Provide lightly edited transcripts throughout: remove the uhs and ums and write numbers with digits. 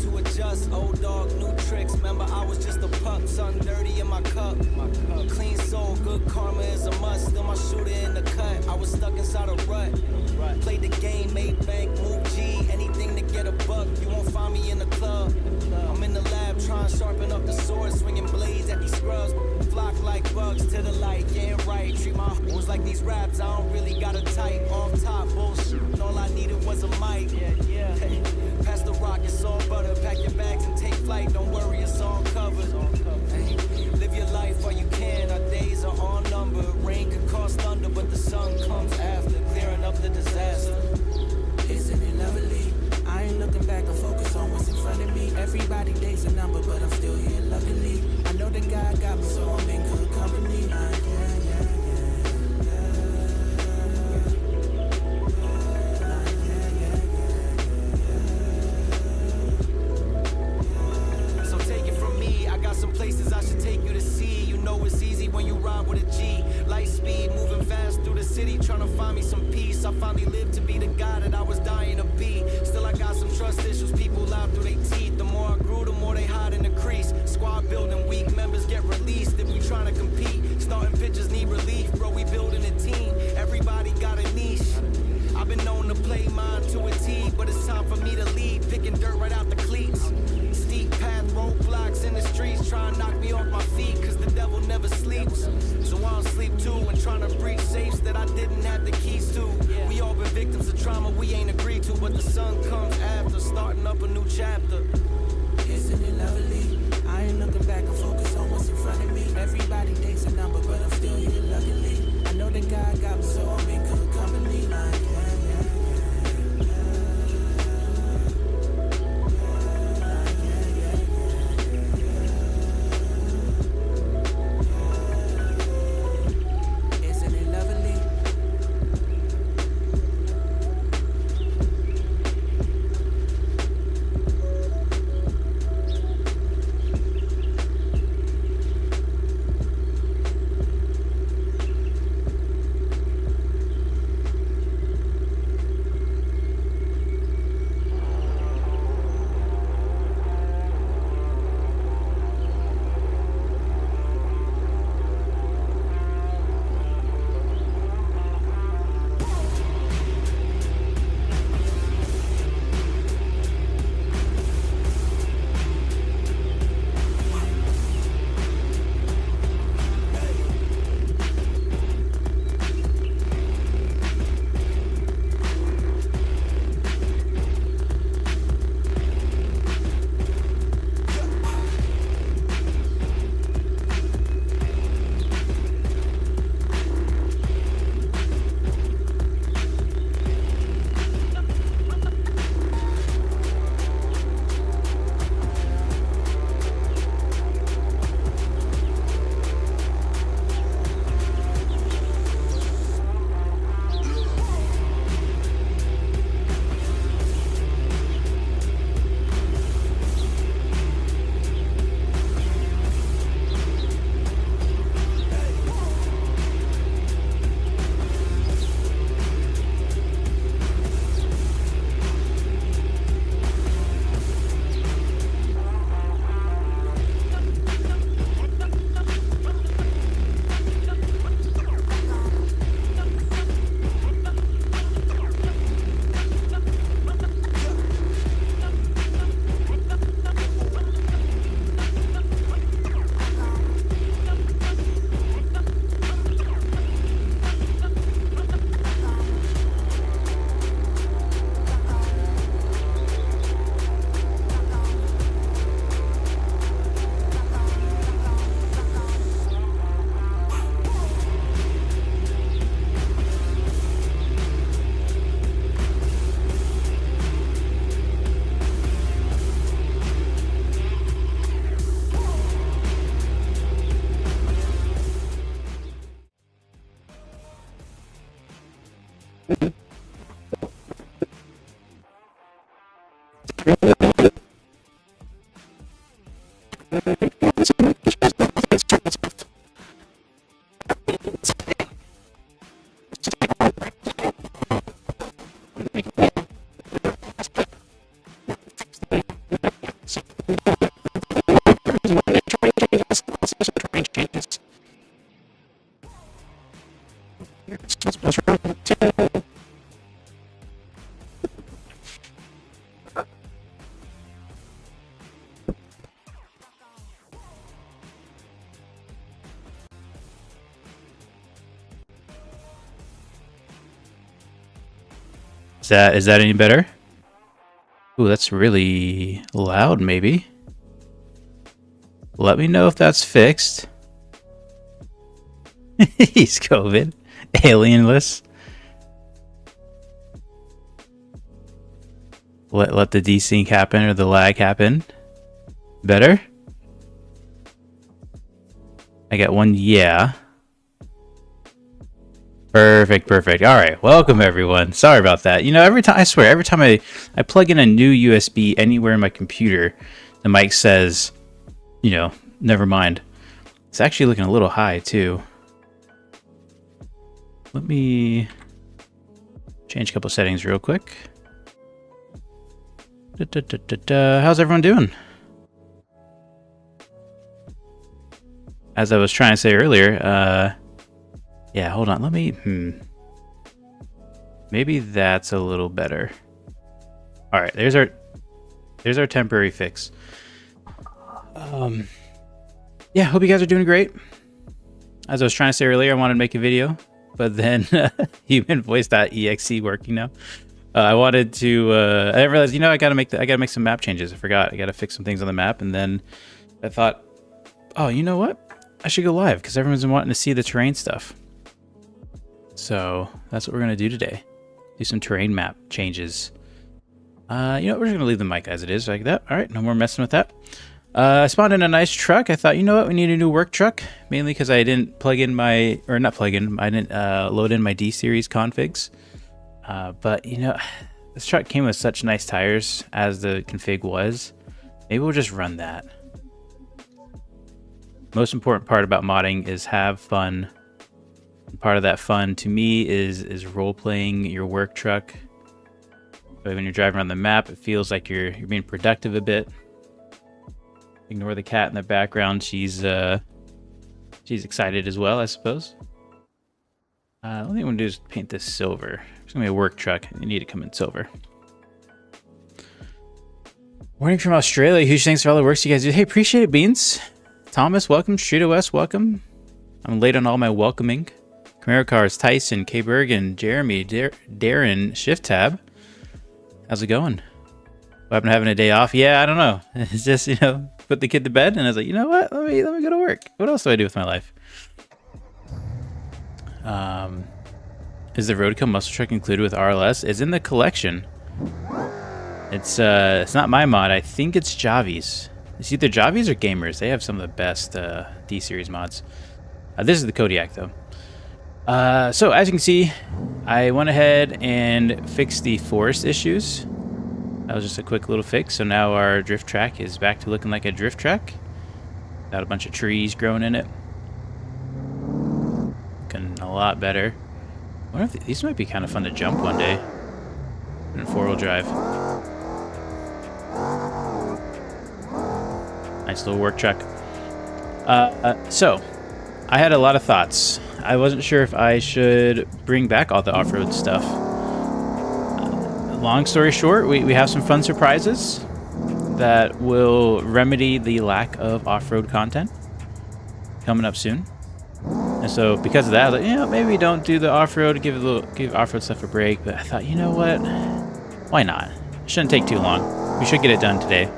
to adjust. Old dog, new tricks. Remember, I was just a pup. Something dirty in my cup. Clean soul, good karma is a must. Still my shooter in the cut. I was stuck inside a rut. Played the game, made bank, move G. Anything to get a buck. You won't find me in the club. I'm in the lab trying to sharpen up the sword. Swinging blades at these scrubs. Flock like bugs to the light. Yeah, right. Treat my hoes like these raps. I don't really got a type. Off top, bullshit. All I needed was a mic. Yeah. Hey, pass the rock, it's all butter. Pack your bags and take flight. Don't worry, it's all covered. Hey, live your life while you can. Our days are all numbered. Rain could cause thunder, but the sun comes after, clearing up the disaster. Isn't it lovely? I ain't looking back, I focus on what's in front of me. Everybody day's a number, but I'm still here luckily. I know that God got me, so I'm in good company. So take it from me, I got some places I should take you to see. You know it's easy when you ride with a G. Light speed, moving fast through the city, trying to find me some peace. I finally lived to be the guy that I was dying to be. Still I got some trust issues, people lie through their teeth. The more I grew, the more they hide in the crease. Squad building, weak members get released. If we trying to compete, starting pitchers need relief. Bro, we building a team, everybody got a niche. I've been known to play mine to a T, but it's time for me to lead. Picking dirt right out the cleats. Steep path, roadblocks in the streets, trying to knock me off my feet, cause the devil never sleeps. So I don't sleep too, and trying to breach safes that I didn't have the keys to. We all been victims of trauma we ain't agreed to, but the sun comes after, starting up a new chapter. Isn't it lovely? I ain't looking back, I focus on what's in front of me. Everybody dates a number, but I'm still here luckily. I know that God got me, so I'm in good company. Is that any better? Ooh, that's really loud, maybe. Let me know if that's fixed. He's COVID. Alienless. Let the desync happen or the lag happen. Better? I got one, yeah. Perfect, perfect. All right, welcome everyone. Sorry about that. You know, every time, I swear, every time I plug in a new USB anywhere in my computer, the mic says, you know, never mind. It's actually looking a little high too. Let me change a couple settings real quick. How's everyone doing? As I was trying to say earlier, yeah, hold on. Let me, maybe that's a little better. All right, there's our temporary fix. Yeah, hope you guys are doing great. As I was trying to say earlier, I wanted to make a video, but then humanvoice.exe working now. I wanted to. I realized, you know, I gotta make some map changes. I forgot. I gotta fix some things on the map, and then I thought, oh, you know what? I should go live because everyone's been wanting to see the terrain stuff. So that's what we're gonna do today. Do some terrain map changes. You know, we're just gonna leave the mic as it is, like that. All right, no more messing with that. I spawned in a nice truck. I thought, you know what, we need a new work truck, mainly because I didn't plug in my, or not plug in, I didn't load in my D series configs. But you know, this truck came with such nice tires as the config was. Maybe we'll just run that. Most important part about modding is have fun. And part of that fun to me is role playing your work truck. So when you're driving around the map, it feels like you're being productive a bit. Ignore the cat in the background. She's excited as well, I suppose. The only thing I'm gonna do is paint this silver. It's gonna be a work truck. You need to come in silver. Morning from Australia. Huge thanks for all the works you guys do. Hey, appreciate it, Beans. Thomas, welcome. Street OS, welcome. I'm late on all my welcoming. Camaro Cars, Tyson, K Bergen, Jeremy, Darren, Shift Tab. How's it going? I've been having a day off. Yeah, I don't know. It's just, you know, put the kid to bed, and I was like, you know what? Let me go to work. What else do I do with my life? Is the Roadkill muscle truck included with RLS? It's in the collection. It's not my mod. I think it's Javi's. It's either Javi's or Gamers. They have some of the best D series mods. This is the Kodiak though. So as you can see, I went ahead and fixed the forest issues. That was just a quick little fix. So now our drift track is back to looking like a drift track. Got a bunch of trees growing in it. Looking a lot better. I wonder if these might be kind of fun to jump one day in 4-wheel drive. Nice little work truck. So I had a lot of thoughts. I wasn't sure if I should bring back all the off-road stuff. Long story short, we have some fun surprises that will remedy the lack of off-road content coming up soon. And so because of that, I was like, you know, maybe don't do the off-road, give off-road stuff a break. But I thought, you know what? Why not? It shouldn't take too long. We should get it done today.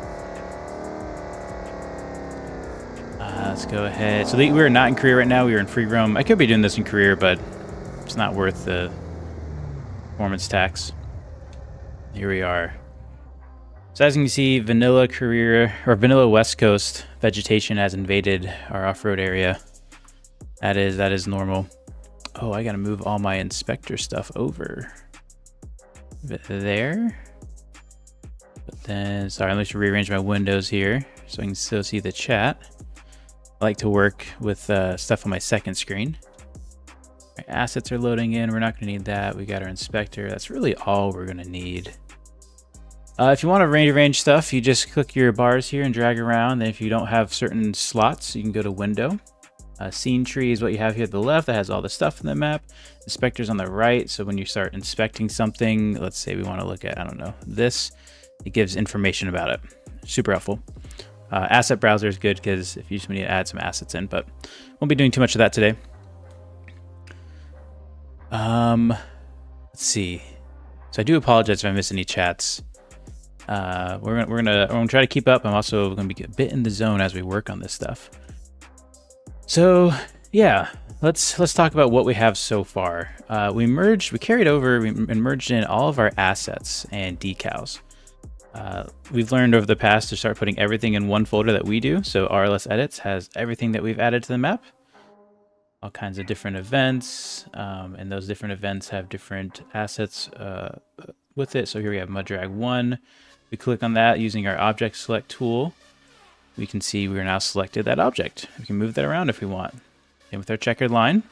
Let's go ahead. So we're not in career right now. We are in free roam. I could be doing this in career, but it's not worth the performance tax. Here we are. So as you can see, vanilla career or vanilla West Coast vegetation has invaded our off-road area. That is normal. Oh, I gotta move all my inspector stuff over there. But then, sorry, let me rearrange my windows here so I can still see the chat. I like to work with stuff on my second screen. Our assets are loading in. We're not gonna need that. We got our inspector. That's really all we're gonna need. If you want to rearrange stuff, you just click your bars here and drag around. Then if you don't have certain slots, you can go to window. Scene tree is what you have here at the left. That has all the stuff in the map. Inspector's on the right. So when you start inspecting something, let's say we want to look at, I don't know, this, it gives information about it. Super helpful. Asset browser is good because if you just need to add some assets in, but won't be doing too much of that today. Let's see. So I do apologize if I miss any chats. We're gonna try to keep up. I'm also gonna be a bit in the zone as we work on this stuff. So yeah, let's talk about what we have so far. We carried over, we merged in all of our assets and decals. We've learned over the past to start putting everything in one folder that we do. So RLS edits has everything that we've added to the map, all kinds of different events, and those different events have different assets with it. So here we have mud drag 1. We click on that using our object select tool. We can see we're now selected that object. We can move that around if we want. And with our checkered line,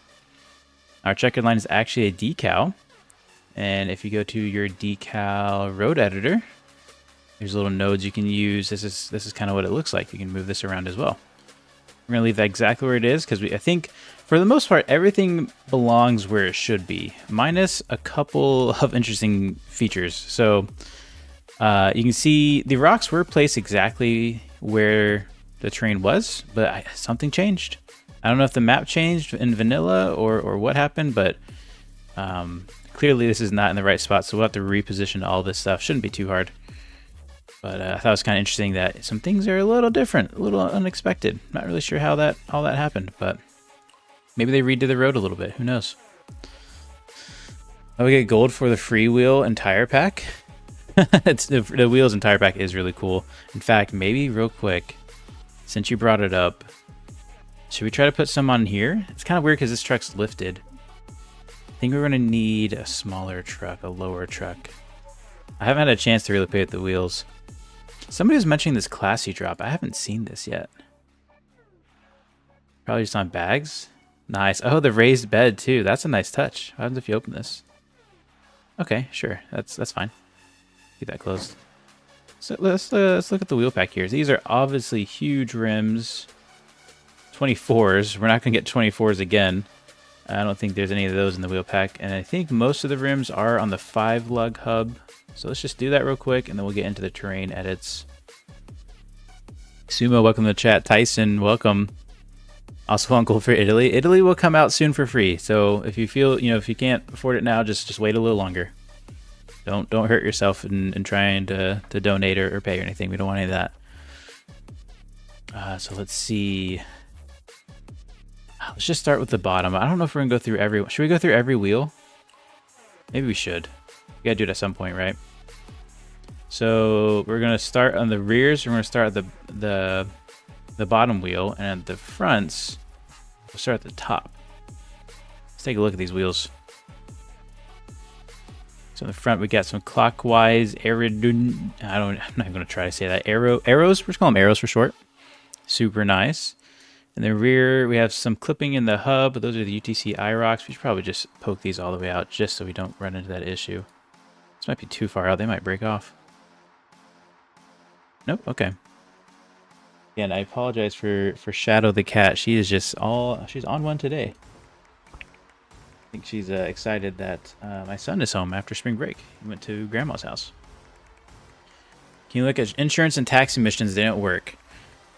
our checkered line is actually a decal. And if you go to your decal road editor, there's little nodes you can use. This is kind of what it looks like. You can move this around as well. We're gonna leave that exactly where it is because I think for the most part everything belongs where it should be, minus a couple of interesting features. So you can see the rocks were placed exactly where the terrain was, but something changed. I don't know if the map changed in vanilla or what happened, but clearly this is not in the right spot, so we'll have to reposition all this stuff. Shouldn't be too hard. But I thought it was kind of interesting that some things are a little different, a little unexpected. Not really sure how all that happened, but maybe they redid the road a little bit. Who knows? Oh, we get gold for the free wheel and tire pack. The wheels and tire pack is really cool. In fact, maybe real quick, since you brought it up, should we try to put some on here? It's kind of weird because this truck's lifted. I think we're going to need a smaller truck, a lower truck. I haven't had a chance to really play with the wheels. Somebody was mentioning this classy drop. I haven't seen this yet. Probably just on bags. Nice. Oh, the raised bed too. That's a nice touch. What happens if you open this? Okay, sure. That's fine. Keep that closed. So let's look at the wheel pack here. These are obviously huge rims. 24s. We're not gonna get 24s again. I don't think there's any of those in the wheel pack, and I think most of the rims are on the 5 lug hub. So let's just do that real quick, and then we'll get into the terrain edits. Sumo, welcome to the chat. Tyson, welcome. Also Uncle for Italy. Italy will come out soon for free. So if you feel, if you can't afford it now, just wait a little longer. Don't hurt yourself in trying to donate or pay or anything. We don't want any of that. So let's see. Let's just start with the bottom. I don't know if we're gonna go through every. Should we go through every wheel? Maybe we should. We gotta do it at some point, right? So we're gonna start on the rears. We're gonna start at the bottom wheel, and at the fronts, we'll start at the top. Let's take a look at these wheels. So in the front, we got some clockwise I'm not even gonna try to say that. Arrows. We're just calling them arrows for short. Super nice. In the rear, we have some clipping in the hub. Those are the UTC IROCs. We should probably just poke these all the way out just so we don't run into that issue. This might be too far out. They might break off. Nope. Okay. Again, I apologize for Shadow the cat. She is just she's on one today. I think she's excited that my son is home after spring break. He went to grandma's house. Can you look at insurance and tax emissions? They don't work.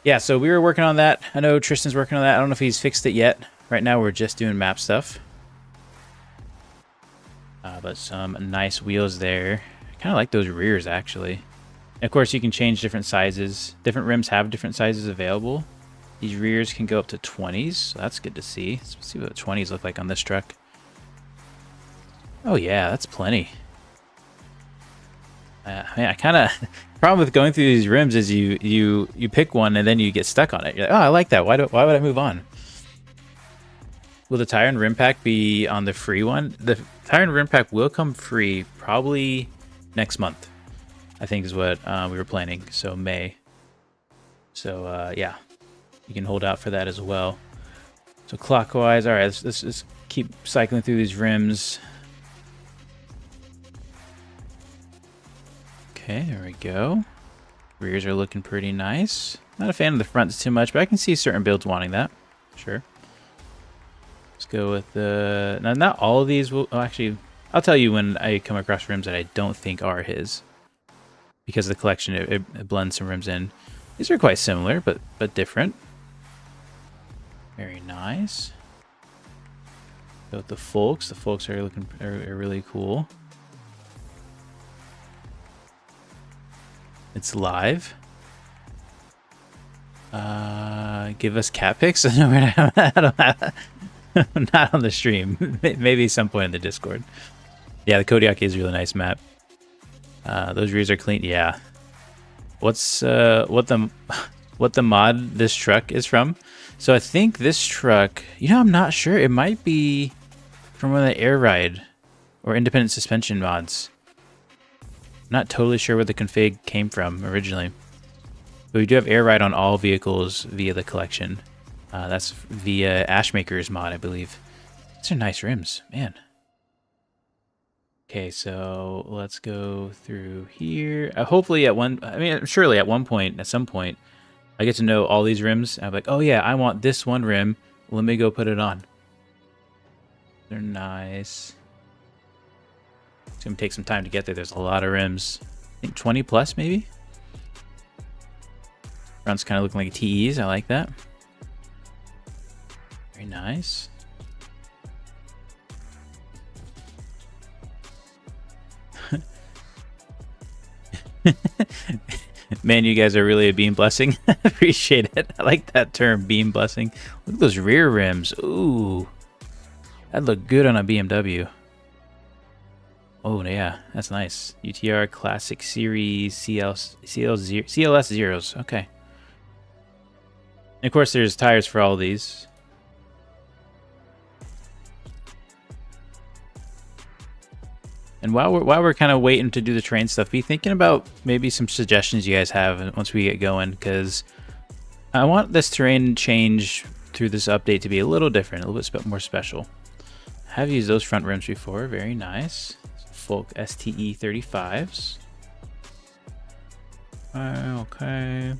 Yeah, so we were working on that. I know Tristan's working on that. I don't know if he's fixed it yet. Right now, we're just doing map stuff. But some nice wheels there. I kind of like those rears, actually. And of course, you can change different sizes. Different rims have different sizes available. These rears can go up to 20s, so that's good to see. Let's see what 20s look like on this truck. Oh yeah, that's plenty. Man, I kind of... problem with going through these rims is you pick one and then you get stuck on it. You're like, oh, I like that. Why would I move on? Will the tire and rim pack be on the free one? The tire and rim pack will come free probably next month, I think is what we were planning. So May. So yeah, you can hold out for that as well. So clockwise. All right, let's just keep cycling through these rims. Okay, there we go. Rears are looking pretty nice. Not a fan of the fronts too much, but I can see certain builds wanting that. Sure. Let's go with the... Now, not all of these will... Oh, actually, I'll tell you when I come across rims that I don't think are his. Because of the collection, it blends some rims in. These are quite similar, but different. Very nice. Go with the Folks. The Folks are looking are really cool. It's live. Give us cat pics. No, we're not, not on the stream. Maybe some point in the Discord. Yeah, the Kodiak is a really nice map. Those rears are clean. Yeah. What's what the mod this truck is from? So I think this truck, you know, I'm not sure. It might be from one of the Air Ride or Independent Suspension mods. I'm not totally sure where the config came from originally. But we do have Air Ride on all vehicles via the collection. That's via Ashmaker's mod, I believe. These are nice rims, man. Okay, so let's go through here. Hopefully surely at one point, at some point, I get to know all these rims. I'm like, oh yeah, I want this one rim. Let me go put it on. They're nice. It's gonna take some time to get there. There's a lot of rims. I think 20 plus maybe. Front's kind of looking like TEs. I like that. Very nice. Man, you guys are really a beam blessing. Appreciate it. I like that term, beam blessing. Look at those rear rims. Ooh. That'd look good on a BMW. Oh, yeah. That's nice. UTR Classic Series CLS Zeros. Okay. And of course, there's tires for all these. And while we're kind of waiting to do the train stuff, be thinking about maybe some suggestions you guys have once we get going, because I want this terrain change through this update to be a little different, a little bit more special. I have used those front rims before. Very nice. Folk STE 35s. Okay.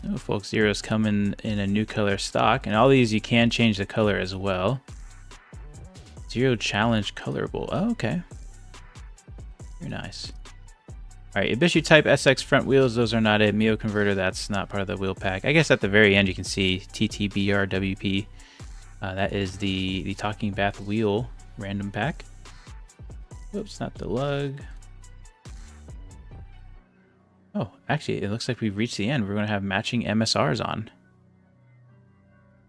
Oh, Folk Zeros come in a new color stock, and all these you can change the color as well. Zero Challenge colorable. Oh, okay. Very nice. All right, Ibishu Type SX front wheels. Those are not a Mio converter. That's not part of the wheel pack. I guess at the very end you can see TTBRWP. That is the Talking Bath wheel random pack. Whoops, not the lug. Oh, actually, it looks like we've reached the end. We're going to have matching MSRs on.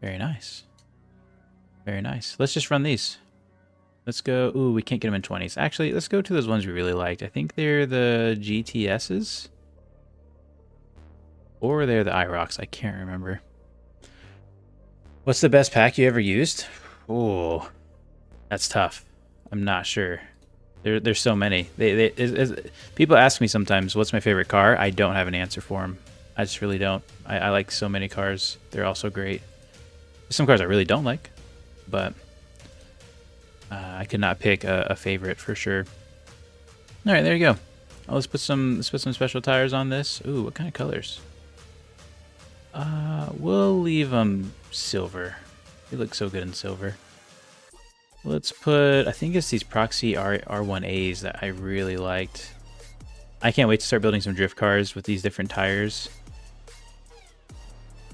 Very nice. Very nice. Let's just run these. Let's go. Ooh, we can't get them in 20s. Actually, let's go to those ones we really liked. I think they're the GTSs. Or they're the IROCs. I can't remember. What's the best pack you ever used? Oh, that's tough. I'm not sure. There's so many. People ask me sometimes, what's my favorite car? I don't have an answer for them. I just really don't. I like so many cars. They're all so great. There's some cars I really don't like, but I could not pick a favorite for sure. All right, there you go. Oh, let's put some special tires on this. Ooh, what kind of colors? We'll leave them silver. They look so good in silver. Let's put, I think it's these Proxy R1As that I really liked. I can't wait to start building some drift cars with these different tires.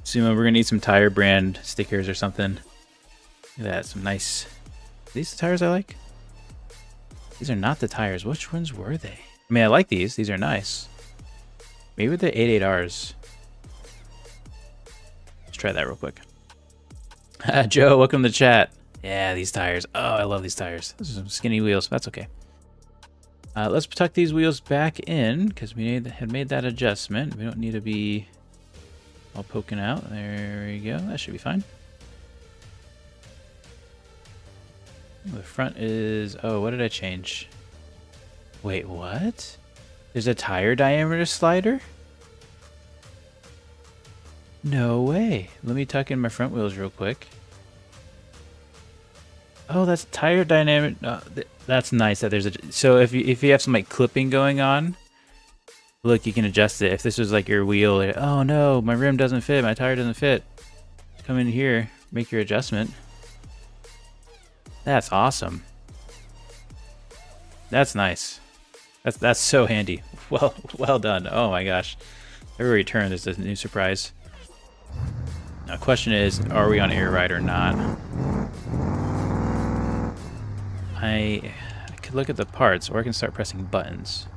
Sumo, we're gonna need some tire brand stickers or something. Look at that, some nice. Are these the tires I like? These are not the tires. Which ones were they? I mean, I like these. These are nice. Maybe the 88Rs. Let's try that real quick. Joe, welcome to the chat. Yeah, these tires. Oh, I love these tires. Those are some skinny wheels. That's okay. Let's tuck these wheels back in because we had made that adjustment. We don't need to be all poking out. There we go. That should be fine. The front is... Oh, what did I change? Wait, what? There's a tire diameter slider? No way. Let me tuck in my front wheels real quick. Oh, that's tire dynamic. That's nice that there's a... So if you have some like clipping going on, look, you can adjust it. If this was like your wheel, oh no, my rim doesn't fit, my tire doesn't fit. Come in here, make your adjustment. That's awesome. That's nice. That's so handy. Well done. Oh my gosh. Every turn there's a new surprise. Now, question is, are we on air ride or not? I could look at the parts, or I can start pressing buttons.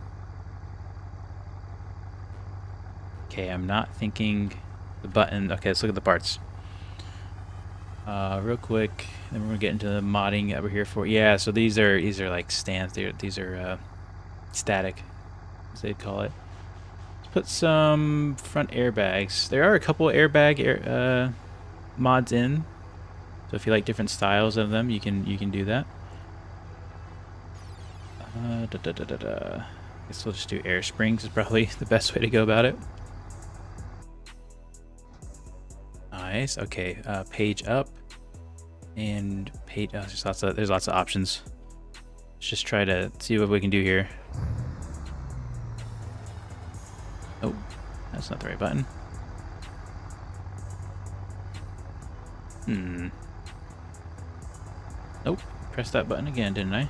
Okay, I'm not thinking the button. Okay, let's look at the parts. Real quick, then we're gonna get into the modding that we're here for. Yeah, so these are like stands. These are static, as they call it. Let's put some front airbags. There are a couple airbag mods in, so if you like different styles of them, you can do that. I guess we'll just do air springs. Is probably the best way to go about it. Nice. Okay, page up and page. Oh, there's lots of options. Let's just try to see what we can do here. Oh, that's not the right button. Nope. Pressed that button again, didn't I?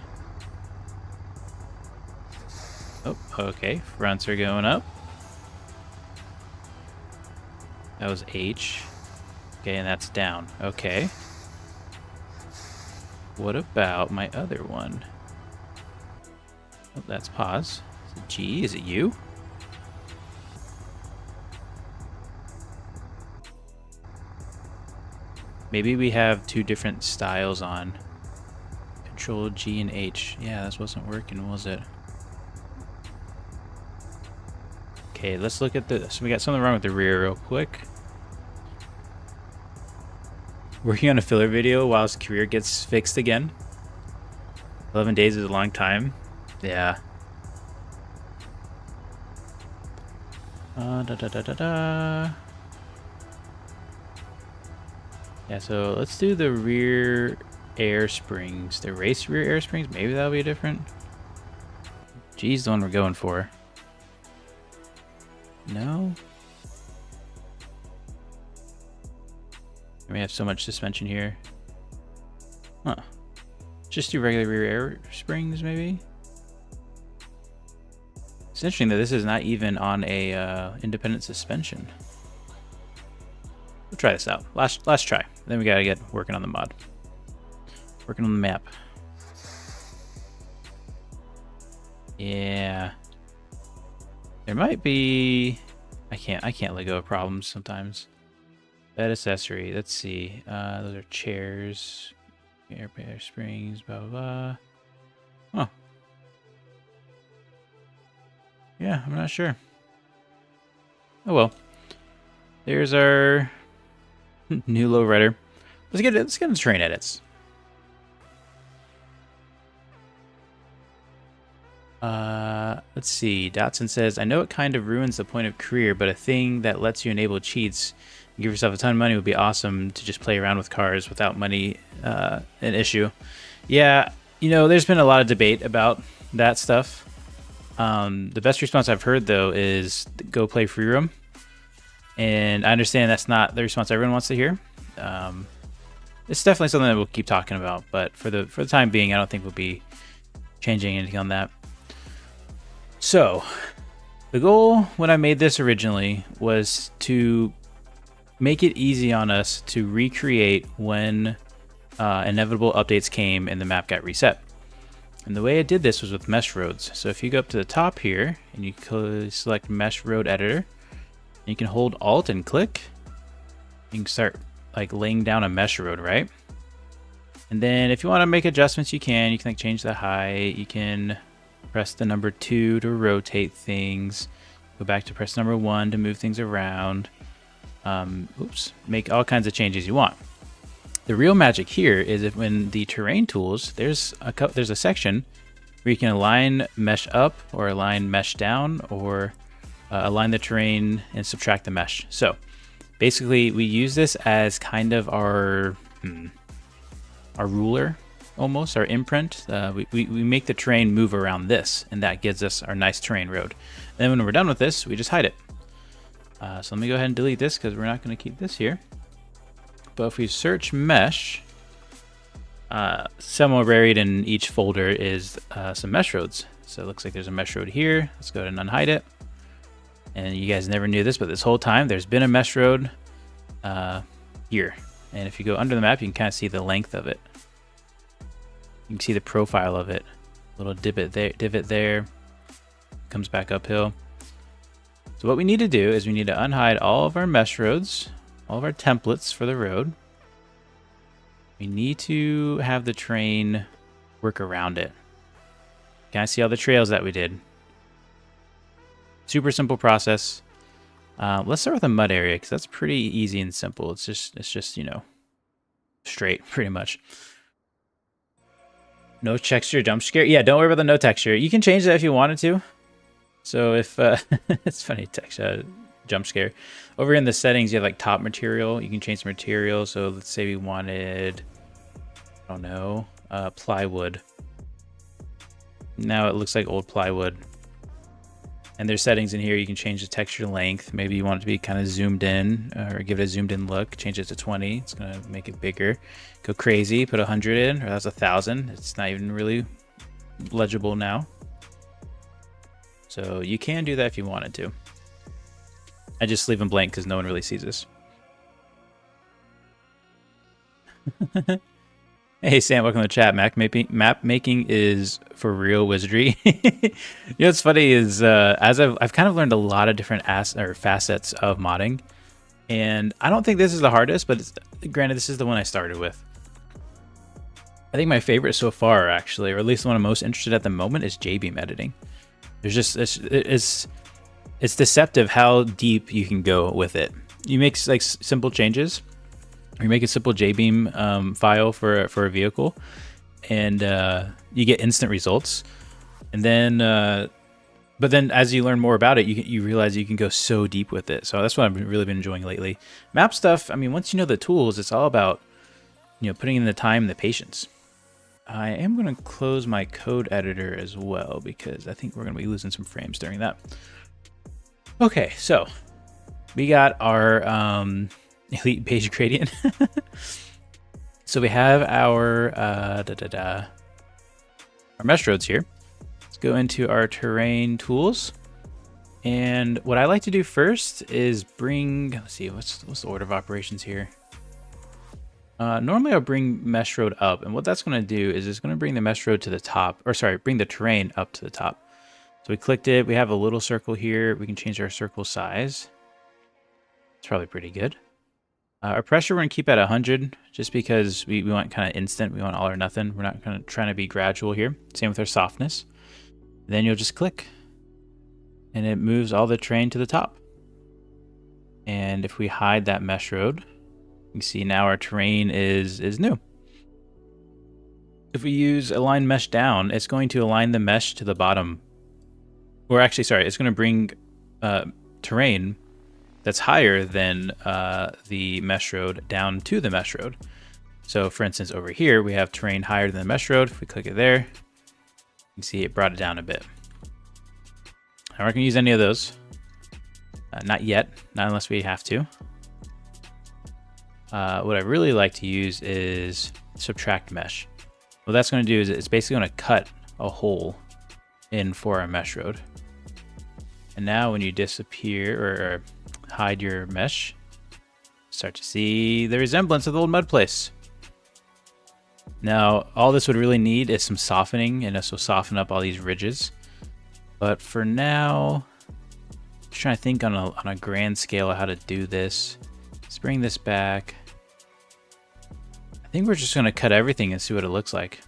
Oh, okay. Fronts are going up. That was H. Okay, and that's down. Okay. What about my other one? Oh, that's pause. Is it G? Is it U? Maybe we have two different styles on. Control G and H. Yeah, this wasn't working, was it? Okay, let's look at this. We got something wrong with the rear real quick. Working on a filler video while his career gets fixed again. 11 days is a long time. Yeah. Yeah, so let's do the rear air springs. The race rear air springs. Maybe that'll be different. G's the one we're going for. No? We have so much suspension here. Huh. Just do regular rear air springs, maybe? It's interesting that this is not even on a independent suspension. We'll try this out. Last try. Then we gotta get working on the mod. Working on the map. Yeah. There might be... I can't let go of problems sometimes. Bed accessory. Let's see. Those are chairs. Air springs. Blah blah blah. Oh. Yeah, I'm not sure. Oh well. There's our new lowrider. Let's get into terrain edits. Let's see. Dotson says, I know it kind of ruins the point of career, but a thing that lets you enable cheats and give yourself a ton of money would be awesome to just play around with cars without money an issue. Yeah, you know, there's been a lot of debate about that stuff. The best response I've heard, though, is go play free roam. And I understand that's not the response everyone wants to hear. It's definitely something that we'll keep talking about, but for the time being, I don't think we'll be changing anything on that. So, the goal when I made this originally was to make it easy on us to recreate when inevitable updates came and the map got reset. And the way I did this was with mesh roads. So if you go up to the top here and you select mesh road editor, you can hold Alt and click. You can start like laying down a mesh road, right? And then if you want to make adjustments, you can like change the height. You can press the number 2 to rotate things. Go back to press number 1 to move things around. Make all kinds of changes you want. The real magic here is if when the terrain tools, there's a section where you can align mesh up or align mesh down or align the terrain and subtract the mesh. So basically we use this as kind of our ruler, almost our imprint. We make the terrain move around this, and that gives us our nice terrain road. And then when we're done with this, we just hide it. So let me go ahead and delete this because we're not going to keep this here. But if we search mesh, somewhere buried in each folder is some mesh roads. So it looks like there's a mesh road here. Let's go ahead and unhide it. And you guys never knew this, but this whole time there's been a mesh road here. And if you go under the map, you can kind of see the length of it. You can see the profile of it a Little divot there, comes back uphill. So what we need to do is we need to unhide all of our mesh roads, all of our templates for the road. We need to have the terrain work around it. Can I see all the trails that we did? Super simple process. Let's start with a mud area because that's pretty easy and simple. It's just you know, straight pretty much. No texture jump scare. Yeah, don't worry about the no texture. You can change that if you wanted to. So if it's funny, texture jump scare. Over in the settings, you have like top material. You can change the material. So let's say we wanted, I don't know, plywood. Now it looks like old plywood. And there's settings in here. You can change the texture length. Maybe you want it to be kind of zoomed in or give it a zoomed in look. Change it to 20. It's going to make it bigger. Go crazy. Put 100 in, or that's 1,000. It's not even really legible now. So you can do that if you wanted to. I just leave them blank because no one really sees this. Hey Sam, welcome to the chat. Map making is for real wizardry. You know what's funny is as I've kind of learned a lot of different facets of modding, and I don't think this is the hardest, but granted this is the one I started with. I think my favorite so far, actually, or at least the one I'm most interested at the moment, is J-beam editing. There's just it's deceptive how deep you can go with it. You make like simple changes. You make a simple J-beam file for a vehicle, and you get instant results. And then, but then as you learn more about it, you realize you can go so deep with it. So that's what I've really been enjoying lately. Map stuff. I mean, once you know the tools, it's all about, you know, putting in the time and the patience. I am going to close my code editor as well because I think we're going to be losing some frames during that. Okay, so we got our elite page gradient. So we have our mesh roads here. Let's go into our terrain tools. And what I like to do first is bring, let's see, what's the order of operations here? Normally I'll bring mesh road up, and what that's going to do is it's going to bring the mesh road to the top, or sorry, bring the terrain up to the top. So we clicked it. We have a little circle here. We can change our circle size. It's probably pretty good. Our pressure we're going to keep at 100 just because we want kind of instant. We want all or nothing. We're not kind of trying to be gradual here. Same with our softness. Then you'll just click and it moves all the terrain to the top. And if we hide that mesh road, you can see now our terrain is new. If we use align mesh down, it's going to align the mesh to the bottom. Or actually, sorry, it's going to bring terrain that's higher than the mesh road down to the mesh road. So for instance, over here, we have terrain higher than the mesh road. If we click it there, you can see it brought it down a bit. I'm not going to use any of those. Not yet, not unless we have to. What I really like to use is subtract mesh. What that's going to do is it's basically going to cut a hole in for our mesh road. And now when you disappear or hide your mesh, start to see the resemblance of the old mud place. Now, all this would really need is some softening, and this will soften up all these ridges. But for now, just trying to think on a grand scale of how to do this. Let's bring this back. I think we're just going to cut everything and see what it looks like.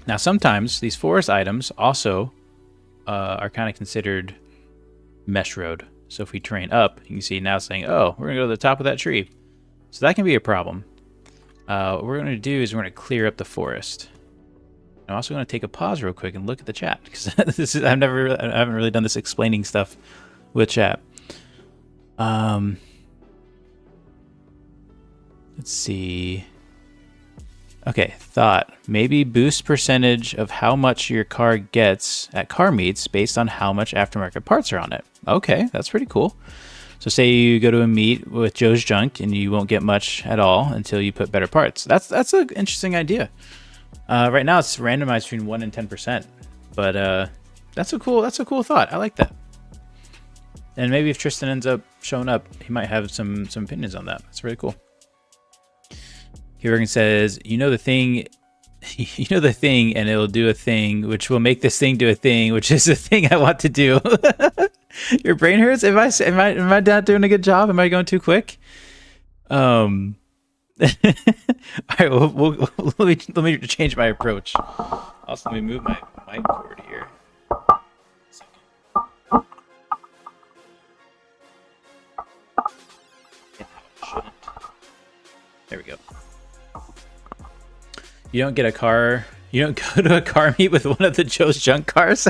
Now, sometimes these forest items also are kind of considered mesh road. So if we terrain up, you can see now it's saying, oh, we're going to go to the top of that tree. So that can be a problem. What we're going to do is we're going to clear up the forest. I'm also going to take a pause real quick and look at the chat because I haven't really done this explaining stuff with chat. Let's see. Okay, thought. Maybe boost percentage of how much your car gets at car meets based on how much aftermarket parts are on it. Okay, that's pretty cool. So say you go to a meet with Joe's Junk and you won't get much at all until you put better parts. That's an interesting idea. Right now it's randomized between 1 and 10%, but that's a cool thought. I like that. And maybe if Tristan ends up showing up, he might have some opinions on that. That's really cool. Hurricane says, you know, the thing you know the thing, and it'll do a thing, which will make this thing do a thing, which is the thing I want to do. Your brain hurts? Am I not doing a good job? Am I going too quick? All right, let me change my approach. Also, let me move my mic cord here. There we go. You don't get a car. You don't go to a car meet with one of the Joe's junk cars.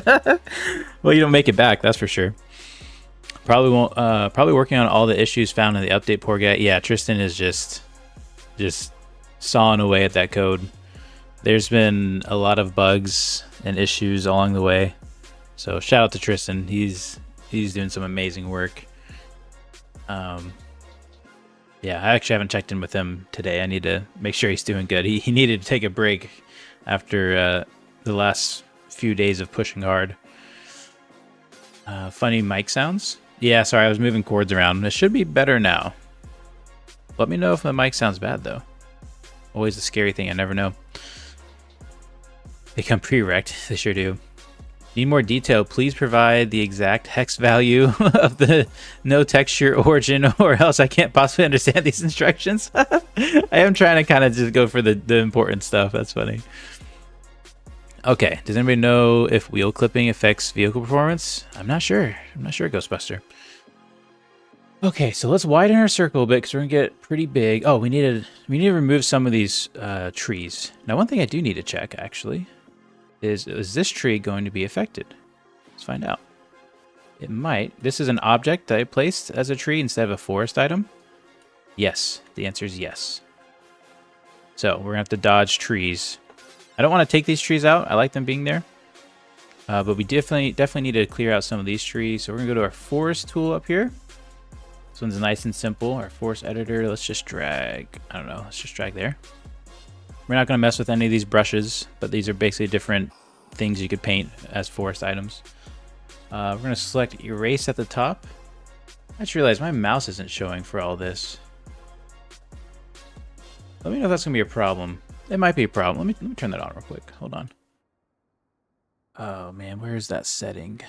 Well, you don't make it back, that's for sure. Probably won't. Probably working on all the issues found in the update. Poor guy. Yeah, Tristan is just sawing away at that code. There's been a lot of bugs and issues along the way. So shout out to Tristan. He's doing some amazing work. Yeah, I actually haven't checked in with him today. I need to make sure he's doing good. He needed to take a break after the last few days of pushing hard. Funny mic sounds. Yeah, sorry, I was moving cords around. It should be better now. Let me know if the mic sounds bad, though. Always a scary thing. I never know. They come pre-rect. They sure do. Need more detail? Please provide the exact hex value of the no texture origin, or else I can't possibly understand these instructions. I am trying to kind of just go for the important stuff. That's funny. Okay, does anybody know if wheel clipping affects vehicle performance? I'm not sure. I'm not sure, Ghostbuster. Okay, so let's widen our circle a bit because we're gonna get pretty big. Oh, we need to remove some of these trees. Now, one thing I do need to check actually is this tree going to be affected? Let's find out. It might. This is an object that I placed as a tree instead of a forest item. Yes, the answer is yes. So we're gonna have to dodge trees. I don't want to take these trees out. I like them being there. But we definitely need to clear out some of these trees. So we're gonna go to our forest tool up here. This one's nice and simple. Our forest editor. Let's just drag. I don't know. Let's just drag there. We're not gonna mess with any of these brushes, but these are basically different things you could paint as forest items. We're gonna select erase at the top. I just realized my mouse isn't showing for all this. Let me know if that's gonna be a problem. It might be a problem. Let me turn that on real quick. Hold on. Oh man, where is that setting?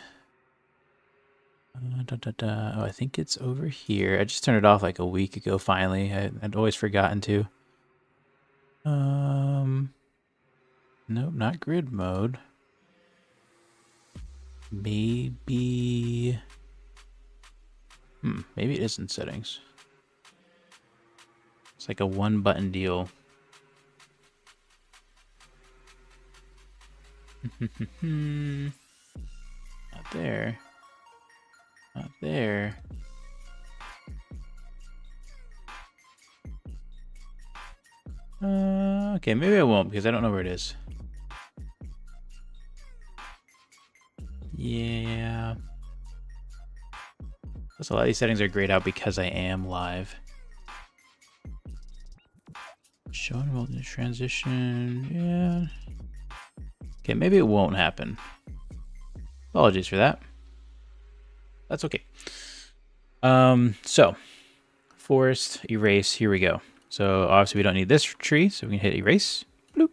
Oh, I think it's over here. I just turned it off like a week ago. Finally, I'd always forgotten to. Nope, not grid mode. Maybe. Maybe it is in settings. It's like a one button deal. Not there. Not there. Okay, maybe I won't because I don't know where it is. Yeah. Plus, a lot of these settings are grayed out because I am live. Show and roll transition. Yeah. Okay, maybe it won't happen. Apologies for that. That's okay. So forest erase. Here we go. So obviously we don't need this tree, so we can hit erase. Bloop.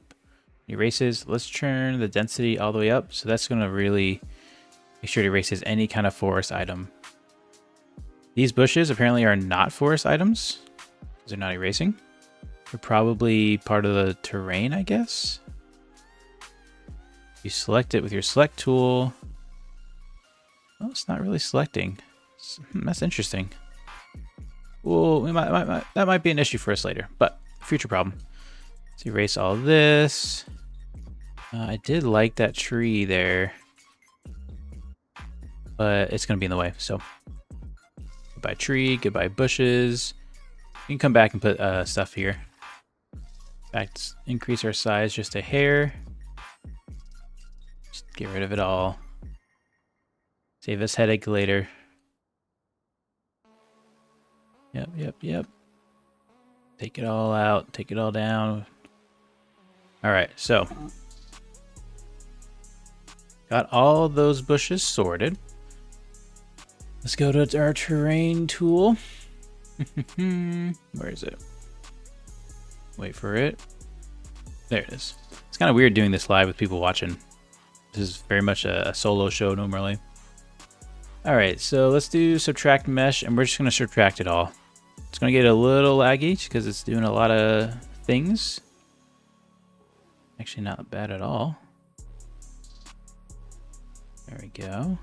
Erases. Let's turn the density all the way up. So that's going to really make sure it erases any kind of forest item. These bushes apparently are not forest items because they're not erasing. They're probably part of the terrain, I guess. You select it with your select tool. Oh, it's not really selecting. That's interesting. Well, that might be an issue for us later, but future problem. Let's erase all this. I did like that tree there, but it's going to be in the way. So goodbye tree, goodbye bushes. You can come back and put stuff here. In fact, increase our size just a hair. Just get rid of it all. Save us headache later. Yep. Take it all out. Take it all down. All right, so got all those bushes sorted. Let's go to our terrain tool. Where is it? Wait for it. There it is. It's kind of weird doing this live with people watching. This is very much a solo show normally. All right, so let's do subtract mesh, and we're just gonna subtract it all. It's gonna get a little laggy because it's doing a lot of things. Actually, not bad at all. There we go.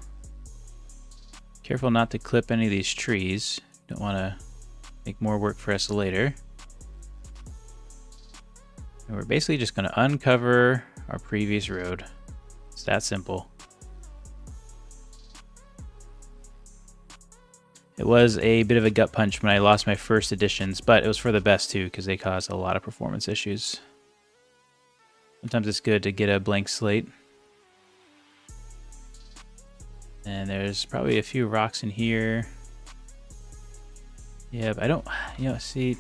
Careful not to clip any of these trees. Don't want to make more work for us later. And we're basically just going to uncover our previous road. It's that simple. It was a bit of a gut punch when I lost my first editions, but it was for the best too because they caused a lot of performance issues. Sometimes it's good to get a blank slate. And there's probably a few rocks in here. Yeah, but I don't, see,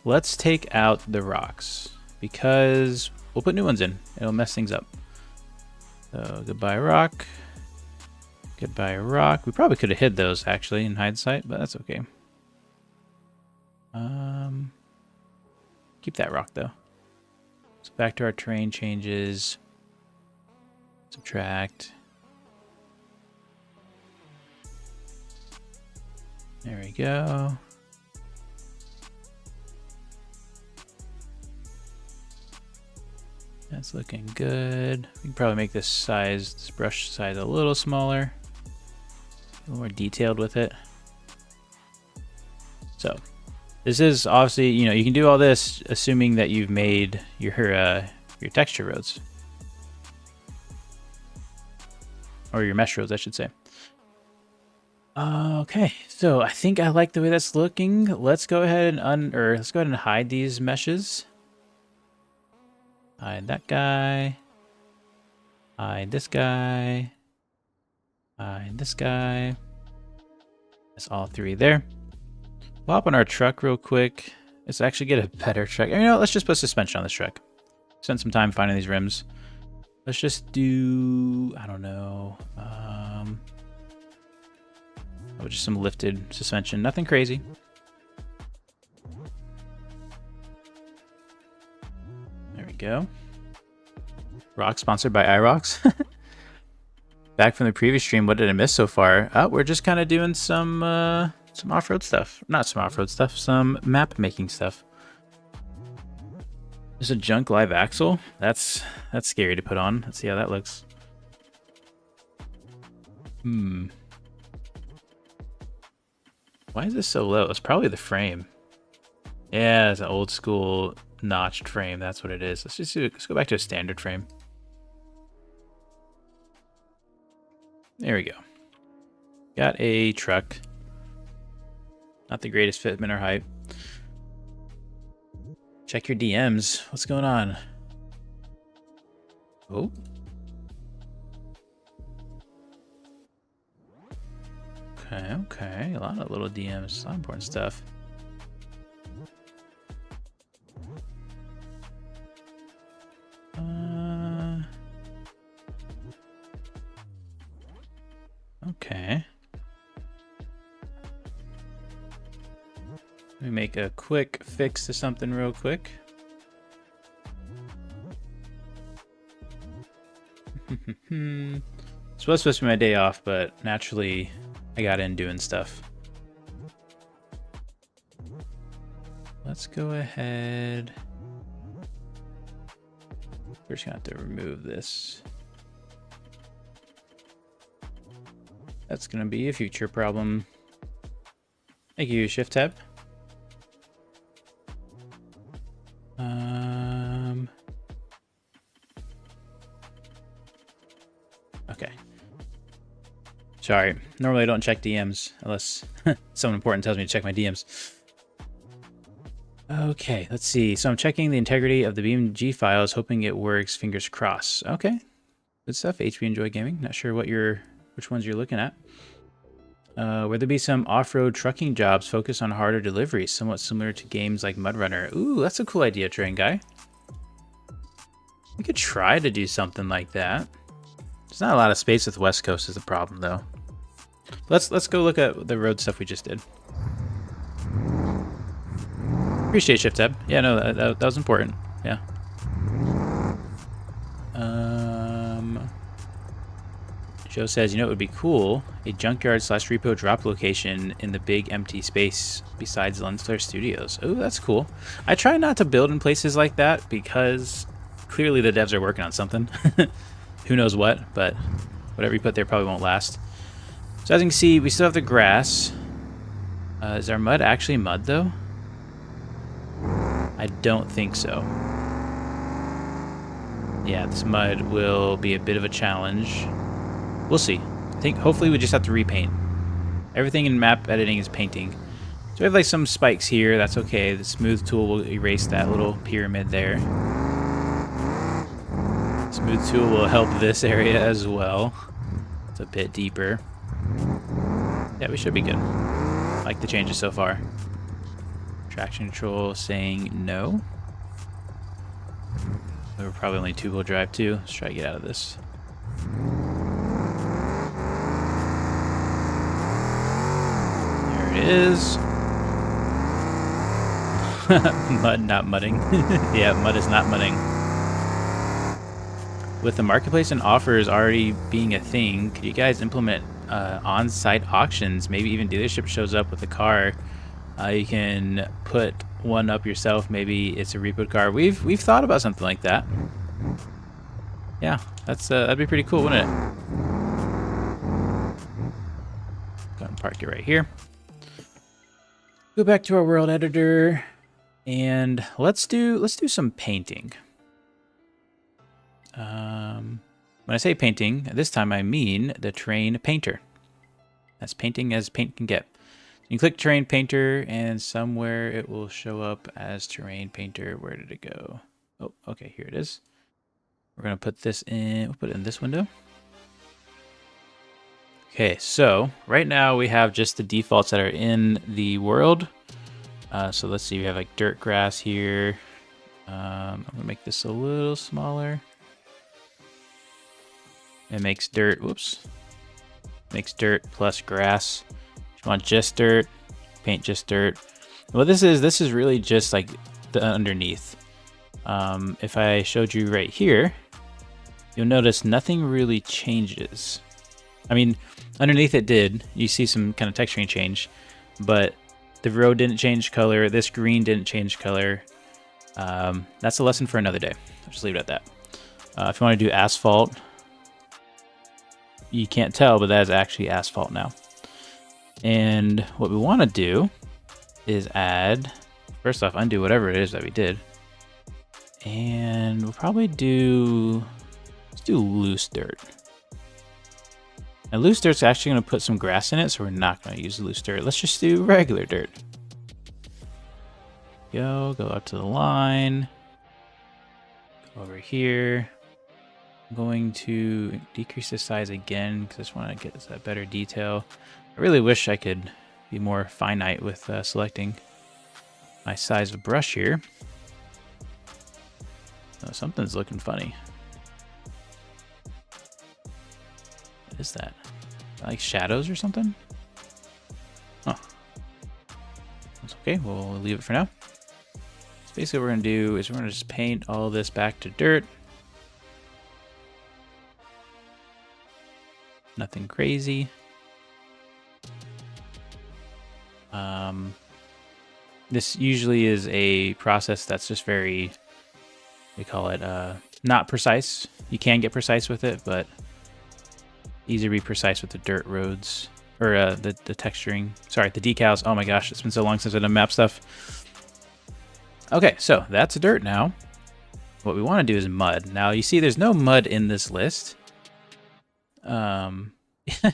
Let's take out the rocks because we'll put new ones in. It'll mess things up. So goodbye rock. Goodbye rock. We probably could have hid those actually in hindsight, but that's okay. Keep that rock though. So back to our terrain changes. Subtract. There we go. That's looking good. We can probably make this brush size a little smaller. A little more detailed with it. So, this is obviously, you can do all this assuming that you've made your texture roads. Or your mesh roads, I should say. Okay, so I think I like the way that's looking. Let's go ahead and hide these meshes. Hide that guy. Hide this guy. Hide this guy. That's all three there. We'll hop on our truck real quick. Let's actually get a better truck. Let's just put suspension on this truck. Spend some time finding these rims. Let's just do, I don't know, just some lifted suspension, nothing crazy. There we go. Rock sponsored by iRocks. Back from the previous stream, what did I miss so far? We're just kind of doing some off-road stuff. Not some off-road stuff, some map making stuff. There's a junk live axle. That's scary to put on. Let's see how that looks. Why is this so low? It's probably the frame. Yeah, it's an old school notched frame. Let's go back to a standard frame. There we go. Got a truck. Not the greatest fitment or height. Check your DMs. What's going on? Oh. Okay. A lot of little DMs. A lot of important stuff. Okay. Let me make a quick fix to something real quick. This was supposed to be my day off, but naturally I got in doing stuff. Let's go ahead. We're just gonna have to remove this. That's gonna be a future problem. Thank you, Shift Tab. Okay. Sorry. Normally I don't check DMs unless someone important tells me to check my DMs. Okay, let's see. So I'm checking the integrity of the BeamNG files, hoping it works. Fingers crossed. Okay. Good stuff, HB Enjoy Gaming. Not sure which ones you're looking at. Where there be some off-road trucking jobs focused on harder deliveries, somewhat similar to games like Mud Runner. Ooh, that's a cool idea, Train Guy. We could try to do something like that. There's not a lot of space with West Coast is the problem, though. Let's go look at the road stuff we just did. Appreciate Shift Tab. Yeah, no, that was important. Yeah. Joe says, you know, it would be cool, a junkyard / repo drop location in the big empty space besides Lensflare Studios. Oh, that's cool. I try not to build in places like that because clearly the devs are working on something. Who knows what, but whatever you put there probably won't last. So as you can see, we still have the grass. Is our mud actually mud, though? I don't think so. Yeah, this mud will be a bit of a challenge. We'll see. I think hopefully we just have to repaint. Everything in map editing is painting. So we have like some spikes here. That's okay. The smooth tool will erase that little pyramid there. Smooth tool will help this area as well. It's a bit deeper. Yeah, we should be good. I like the changes so far. Traction control saying no. We're probably only 2-wheel drive too. Let's try to get out of this. There it is. Mud not mudding. Yeah, mud is not mudding. With the marketplace and offers already being a thing, could you guys implement on-site auctions? Maybe even dealership shows up with a car. You can put one up yourself. Maybe it's a repo car. We've thought about something like that. Yeah, that'd be pretty cool, wouldn't it? Go and park it right here. Go back to our world editor, and let's do some painting. When I say painting, this time I mean the terrain painter. As painting as paint can get. You click terrain painter, and somewhere it will show up as terrain painter. Where did it go? Oh, okay, here it is. We're gonna put this in. We'll put it in this window. Okay, so right now we have just the defaults that are in the world. So let's see, we have like dirt grass here. I'm gonna make this a little smaller. It makes dirt, whoops. Makes dirt plus grass. If you want just dirt, paint just dirt. What this is really just like the underneath. If I showed you right here, you'll notice nothing really changes. I mean, underneath it did. You see some kind of texturing change, but the road didn't change color. This green didn't change color. That's a lesson for another day. I'll just leave it at that. If you want to do asphalt, you can't tell, but that is actually asphalt now. And what we want to do is add, first off, undo whatever it is that we did. And we'll probably let's do loose dirt. Now loose dirt's actually going to put some grass in it, so we're not going to use loose dirt. Let's just do regular dirt. Go up to the line. Go over here. I'm going to decrease the size again because I just want to get that better detail. I really wish I could be more finite with selecting my size of brush here. Oh, something's looking funny. What is that? Like shadows or something? Oh. That's okay, we'll leave it for now. So basically what we're gonna do is we're gonna just paint all this back to dirt. Nothing crazy. This usually is a process that's just very, we call it not precise. You can get precise with it, but easier to be precise with the dirt roads, or the texturing. Sorry, the decals. Oh my gosh, it's been so long since I've done map stuff. Okay, so that's dirt now. What we want to do is mud. Now you see there's no mud in this list.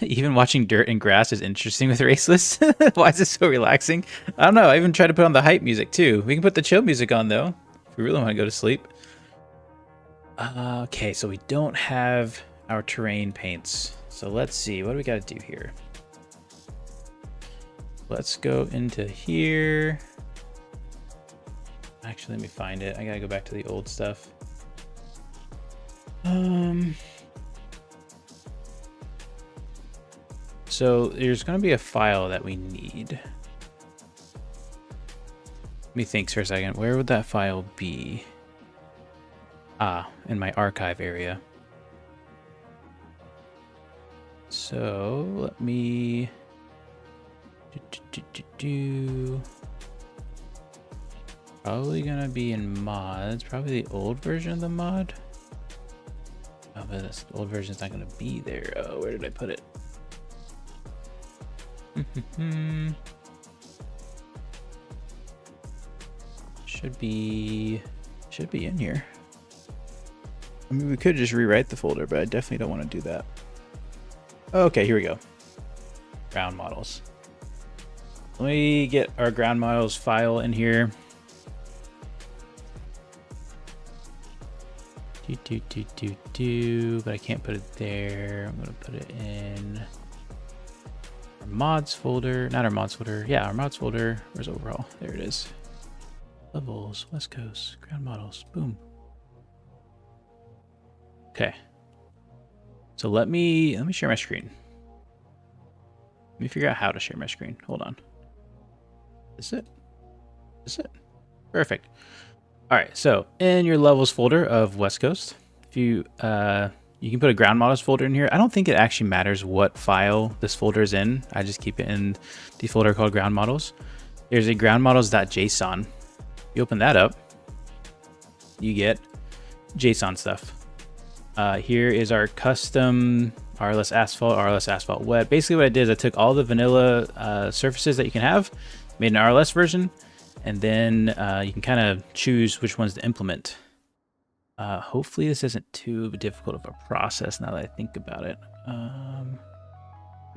Even watching dirt and grass is interesting with Raceless. Why is it so relaxing? I don't know. I even tried to put on the hype music too. We can put the chill music on though, if we really want to go to sleep. Okay, so we don't have our terrain paints. So let's see, what do we got to do here? Let's go into here. Actually, let me find it. I gotta go back to the old stuff. So there's going to be a file that we need. me think for a second. Where would that file be? Ah, in my archive area. So let me probably gonna be in mods, probably the old version of the mod. Oh, but this old version is not gonna be there. Oh, where did I put it? Should be in here. I mean, we could just rewrite the folder, but I definitely don't want to do that. Okay, here we go. Ground models. Let me get our ground models file in here. But I can't put it there. I'm gonna put it in our mods folder. Not our mods folder. Yeah, our mods folder. Where's Overhaul? There it is. Levels, West Coast, ground models. Boom. Okay. So let me share my screen. Let me figure out how to share my screen. Hold on. Is it? Is it? Perfect. All right. So in your levels folder of West Coast, if you you can put a ground models folder in here. I don't think it actually matters what file this folder is in. I just keep it in the folder called ground models. There's a ground models.json. You open that up, you get JSON stuff. Here is our custom RLS asphalt wet. Basically what I did is I took all the vanilla surfaces that you can have, made an RLS version, and then you can kind of choose which ones to implement. Hopefully this isn't too difficult of a process now that I think about it.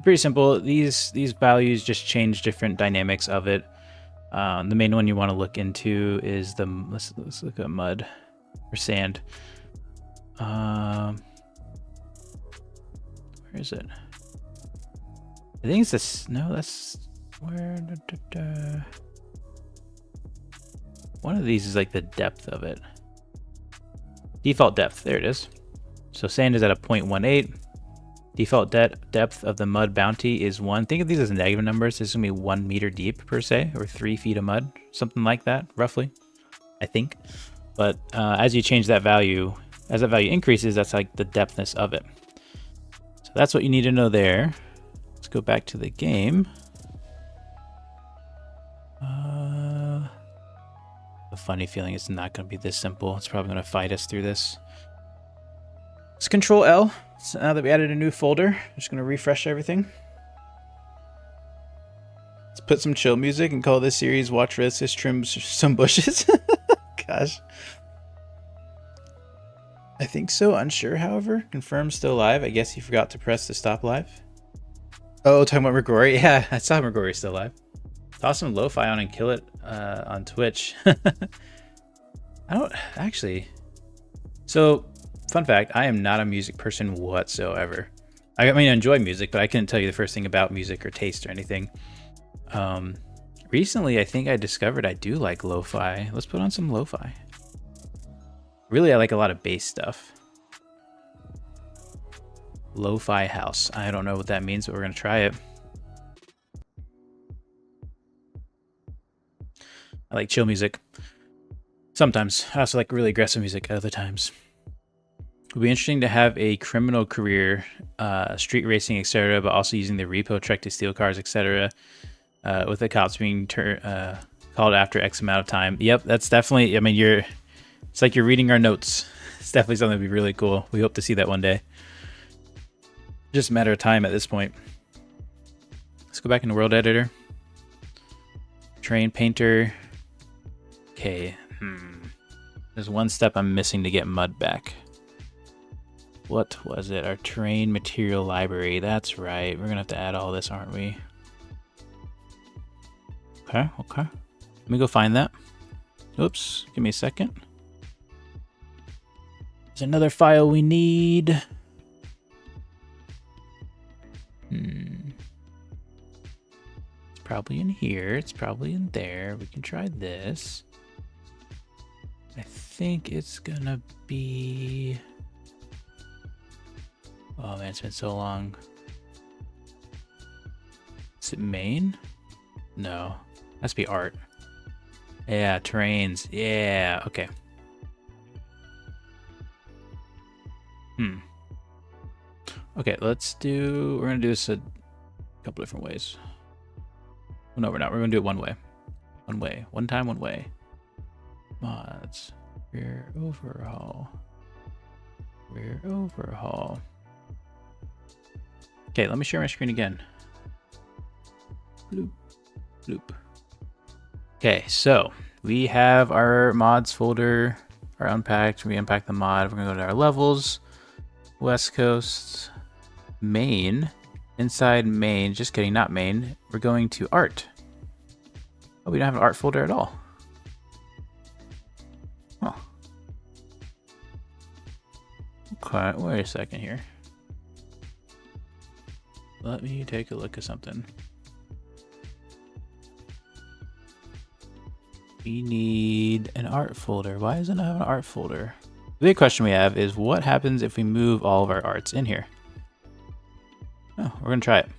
Pretty simple. These values just change different dynamics of it. The main one you want to look into is the, let's look at mud or sand. Where is it? I think it's this. No, that's where. One of these is like the depth of it. Default depth. There it is. So sand is at a 0.18. Default depth of the mud bounty is 1. Think of these as negative numbers. This is gonna be 1 meter deep per se, or 3 feet of mud, something like that, roughly. I think. But as you change that value, as that value increases, that's like the depthness of it. So that's what you need to know there. Let's go back to the game. A funny feeling it's not going to be this simple. It's probably going to fight us through this. Let's Control L. So now that we added a new folder, I'm just going to refresh everything. Let's put some chill music and call this series Watch Raceless Trim Some Bushes. Gosh. I think so. Unsure, however. Confirm still live. I guess he forgot to press the stop live. Oh, talking about Rigori? Yeah, I saw Rigori still live. Toss some lo-fi on and kill it on Twitch. I don't actually. So, fun fact, I am not a music person whatsoever. I mean, I enjoy music, but I couldn't tell you the first thing about music or taste or anything. Recently, I think I discovered I do like lo-fi. Let's put on some lo-fi. Really, I like a lot of bass stuff. Lo-fi house. I don't know what that means, but we're going to try it. I like chill music. Sometimes. I also like really aggressive music at other times. It would be interesting to have a criminal career, street racing, etc., but also using the repo truck to steal cars, etc., with the cops being called after X amount of time. Yep, that's definitely, I mean, it's like you're reading our notes. It's definitely something that would be really cool. We hope to see that one day. Just a matter of time at this point. Let's go back into World Editor. Terrain Painter. Okay. There's one step I'm missing to get mud back. What was it? Our terrain material library. That's right. We're going to have to add all this, aren't we? Okay. Let me go find that. Oops. Give me a second. There's another file we need. It's probably in here. It's probably in there. We can try this. I think it's gonna be... Oh man, it's been so long. Is it main? No. Has to be art. Yeah, terrains. Yeah, okay. Okay, we're gonna do this a couple different ways. Well, no, we're not. We're gonna do it one way. One way. One time, one way. Mods. Rear overhaul. Rear overhaul. Okay, let me share my screen again. Bloop. Bloop. Okay, so we have our mods folder, our unpacked. We unpack the mod. We're gonna go to our levels, West Coast, main. Inside main, just kidding, not main. We're going to art. Oh, we don't have an art folder at all. Huh. Okay, wait a second here. Let me take a look at something. We need an art folder. Why doesn't it have an art folder? The big question we have is what happens if we move all of our arts in here? Oh, we're gonna try it.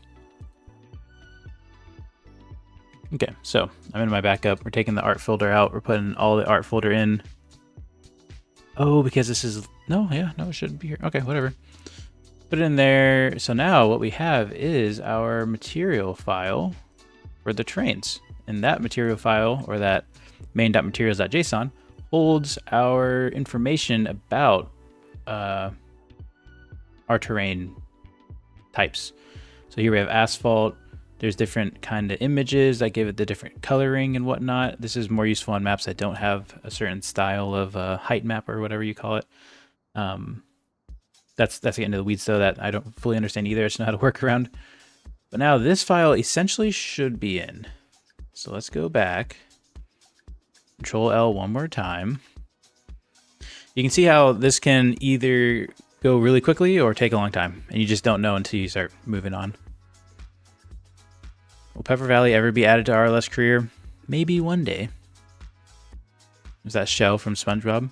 Okay, so I'm in my backup. We're taking the art folder out. We're putting all the art folder in. Oh, because this is, no, it shouldn't be here. Okay, whatever. Put it in there. So now what we have is our material file for the trains. And that material file, or that main.materials.json, holds our information about our terrain types. So here we have asphalt. There's different kind of images that give it the different coloring and whatnot. This is more useful on maps that don't have a certain style of height map or whatever you call it. That's getting into the weeds though, that I don't fully understand either. I just know how to work around. But now this file essentially should be in. So let's go back. Control L one more time. You can see how this can either go really quickly or take a long time, and you just don't know until you start moving on. Will Pepper Valley ever be added to RLS career? Maybe one day. Is that Shell from SpongeBob?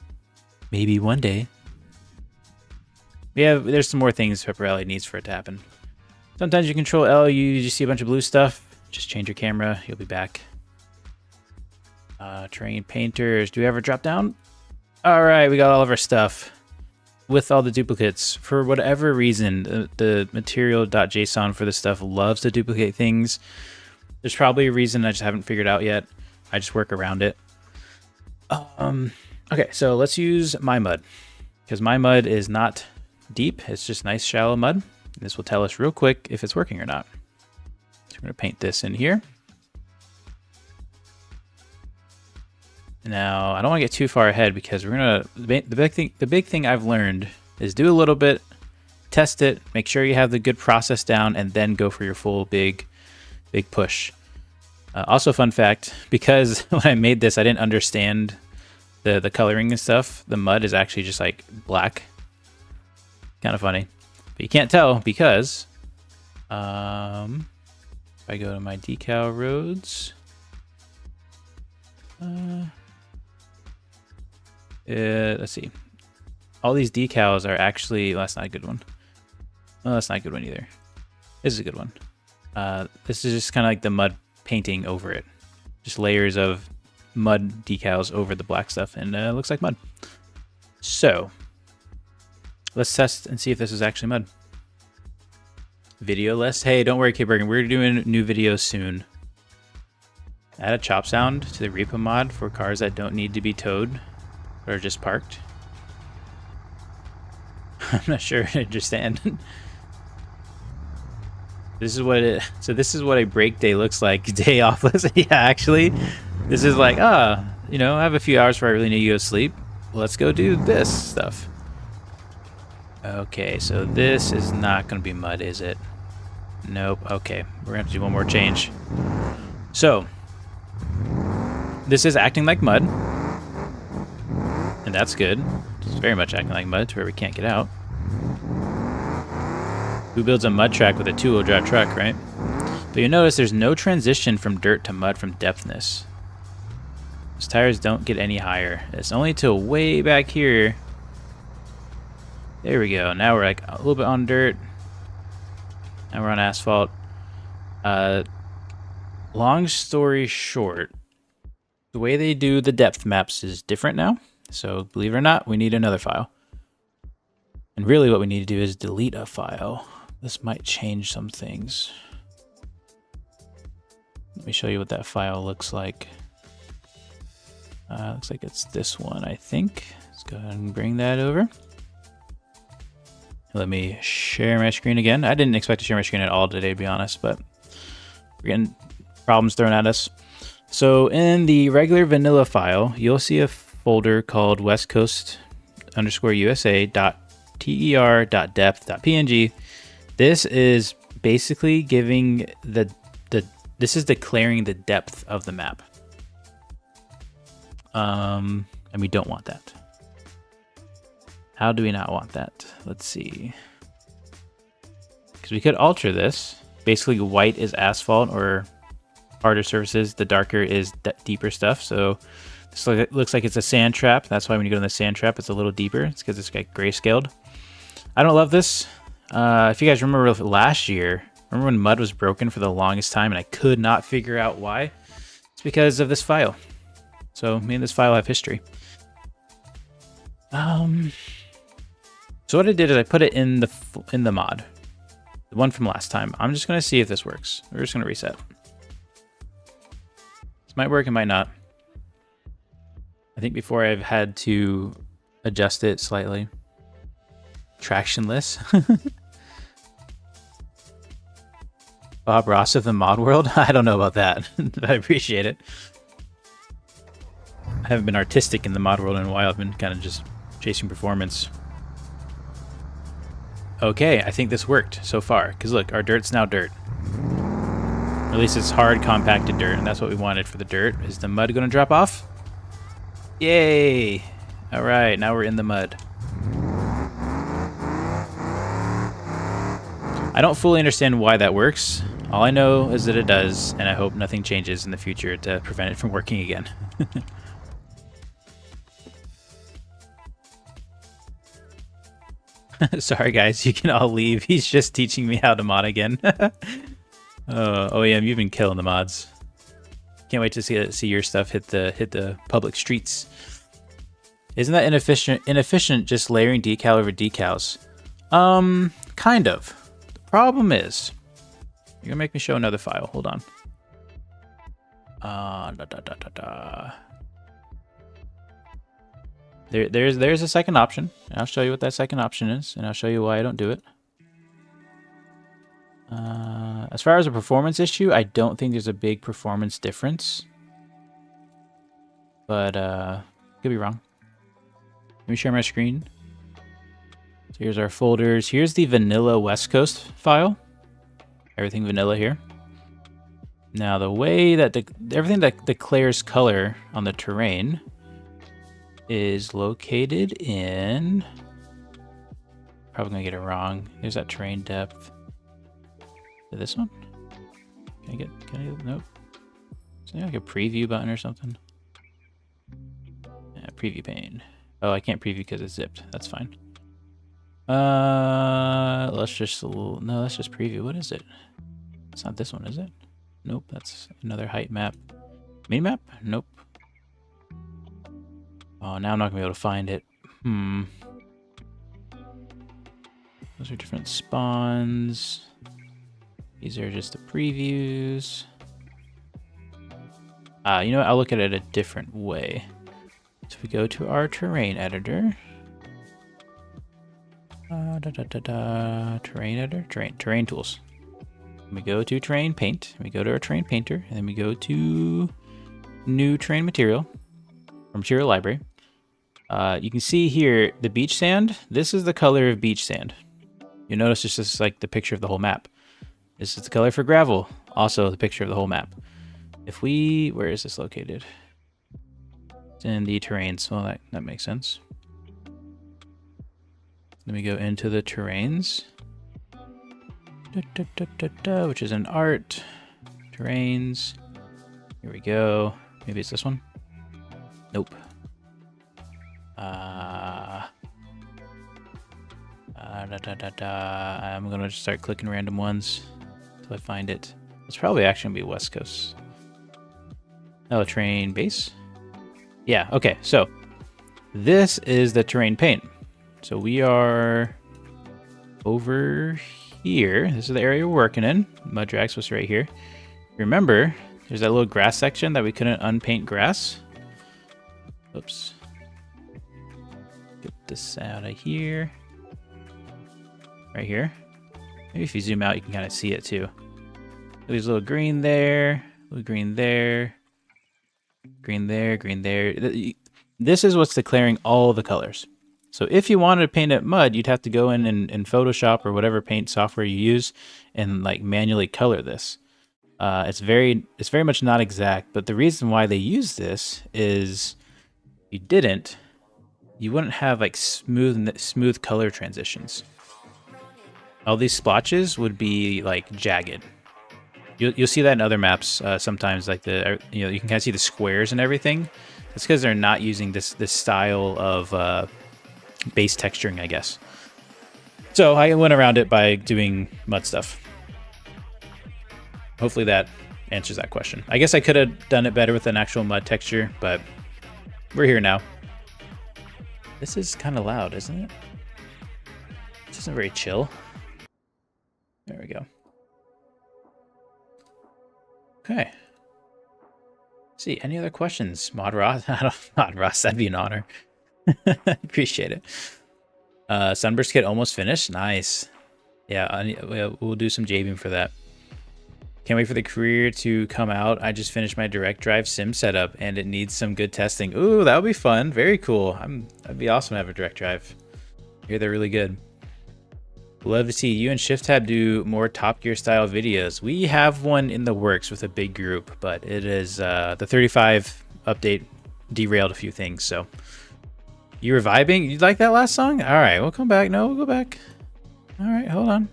Maybe one day. Yeah, there's some more things Pepper Valley needs for it to happen. Sometimes you control L, you just see a bunch of blue stuff. Just change your camera, you'll be back. Terrain painters, do we ever drop down? All right, we got all of our stuff with all the duplicates. For whatever reason, the material.json for this stuff loves to duplicate things. There's probably a reason I just haven't figured out yet. I just work around it. Okay, so let's use my mud, because my mud is not deep. It's just nice shallow mud. This will tell us real quick if it's working or not. So I'm going to paint this in here. Now, I don't want to get too far ahead because we're going to, the big thing I've learned is do a little bit, test it, make sure you have the good process down, and then go for your full big push. Also, fun fact, because when I made this, I didn't understand the coloring and stuff. The mud is actually just like black. Kind of funny. But you can't tell because if I go to my decal roads, let's see. All these decals are actually, well, that's not a good one. Well, that's not a good one either. This is a good one. This is just kind of like the mud painting over it. Just layers of mud decals over the black stuff, and it looks like mud. So let's test and see if this is actually mud. Video list. Hey, don't worry, K-Bergen. We're doing new videos soon. Add a chop sound to the repo mod for cars that don't need to be towed or just parked. I'm not sure I understand. This is what so this is what a break day looks like. Day off. Yeah, actually, this is like, you know, I have a few hours where I really need to go to sleep. Let's go do this stuff. Okay, so this is not going to be mud, is it? Nope. Okay, we're going to have to do one more change. So, this is acting like mud. And that's good. It's very much acting like mud to where we can't get out. Who builds a mud track with a two-wheel drive truck, right? But you notice there's no transition from dirt to mud from depthness. Those tires don't get any higher. It's only till way back here. There we go. Now we're like a little bit on dirt. Now we're on asphalt. Long story short, The way they do the depth maps is different now. So believe it or not, we need another file. And really what we need to do is delete a file. This might change some things. Let me show you what that file looks like. Looks like it's this one, I think. Let's go ahead and bring that over. Let me share my screen again. I didn't expect to share my screen at all today, to be honest, but we're getting problems thrown at us. So in the regular vanilla file, you'll see a folder called westcoast_usa.ter.depth.png. This is basically giving this is declaring the depth of the map. And we don't want that. How do we not want that? Let's see. Because we could alter this. Basically, white is asphalt or harder surfaces. The darker is deeper stuff. So this looks like it's a sand trap. That's why when you go in the sand trap, it's a little deeper. It's because it's like grayscaled. I don't love this. If you guys remember last year, remember when mud was broken for the longest time and I could not figure out why? It's because of this file. So me and this file have history. So what I did is I put it in the mod, the one from last time. I'm just gonna see if this works. We're just gonna reset. This might work, it might not. I think before I've had to adjust it slightly. Tractionless. Bob Ross of the mod world? I don't know about that, but I appreciate it. I haven't been artistic in the mod world in a while. I've been kind of just chasing performance. Okay, I think this worked so far. Because look, our dirt's now dirt. Or at least it's hard, compacted dirt. And that's what we wanted for the dirt. Is the mud going to drop off? Yay! Alright, now we're in the mud. I don't fully understand why that works. All I know is that it does. And I hope nothing changes in the future to prevent it from working again. Sorry guys, you can all leave. He's just teaching me how to mod again. OEM, you've been killing the mods. Can't wait to see your stuff hit the public streets. Isn't that inefficient just layering decal over decals? Kind of. The problem is, you're gonna make me show another file. Hold on. There's a second option. And I'll show you what that second option is, and I'll show you why I don't do it. As far as a performance issue, I don't think there's a big performance difference. But, could be wrong. Let me share my screen. So here's our folders. Here's the vanilla West Coast file. Everything vanilla here. Now the way that everything that declares color on the terrain is located in, probably gonna get it wrong. There's that terrain depth. Is it this one? Can I get, nope. Is there like a preview button or something? Yeah, preview pane. Oh, I can't preview because it's zipped. That's fine. Let's just preview. What is it? It's not this one, is it? Nope, that's another height map. Mini map? Nope. Oh, now I'm not gonna be able to find it. Those are different spawns. These are just the previews. You know what? I'll look at it a different way. So we go to our terrain editor. Terrain editor? Terrain tools. And we go to terrain paint. We go to our terrain painter. And then we go to new terrain material. From material library. You can see here the beach sand. This is the color of beach sand. You notice it's just like the picture of the whole map. This is the color for gravel. Also the picture of the whole map. If we, where is this located? It's in the terrains. Well, that makes sense. Then we go into the terrains. Which is an art. Terrains. Here we go. Maybe it's this one. Nope. I'm gonna just start clicking random ones until I find it. It's probably actually gonna be West Coast. Oh, train base. Yeah, okay, so this is the terrain paint. So we are over here. This is the area we're working in. Mud drag was right here. Remember, there's that little grass section that we couldn't unpaint grass. Oops. Get this out of here. Right here. Maybe if you zoom out, you can kind of see it too. There's a little green there, little green there, green there, green there. This is what's declaring all the colors. So if you wanted to paint it mud, you'd have to go in Photoshop or whatever paint software you use and like manually color this. It's very much not exact, but the reason why they use this is you wouldn't have like smooth color transitions. All these splotches would be like jagged. You'll see that in other maps sometimes, like you can kind of see the squares and everything. That's because they're not using this style of base texturing, I guess. So I went around it by doing mud stuff. Hopefully that answers that question. I guess I could have done it better with an actual mud texture, but we're here now. This is kind of loud, isn't it? This isn't very chill. There we go. Okay. See, any other questions? Mod Ross? Mod Ross, that'd be an honor. Appreciate it. Sunburst kit almost finished. Nice. Yeah, we'll do some JBeam for that. Can't wait for the career to come out. I just finished my direct drive sim setup and it needs some good testing. Ooh, that would be fun. Very cool. That'd be awesome to have a direct drive. I hear they're really good. Love to see you and Shift Tab do more Top Gear style videos. We have one in the works with a big group, but it is the 35 update derailed a few things. So you were vibing. You like that last song? All right, we'll come back. No, we'll go back. All right, hold on.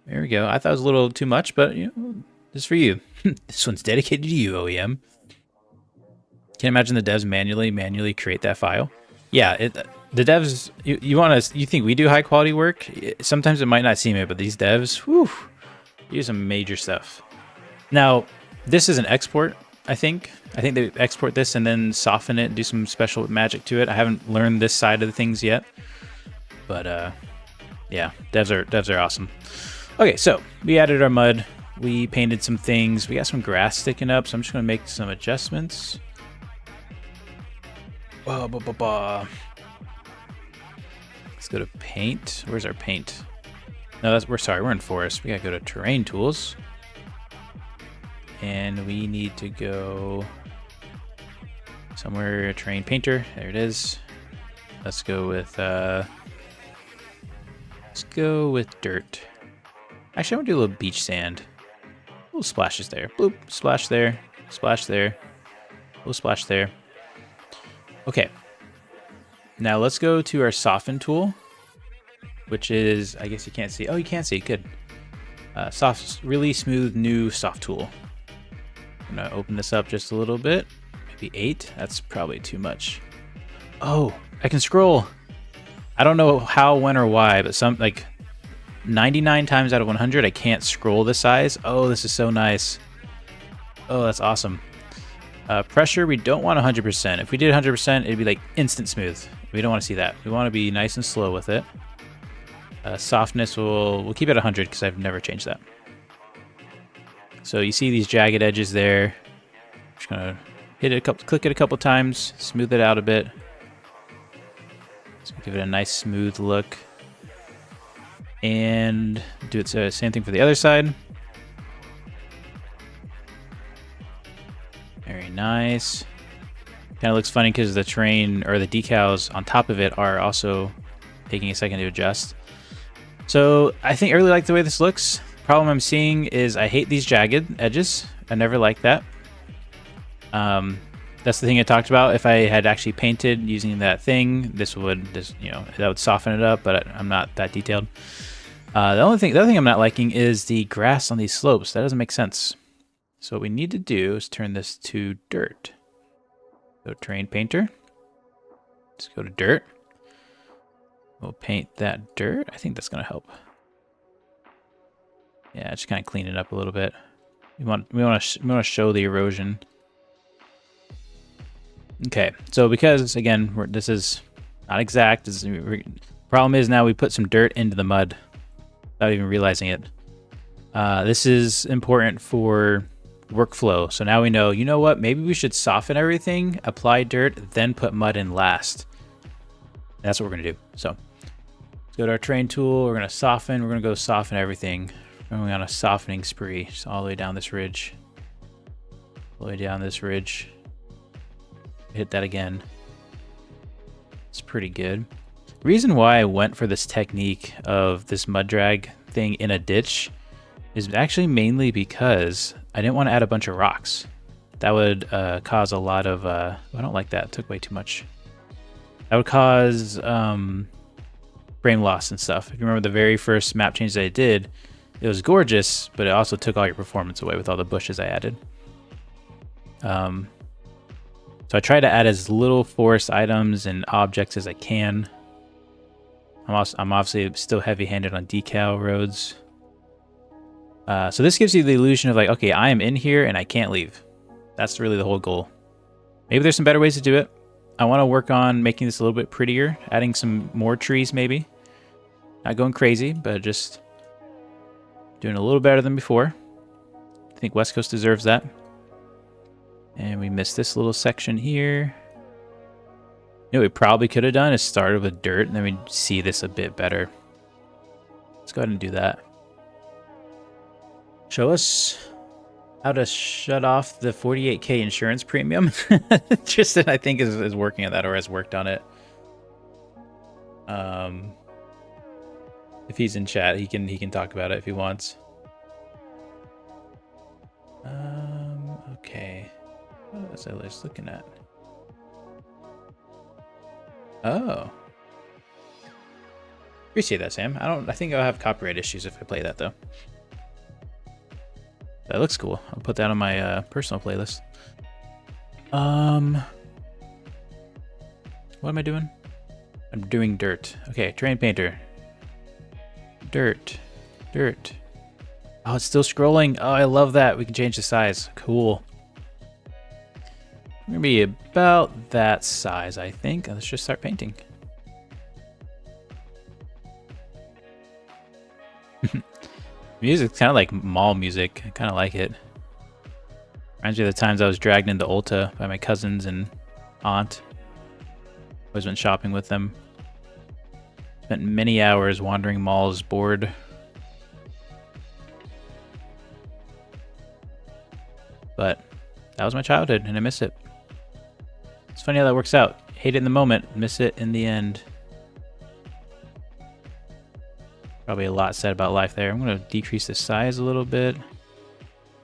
There we go. I thought it was a little too much, but you know, this is for you. This one's dedicated to you, OEM. Can't imagine the devs manually create that file. Yeah, the devs, you think we do high quality work? Sometimes it might not seem it, but these devs, whew, do some major stuff. Now, this is an export, I think. I think they export this and then soften it, do some special magic to it. I haven't learned this side of the things yet, but yeah, devs are awesome. Okay, so we added our mud. We painted some things. We got some grass sticking up, so I'm just gonna make some adjustments. Let's go to paint. Where's our paint? No, we're in forest. We gotta go to terrain tools. And we need to go somewhere, terrain painter. There it is. Let's go with dirt. Actually, I want to do a little beach sand. Little splashes there. Bloop, splash there, splash there, little splash there. Okay. Now let's go to our soften tool, which is, I guess you can't see. Oh, you can see. Good. Really smooth new soft tool. I'm gonna open this up just a little bit. Maybe 8. That's probably too much. Oh, I can scroll. I don't know how, when, or why, but 99 times out of 100, I can't scroll this size. Oh, this is so nice. Oh, that's awesome. Pressure, we don't want 100%. If we did 100%, it'd be like instant smooth. We don't want to see that. We want to be nice and slow with it. Softness, we'll keep it 100 because I've never changed that. So you see these jagged edges there. Just gonna click it a couple times, smooth it out a bit. So give it a nice smooth look. And do it same thing for the other side. Very nice. Kind of looks funny because the terrain or the decals on top of it are also taking a second to adjust. So I really like the way this looks. Problem I'm seeing is I hate these jagged edges. I never liked that. That's the thing I talked about. If I had actually painted using that thing, that would soften it up, but I'm not that detailed. The other thing I'm not liking is the grass on these slopes. That doesn't make sense. So what we need to do is turn this to dirt. Go terrain painter. Let's go to dirt. We'll paint that dirt. I think that's gonna help. Yeah, just kind of clean it up a little bit. We want to show the erosion. Okay, so because again, this is not exact. Problem is now we put some dirt into the mud without even realizing it. This is important for workflow. So now we know, you know what, maybe we should soften everything, apply dirt, then put mud in last. And that's what we're gonna do. So let's go to our train tool. We're gonna soften. We're gonna go soften everything. We're going on a softening spree, just all the way down this ridge. All the way down this ridge. Hit that again. It's pretty good. The reason why I went for this technique of this mud drag thing in a ditch is actually mainly because I didn't want to add a bunch of rocks. That would cause a lot of, I don't like that, it took way too much. That would cause frame loss and stuff. If you remember the very first map change that I did, it was gorgeous, but it also took all your performance away with all the bushes I added. So I try to add as little forest items and objects as I can. I'm obviously still heavy-handed on decal roads. So this gives you the illusion of like, okay, I am in here and I can't leave. That's really the whole goal. Maybe there's some better ways to do it. I want to work on making this a little bit prettier, adding some more trees maybe. Not going crazy, but just doing a little better than before. I think West Coast deserves that. And we missed this little section here. You know what we probably could have done is started with dirt, and then we'd see this a bit better. Let's go ahead and do that. Show us how to shut off the 48K insurance premium. Tristan, I think, is working on that or has worked on it. If he's in chat, he can talk about it if he wants. Okay. What was I just looking at? Oh. Appreciate that, Sam. I think I'll have copyright issues if I play that though. That looks cool. I'll put that on my personal playlist. What am I doing? I'm doing dirt. Okay, terrain painter. Dirt. Dirt. Oh, it's still scrolling. Oh, I love that. We can change the size. Cool. We're gonna be about that size, I think. Let's just start painting. Music's kind of like mall music. I kind of like it. Reminds me of the times I was dragged into Ulta by my cousins and aunt. Always went shopping with them. Spent many hours wandering malls, bored. But that was my childhood, and I miss it. It's funny how that works out. Hate it in the moment, miss it in the end. Probably a lot said about life there. I'm going to decrease the size a little bit.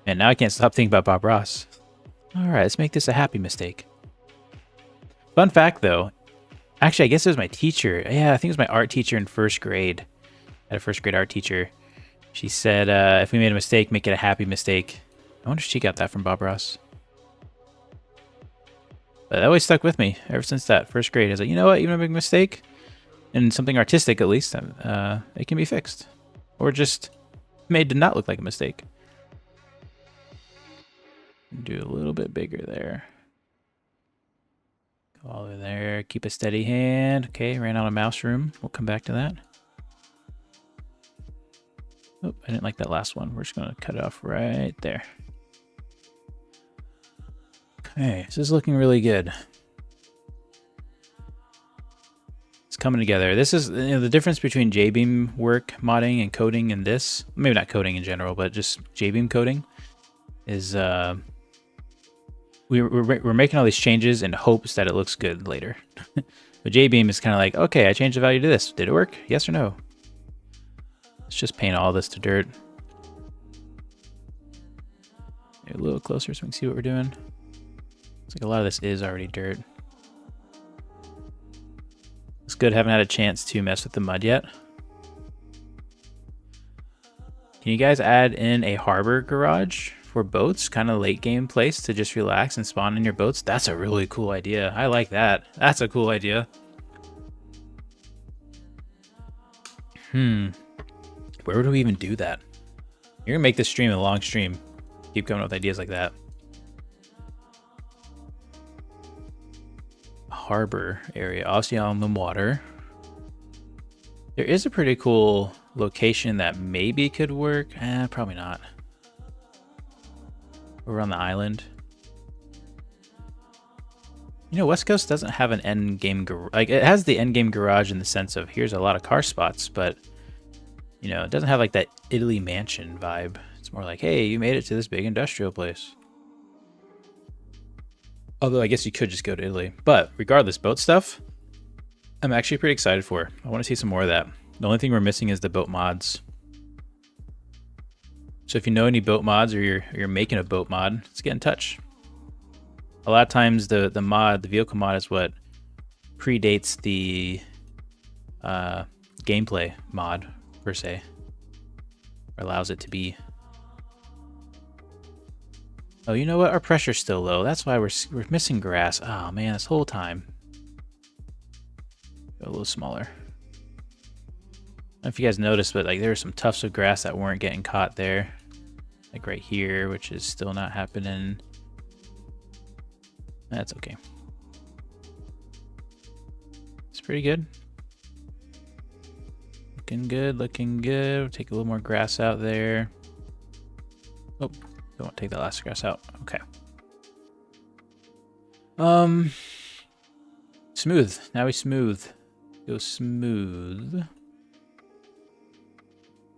And now I can't stop thinking about Bob Ross. All right, let's make this a happy mistake. Fun fact, though. Actually, I guess it was my teacher. Yeah, I think it was my art teacher in first grade. I had a first grade art teacher. She said, if we made a mistake, make it a happy mistake. I wonder if she got that from Bob Ross. But that always stuck with me ever since that first grade. I was like, you know what? Even a big mistake, and something artistic at least, it can be fixed. Or just made to not look like a mistake. Do a little bit bigger there. Go all the way there. Keep a steady hand. Okay, ran out of mouse room. We'll come back to that. Oh, I didn't like that last one. We're just going to cut it off right there. Okay, this is looking really good. It's coming together. This is, you know, the difference between JBeam work, modding, and coding and this. Maybe not coding in general, but just JBeam coding is we're making all these changes in hopes that it looks good later. But JBeam is kind of like, okay, I changed the value to this. Did it work? Yes or no? Let's just paint all this to dirt. Maybe a little closer so we can see what we're doing. Looks like a lot of this is already dirt. It's good. Haven't had a chance to mess with the mud yet. Can you guys add in a harbor garage for boats? Kind of late game place to just relax and spawn in your boats. That's a really cool idea. I like that. That's a cool idea. Where would we even do that? You're gonna make this stream a long stream. Keep coming up with ideas like that. harbor area, obviously on the water. There is a pretty cool location that maybe could work. Probably not. Over on the island. You know, West Coast doesn't have an end game garage. Like, it has the end game garage in the sense of here's a lot of car spots, but you know, it doesn't have like that Italy mansion vibe. It's more like, hey, you made it to this big industrial place. Although I guess you could just go to Italy. But regardless, boat stuff, I'm actually pretty excited for. I want to see some more of that. The only thing we're missing is the boat mods. So if you know any boat mods or you're making a boat mod, let's get in touch. A lot of times the vehicle mod is what predates the gameplay mod per se, or allows it to be. Oh, you know what? Our pressure's still low. That's why we're missing grass. Oh man, this whole time. Go a little smaller. I don't know if you guys noticed, but like there were some tufts of grass that weren't getting caught there. Like right here, which is still not happening. That's okay. It's pretty good. Looking good, looking good. We'll take a little more grass out there. Oh. Don't take that last grass out. Okay. Smooth. Now we smooth. Go smooth.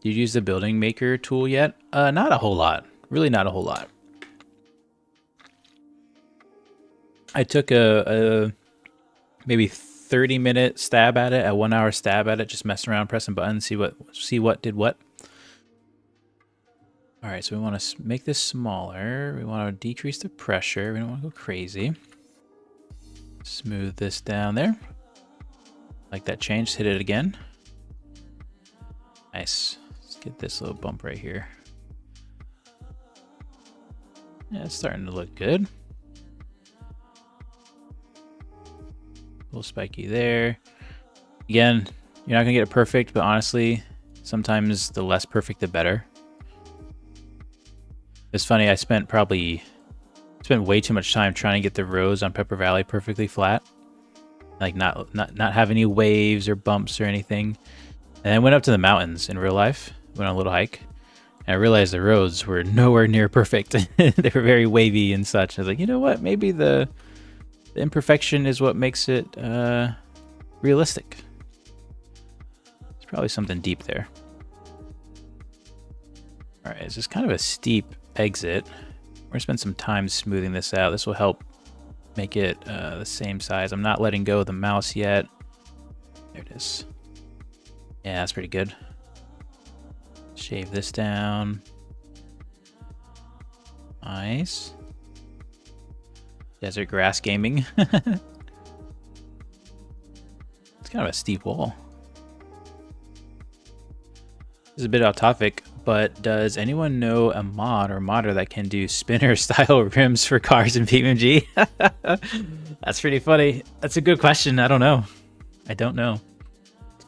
Did you use the building maker tool yet? Not a whole lot. Really not a whole lot. I took a maybe 30-minute stab at it, a 1-hour stab at it, just messing around, pressing buttons, see what did what. All right, so we want to make this smaller. We want to decrease the pressure. We don't want to go crazy. Smooth this down there. Like that change, hit it again. Nice. Let's get this little bump right here. Yeah, it's starting to look good. A little spiky there. Again, you're not gonna get it perfect, but honestly, sometimes the less perfect, the better. It's funny, I spent way too much time trying to get the roads on Pepper Valley perfectly flat. Like not have any waves or bumps or anything. And I went up to the mountains in real life, went on a little hike, and I realized the roads were nowhere near perfect. They were very wavy and such. I was like, you know what? Maybe the imperfection is what makes it realistic. There's probably something deep there. All right, it's just kind of a steep exit. We're gonna spend some time smoothing this out. This will help make it the same size. I'm not letting go of the mouse yet. There it is. Yeah, that's pretty good. Shave this down. Nice. Desert grass gaming. It's kind of a steep wall. This is a bit off topic, but does anyone know a mod or modder that can do spinner style rims for cars in BeamNG? That's pretty funny. That's a good question. I don't know. I don't know.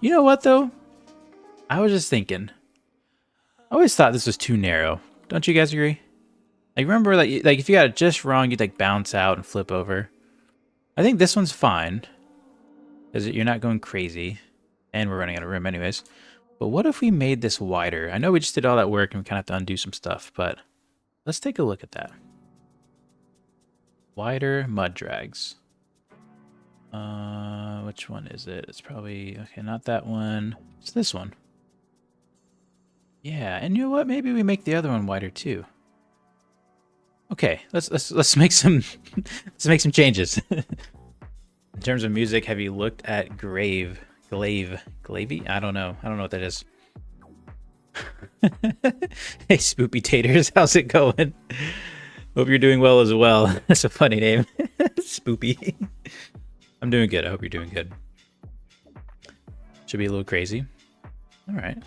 You know what though? I was just thinking. I always thought this was too narrow. Don't you guys agree? Like remember like if you got it just wrong, you'd like bounce out and flip over. I think this one's fine. Because you're not going crazy. And we're running out of room anyways. But what if we made this wider? I know we just did all that work and we kind of have to undo some stuff, but let's take a look at that. Wider mud drags. Which one is it? It's probably, okay, not that one. It's this one. Yeah, and you know what? Maybe we make the other one wider too. Okay, let's make some let's make some changes. In terms of music, have you looked at Glavy? I don't know what that is. Hey, Spoopy Taters, how's it going? Hope you're doing well as well. That's a funny name. Spoopy. I'm doing good. I hope you're doing good. Should be a little crazy. All right.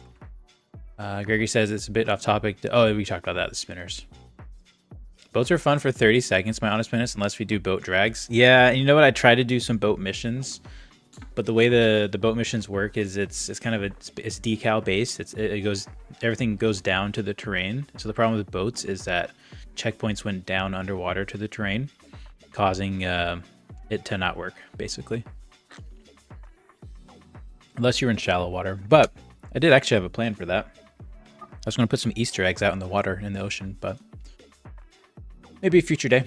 Gregory says it's a bit off topic. Oh, we talked about that, the spinners. Boats are fun for 30 seconds, my honest minutes, unless we do boat drags. Yeah, and you know what? I tried to do some boat missions, but the way the boat missions work is it's kind of it's decal based. Everything goes down to the terrain. So the problem with boats is that checkpoints went down underwater to the terrain, causing it to not work, basically. Unless you're in shallow water. But I did actually have a plan for that. I was going to put some Easter eggs out in the water in the ocean, but maybe a future day.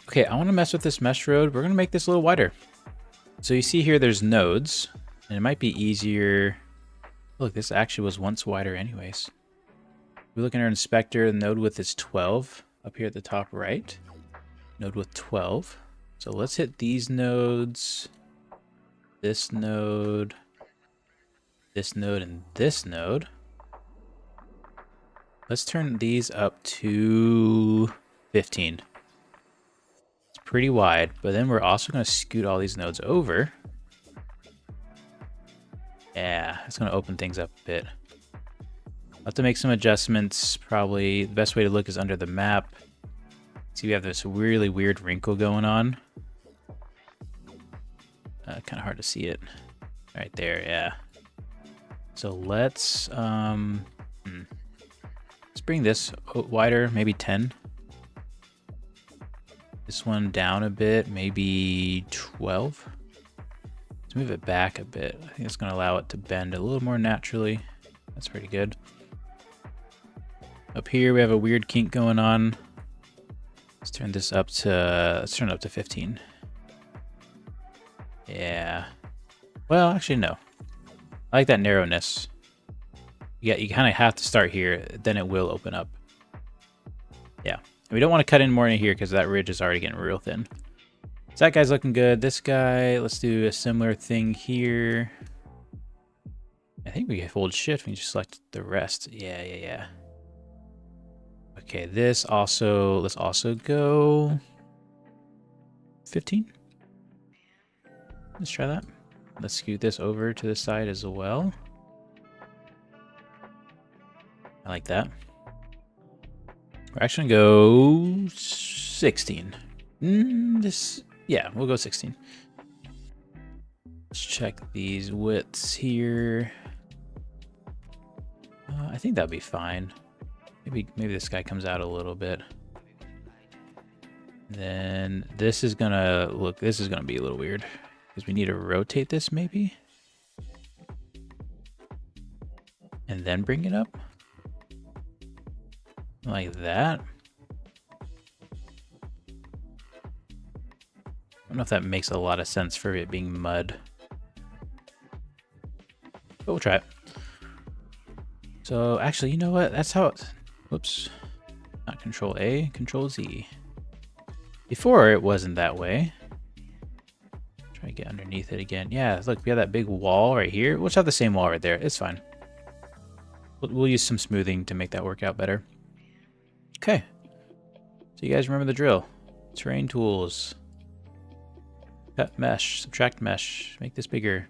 Okay, I want to mess with this mesh road. We're going to make this a little wider. So you see here there's nodes, and it might be easier. Look, this actually was once wider anyways. We look in our inspector, the node width is 12 up here at the top right. Node width 12. So let's hit these nodes, this node, and this node. Let's turn these up to 15. It's pretty wide, but then we're also going to scoot all these nodes over. Yeah, it's going to open things up a bit. I'll have to make some adjustments. Probably the best way to look is under the map. See, we have this really weird wrinkle going on. Kind of hard to see it. Right there, yeah. So let's bring this wider, maybe 10. This one down a bit, maybe 12. Let's move it back a bit. I think it's going to allow it to bend a little more naturally. That's pretty good. Up here we have a weird kink going on. Let's turn this up to, let's turn it up to 15. Yeah. Well, actually no. I like that narrowness. Yeah, you kind of have to start here, then it will open up. Yeah. And we don't want to cut in more in here because that ridge is already getting real thin. So that guy's looking good. This guy, let's do a similar thing here. I think we can hold shift and just select the rest. Yeah. Okay, this also, let's also go 15. Let's try that. Let's scoot this over to the side as well. I like that. We're actually gonna go 16. Yeah, we'll go 16. Let's check these widths here. I think that'll be fine. Maybe this guy comes out a little bit. Then this is gonna look. This is gonna be a little weird because we need to rotate this maybe, and then bring it up like that. I don't know if that makes a lot of sense for it being mud, but we'll try it. So actually, you know what? That's how it, whoops, not Control A, Control Z. Before it wasn't that way. Try to get underneath it again. Yeah, look, we have that big wall right here. We'll just have the same wall right there. It's fine. We'll use some smoothing to make that work out better. Okay. So you guys remember the drill. Terrain tools. Cut mesh, subtract mesh, make this bigger.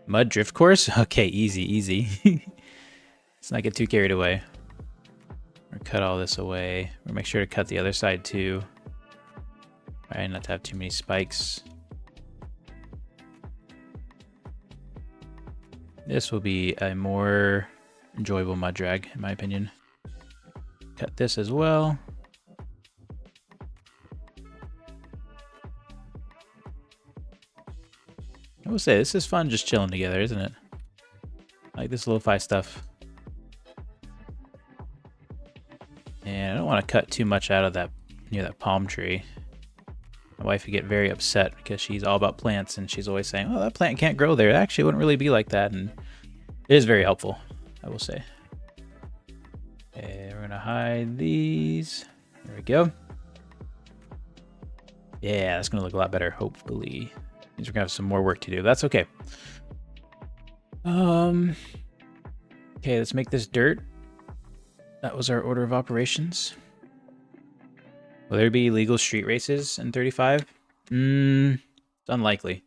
Mud drift course? Okay, easy. Let's not get too carried away. Or cut all this away. Or make sure to cut the other side too. Alright, not to have too many spikes. This will be a more enjoyable mud drag, in my opinion. Cut this as well. I will say, this is fun just chilling together, isn't it? I like this lo-fi stuff. And I don't want to cut too much out of that, near that palm tree. My wife would get very upset because she's all about plants and she's always saying, oh, that plant can't grow there. It actually wouldn't really be like that. And it is very helpful, I will say. Okay, we're gonna hide these. There we go. Yeah, that's gonna look a lot better, hopefully. Means we're gonna have some more work to do. That's okay. Okay, let's make this dirt. That was our order of operations. Will there be legal street races in 35? It's unlikely.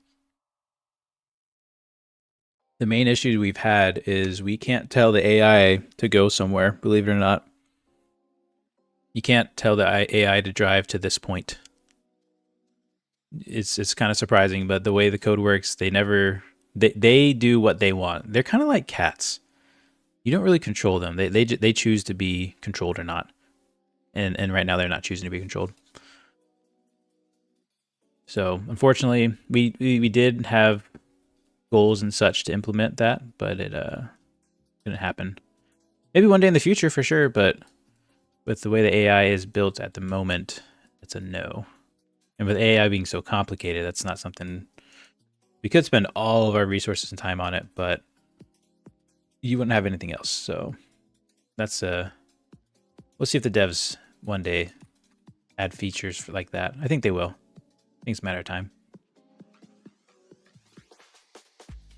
The main issue we've had is we can't tell the AI to go somewhere, believe it or not. You can't tell the AI to drive to this point. It's kind of surprising, but the way the code works, they do what they want. They're kind of like cats. You don't really control them. They choose to be controlled or not. And right now they're not choosing to be controlled. So unfortunately, we did have goals and such to implement that, but it didn't happen. Maybe one day in the future for sure, but with the way the AI is built at the moment, it's a no. And with AI being so complicated, that's not something we could spend all of our resources and time on it, but you wouldn't have anything else. So that's we'll see if the devs one day add features for like that. I think they will. I think it's a matter of time.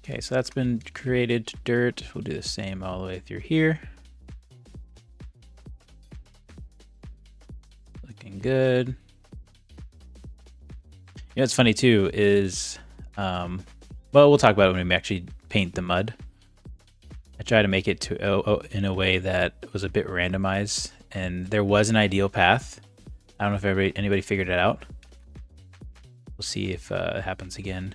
Okay, so that's been created to dirt. We'll do the same all the way through here. Looking good. You know what's funny too is, well, we'll talk about it when we actually paint the mud. I tried to make it to in a way that was a bit randomized, and there was an ideal path. I don't know if anybody figured it out. We'll see if it happens again.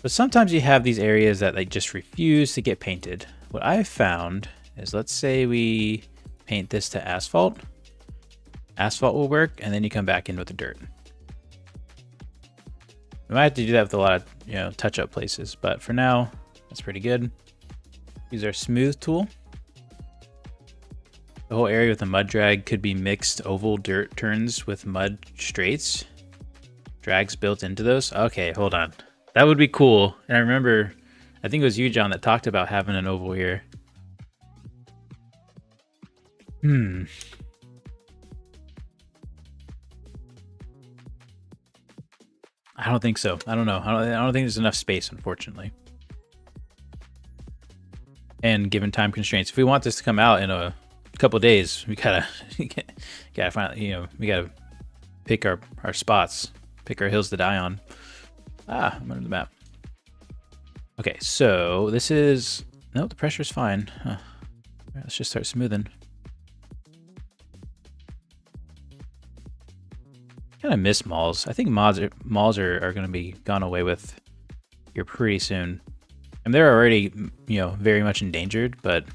But sometimes you have these areas that they just refuse to get painted. What I've found is, let's say we paint this to asphalt. Asphalt will work, and then you come back in with the dirt. We might have to do that with a lot of, you know, touch-up places, but for now, that's pretty good. Use our smooth tool. The whole area with the mud drag could be mixed oval dirt turns with mud straights. Drags built into those. Okay, hold on. That would be cool. And I remember, I think it was you, John, that talked about having an oval here. I don't think so. I don't know. I don't think there's enough space, unfortunately. And given time constraints, if we want this to come out in a couple of days, we gotta find, you know, we gotta pick our spots, pick our hills to die on. I'm under the map. Okay, so this is, no, the pressure's fine. Huh. Right, let's just start smoothing. Kind of miss malls. I think malls are going to be gone away with here pretty soon. And they're already, you know, very much endangered, but it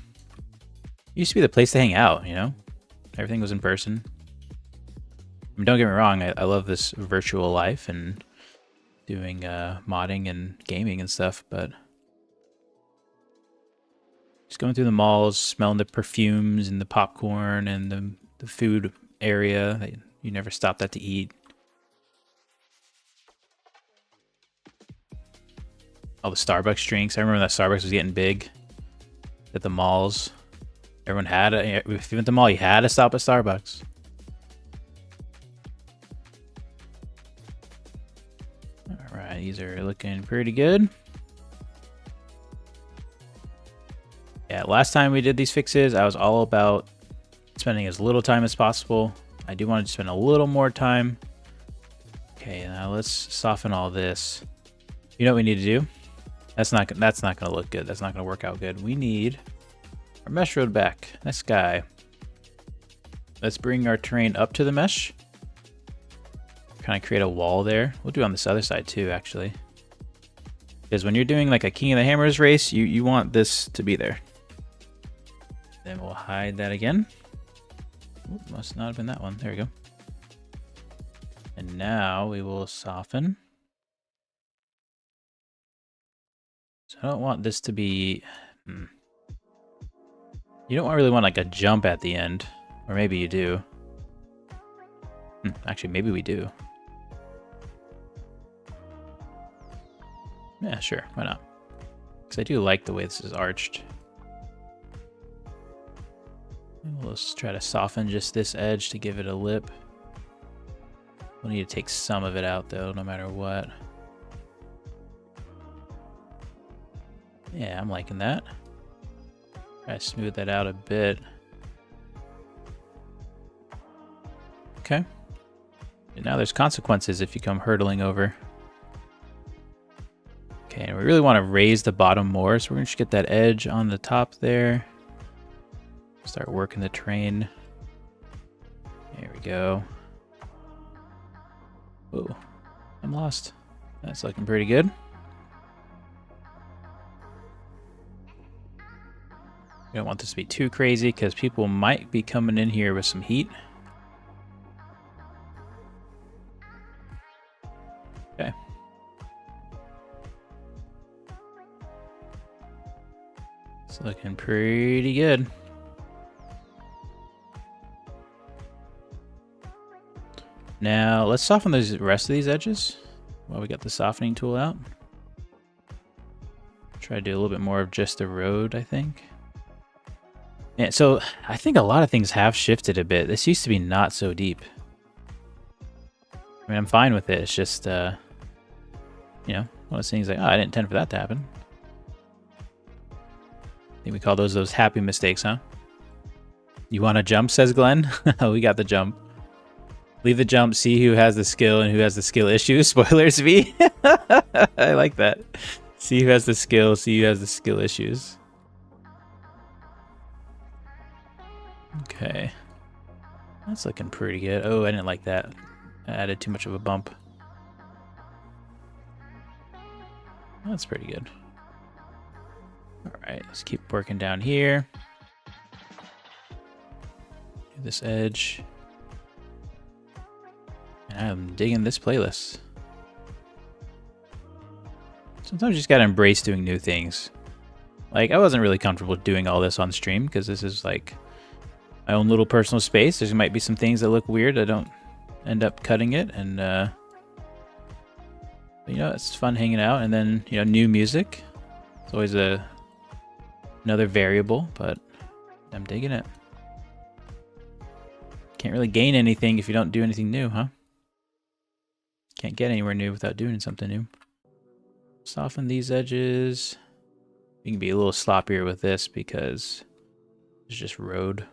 used to be the place to hang out, you know? Everything was in person. I mean, don't get me wrong, I love this virtual life and doing modding and gaming and stuff, but just going through the malls, smelling the perfumes and the popcorn and the food area that you never stopped at to eat. All the Starbucks drinks. I remember that Starbucks was getting big at the malls. Everyone had if you went to the mall, you had to stop at Starbucks. All right, these are looking pretty good. Yeah, last time we did these fixes, I was all about spending as little time as possible. I do want to spend a little more time. Okay, now let's soften all this. You know what we need to do? That's not going to look good. That's not going to work out good. We need our mesh road back. This guy. Let's bring our terrain up to the mesh. Kind of create a wall there. We'll do it on this other side too, actually. Because when you're doing like a King of the Hammers race, you want this to be there. Then we'll hide that again. Ooh, must not have been that one. There we go. And now we will soften. So I don't want this to be... You don't really want like a jump at the end. Or maybe you do. Actually, maybe we do. Yeah, sure. Why not? Because I do like the way this is arched. Let's try to soften just this edge to give it a lip. We'll need to take some of it out though, no matter what. Yeah, I'm liking that. Try to smooth that out a bit. Okay. And now there's consequences if you come hurtling over. Okay, and we really want to raise the bottom more, so we're going to just get that edge on the top there. Start working the terrain. There we go. Whoa, I'm lost. That's looking pretty good. We don't want this to be too crazy because people might be coming in here with some heat. Okay. It's looking pretty good. Now let's soften the rest of these edges while we got the softening tool out. Try to do a little bit more of just the road, I think. Yeah, so I think a lot of things have shifted a bit. This used to be not so deep. I mean, I'm fine with it. It's just, you know, one of those things like, oh, I didn't intend for that to happen. I think we call those happy mistakes, huh? You want to jump, says Glenn? We got the jump. Leave the jump, see who has the skill and who has the skill issues. Spoilers, V. I like that. See who has the skill, see who has the skill issues. Okay. That's looking pretty good. Oh, I didn't like that. I added too much of a bump. That's pretty good. Alright, let's keep working down here. Do this edge. And I'm digging this playlist. Sometimes you just gotta embrace doing new things. Like, I wasn't really comfortable doing all this on stream because this is like my own little personal space. There might be some things that look weird. I don't end up cutting it, and but, you know, it's fun hanging out. And then, you know, new music. It's always another variable, but I'm digging it. Can't really gain anything if you don't do anything new, huh? Can't get anywhere new without doing something new. Soften these edges. You can be a little sloppier with this because it's just road.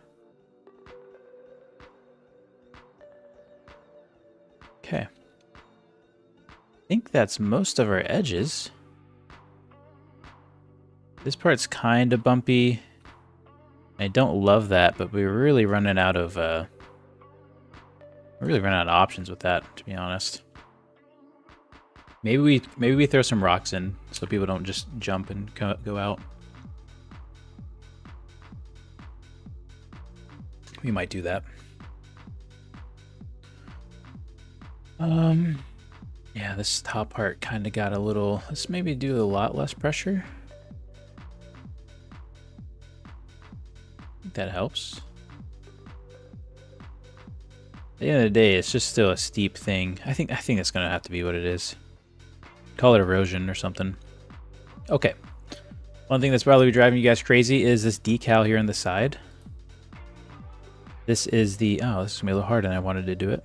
Okay. I think that's most of our edges. This part's kind of bumpy. I don't love that, but we're really running out of options with that, to be honest. Maybe we throw some rocks in so people don't just jump and go out. We might do that. Yeah, this top part kind of got a little. Let's maybe do a lot less pressure. I think that helps. At the end of the day, it's just still a steep thing. I think that's gonna have to be what it is. Call it erosion or something. Okay. One thing that's probably driving you guys crazy is this decal here on the side. This is the, oh, this is gonna be a little harder than I wanted to do it.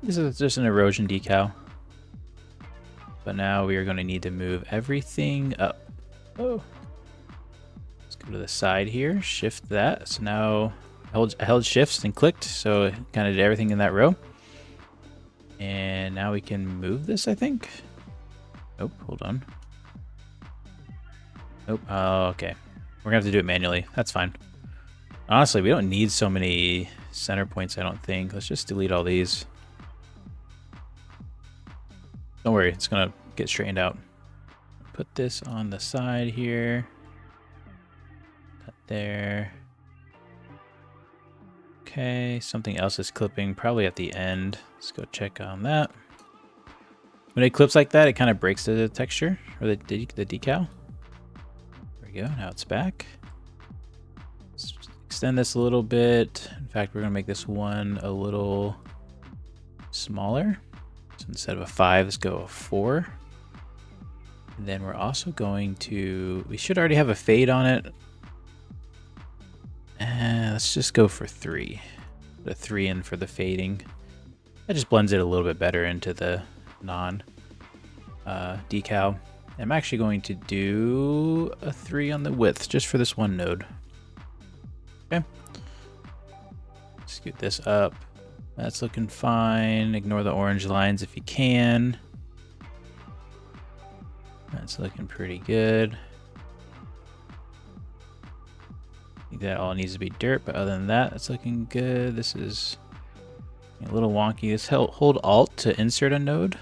This is just an erosion decal. But now we are going to need to move everything up. Oh. Let's go to the side here, shift that. So now I held shifts and clicked, so it kind of did everything in that row. And now we can move this, I think. Oh, hold on. Nope. Oh, okay. We're gonna have to do it manually. That's fine. Honestly, we don't need so many center points, I don't think. Let's just delete all these. Don't worry, it's gonna get straightened out. Put this on the side here. That there. Okay, something else is clipping, probably at the end. Let's go check on that. When it clips like that, it kind of breaks the texture, or the decal. There we go, now it's back. Let's extend this a little bit. In fact, we're gonna make this one a little smaller. So instead of a 5, let's go a 4. And then we're also going to, we should already have a fade on it. Let's just go for 3. The 3 in for the fading. That just blends it a little bit better into the non decal. I'm actually going to do a 3 on the width just for this one node. Okay. Scoot this up. That's looking fine. Ignore the orange lines if you can. That's looking pretty good. I think that all needs to be dirt, but other than that, it's looking good. This is a little wonky. Just hold Alt to insert a node.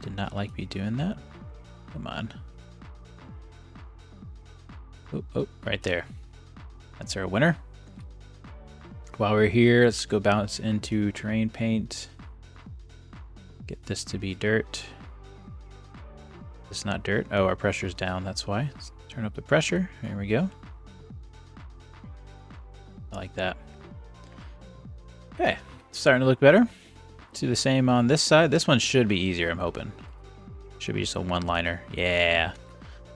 Did not like me doing that. Come on. Oh, right there. That's our winner. While we're here, let's go bounce into terrain paint. Get this to be dirt. It's not dirt. Oh, our pressure's down, that's why. Let's turn up the pressure. There we go. I like that. Okay, starting to look better. Let's do the same on this side. This one should be easier, I'm hoping. Should be just a one-liner. Yeah.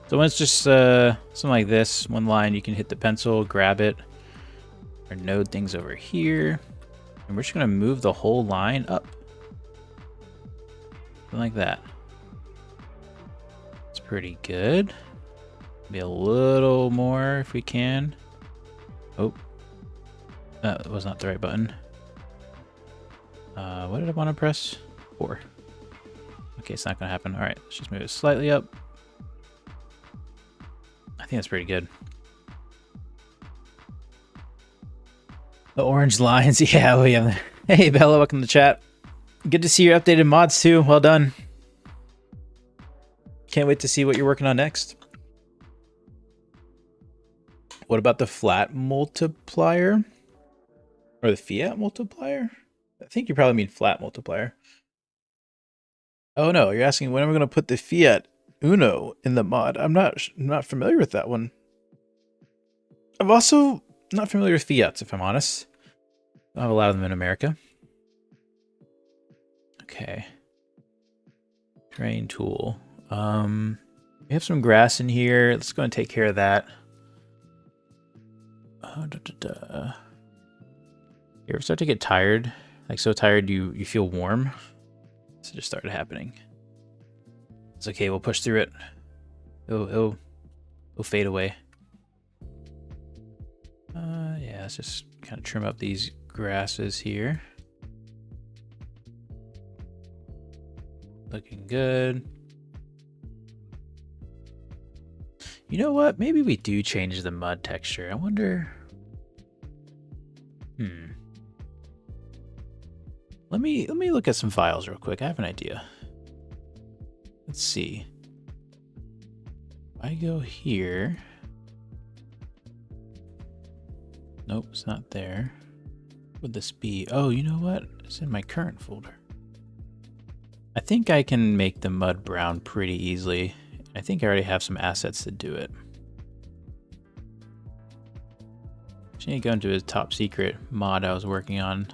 So when it's just something like this, one line, you can hit the pencil, grab it, or node things over here. And we're just gonna move the whole line up. Something like that. It's pretty good. Maybe a little more if we can. Oh, that was not the right button. What did I want to press? 4. Okay, it's not gonna happen. All right, let's just move it slightly up. I think that's pretty good. The orange lines, yeah, we have. Hey, Bella, welcome to the chat. Good to see your updated mods too. Well done. Can't wait to see what you're working on next. What about the flat multiplier? Or the fiat multiplier? I think you probably mean flat multiplier. Oh no, you're asking when am I going to put the fiat Uno in the mod? I'm not familiar with that one. I'm also not familiar with fiats, if I'm honest. I don't have a lot of them in America. Okay. Terrain tool. We have some grass in here. Let's go and take care of that. You ever start to get tired? Like so tired you feel warm? So it just started happening. It's okay, we'll push through it. It'll fade away. Yeah, let's just kind of trim up these grasses here. Looking good. You know what? Maybe we do change the mud texture. I wonder. Let me look at some files real quick. I have an idea. Let's see. If I go here. Nope, it's not there. What would this be? Oh, you know what? It's in my current folder. I think I can make the mud brown pretty easily. I think I already have some assets to do it. Just need to go into his top secret mod I was working on.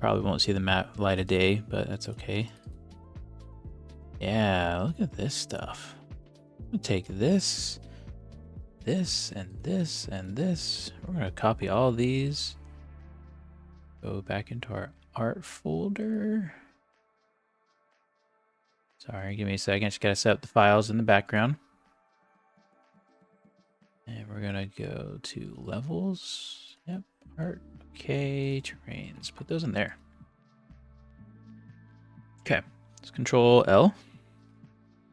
Probably won't see the map light of day, but that's okay. Yeah, look at this stuff. I'm gonna take this, this, and this, and this. We're gonna copy all these. Go back into our art folder. Sorry, give me a second. Just gotta set up the files in the background. And we're gonna go to levels. Yep, art. Okay, terrains. Put those in there. Okay, let's Control L.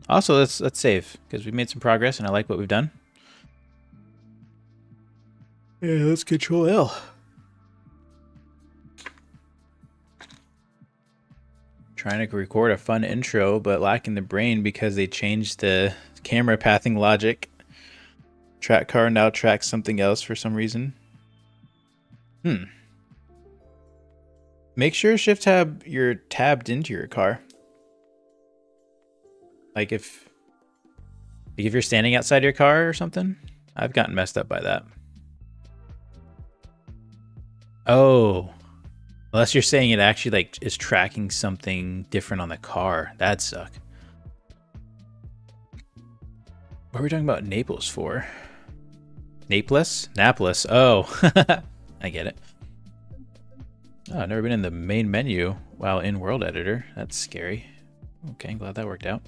Also, let's save because we've made some progress and I like what we've done. Yeah, let's Control L. Trying to record a fun intro, but lacking the brain because they changed the camera pathing logic. TrackIR now tracks something else for some reason. Make sure Shift Tab you're tabbed into your car. Like if you're standing outside your car or something. I've gotten messed up by that. Oh. Unless you're saying it actually like is tracking something different on the car. That'd suck. What are we talking about Naples for? Naples? Naples. Oh. I get it. Oh, I've never been in the main menu while in World Editor. That's scary. Okay, glad that worked out.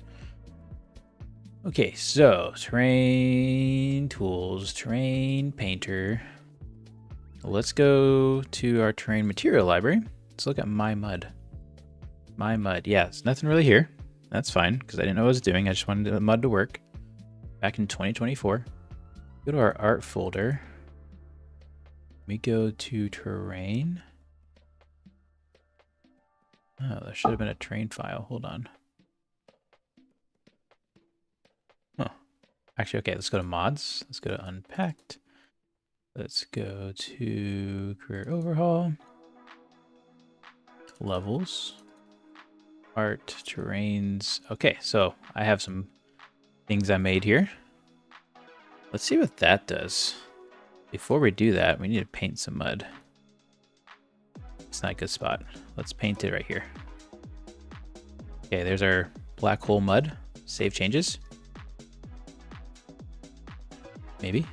Okay, so terrain tools, terrain painter. Let's go to our terrain material library. Let's look at my mud. My mud. Yeah, there's nothing really here. That's fine because I didn't know what I was doing. I just wanted the mud to work. Back in 2024. Go to our art folder. We go to terrain. Oh, there should have been a terrain file. Hold on. Oh, actually, okay, let's go to mods. Let's go to unpacked. Let's go to career overhaul. Levels. Art, terrains. Okay, so I have some things I made here. Let's see what that does. Before we do that, we need to paint some mud. It's not a good spot. Let's paint it right here. Okay, there's our black hole mud. Save changes. Maybe.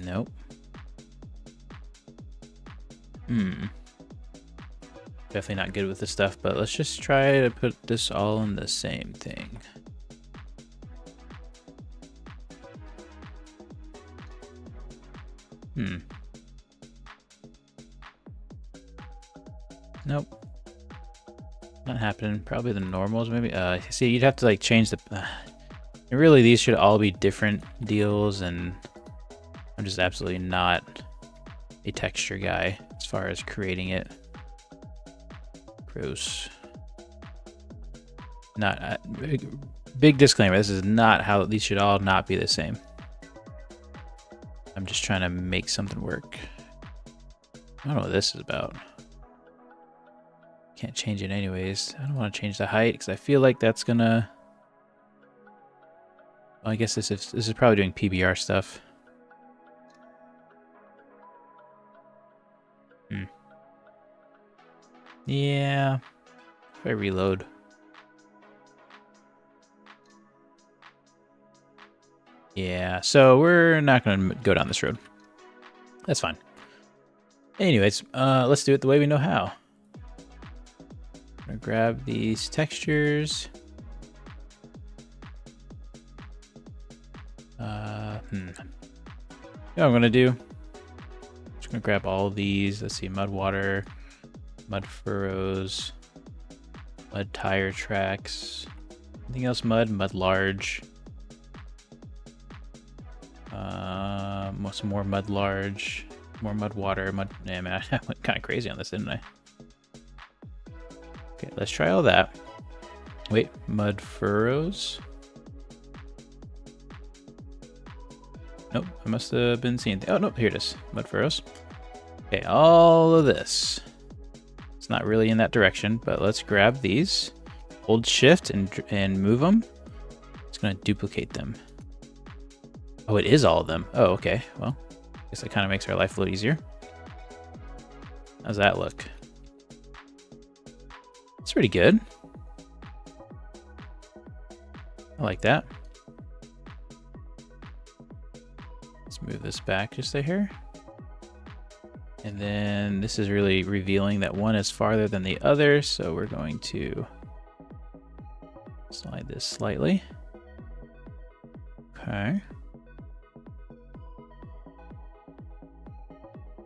Nope. Definitely not good with this stuff, but let's just try to put this all in the same thing. Nope. Not happening. Probably the normals, maybe. See, you'd have to like change the... really, these should all be different deals, and I'm just absolutely not a texture guy as far as creating it. Gross. Not... big disclaimer, this is not how... These should all not be the same. I'm just trying to make something work. I don't know what this is about. Can't change it anyways. I don't want to change the height because I feel like that's gonna... Well, I guess this is probably doing PBR stuff. Yeah. If I reload. Yeah, so we're not going to go down this road. That's fine. Anyways, let's do it the way we know how. I'm going to grab these textures. You know what I'm going to do? Just going to grab all of these. Let's see, mud water, mud furrows, mud tire tracks. Anything else mud? Mud large. Some more mud large, more mud water, mud. Yeah, man, I went kind of crazy on this, didn't I? Okay, let's try all that. Wait, mud furrows. Nope, I must have been seeing. Oh, nope, here it is. Mud furrows. Okay, all of this. It's not really in that direction, but let's grab these. Hold shift and move them. It's going to duplicate them. Oh, it is all of them. Oh, okay. Well, I guess that kind of makes our life a little easier. How's that look? It's pretty good. I like that. Let's move this back just a hair. And then this is really revealing that one is farther than the other, so we're going to slide this slightly. Okay.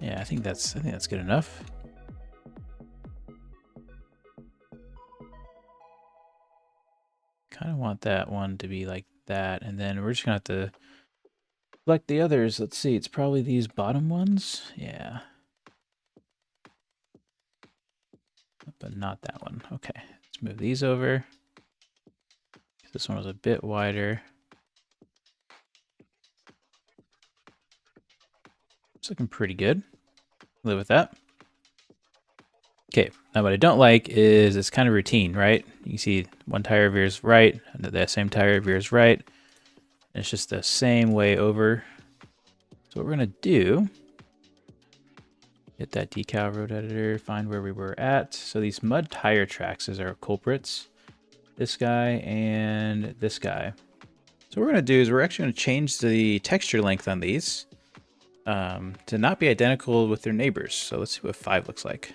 Yeah, I think that's good enough. Kind of want that one to be like that, and then we're just gonna have to select the others. Let's see, it's probably these bottom ones. Yeah. But not that one. Okay, let's move these over. This one was a bit wider. It's looking pretty good. Live with that. Okay, now what I don't like is it's kind of routine, right? You can see one tire veers right, and the same tire veers right. And it's just the same way over. So what we're gonna do, hit that decal road editor, find where we were at. So these mud tire tracks is our culprits. This guy and this guy. So what we're gonna do is we're actually gonna change the texture length on these to not be identical with their neighbors. So let's see what 5 looks like.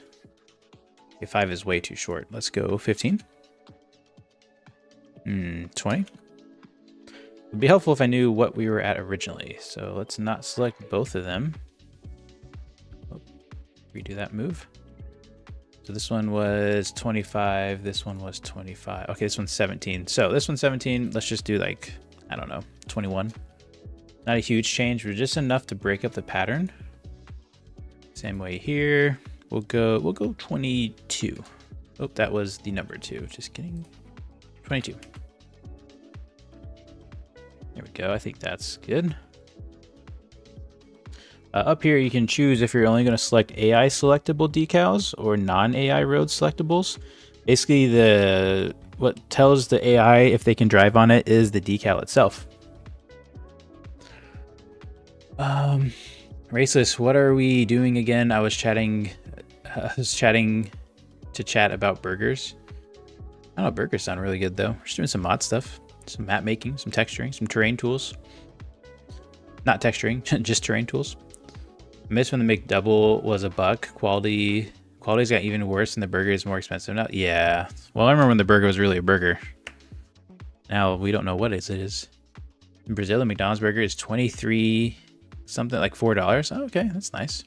Okay, 5 is way too short. Let's go 15. 20. It'd be helpful if I knew what we were at originally. So let's not select both of them. Oh, redo that move. So this one was 25. This one was 25. Okay, this one's 17. So this one's 17. Let's just do like, I don't know, 21. Not a huge change, but just enough to break up the pattern. Same way here. We'll go 22. Oh, that was the number 2. Just kidding. 22. There we go. I think that's good. Up here, you can choose if you're only going to select AI selectable decals or non-AI road selectables. Basically, what tells the AI if they can drive on it is the decal itself. Raceless, what are we doing again? I was chatting to chat about burgers. I don't know, burgers sound really good though. We're just doing some mod stuff, some map making, some texturing, some terrain tools. Not texturing, just terrain tools. I missed when the McDouble was $1. Quality's got even worse and the burger is more expensive now. Yeah. Well, I remember when the burger was really a burger. Now we don't know what it is. In Brazil, the McDonald's burger is 23 something, like $4. Oh, okay, that's nice.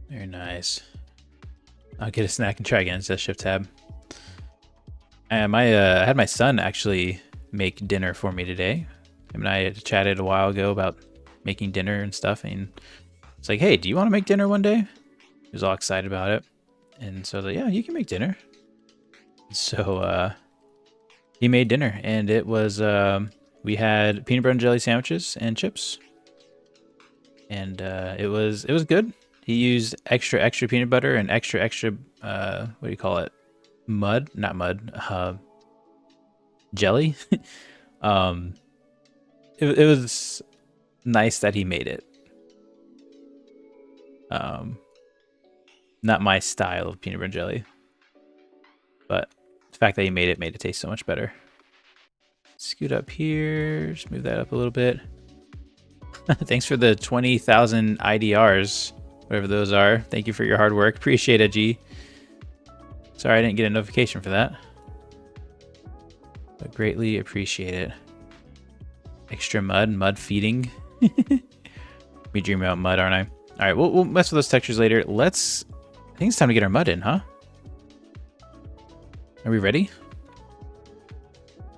Very nice. I'll get a snack and try again. It's a shift tab. And I had my son actually make dinner for me today. Him and I had chatted a while ago about making dinner and stuff, and it's like, hey, do you want to make dinner one day? He was all excited about it, and so I was like, yeah, you can make dinner. So he made dinner, and it was we had peanut butter and jelly sandwiches and chips, and it was good. He used extra peanut butter and extra what do you call it? Not mud. Jelly. It was nice that he made it. Not my style of peanut butter and jelly, but the fact that he made it taste so much better. Scoot up here, just move that up a little bit. Thanks for the 20,000 IDRs, whatever those are. Thank you for your hard work. Appreciate it, G. Sorry I didn't get a notification for that, but greatly appreciate it. Extra mud feeding. Me dreaming about mud, aren't I? All right, we'll mess with those textures later. I think it's time to get our mud in, huh? Are we ready?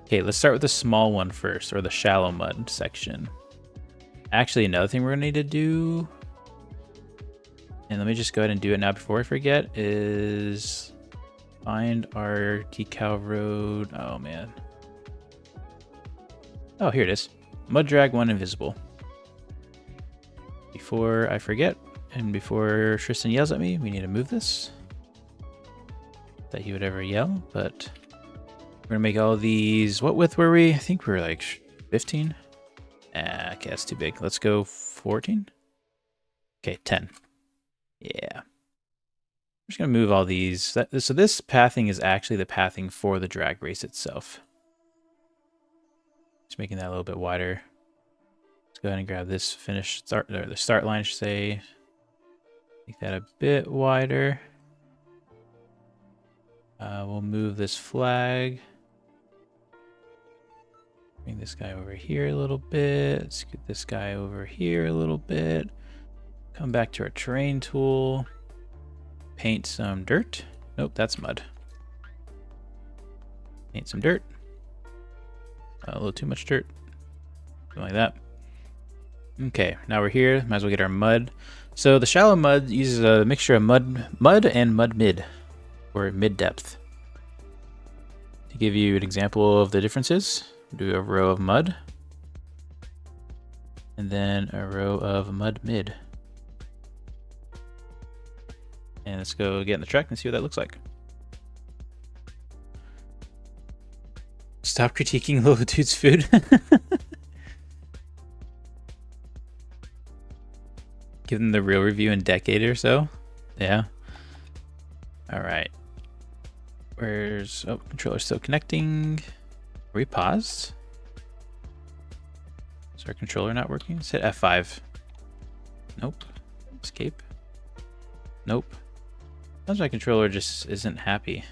Okay, let's start with the small one first, or the shallow mud section. Actually, another thing we're gonna need to do, and let me just go ahead and do it now before I forget, is find our decal road. Oh man. Oh, here it is. Mud drag 1 invisible. Before I forget, and before Tristan yells at me, we need to move this. That he would ever yell, but we're gonna make all these. What width were we? I think we were like 15. Okay, that's too big. Let's go 14. Okay, 10. Yeah. I'm just gonna move all these. So this pathing is actually the pathing for the drag race itself. Just making that a little bit wider. Let's go ahead and grab this the start line, I should say. Make that a bit wider. We'll move this flag. Bring this guy over here a little bit. Scoot this guy over here a little bit. Come back to our terrain tool. Paint some dirt. Nope, that's mud. Paint some dirt. A little too much dirt. Something like that. Okay, now we're here. Might as well get our mud. So the shallow mud uses a mixture of mud and mud mid, or mid depth. To give you an example of the differences, do a row of mud, and then a row of mud mid. And let's go get in the truck and see what that looks like. Stop critiquing little dude's food. Give them the real review in a decade or so. Yeah. All right. Controller's still connecting. Are we paused? Is our controller not working? Let's hit F5. Nope. Escape. Nope. Sometimes my controller just isn't happy.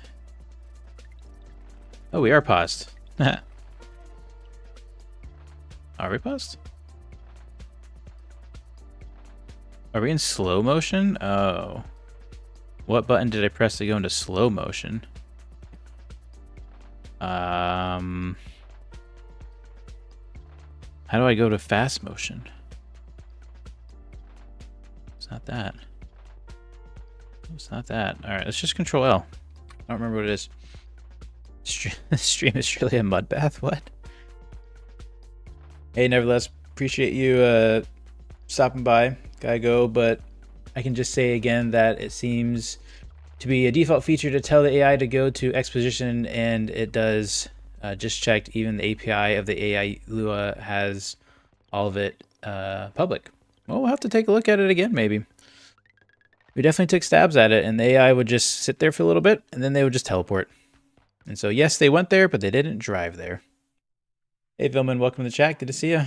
Oh, we are paused. Are we paused? Are we in slow motion? Oh. What button did I press to go into slow motion? How do I go to fast motion? It's not that. It's not that. All right, let's just control L. I don't remember what it is. Stream is surely a mud bath. What? Hey, nevertheless, appreciate you stopping by. Gotta go, but I can just say again that it seems to be a default feature to tell the AI to go to X position, and it does Just checked, even the API of the AI Lua has all of it public. Well, we'll have to take a look at it again, maybe. We definitely took stabs at it, and the AI would just sit there for a little bit, and then they would just teleport. And so, yes, they went there, but they didn't drive there. Hey, Vilman, welcome to the chat. Good to see you.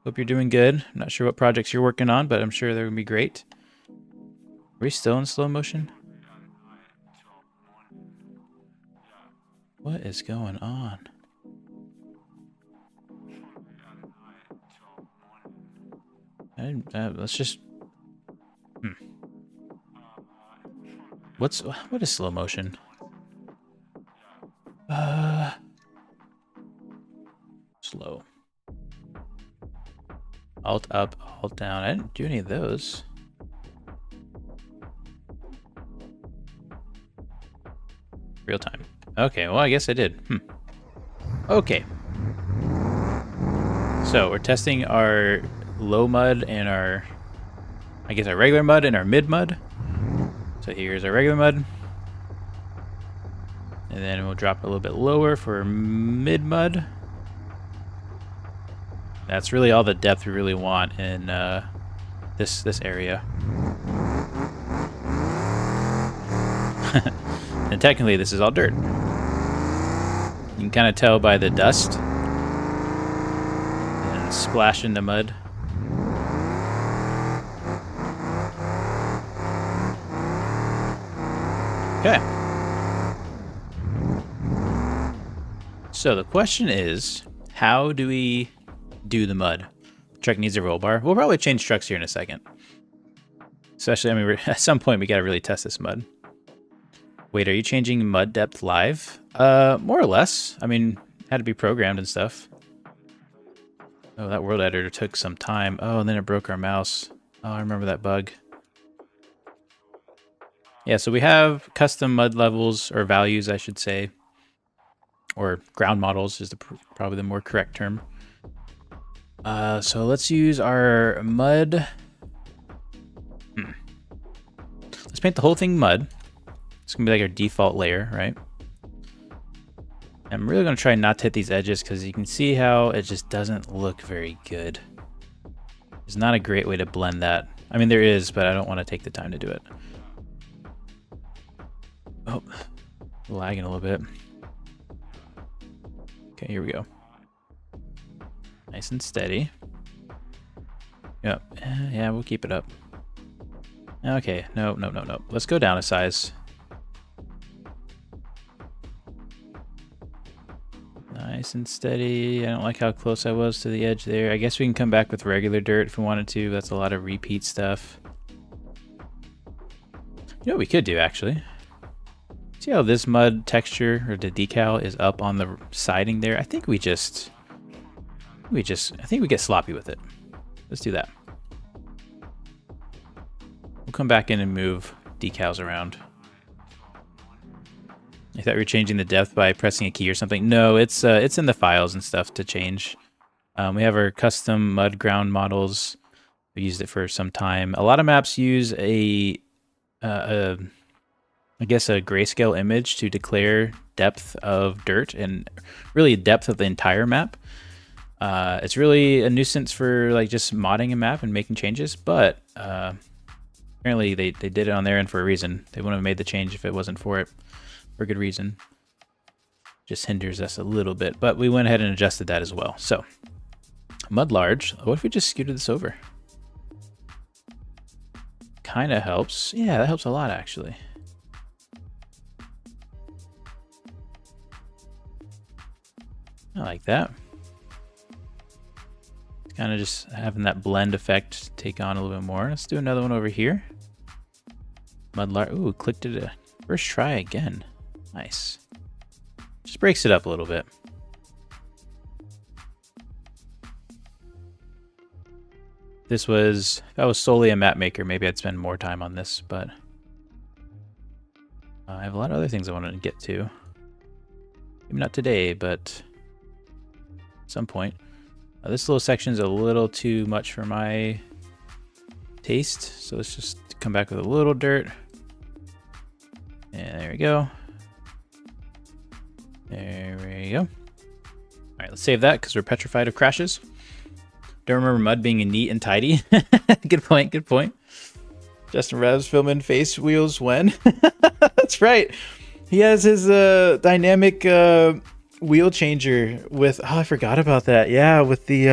Hope you're doing good. I'm not sure what projects you're working on, but I'm sure they're going to be great. Are we still in slow motion? What is going on? Let's just... What is slow motion? Slow. Alt up, alt down. I didn't do any of those. Real time. Okay, well, I guess I did. Okay. So we're testing our low mud and our, I guess, our regular mud and our mid mud. So here's our regular mud. And then we'll drop it a little bit lower for mid mud. That's really all the depth we really want in this area. And technically this is all dirt. You can kind of tell by the dust and splash in the mud. Okay. So the question is, how do we do the mud? Truck needs a roll bar. We'll probably change trucks here in a second. Especially, I mean, at some point we got to really test this mud. Wait, are you changing mud depth live? More or less. I mean, had to be programmed and stuff. Oh, that world editor took some time. Oh, and then it broke our mouse. Oh, I remember that bug. Yeah, so we have custom mud levels, or values, I should say. Or ground models is probably the more correct term. So let's use our mud. Let's paint the whole thing mud. It's gonna be like our default layer, right? I'm really gonna try not to hit these edges because you can see how it just doesn't look very good. It's not a great way to blend that. I mean, there is, but I don't want to take the time to do it. Oh, lagging a little bit. Okay, here we go. Nice and steady. Yep. Yeah, we'll keep it up. Okay, no. Let's go down a size. Nice and steady. I don't like how close I was to the edge there. I guess we can come back with regular dirt if we wanted to. That's a lot of repeat stuff. You know what we could do, actually? See how this mud texture, or the decal, is up on the siding there? I think I think we get sloppy with it. Let's do that. We'll come back in and move decals around. I thought we were changing the depth by pressing a key or something. No, it's in the files and stuff to change. We have our custom mud ground models. We used it for some time. A lot of maps use I guess a grayscale image to declare depth of dirt and really depth of the entire map. It's really a nuisance for like just modding a map and making changes, but apparently they did it on their end for a reason. They wouldn't have made the change if it wasn't for it. For a good reason. Just hinders us a little bit, but we went ahead and adjusted that as well. So, mud large. What if we just scooted this over? Kind of helps. Yeah, that helps a lot, actually. I like that. Kind of just having that blend effect take on a little bit more. Let's do another one over here. Mud large. Ooh, clicked it. First try again. Nice. Just breaks it up a little bit. If I was solely a map maker, maybe I'd spend more time on this, but I have a lot of other things I want to get to. Maybe not today, but at some point. This little section is a little too much for my taste, so let's just come back with a little dirt. And there we go. There we go. All right, let's save that because we're petrified of crashes. Don't remember mud being neat and tidy. Good point, good point. Justin Rev's filming face wheels when? That's right. He has his dynamic wheel changer with, oh, I forgot about that. Yeah, with the,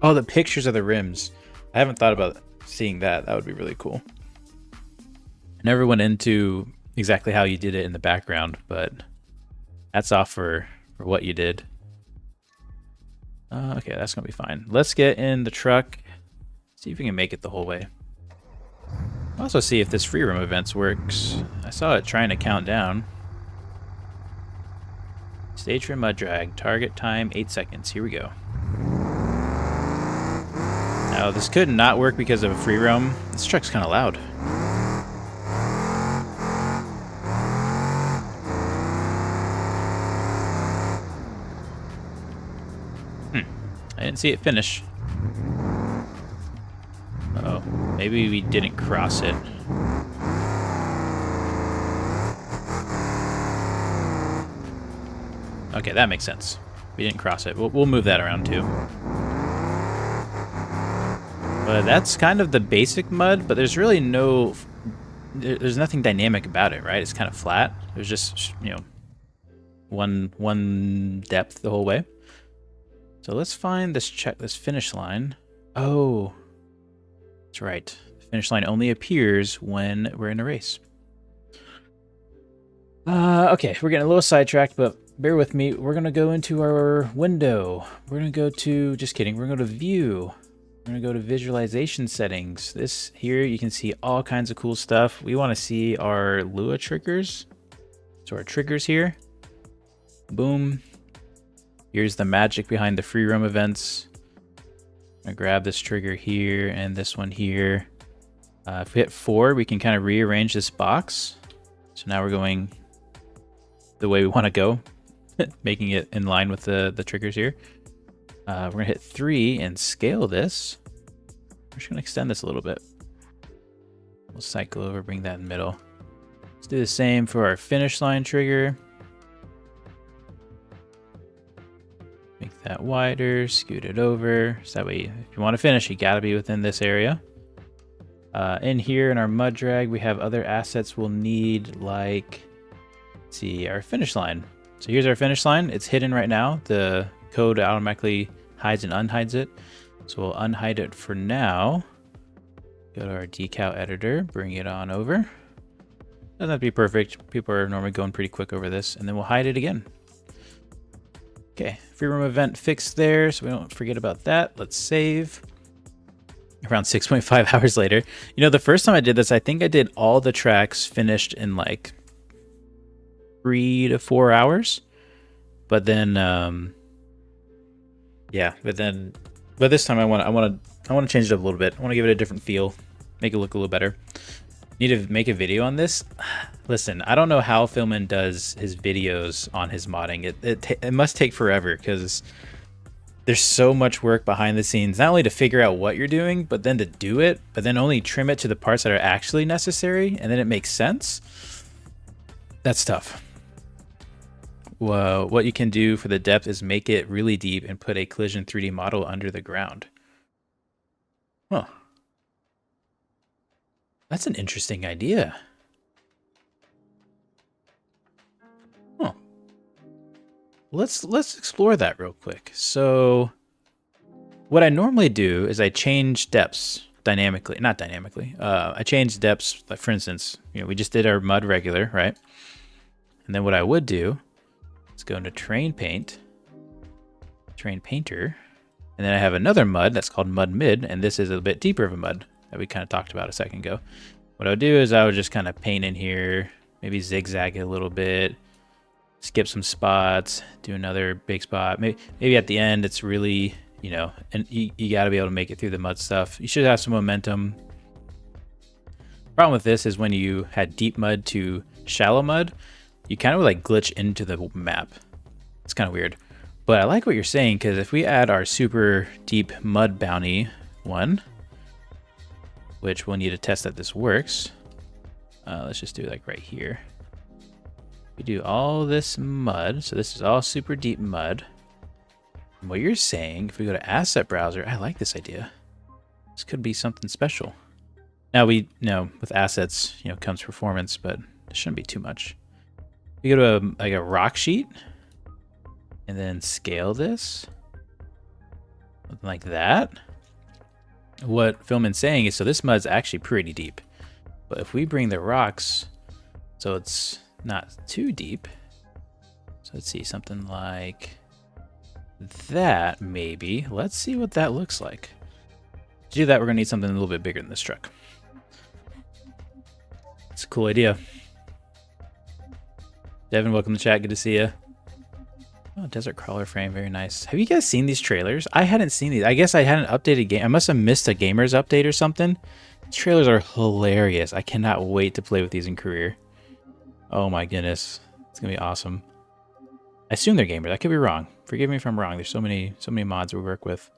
oh, the pictures of the rims. I haven't thought about seeing that. That would be really cool. I never went into exactly how you did it in the background, but that's off for what you did. Okay, that's gonna be fine. Let's get in the truck. See if we can make it the whole way. Also see if this free roam events works. I saw it trying to count down. Stage for mud drag. Target time 8 seconds. Here we go. Now this could not work because of a free roam. This truck's kind of loud. I didn't see it finish. Uh-oh. Maybe we didn't cross it. Okay, that makes sense. We didn't cross it. We'll move that around too. But that's kind of the basic mud, but there's really no... There's nothing dynamic about it, right? It's kind of flat. There's just, you know, one depth the whole way. So let's find this finish line. Oh, that's right. The finish line only appears when we're in a race. Okay, we're getting a little sidetracked, but bear with me. We're gonna go into our window. We're gonna go to, just kidding, we're gonna go to view. We're gonna go to visualization settings. This here, you can see all kinds of cool stuff. We wanna see our Lua triggers. So our triggers here, boom. Here's the magic behind the free roam events. I'm gonna grab this trigger here and this one here. If we hit 4, we can kind of rearrange this box. So now we're going the way we want to go, making it in line with the triggers here. We're gonna hit 3 and scale this. We're just gonna extend this a little bit. We'll cycle over, bring that in the middle. Let's do the same for our finish line trigger. Make that wider, scoot it over. So that way, if you want to finish, you gotta be within this area. In here in our mud drag, we have other assets we'll need, like, let's see, our finish line. So here's our finish line. It's hidden right now. The code automatically hides and unhides it. So we'll unhide it for now. Go to our decal editor, bring it on over. Doesn't have to be perfect. People are normally going pretty quick over this, and then we'll hide it again. Okay, free roam event fixed there, so we don't forget about that. Let's save. Around 6.5 hours later. You know, the first time I did this, I think I did all the tracks finished in like 3 to 4 hours. But then, yeah, but this time I want to change it up a little bit. I want to give it a different feel, make it look a little better. Need to make a video on this. Listen, I don't know how Filmin does his videos on his modding. It must take forever because there's so much work behind the scenes, not only to figure out what you're doing, but then to do it, but then only trim it to the parts that are actually necessary, and then it makes sense. That's tough. Well, what you can do for the depth is make it really deep and put a collision 3D model under the ground. Huh. That's an interesting idea. Huh. Let's explore that real quick. So what I normally do is I change depths dynamically, not dynamically. I change depths, like for instance, you know, we just did our mud regular, right? And then what I would do is go into terrain painter, and then I have another mud that's called mud mid, and this is a bit deeper of a mud that we kind of talked about a second ago. What I would do is I would just kind of paint in here, maybe zigzag it a little bit, skip some spots, do another big spot. Maybe at the end it's really, you know, and you got to be able to make it through the mud stuff. You should have some momentum. Problem with this is when you had deep mud to shallow mud, you kind of like glitch into the map. It's kind of weird. But I like what you're saying, because if we add our super deep mud bounty one, which we'll need to test that this works. Let's just do like right here. We do all this mud. So this is all super deep mud. And what you're saying, if we go to asset browser, I like this idea. This could be something special. Now we know with assets, you know, comes performance, but it shouldn't be too much. We go to like a rock sheet and then scale this. Something like that. What Filman's saying is, so this mud's actually pretty deep. But if we bring the rocks, so it's not too deep. So let's see, something like that maybe. Let's see what that looks like. To do that, we're gonna need something a little bit bigger than this truck. It's a cool idea. Devin, welcome to chat, good to see you. Oh, desert crawler frame, very nice. Have you guys seen these trailers? I hadn't seen these. I guess I hadn't updated game. I must have missed a gamers update or something. These trailers are hilarious. I cannot wait to play with these in career. Oh my goodness, it's gonna be awesome. I assume they're gamers. I could be wrong. Forgive me if I'm wrong. There's so many mods we work with.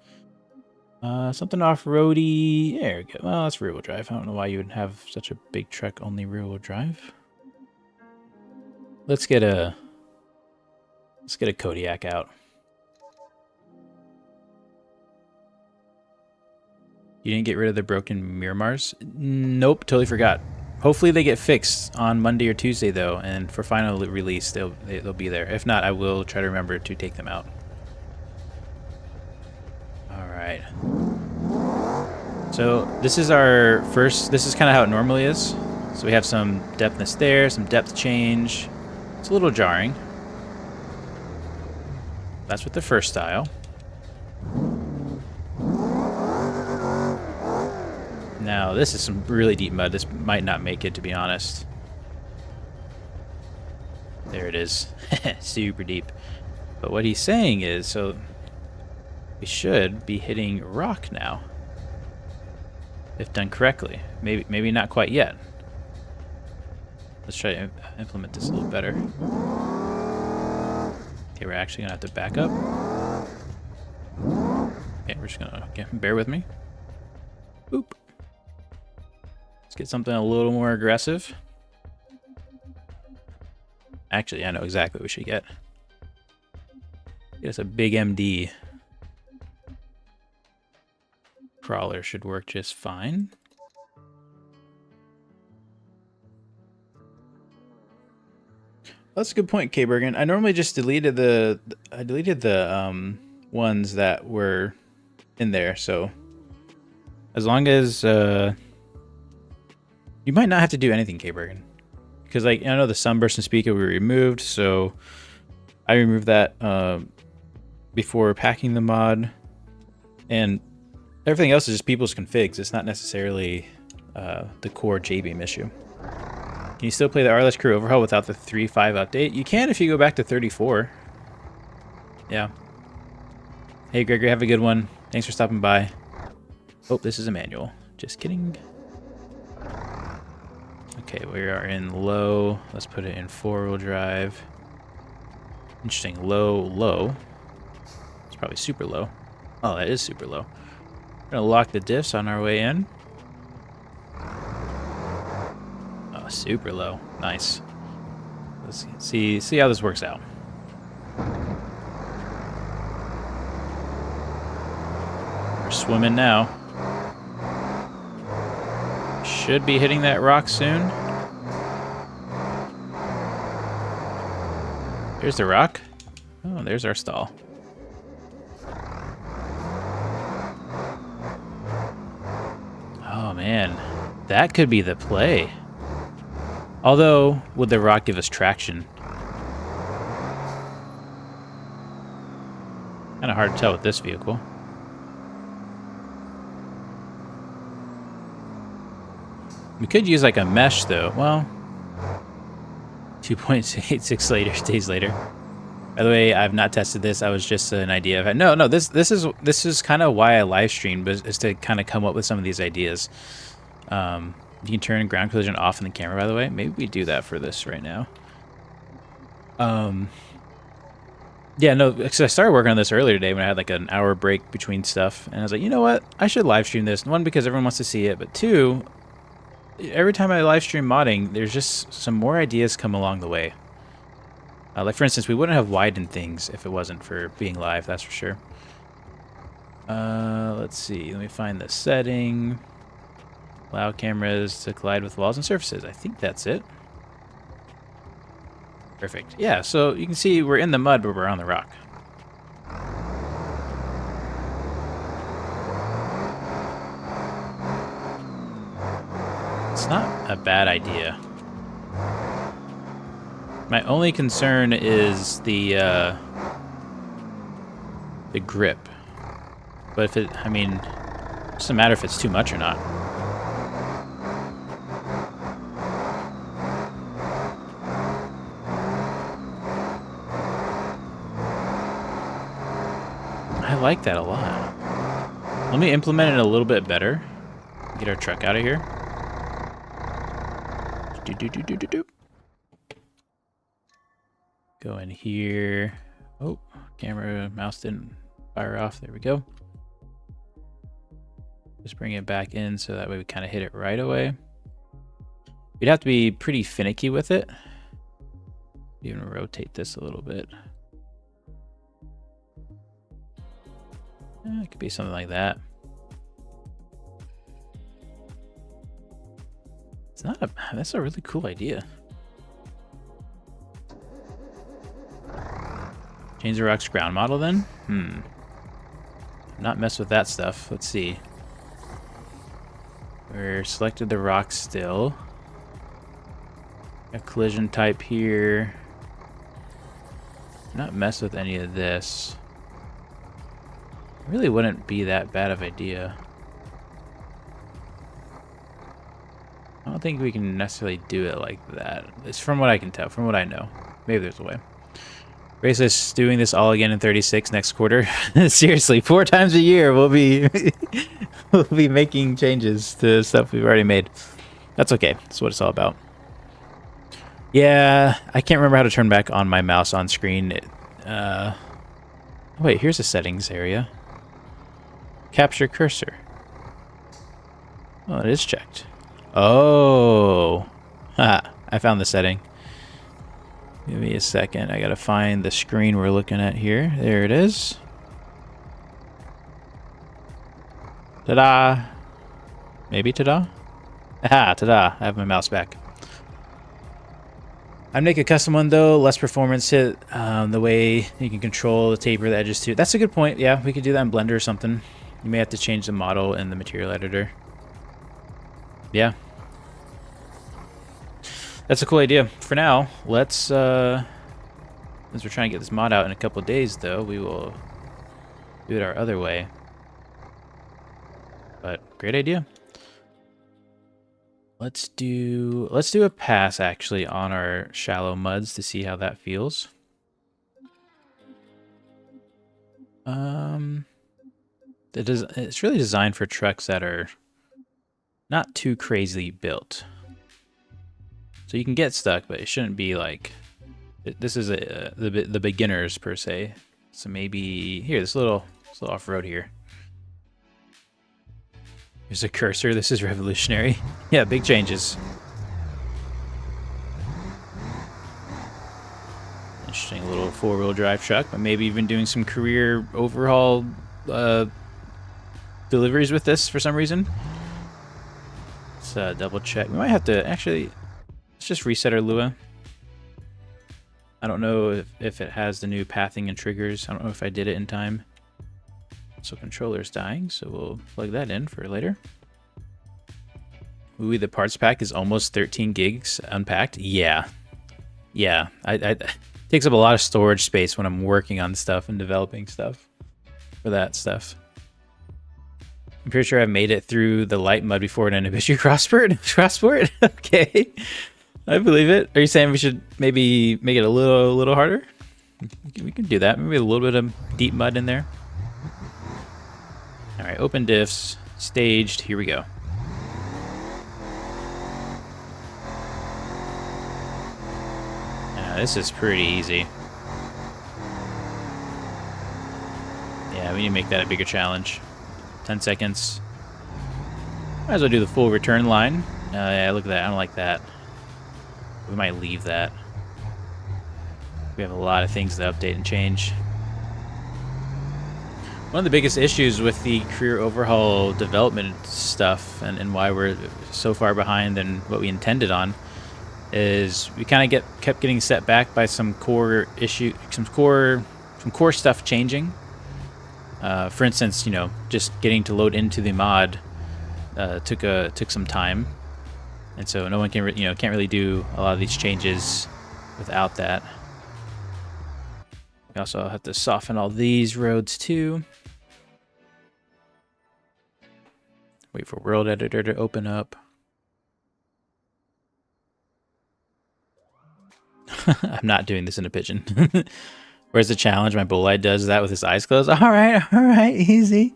Something off-roady. There we go. Well, that's rear-wheel drive. I don't know why you would have such a big truck only rear-wheel drive. Let's get a Kodiak out. You didn't get rid of the broken Miramars? Nope, totally forgot. Hopefully they get fixed on Monday or Tuesday though, and for final release they'll be there. If not, I will try to remember to take them out. All right. So this is our first. This is kind of how it normally is. So we have some depthness there, some depth change. It's a little jarring. That's with the first style. Now this is some really deep mud. This might not make it, to be honest. There it is. Super deep. But what he's saying is, so we should be hitting rock now. If done correctly. Maybe not quite yet. Let's try to implement this a little better. Okay, we're actually gonna have to back up. Okay, we're just gonna bear with me. Boop. Let's get something a little more aggressive. Actually, I know exactly what we should get. Get us a big MD. Crawler should work just fine. That's a good point, K-Bergen. I normally just deleted the ones that were in there, so as long as you might not have to do anything, K-Bergen, because like I know the sunburst and speaker we removed, so I removed that before packing the mod, and everything else is just people's configs. It's not necessarily the core J-Beam issue. Can you still play the RLS crew overhaul without the 3.5 update? You can if you go back to 34. Yeah. Hey, Gregory, have a good one. Thanks for stopping by. Oh, this is a manual. Just kidding. Okay, we are in low. Let's put it in 4-wheel drive. Interesting. Low, low. It's probably super low. Oh, that is super low. We're going to lock the diffs on our way in. Super low. Nice. Let's see how this works out. We're swimming now. Should be hitting that rock soon. Here's the rock. Oh, there's our stall. Oh man, that could be the play. Although, would the rock give us traction? Kind of hard to tell with this vehicle. We could use like a mesh though. Well, 2.86 days later. By the way, I've not tested this. I was just an idea of it. No, this is kind of why I live streamed, is to kind of come up with some of these ideas. You can turn ground collision off in the camera, by the way. Maybe we do that for this right now. Yeah, no, because I started working on this earlier today when I had like an hour break between stuff. And I was like, you know what? I should live stream this. One, because everyone wants to see it. But two, every time I live stream modding, there's just some more ideas come along the way. Like for instance, we wouldn't have widened things if it wasn't for being live, that's for sure. Let's see, let me find the setting. Allow cameras to collide with walls and surfaces. I think that's it. Perfect. Yeah, so you can see we're in the mud, but we're on the rock. It's not a bad idea. My only concern is the grip. But if it, I mean, it doesn't matter if it's too much or not. I like that a lot. Let me implement it a little bit better. Get our truck out of here. Go in here. Oh, camera, mouse didn't fire off. There we go. Just bring it back in so that way we kind of hit it right away. We'd have to be pretty finicky with it. Even rotate this a little bit. It could be something like that. It's not a, that's a really cool idea. Change the rock's ground model then? Not mess with that stuff. Let's see. We're selected the rock still. A collision type here. Not mess with any of this. Really wouldn't be that bad of an idea. I don't think we can necessarily do it like that. It's from what I can tell, from what I know. Maybe there's a way. Raceless doing this all again in 36 next quarter. Seriously, 4 times a year we'll be we'll be making changes to stuff we've already made. That's okay. That's what it's all about. Yeah, I can't remember how to turn back on my mouse on screen. Wait, here's a settings area. Capture cursor. Oh, it is checked. Oh, I found the setting. Give me a second. I gotta find the screen we're looking at here. There it is. Ta-da! Maybe ta-da? Aha, ta-da! I have my mouse back. I'd make a custom one though, less performance hit, the way you can control the taper the edges too. That's a good point. Yeah, we could do that in Blender or something. You may have to change the model in the material editor. Yeah. That's a cool idea. For now, let's, since we're trying to get this mod out in a couple of days though, we will do it our other way. But great idea. Let's do a pass actually on our shallow muds to see how that feels. It's really designed for trucks that are not too crazily built. So you can get stuck, but it shouldn't be like, this is the beginners per se. So maybe here, this little off-road here. Here's a cursor. This is revolutionary. Yeah, big changes. Interesting little 4-wheel drive truck, but maybe even doing some career overhaul deliveries with this for some reason. Let's double check. We might have to actually, let's just reset our Lua. I don't know if it has the new pathing and triggers. I don't know if I did it in time. So controller's dying, so we'll plug that in for later. Ooh, the parts pack is almost 13 gigs unpacked. Yeah. Yeah, it takes up a lot of storage space when I'm working on stuff and developing stuff for that stuff. I'm pretty sure I've made it through the light mud before in an Nvidia crossport. Okay, I believe it. Are you saying we should maybe make it a little harder? We can do that. Maybe a little bit of deep mud in there. All right, open diffs, staged. Here we go. This is pretty easy. Yeah, we need to make that a bigger challenge. 10 seconds. Might as well do the full return line. Yeah, look at that. I don't like that. We might leave that. We have a lot of things to update and change. One of the biggest issues with the career overhaul development stuff and why we're so far behind than what we intended on is we kind of kept getting set back by some core stuff changing. For instance, you know, just getting to load into the mod took some time, and so no one can can't really do a lot of these changes without that. We also have to soften all these roads too. Wait for World Editor to open up. I'm not doing this in a pigeon. Where's the challenge? My bull-eye does that with his eyes closed. All right, easy.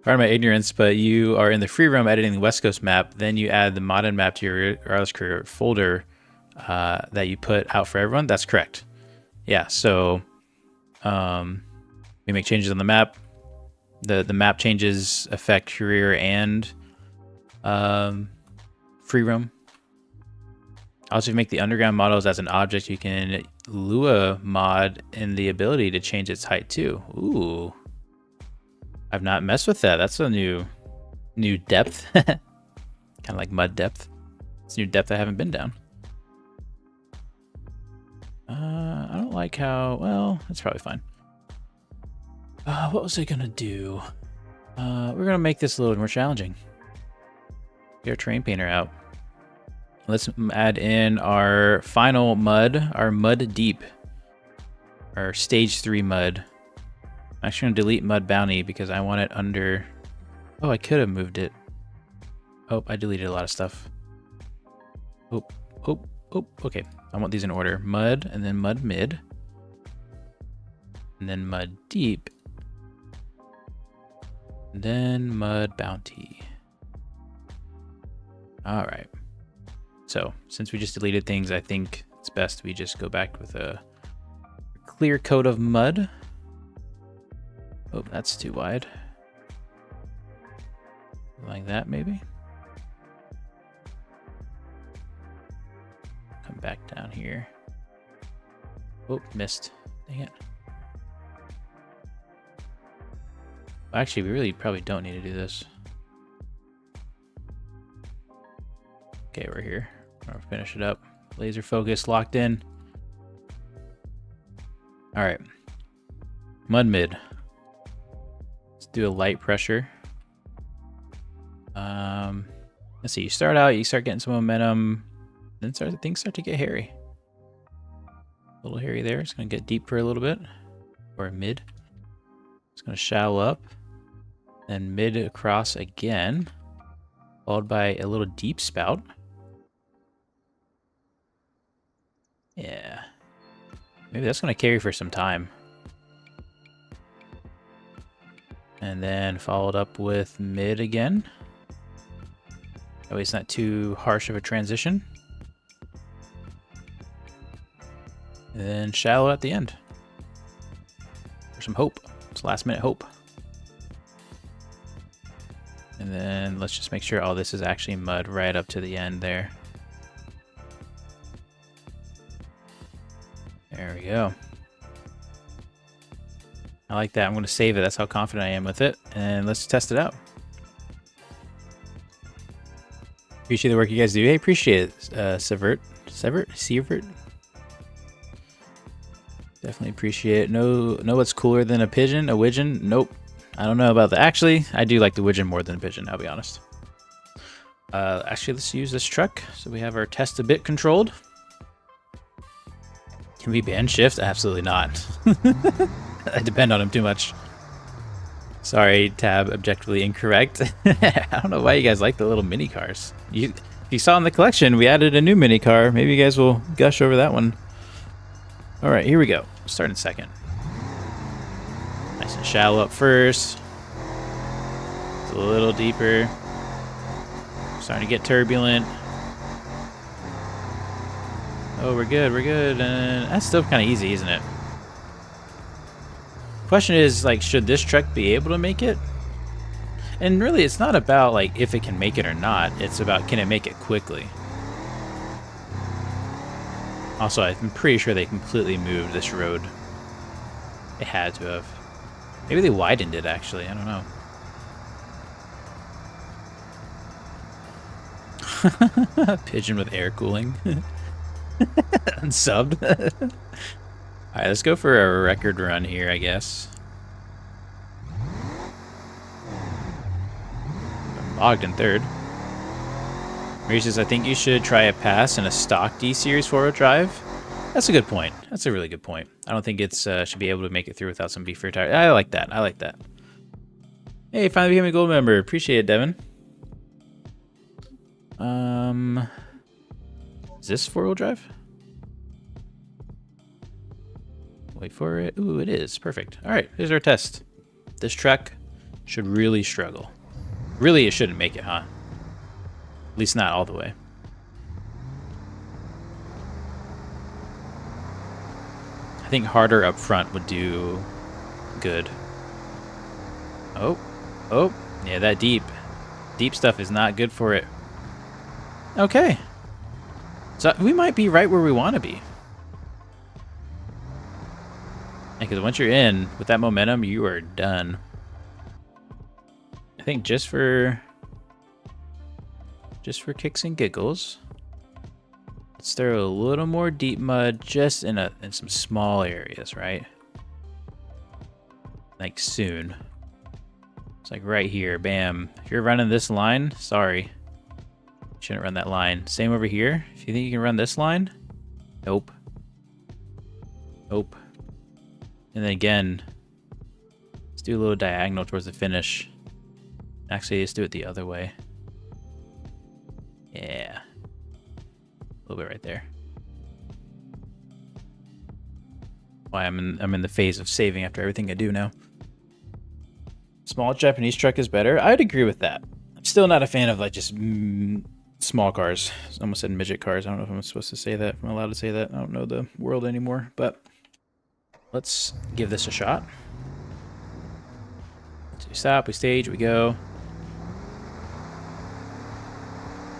Pardon my ignorance, but you are in the free roam editing the West Coast map. Then you add the modded map to your RLS career folder that you put out for everyone. That's correct. Yeah, so we make changes on the map. The map changes affect career and free roam. Also, if you make the underground models as an object, you can Lua mod in the ability to change its height too. Ooh, I've not messed with that. That's a new depth, kind of like mud depth. It's new depth I haven't been down. I don't like how, well, that's probably fine. What was I gonna do? We're gonna make this a little more challenging. Get our terrain painter out. Let's add in our final mud, our mud deep, our stage 3 mud. I'm actually gonna delete mud bounty because I want it under. Oh, I could have moved it. Oh, I deleted a lot of stuff. Oh, okay. I want these in order. Mud, and then mud mid, and then mud deep, and then mud bounty. All right. So since we just deleted things, I think it's best we just go back with a clear coat of mud. Oh, that's too wide. Like that, maybe. Come back down here. Oh, missed. Dang it. Actually, we really probably don't need to do this. Okay, we're here. I'll finish it up. Laser focus locked in. All right. Mud mid. Let's do a light pressure. Let's see. You start out, you start getting some momentum, then things start to get hairy. A little hairy there. It's gonna get deep for a little bit, or mid. It's gonna shallow up, then mid across again, followed by a little deep spout. Yeah, maybe that's gonna carry for some time. And then followed up with mid again. That way it's not too harsh of a transition. And then shallow at the end. For some hope. It's last minute hope. And then let's just make sure all this is actually mud right up to the end there. There we go. I like that. I'm going to save it. That's how confident I am with it. And let's test it out. Appreciate the work you guys do. Hey, appreciate it, Severt. Definitely appreciate it. Know what's cooler than a pigeon? A widgeon? Nope. I don't know about that. Actually, I do like the widgeon more than a pigeon, I'll be honest. Actually, let's use this truck. So we have our test a bit controlled. Can we ban shift? Absolutely not. I depend on him too much. Sorry, tab, objectively incorrect. I don't know why you guys like the little mini cars. If you saw in the collection, we added a new mini car. Maybe you guys will gush over that one. All right, here we go. Start in second. Nice and shallow up first. It's a little deeper. Starting to get turbulent. Oh, we're good, and that's still kind of easy, isn't it? Question is, like, should this truck be able to make it? And really, it's not about, like, if it can make it or not. It's about, can it make it quickly? Also, I'm pretty sure they completely moved this road. They had to have. Maybe they widened it, actually. I don't know. Pigeon with air cooling. Unsubbed. Alright, let's go for a record run here, I guess. I'm logged in third. Maurice, I think you should try a pass in a stock D-Series 4-wheel drive. That's a good point. That's a really good point. I don't think it's should be able to make it through without some beefier tires. I like that. I like that. Hey, finally became a gold member. Appreciate it, Devin. Is this 4-wheel drive? Wait for it. Ooh, it is. Perfect. All right, here's our test. This truck should really struggle. Really, it shouldn't make it, huh? At least not all the way. I think harder up front would do good. Oh, yeah, that deep stuff is not good for it. Okay, so we might be right where we want to be. Because once you're in with that momentum, you are done. I think just for kicks and giggles, let's throw a little more deep mud just in some small areas, right? Like soon. It's like right here, bam. If you're running this line, sorry. You shouldn't run that line. Same over here. If you think you can run this line, nope. Nope. And then again, let's do a little diagonal towards the finish. Actually, let's do it the other way. Yeah. A little bit right there. Why I'm in the phase of saving after everything I do now. Small Japanese truck is better. I'd agree with that. I'm still not a fan of like just small cars. I almost said midget cars. I don't know if I'm supposed to say that. If I'm allowed to say that. I don't know the world anymore. But let's give this a shot. So we stop, we stage, we go.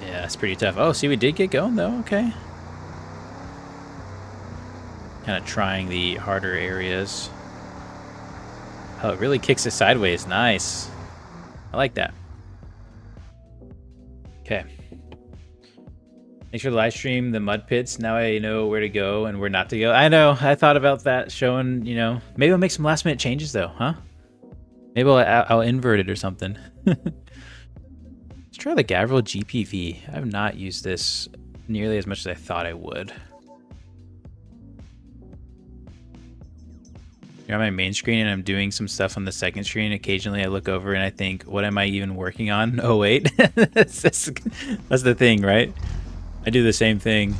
Yeah, it's pretty tough. Oh, see, we did get going though. Okay. Kind of trying the harder areas. Oh, it really kicks it sideways. Nice. I like that. Okay. Thanks for the live stream, the mud pits. Now I know where to go and where not to go. I know. I thought about that, showing, you know. Maybe I'll make some last minute changes though, huh? Maybe I'll invert it or something. Let's try the Gavril GPV. I have not used this nearly as much as I thought I would. You're on my main screen and I'm doing some stuff on the second screen. Occasionally I look over and I think, what am I even working on? Oh wait, that's the thing, right? I do the same thing.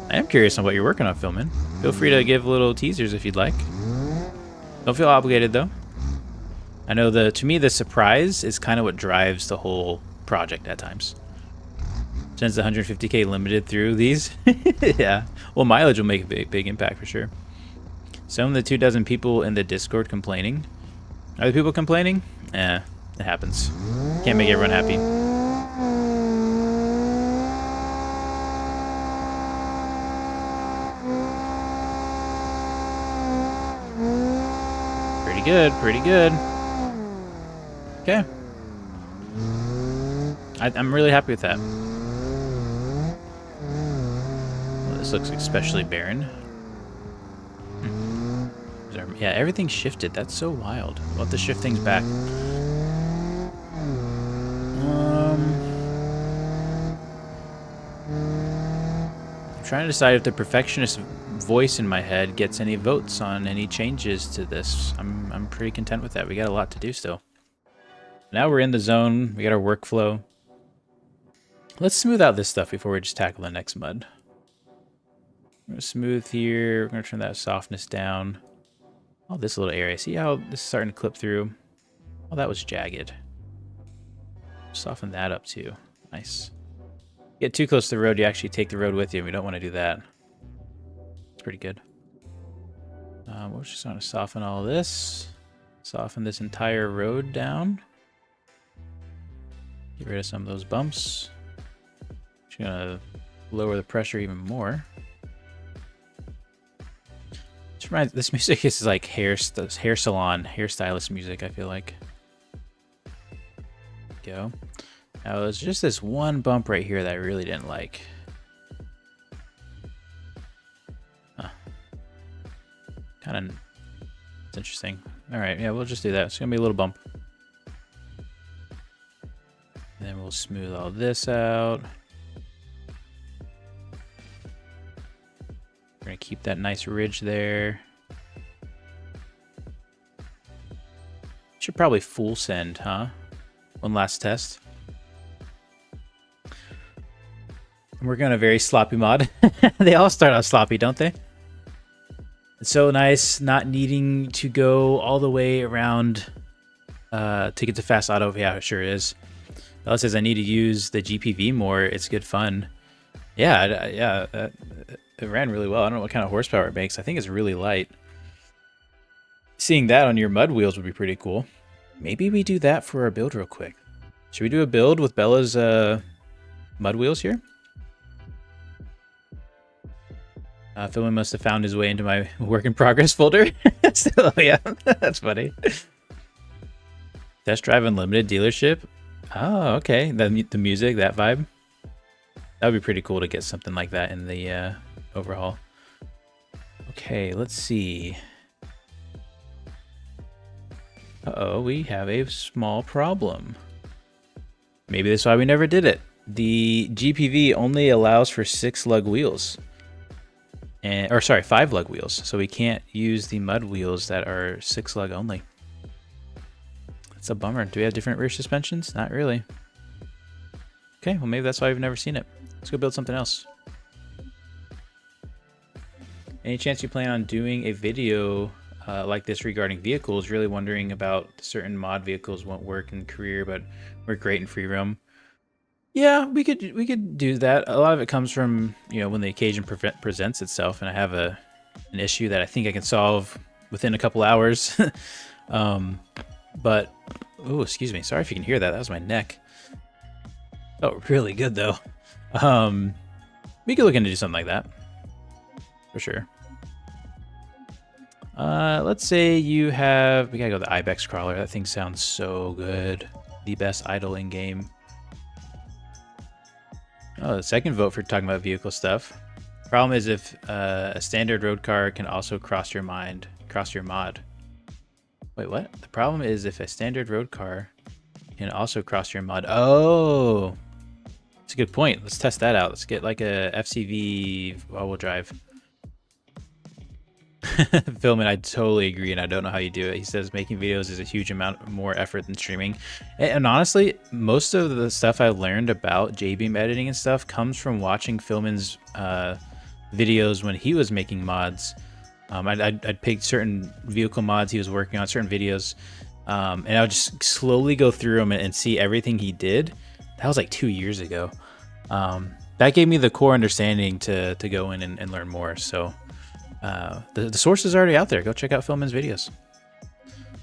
I am curious on what you're working on, Philman. Feel free to give little teasers if you'd like. Don't feel obligated though. I know to me the surprise is kind of what drives the whole project at times. Since the 150K limited through these, yeah. Well, mileage will make a big impact for sure. Some of the 24 people in the Discord complaining. Are the people complaining? Eh, it happens. Can't make everyone happy. Pretty good, pretty good. Okay. I'm really happy with that. Well, this looks especially barren. Yeah, everything shifted. That's so wild. We'll have to shift things back. I'm trying to decide if the perfectionist voice in my head gets any votes on any changes to this. I'm pretty content with that. We got a lot to do still. Now we're in the zone. We got our workflow. Let's smooth out this stuff before we just tackle the next mud. We're going to smooth here. We're going to turn that softness down. Oh, this little area. See how this is starting to clip through? Oh, that was jagged. Soften that up too. Nice. Get too close to the road, you actually take the road with you. We don't want to do that. It's pretty good. We're just going to soften all this. Soften this entire road down. Get rid of some of those bumps. Just going to lower the pressure even more. This music is like hair salon, hairstylist music, I feel like. Go. Now, it's just this one bump right here that I really didn't like. Huh. Kind of, it's interesting. All right, yeah, we'll just do that. It's gonna be a little bump. And then we'll smooth all this out. We're gonna keep that nice ridge there. Should probably full send, huh? One last test. We're going a very sloppy mod. They all start out sloppy, don't they? It's so nice not needing to go all the way around to get to fast auto. Yeah, it sure is. Bella says I need to use the GPV more. It's good fun. Yeah, it ran really well. I don't know what kind of horsepower it makes. I think it's really light. Seeing that on your mud wheels would be pretty cool. Maybe we do that for our build real quick. Should we do a build with Bella's mud wheels here? Philman must have found his way into my work in progress folder. So, yeah, that's funny. Test Drive Unlimited dealership. Oh, okay. The music, that vibe. That would be pretty cool to get something like that in the overhaul. Okay, let's see. Uh-oh, we have a small problem. Maybe that's why we never did it. The GPV only allows for 6 lug wheels. Or sorry, 5 lug wheels. So we can't use the mud wheels that are 6 lug only. That's a bummer. Do we have different rear suspensions? Not really. Okay, well maybe that's why we've never seen it. Let's go build something else. Any chance you plan on doing a video like this regarding vehicles? Really wondering about certain mod vehicles won't work in career, but work great in free roam. Yeah, we could do that. A lot of it comes from, you know, when the occasion presents itself, and I have an issue that I think I can solve within a couple hours. But oh, excuse me. Sorry if you can hear that. That was my neck. Oh, really good though. We could look into something like that for sure. Let's say you have, we gotta go the Ibex crawler. That thing sounds so good. The best idle in game. Oh, the second vote for talking about vehicle stuff. Problem is if a standard road car can also cross your mod. Wait, what? The problem is if a standard road car can also cross your mod. Oh, that's a good point. Let's test that out. Let's get like a FCV all-wheel drive. Philman, I totally agree, and I don't know how you do it. He says making videos is a huge amount more effort than streaming. And honestly, most of the stuff I learned about J-Beam editing and stuff comes from watching Philman's videos when he was making mods. I'd pick certain vehicle mods he was working on, certain videos, and I would just slowly go through them and see everything he did. That was like 2 years ago. That gave me the core understanding to go in and learn more. So the source is already out there. Go check out Philman's videos.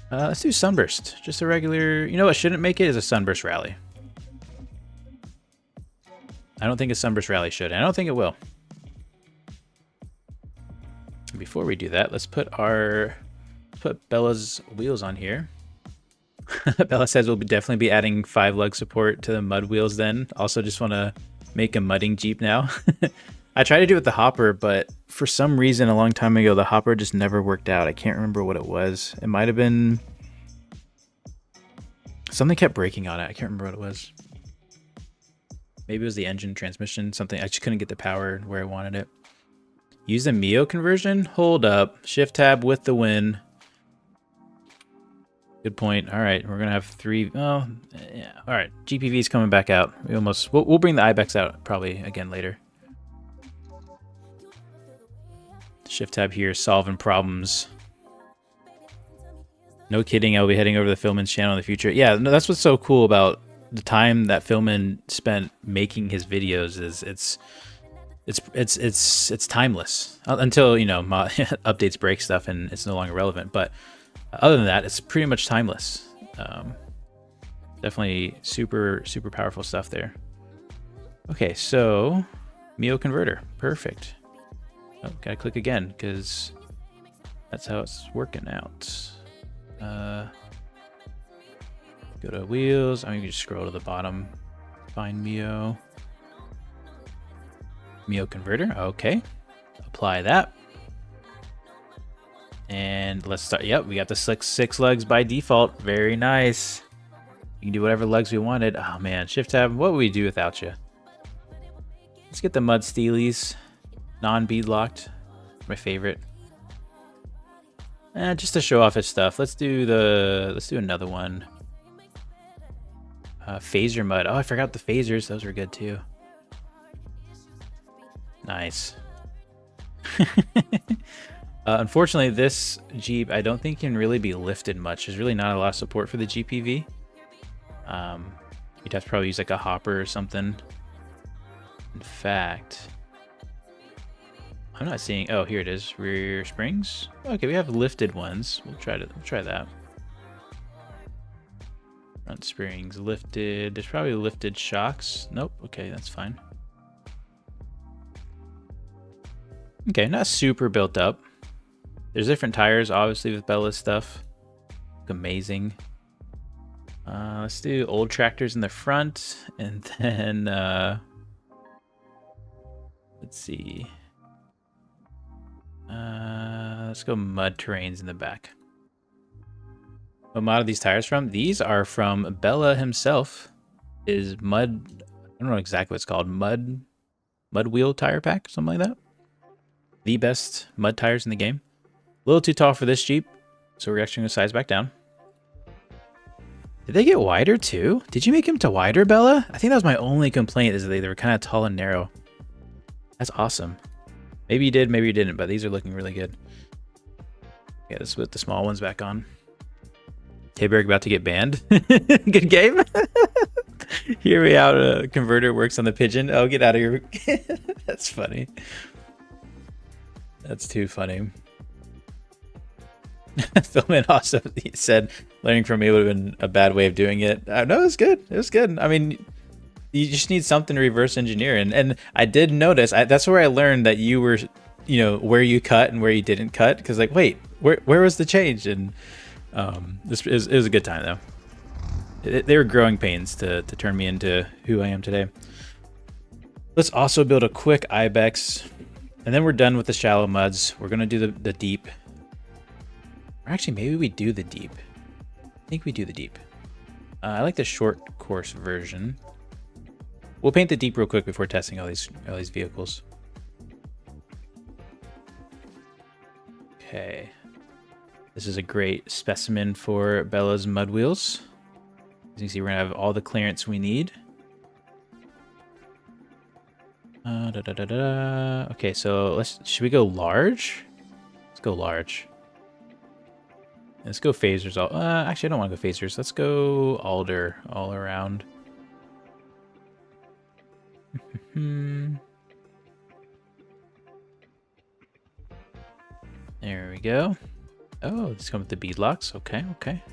Let's do Sunburst. Just a regular, you know what shouldn't make it is a Sunburst rally. I don't think a Sunburst rally should. I don't think it will. Before we do that, let's put Bella's wheels on here. Bella says we'll definitely be adding 5 lug support to the mud wheels then. Also just want to make a mudding Jeep now. I tried to do it with the hopper, but for some reason a long time ago, the hopper just never worked out. I can't remember what it was. It might have been something kept breaking on it. I can't remember what it was. Maybe it was the engine transmission, something. I just couldn't get the power where I wanted it. Use the Mio conversion? Hold up. Shift tab with the win. Good point. All right, we're gonna have 3. Oh, yeah. All right, GPV is coming back out. We'll bring the Ibex out probably again later. Shift tab here, solving problems. No kidding, I'll be heading over to the Philman's channel in the future. Yeah, no, that's what's so cool about the time that Philman spent making his videos. Is it's timeless until, you know, updates break stuff and it's no longer relevant. But other than that, it's pretty much timeless. Definitely super powerful stuff there. Okay, so Mio converter. Perfect. Oh, gotta click again because that's how it's working out. Go to wheels. I'm gonna just scroll to the bottom. Find Mio. Mio converter. Okay. Apply that. And let's start. Yep, we got the six lugs by default. Very nice. You can do whatever lugs we wanted. Oh man, Shift Tab. What would we do without you? Let's get the mud steelies, non-bead locked. My favorite. Just to show off his stuff. Let's do another one. Phaser mud. Oh, I forgot the phasers. Those were good too. Nice. Unfortunately, this Jeep I don't think can really be lifted much. There's really not a lot of support for the GPV. You'd have to probably use like a hopper or something. In fact, I'm not seeing. Oh, here it is. Rear springs. Okay, we have lifted ones. We'll try that. Front springs lifted. There's probably lifted shocks. Nope. Okay, that's fine. Okay, not super built up. There's different tires, obviously, with Bella's stuff. Look amazing. Let's do old tractors in the front, and then let's see. Let's go mud terrains in the back. What mod are these tires from? These are from Bella himself. Is mud? I don't know exactly what it's called. Mud wheel tire pack, something like that. The best mud tires in the game. A little too tall for this Jeep, so we're actually going to size back down. Did they get wider too? Did you make them to wider, Bella? I think that was my only complaint, is that they were kind of tall and narrow. That's awesome. Maybe you did, maybe you didn't, but these are looking really good. Yeah, let's put the small ones back on. Tayberg about to get banned. Good game. Hear me out. A converter works on the Pigeon. Oh, get out of here. That's funny. That's too funny. Philman also said learning from me would have been a bad way of doing it. No, it was good. It was good. I mean, you just need something to reverse engineer. And I did notice, that's where I learned that you were, you know, where you cut and where you didn't cut. Because like, wait, where was the change? And it was a good time though. They were growing pains to turn me into who I am today. Let's also build a quick ibex. And then we're done with the shallow muds. We're going to do the deep. Or actually, maybe we do the deep. I think we do the deep. I like the short course version. We'll paint the deep real quick before testing all these vehicles. Okay. This is a great specimen for Bella's mud wheels. As you can see, we're gonna have all the clearance we need. Okay, so should we go large? Let's go large. Let's go phasers all. Actually, I don't want to go phasers. Let's go alder all around. There we go. Oh, let's come with the bead locks. Okay, okay.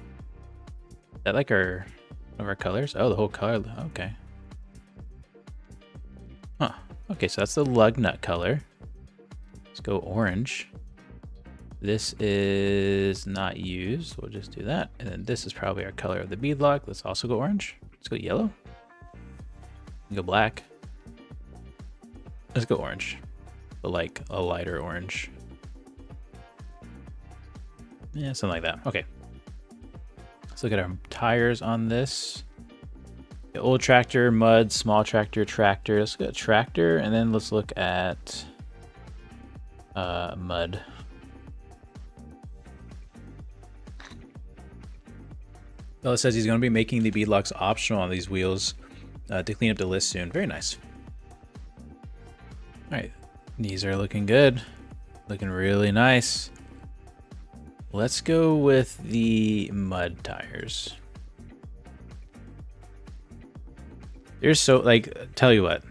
Is that like one of our colors? Oh, the whole color. Okay. Huh. Okay, so that's the lug nut color. Let's go orange. This is not used. We'll just do that. And then this is probably our color of the beadlock. Let's also go orange. Let's go yellow. Go black. Let's go orange. But like a lighter orange. Yeah, something like that. Okay. Let's look at our tires on this. The old tractor, mud, small tractor, tractor. Let's go tractor, and then let's look at mud. Well, it says he's going to be making the beadlocks optional on these wheels to clean up the list soon. Very nice. All right, these are looking good. Looking really nice. Let's go with the mud tires. There's so, like, tell you what,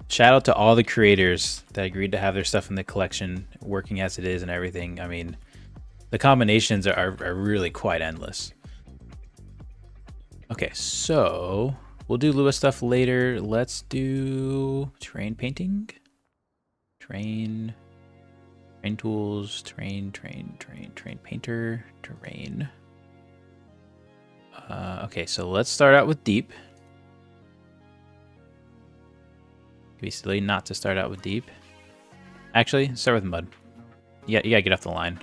shout out to all the creators that agreed to have their stuff in the collection working as it is and everything. I mean, the combinations are really quite endless. Okay, so we'll do Lua stuff later. Let's do terrain painting. terrain tools, terrain painter, terrain. Okay, so let's start out with deep. It'd be silly not to start out with deep. Actually, start with mud. You gotta get off the line.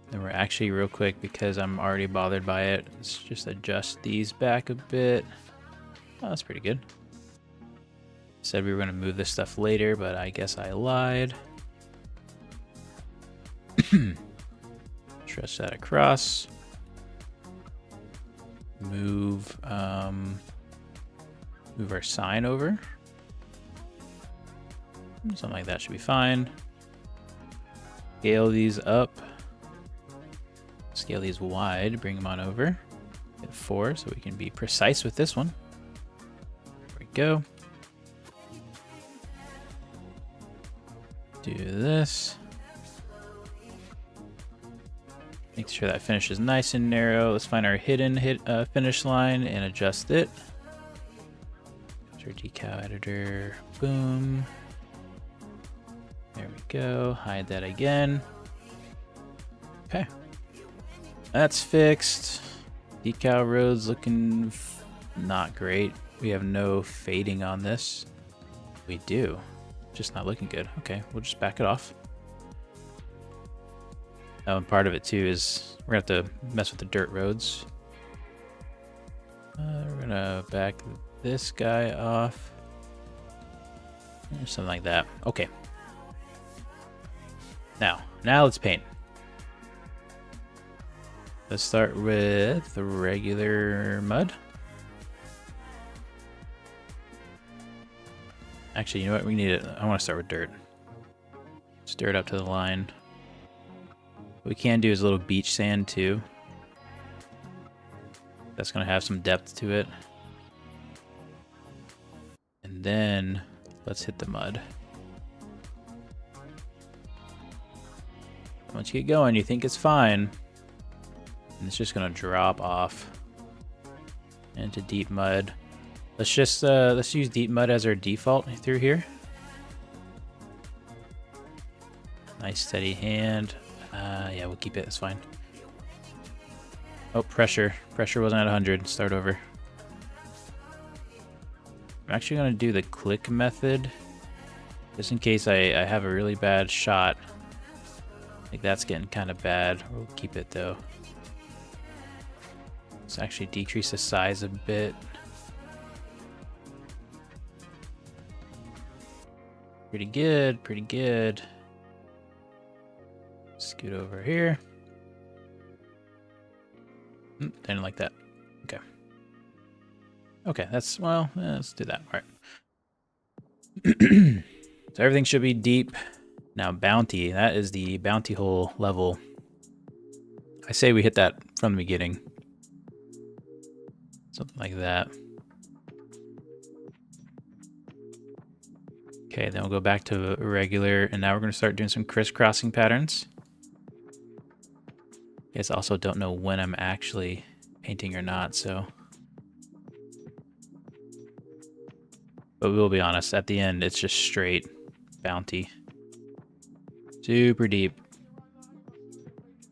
Then we're actually real quick, because I'm already bothered by it. Let's just adjust these back a bit. Oh, that's pretty good. Said we were gonna move this stuff later, but I guess I lied. Stretch that across. Move our sign over. Something like that should be fine. Scale these up. Scale these wide, bring them on over. Hit 4 so we can be precise with this one. There we go. Do this. Make sure that finish is nice and narrow. Let's find our hidden finish line and adjust it. There's our decal editor. Boom. There we go. Hide that again. Okay. That's fixed. Decal roads looking not great. We have no fading on this. We do. Just not looking good. Okay, we'll just back it off. Oh, and part of it too is we're gonna have to mess with the dirt roads. We're gonna back this guy off. Or something like that. Okay. Now let's paint. Let's start with the regular mud. Actually, you know what? We need it. I want to start with dirt. Stir it up to the line. What we can do is a little beach sand too. That's going to have some depth to it. And then let's hit the mud. Once you get going, you think it's fine. And it's just going to drop off into deep mud. Let's use deep mud as our default through here. Nice steady hand. Yeah, we'll keep it. It's fine. Oh, pressure. Pressure wasn't at 100. Start over. I'm actually going to do the click method, just in case I have a really bad shot. Like that's getting kind of bad. We'll keep it though. Let's actually decrease the size a bit. Pretty good, pretty good. Scoot over here. Didn't like that. Okay. Okay, that's, well, let's do that. All right. So everything should be deep. Now bounty, that is the bounty hole level. I say we hit that from the beginning. Something like that. Okay, then we'll go back to regular, and now we're going to start doing some crisscrossing patterns. You guys also don't know when I'm actually painting or not, so. But we'll be honest, at the end, it's just straight bounty. Super deep.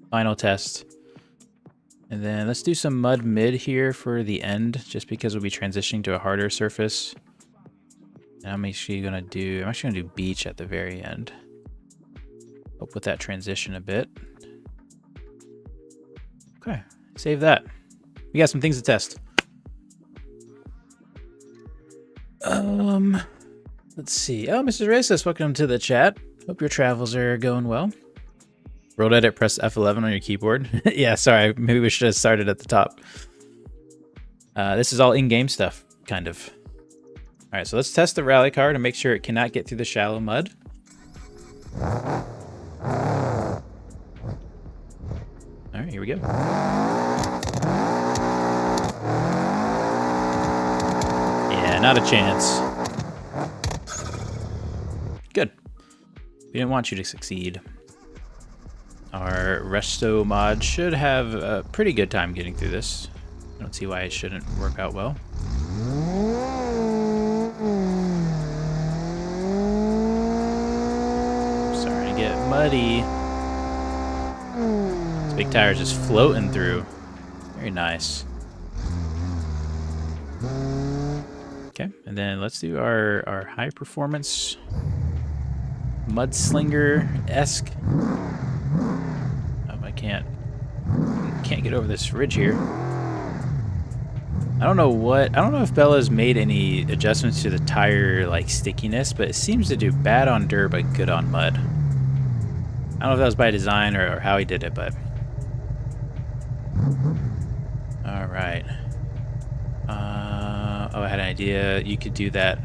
Final test. And then let's do some mud mid here for the end, just because we'll be transitioning to a harder surface. And I'm actually gonna do beach at the very end. Help with that transition a bit. Okay, save that. We got some things to test. Let's see. Oh, Mr. Raceless, welcome to the chat. Hope your travels are going well. World edit, press F11 on your keyboard. Yeah, sorry. Maybe we should have started at the top. This is all in-game stuff, kind of. All right, so let's test the rally car to make sure it cannot get through the shallow mud. All right, here we go. Yeah, not a chance. Good. We didn't want you to succeed. Our resto mod should have a pretty good time getting through this. I don't see why it shouldn't work out well. muddy. This big tire is just floating through. Very nice. Okay, and then let's do our high performance mudslinger-esque. Oh, I can't get over this ridge here. I don't know if Bella's made any adjustments to the tire like stickiness, but it seems to do bad on dirt but good on mud. I don't know if that was by design or how he did it, but all right. Oh, I had an idea you could do that.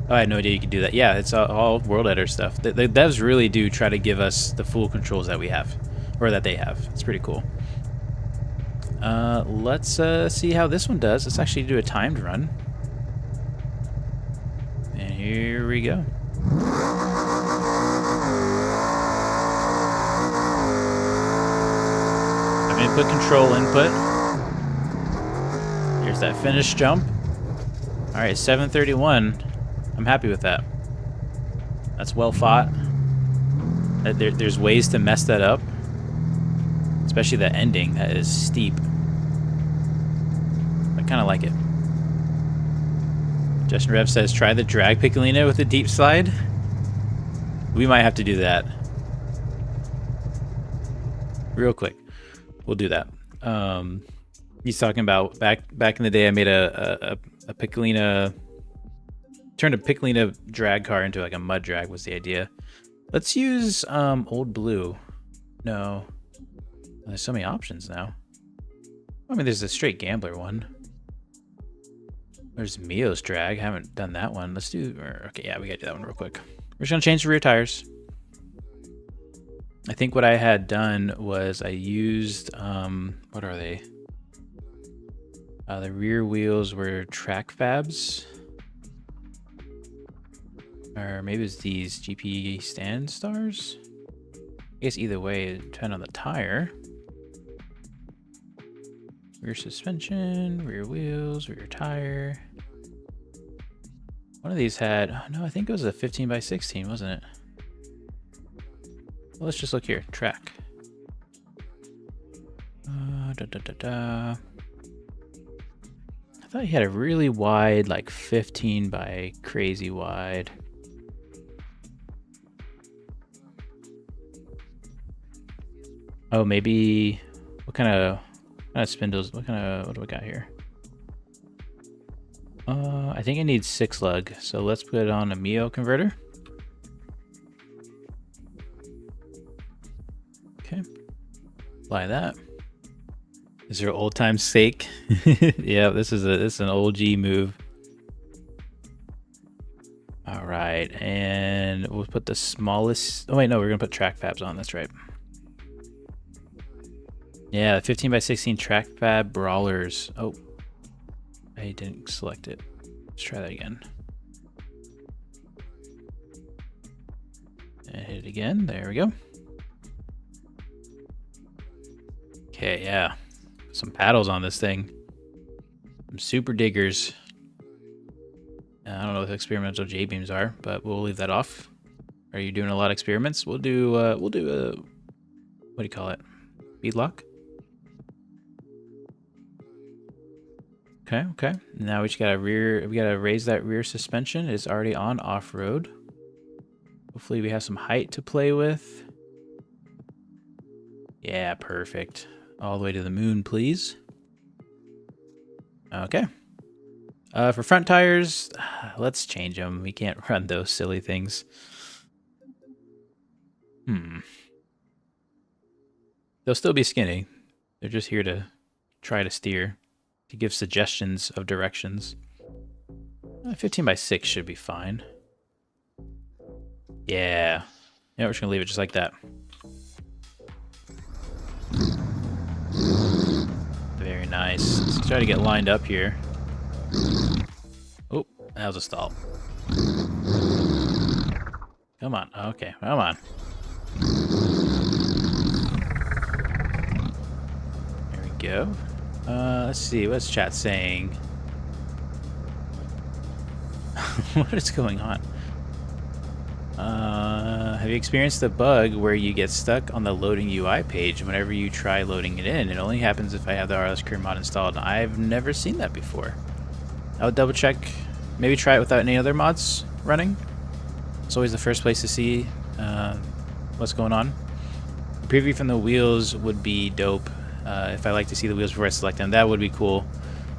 Oh, I had no idea you could do that. Yeah, it's all world editor stuff. The devs really do try to give us the full controls that we have, or that they have. It's pretty cool. Let's see how this one does. Let's actually do a timed run. And here we go. I'm gonna put control input. Here's that finish jump. All right, 731. I'm happy with that. That's well fought. There's ways to mess that up. Especially the ending, that is steep. I kind of like it. Justin Rev says, try the drag Piccolino with a deep slide. We might have to do that. Real quick. We'll do that. He's talking about back in the day I made a Piccolino, turned a Piccolino drag car into like a mud drag was the idea. Let's use Old Blue. No. There's so many options now. I mean, there's a straight gambler one. There's Mio's drag. I haven't done that one. Let's do... Okay, yeah, we gotta do that one real quick. We're just gonna change the rear tires. I think what I had done was I used... what are they? The rear wheels were track fabs. Or maybe it's these GP stand stars? I guess either way, it depends on the tire. Rear suspension, rear wheels, rear tire. One of these had, oh no, I think it was a 15x16, wasn't it? Well, let's just look here, track. I thought he had a really wide, like 15 by crazy wide. Oh, maybe, what kind of spindles, what do we got here? I think I need 6 lug, so let's put it on a Mio converter. Okay, apply that. Is there old time sake? Yeah, this is an old G move. All right, and we'll put the smallest, oh wait, no, we're gonna put track fabs on, that's right. Yeah, 15x16 track fab brawlers. Oh, I didn't select it. Let's try that again. And hit it again. There we go. Okay, yeah. Some paddles on this thing. Some super diggers. I don't know what the experimental J-beams are, but we'll leave that off. Are you doing a lot of experiments? We'll do a, what do you call it? Bead lock? Okay. Now we just gotta raise that rear suspension. It's already on off-road. Hopefully we have some height to play with. Yeah, perfect. All the way to the moon, please. Okay. For front tires, let's change them. We can't run those silly things. They'll still be skinny. They're just here to try to steer, to give suggestions of directions. 15x6 should be fine. Yeah. Yeah, we're just gonna leave it just like that. Very nice. Let's try to get lined up here. Oh, that was a stall. Come on. Okay, come on. There we go. Let's see, what's chat saying? What is going on? Have you experienced the bug where you get stuck on the loading UI page whenever you try loading it in? It only happens if I have the RLS career mod installed. I've never seen that before. I would double check, maybe try it without any other mods running. It's always the first place to see what's going on. A preview from the wheels would be dope. If I like to see the wheels before I select them, that would be cool.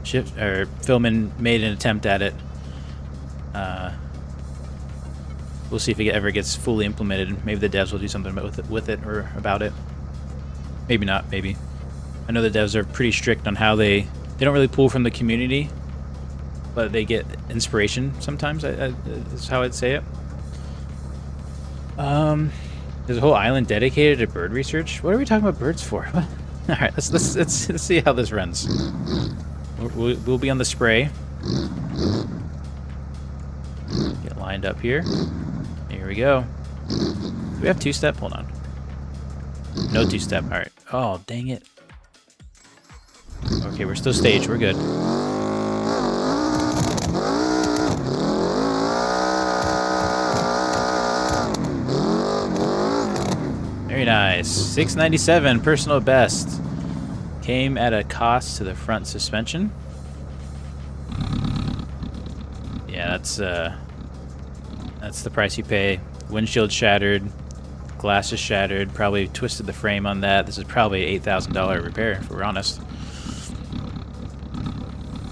Philman made an attempt at it. We'll see if it ever gets fully implemented. Maybe the devs will do something with it or about it. Maybe not, maybe. I know the devs are pretty strict on how they don't really pull from the community, but they get inspiration sometimes, is how I'd say it. There's a whole island dedicated to bird research. What are we talking about birds for? All right, let's see how this runs. We'll be on the spray. Get lined up here. Here we go. Do we have two-step? Hold on. No two-step. All right. Oh, dang it. Okay, we're still staged. We're good. Very nice. 697 personal best. Came at a cost to the front suspension. Yeah, that's the price you pay. Windshield shattered, glass is shattered, probably twisted the frame on that. This is probably an $8,000 repair, if we're honest.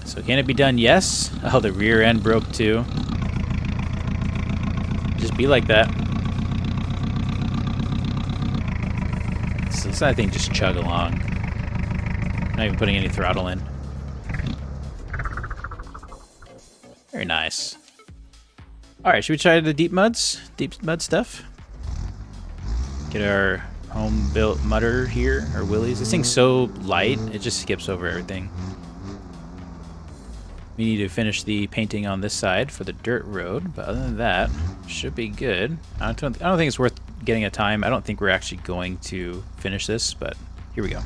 So can it be done? Yes. Oh, the rear end broke too. Just be like that. So this, I think, just chug along. Not even putting any throttle in. Very nice. Alright, should we try the deep mud stuff? Get our home-built mudder here, or Willys. This thing's so light, it just skips over everything. We need to finish the painting on this side for the dirt road, but other than that, should be good. I don't think it's worth getting a time. I don't think we're actually going to finish this, but here we go.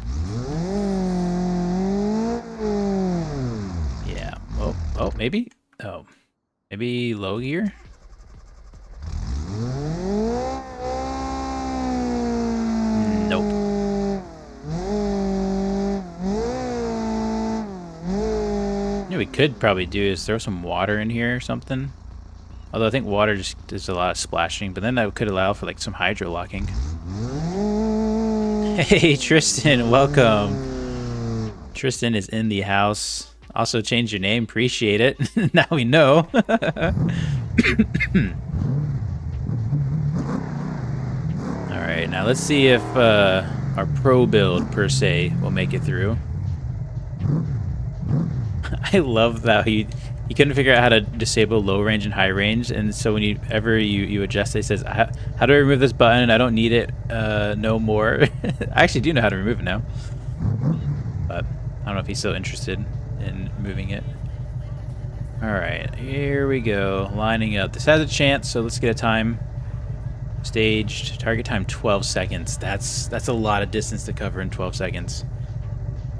Yeah. Oh, maybe? Oh. Maybe low gear? Nope. What we could probably do is throw some water in here or something. Although I think water just does a lot of splashing, but then that could allow for like some hydro locking. Hey Tristan, welcome. Tristan is in the house. Also changed your name, appreciate it. Now we know. Alright, now let's see if our pro build per se will make it through. I love that you couldn't figure out how to disable low range and high range, and so whenever you adjust it, it says, how do I remove this button? I don't need it no more. I actually do know how to remove it now, but I don't know if he's so interested in moving it. Alright, here we go, lining up. This has a chance, so let's get a time. Staged, target time 12 seconds. That's a lot of distance to cover in 12 seconds.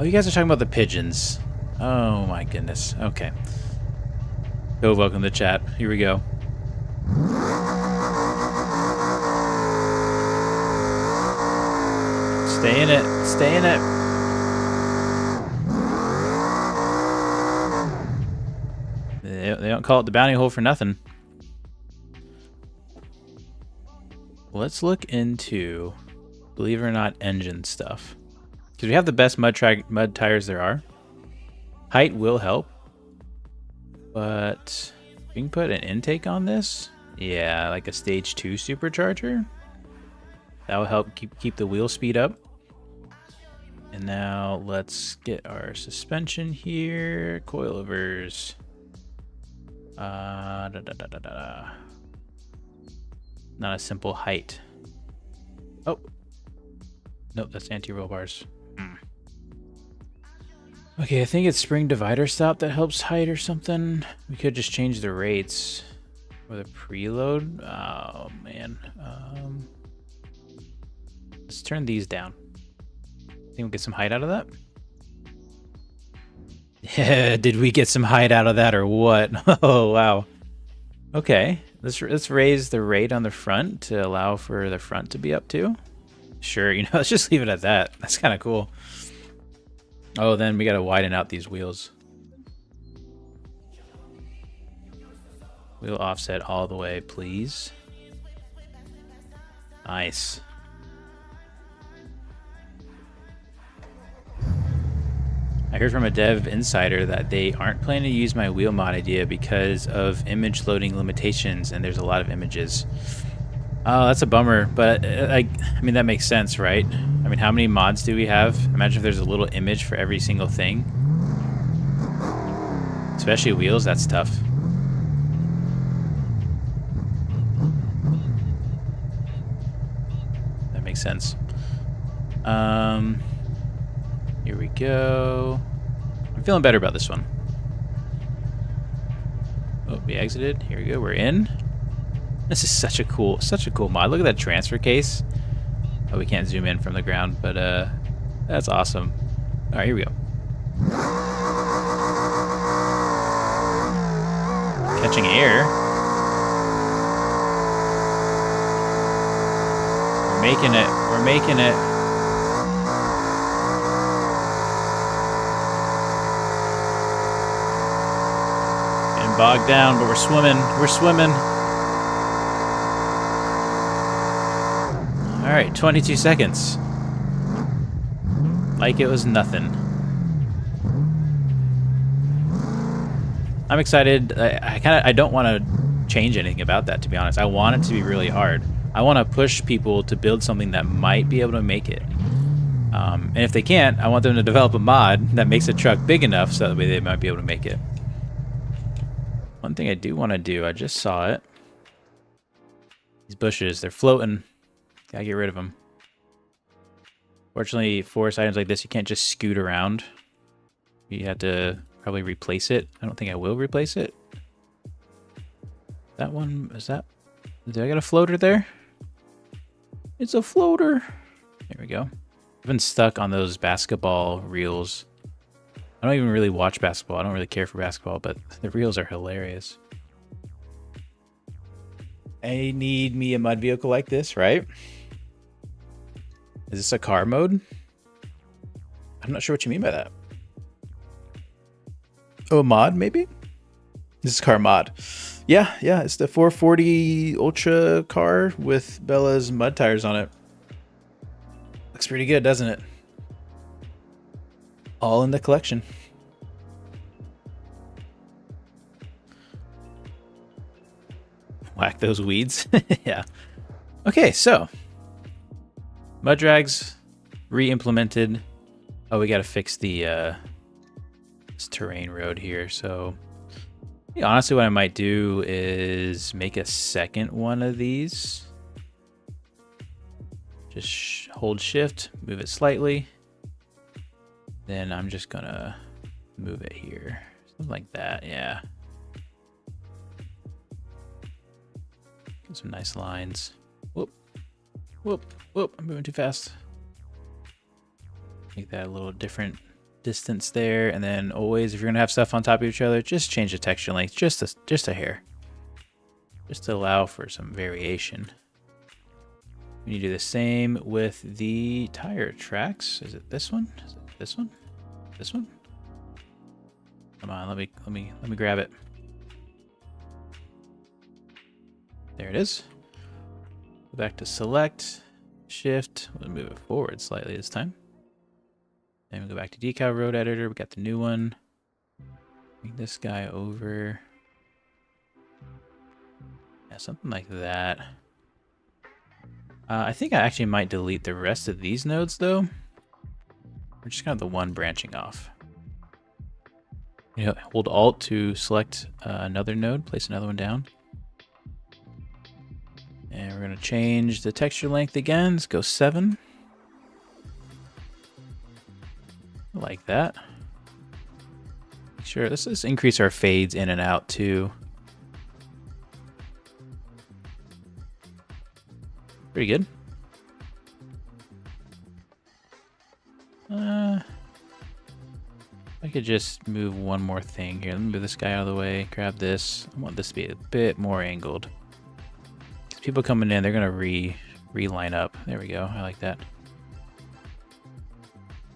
Oh, you guys are talking about the pigeons. Oh my goodness. Okay. Go, welcome to the chat. Here we go. Stay in it. Stay in it. They don't call it the bounty hole for nothing. Let's look into, believe it or not, engine stuff. Because we have the best mud tires there are. Height will help. But we can put an intake on this. Yeah, like a stage 2 supercharger. That will help keep the wheel speed up. And now let's get our suspension here. Coilovers. Not a simple height. Oh. Nope, that's anti-roll bars. Okay, I think it's spring divider stop that helps height or something. We could just change the rates for the preload. Oh, man. Let's turn these down. Think we'll get some height out of that? Yeah, did we get some height out of that or what? Oh, wow. Okay, Let's raise the rate on the front to allow for the front to be up too. Sure, you know, let's just leave it at that. That's kind of cool. Oh, then we got to widen out these wheels. Wheel offset all the way, please. Nice. I heard from a dev insider that they aren't planning to use my wheel mod idea because of image loading limitations, and there's a lot of images. Oh, that's a bummer, but I mean, that makes sense, right? I mean, how many mods do we have? Imagine if there's a little image for every single thing. Especially wheels, that's tough. That makes sense. Here we go. I'm feeling better about this one. Oh, we exited. Here we go. We're in. This is such a cool mod. Look at that transfer case. Oh, we can't zoom in from the ground, but that's awesome. All right, here we go. Catching air. We're making it. We're making it. Getting bogged down, but we're swimming. We're swimming. All right, 22 seconds. Like it was nothing. I'm excited. I don't want to change anything about that, to be honest. I want it to be really hard. I want to push people to build something that might be able to make it. And if they can't, I want them to develop a mod that makes a truck big enough so that way they might be able to make it. One thing I do want to do, I just saw it. These bushes, they're floating. Gotta get rid of them. Fortunately, forest items like this, you can't just scoot around. You have to probably replace it. I don't think I will replace it. That one, is that... Did I got a floater there? It's a floater. There we go. I've been stuck on those basketball reels. I don't even really watch basketball. I don't really care for basketball, but the reels are hilarious. I need me a mud vehicle like this, right? Is this a car mode? I'm not sure what you mean by that. Oh, a mod, maybe? This is car mod. Yeah, it's the 440 Ultra car with Bella's mud tires on it. Looks pretty good, doesn't it? All in the collection. Whack those weeds. Yeah. Okay, so mud drags re-implemented. Oh, we got to fix the this terrain road here. So yeah, honestly, what I might do is make a second one of these. Just hold shift, move it slightly. Then I'm just gonna move it here. Something like that, yeah. Get some nice lines. Whoop, whoop, whoop, I'm moving too fast. Make that a little different distance there. And then always, if you're gonna have stuff on top of each other, just change the texture length, just a hair. Just to allow for some variation. We need to do the same with the tire tracks. Is it this one? Is it this one? This one? Come on, let me grab it. There it is. Go back to select, shift. We'll move it forward slightly this time. Then we go back to decal road editor. We got the new one. Bring this guy over. Yeah, something like that. I think I actually might delete the rest of these nodes though. We're just kind of the one branching off. You know, hold Alt to select another node, place another one down. And we're gonna change the texture length again. Let's go 7. Like that. Sure, let's increase our fades in and out too. Pretty good. I could just move one more thing here. Let me move this guy out of the way, grab this. I want this to be a bit more angled. people coming in, they're gonna reline up. There we go. I like that.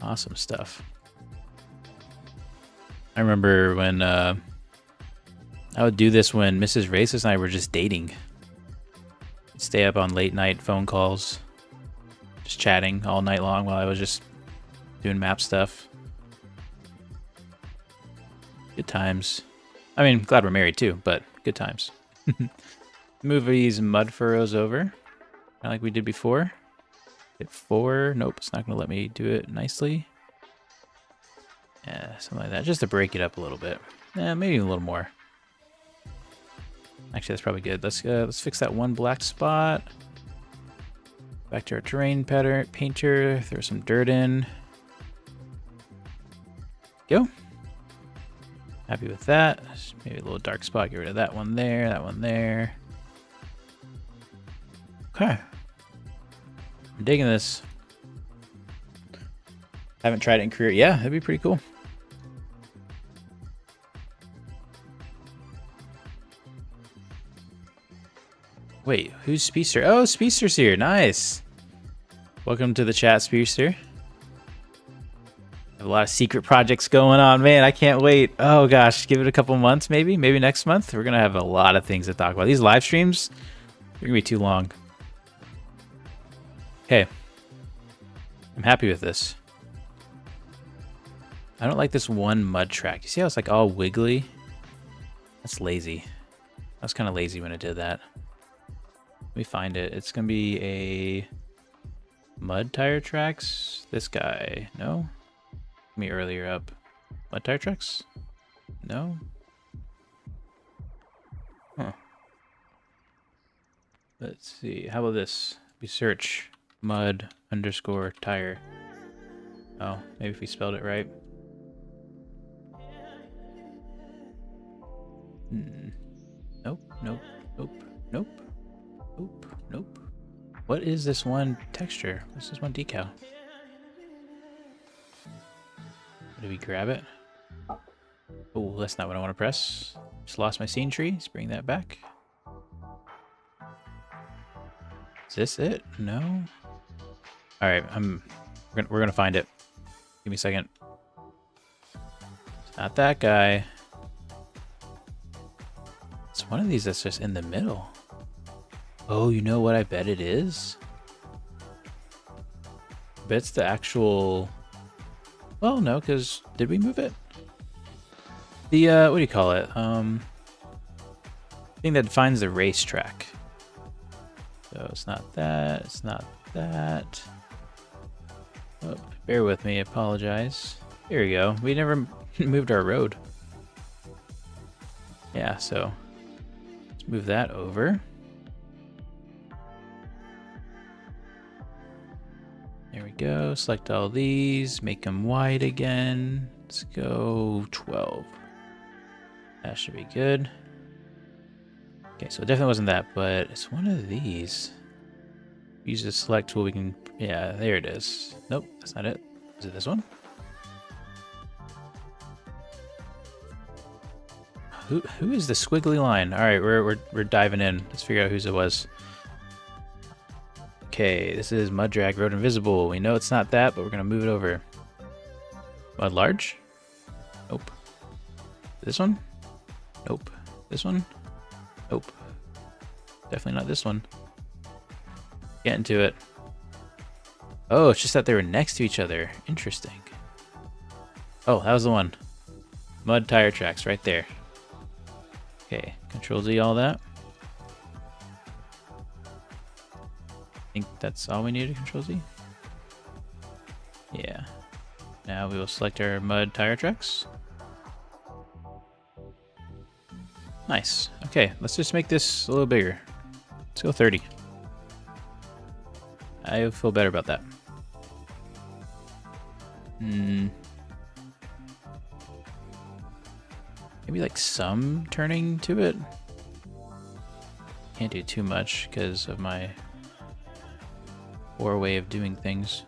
Awesome stuff. I remember when I would do this when Mrs. Raceless and I were just dating. We'd stay up on late night phone calls, just chatting all night long while I was just doing map stuff. Good times. I mean, glad we're married too, but good times. Move these mud furrows over, kind of like we did before. Hit 4. Nope, it's not going to let me do it nicely. Yeah, something like that, just to break it up a little bit. Maybe a little more. Actually, that's probably good. Let's fix that one black spot. Back to our terrain pattern painter. Throw some dirt in. Go. Happy with that. Maybe a little dark spot. Get rid of that one there. That one there. Okay. I'm digging this. Haven't tried it in career. Yeah, that'd be pretty cool. Wait, who's Speedster? Oh, Speedster's here. Nice. Welcome to the chat, Speedster. Have a lot of secret projects going on, man. I can't wait. Oh gosh, give it a couple months, maybe next month. We're gonna have a lot of things to talk about. These live streams, they're gonna be too long. Okay, I'm happy with this. I don't like this one mud track. You see how it's like all wiggly? That's lazy. I was kind of lazy when I did that. Let me find it. It's gonna be a mud tire tracks. This guy, no. Me earlier up. Mud tire tracks? No. Huh. Let's see. How about this? We search mud underscore tire. Oh, maybe if we spelled it right. Nope, nope, nope, nope, nope, nope. What is this one texture? What's this one decal? Did we grab it? Oh, that's not what I want to press. Just lost my scene tree. Let's bring that back. Is this it? No. All right, we're gonna find it. Give me a second. It's not that guy. It's one of these that's just in the middle. Oh, you know what I bet it is? I bet it's the actual... Well, no, because did we move it? The, what do you call it? Thing that defines the racetrack. So it's not that, it's not that. Oh, bear with me, I apologize. Here we go. We never moved our road. Yeah, so let's move that over. There we go. Select all these, make them white again. Let's go 12. That should be good. Okay, so it definitely wasn't that, but it's one of these. Use the select tool, we can, yeah, there it is. Nope, that's not it. Is it this one? Who is the squiggly line? All right, we're diving in. Let's figure out whose it was. Okay, this is Mud Drag Road Invisible. We know it's not that, but we're gonna move it over. Mud Large? Nope. This one? Nope. This one? Nope. Definitely not this one. Get into it. Oh, it's just that they were next to each other. Interesting. Oh, that was the one. Mud tire tracks right there. Okay, Control Z all that. I think that's all we need to Control Z. Yeah. Now we will select our mud tire tracks. Nice. Okay, let's just make this a little bigger. Let's go 30. I feel better about that. Maybe like some turning to it. Can't do too much because of my poor way of doing things.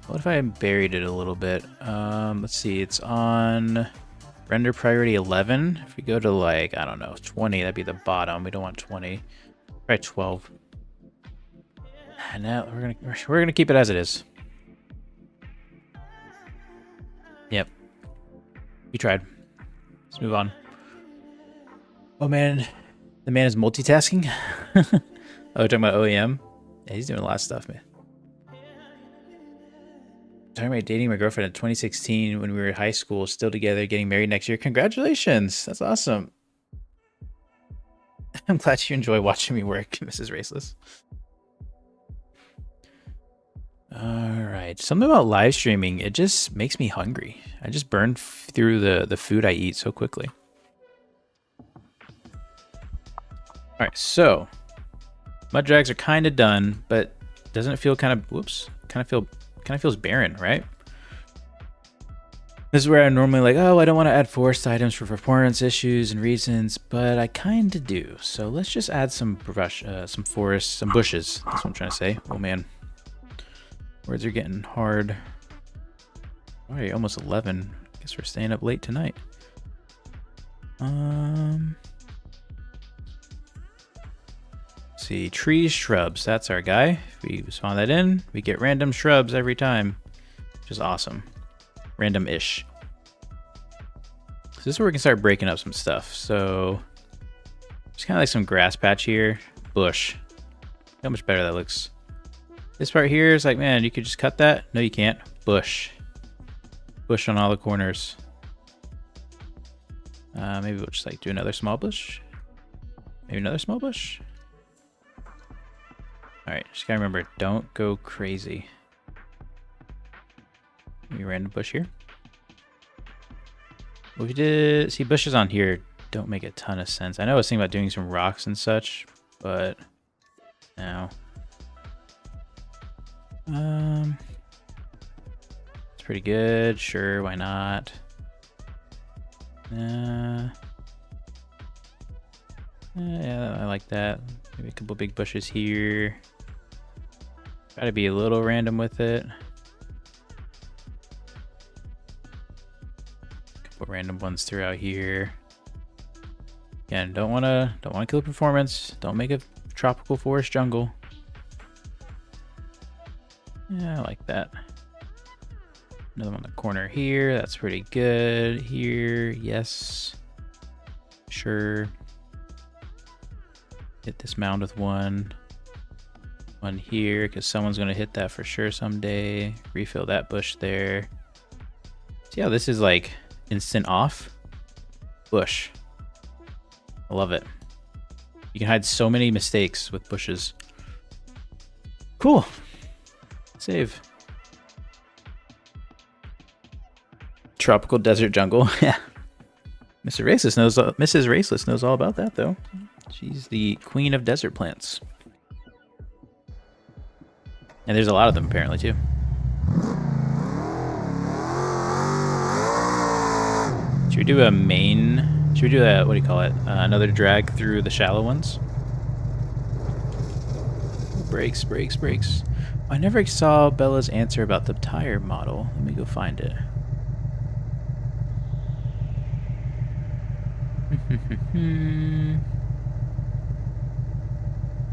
What if I buried it a little bit? Let's see, it's on Render priority 11. If we go to like, I don't know, 20, that'd be the bottom. We don't want 20. Try 12. And now we're gonna keep it as it is. Yep. We tried. Let's move on. Oh man, the man is multitasking. Oh, talking about OEM. Yeah, he's doing a lot of stuff, man. Talking about dating my girlfriend in 2016 when we were in high school, still together, getting married next year. Congratulations. That's awesome. I'm glad you enjoy watching me work, Mrs. Raceless. All right. Something about live streaming, it just makes me hungry. I just burn through the food I eat so quickly. All right, so mud drags are kind of done, but doesn't it feel kind of, whoops, kind of feels barren, right? This is where I'm normally like, oh, I don't want to add forest items for performance issues and reasons, but I kind of do. So let's just add some forests, some bushes. That's what I'm trying to say. Oh man, words are getting hard. All right, almost 11. Guess we're staying up late tonight. See, trees, shrubs, that's our guy. If we spawn that in, we get random shrubs every time, which is awesome. Random-ish. So this is where we can start breaking up some stuff. So just kind of like some grass patch here, bush. Look how much better that looks. This part here is like, man, you could just cut that. No, you can't. Bush. Bush on all the corners. Maybe we'll just like do another small bush. Maybe another small bush. All right, just gotta remember, don't go crazy. Maybe random bush here. What we did, see bushes on here don't make a ton of sense. I know I was thinking about doing some rocks and such, but no. It's pretty good, sure, why not? Yeah, I like that. Maybe a couple big bushes here. Try to be a little random with it. Couple random ones throughout here. Again, don't wanna kill the performance. Don't make a tropical forest jungle. Yeah, I like that. Another one in the corner here. That's pretty good. Here, yes. Sure. Hit this mound with one here, because someone's going to hit that for sure someday. Refill that bush there. See how this is like instant off? Bush. I love it. You can hide so many mistakes with bushes. Cool. Save. Tropical desert jungle. Yeah. Mrs. Raceless knows all about that though. She's the queen of desert plants. And there's a lot of them apparently too. Should we do a main? Should we do a, what do you call it? Another drag through the shallow ones? Brakes. I never saw Bella's answer about the tire model. Let me go find it.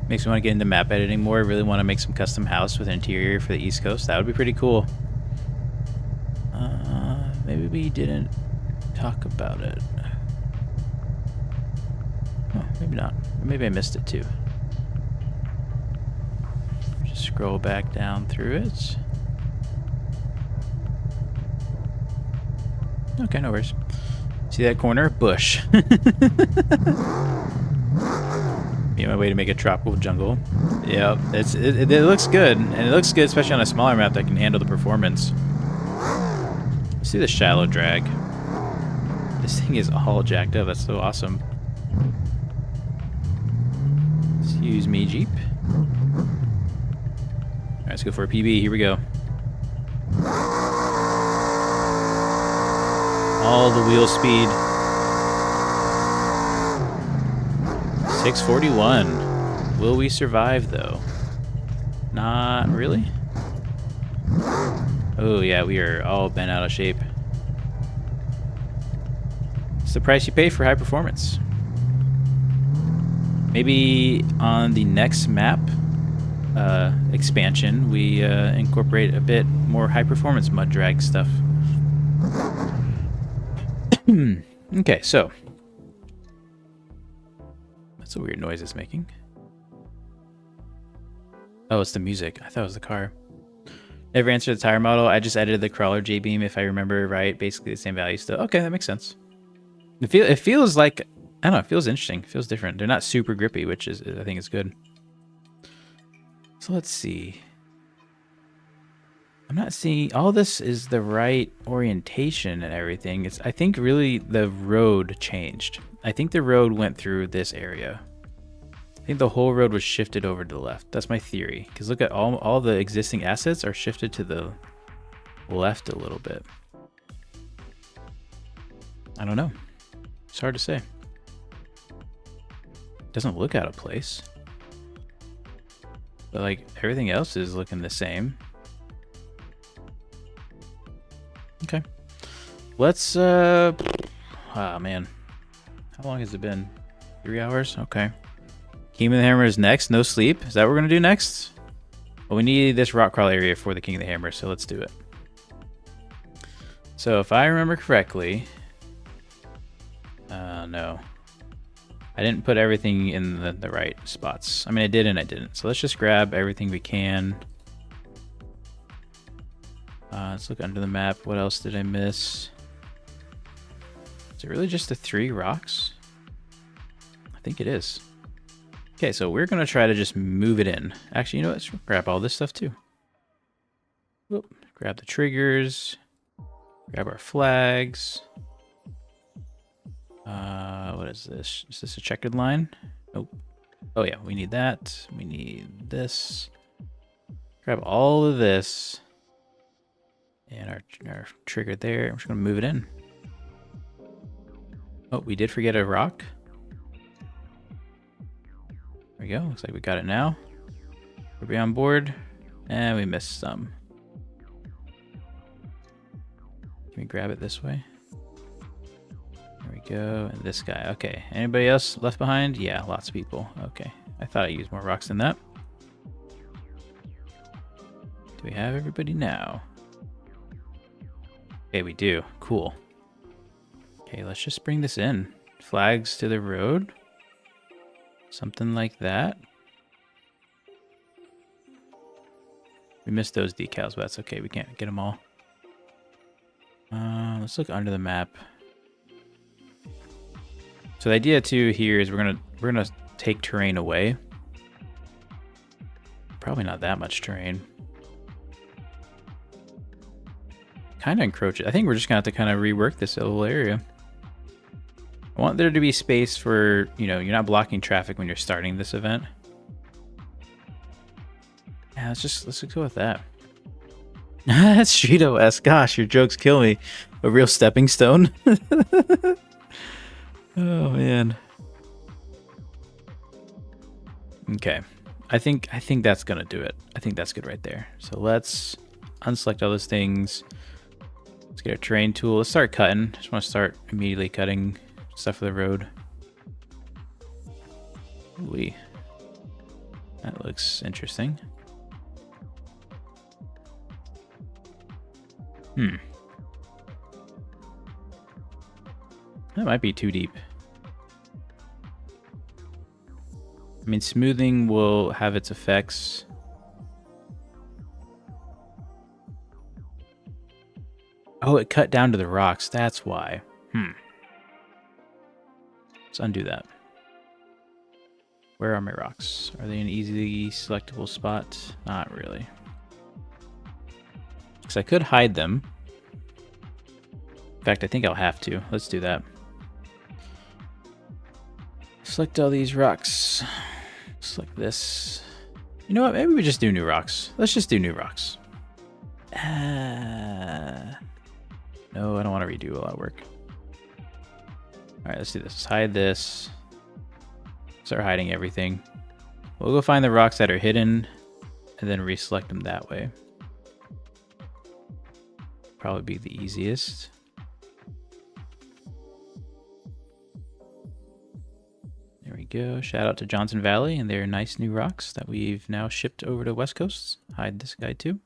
Makes me want to get into map editing more. I really want to make some custom house with interior for the East Coast. That would be pretty cool. Maybe we didn't talk about it. Oh, maybe not. Maybe I missed it too. Just scroll back down through it. Okay, no worries. See that corner? Bush. Be my way to make a tropical jungle. Yeah, it looks good, and it looks good especially on a smaller map that can handle the performance. See the shallow drag. This thing is all jacked up. That's so awesome. Excuse me, Jeep. All right, let's go for a PB. Here we go. All the wheel speed. 641. Will we survive though? Not really. Oh yeah, we are all bent out of shape. It's the price you pay for high performance. Maybe on the next map expansion, we incorporate a bit more high performance mud drag stuff. Okay, so that's a weird noise it's making. Oh, it's the music. I thought it was the car. Never answered the tire model. I just edited the crawler J-beam, if I remember right. Basically the same value still. Okay, that makes sense. It feels like, I don't know, it feels interesting. It feels different. They're not super grippy, which is, I think is good. So let's see. I'm not seeing, all this is the right orientation and everything. It's, I think really the road changed. I think the road went through this area. I think the whole road was shifted over to the left. That's my theory. Because look at all the existing assets are shifted to the left a little bit. I don't know. It's hard to say. Doesn't look out of place. But like everything else is looking the same. Okay. Let's oh man. How long has it been? 3 hours? Okay. King of the Hammer is next. No sleep. Is that what we're gonna do next? Well, we need this rock crawl area for the King of the Hammer, so let's do it. So if I remember correctly, no. I didn't put everything in the right spots. I mean, I did and I didn't. So let's just grab everything we can. Let's look under the map. What else did I miss? Is it really just the 3 rocks? I think it is. Okay, so we're going to try to just move it in. Actually, you know what? Let's grab all this stuff too. Whoop. Grab the triggers. Grab our flags. What is this? Is this a checkered line? Nope. Oh yeah, we need that. We need this. Grab all of this. And our trigger there. I'm just going to move it in. Oh, we did forget a rock. There we go. Looks like we got it now. We'll be on board. And we missed some. Can we grab it this way? There we go. And this guy. Okay. Anybody else left behind? Yeah, lots of people. Okay. I thought I used more rocks than that. Do we have everybody now? Okay, we do. Cool. Okay, let's just bring this in. Flags to the road. Something like that. We missed those decals, but that's okay. We can't get them all. Let's look under the map. So the idea too here is we're gonna take terrain away. Probably not that much terrain. Kind of encroach it. I think we're just gonna have to kind of rework this little area. I want there to be space for, you know, you're not blocking traffic when you're starting this event. Yeah, let's go with that. Street OS, gosh, your jokes kill me. A real stepping stone. Oh man. Okay. I think that's gonna do it. I think that's good right there. So let's unselect all those things. Let's get our terrain tool. Let's start cutting. Just want to start immediately cutting stuff for the road. Ooh, that looks interesting. That might be too deep. I mean, smoothing will have its effects. Oh, it cut down to the rocks. That's why. Let's undo that. Where are my rocks? Are they an easily selectable spot? Not really. Because I could hide them. In fact, I think I'll have to. Let's do that. Select all these rocks. Select this. You know what? Maybe we just do new rocks. Let's just do new rocks. No, I don't want to redo a lot of work. All right, let's do this. Let's hide this. Start hiding everything. We'll go find the rocks that are hidden and then reselect them that way. Probably be the easiest. go. Shout out to Johnson Valley and their nice new rocks that we've now shipped over to West Coast. Hide this guy too.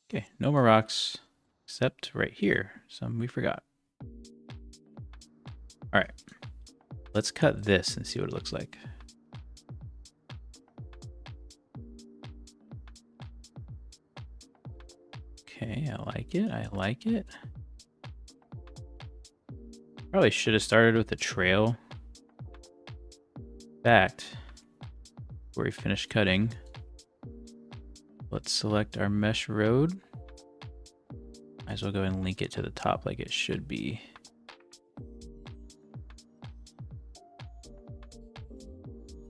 Okay, no more rocks except right here. Some we forgot. All right, let's cut this and see what it looks like. Okay, I like it. I like it. Probably should have started with the trail. In fact, before we finish cutting, let's select our mesh road. Might as well go and link it to the top like it should be.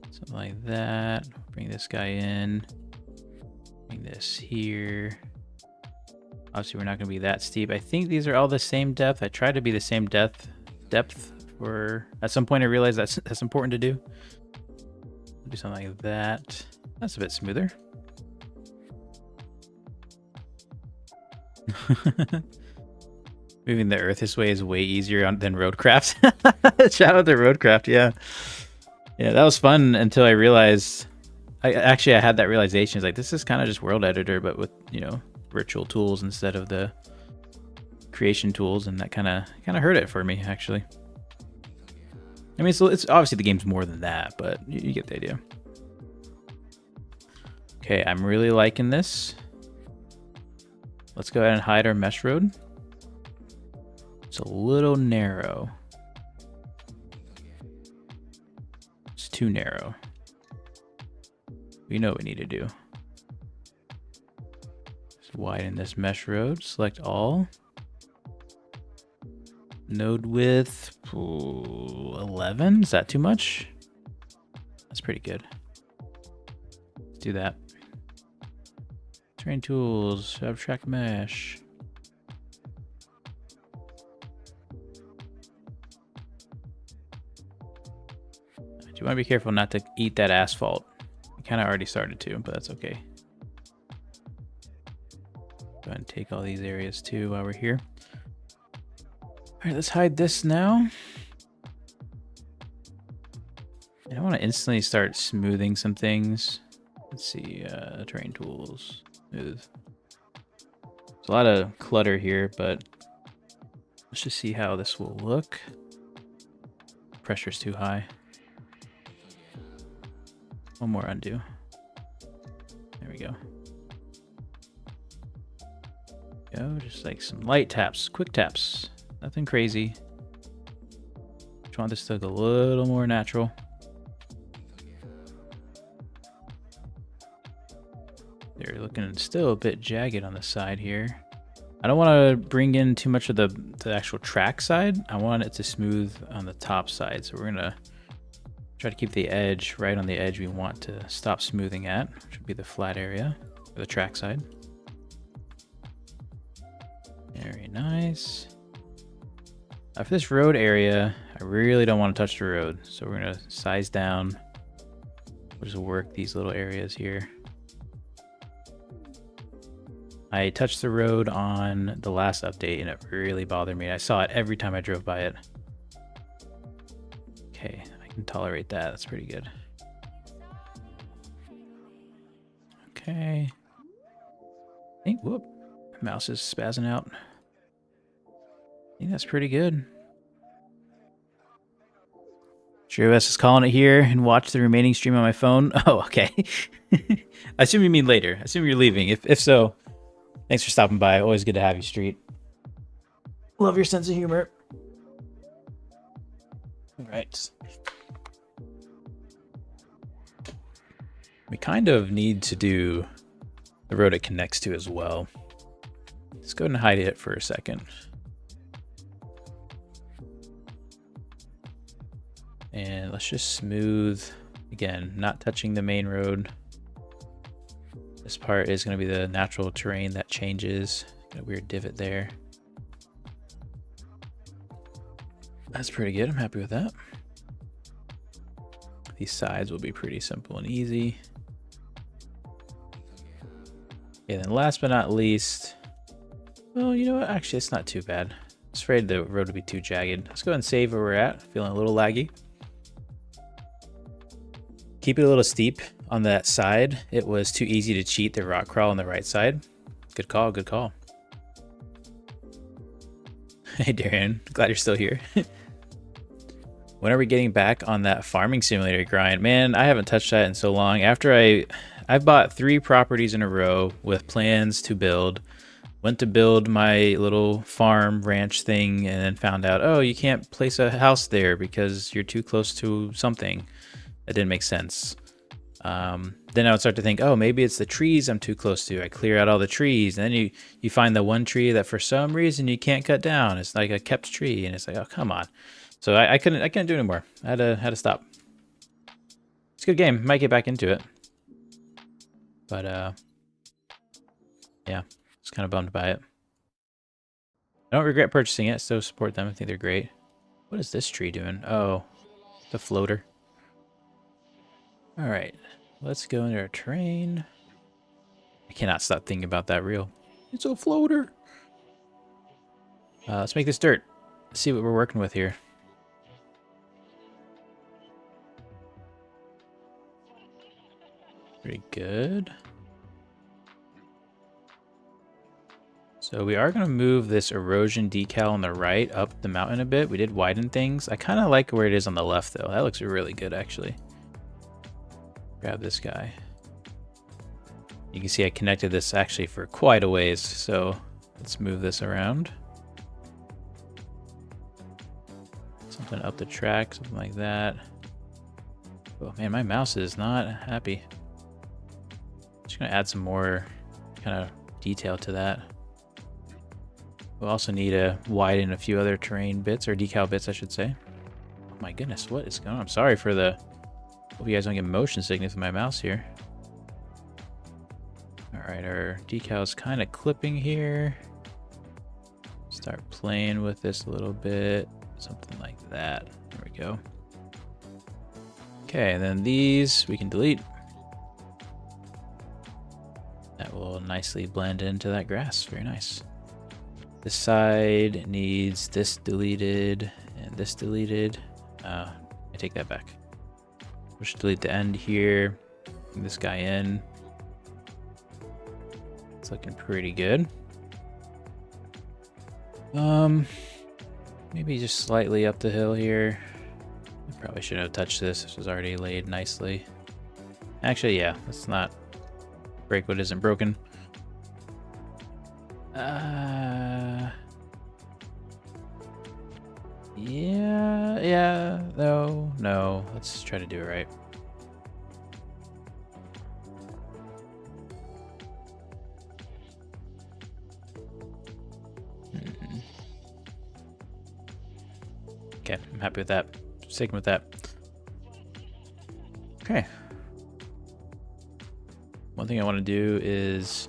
Something like that. Bring this guy in. Bring this here. Obviously, we're not going to be that steep. I think these are all the same depth. I tried to be the same depth for. At some point, I realized that's important to do. Do something like that. That's a bit smoother. Moving the earth this way is way easier than roadcraft. Shout out to roadcraft, yeah. Yeah, that was fun until I realized. I had that realization. It's like, this is kind of just world editor, but with, you know, virtual tools instead of the creation tools, and that kind of hurt it for me, actually. I mean, it's obviously the game's more than that, but you get the idea. Okay, I'm really liking this. Let's go ahead and hide our mesh road. It's a little narrow. It's too narrow. We know what we need to do. Just widen this mesh road, select all. Node width, 11, is that too much? That's pretty good. Let's do that. Terrain tools, abstract mesh. I do want to be careful not to eat that asphalt. I kind of already started to, but that's okay. Go ahead and take all these areas too while we're here. All right, let's hide this now. And I want to instantly start smoothing some things. Let's see, terrain tools, smooth. There's a lot of clutter here, but let's just see how this will look. Pressure's too high. One more undo. There we go. Just like some light taps, quick taps. Nothing crazy. Just want this to look a little more natural. They're looking still a bit jagged on the side here. I don't want to bring in too much of the actual track side. I want it to smooth on the top side. So we're gonna try to keep the edge right on the edge we want to stop smoothing at, which would be the flat area for the track side. Very nice. For this road area, I really don't want to touch the road. So we're going to size down. We'll just work these little areas here. I touched the road on the last update and it really bothered me. I saw it every time I drove by it. Okay, I can tolerate that. That's pretty good. Okay. I think, whoop, mouse is spazzing out. I think that's pretty good. TrackIR is calling it here and watch the remaining stream on my phone. Oh, okay. I assume you mean later. I assume you're leaving. If so, thanks for stopping by. Always good to have you, Street. Love your sense of humor. All right. We kind of need to do the road it connects to as well. Let's go ahead and hide it for a second. And let's just smooth, again, not touching the main road. This part is going to be the natural terrain that changes. Got a weird divot there. That's pretty good. I'm happy with that. These sides will be pretty simple and easy. And then last but not least, well, you know what? Actually, it's not too bad. was afraid the road would be too jagged. Let's go and save where we're at. Feeling a little laggy. Keep it a little steep on that side. It was too easy to cheat the rock crawl on the right side. Good call, good call. Hey Darian, glad you're still here. When are we getting back on that farming simulator grind? Man, I haven't touched that in so long. After I've bought 3 properties in a row with plans to build. Went to build my little farm ranch thing and then found out, oh, you can't place a house there because you're too close to something. That didn't make sense. Then I would start to think, oh, maybe it's the trees I'm too close to. I clear out all the trees, and then you find the one tree that for some reason you can't cut down. It's like a kept tree, and it's like, oh, come on. So I couldn't do it anymore. I had to stop. It's a good game. Might get back into it. But yeah, just kind of bummed by it. I don't regret purchasing it. Still support them. I think they're great. What is this tree doing? Oh, the floater. All right, let's go into our terrain. I cannot stop thinking about that reel. It's a floater. Let's make this dirt. Let's see what we're working with here. Pretty good. So we are going to move this erosion decal on the right up the mountain a bit. We did widen things. I kind of like where it is on the left, though. That looks really good, actually. Grab this guy. You can see I connected this actually for quite a ways, so let's move this around. Something up the track, something like that. Oh man, my mouse is not happy. Just gonna add some more kind of detail to that. We'll also need to widen a few other terrain bits, or decal bits, I should say. Oh my goodness, what is going on? I'm sorry for the... Hope you guys don't get motion sickness with my mouse here. Alright, our decal's kind of clipping here. Start playing with this a little bit. Something like that. There we go. Okay, and then these we can delete. That will nicely blend into that grass. Very nice. This side needs this deleted and this deleted. I take that back. We should delete the end here. Bring this guy in. It's looking pretty good. Maybe just slightly up the hill here. I probably shouldn't have touched this. This was already laid nicely. Actually, yeah, let's not break what isn't broken. Yeah, no. Let's try to do it right. Okay, I'm happy with that. Sticking with that. Okay. One thing I want to do is,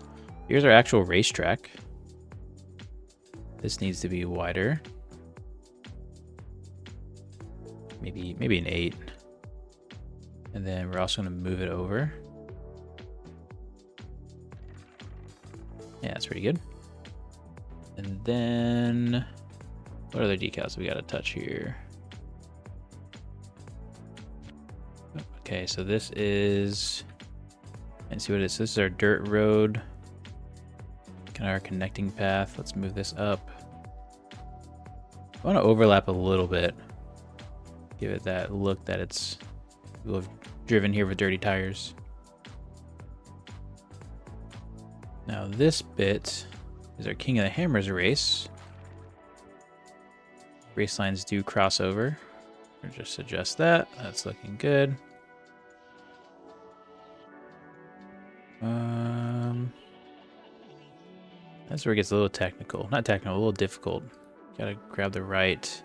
here's our actual racetrack. This needs to be wider. Maybe an 8. And then we're also going to move it over. Yeah, that's pretty good. And then what other decals we got to touch here? Okay, so this is, and see what it is. This is our dirt road, kind of our connecting path. Let's move this up. I want to overlap a little bit. Give it that look that it's, we'll have driven here with dirty tires. Now this bit is our King of the Hammers race. Race lines do cross over. Or just adjust that. That's looking good. That's where it gets a little technical. Not technical, a little difficult. Gotta grab the right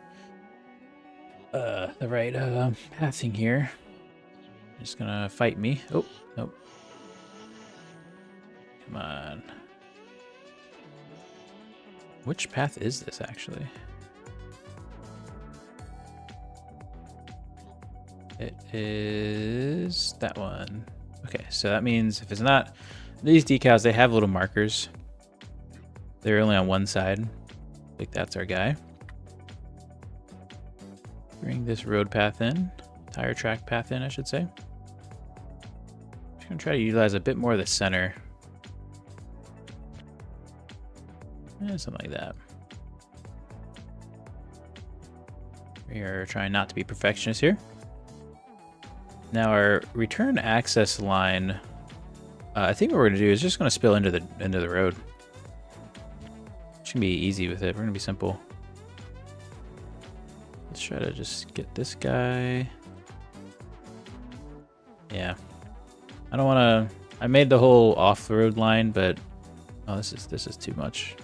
pathing here. It's gonna fight me. Oh, nope. Come on. Which path is this actually? It is that one. Okay, so that means if it's not, these decals, they have little markers. They're only on one side. I think that's our guy. Bring this road path in, tire track path in, I should say. Just gonna try to utilize a bit more of the center. Something like that. We are trying not to be perfectionists here. Now our return access line, I think what we're gonna do is just gonna spill into the road. It's gonna be easy with it. We're gonna be simple. Let's try to just get this guy. Yeah, I don't want to. I made the whole off-road line, but oh, this is too much.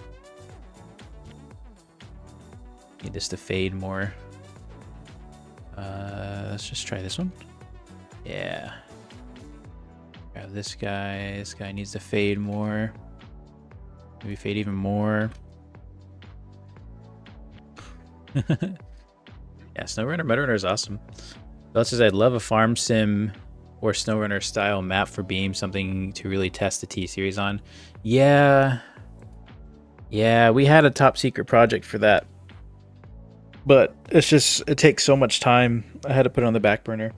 Need this to fade more. Let's just try this one. Yeah. Grab this guy. This guy needs to fade more. Maybe fade even more. Yeah, SnowRunner Mudrunner is awesome. Bell says, I'd love a farm sim or SnowRunner style map for Beam, something to really test the T series on. Yeah. Yeah, we had a top secret project for that. But it's just, it takes so much time. I had to put it on the back burner.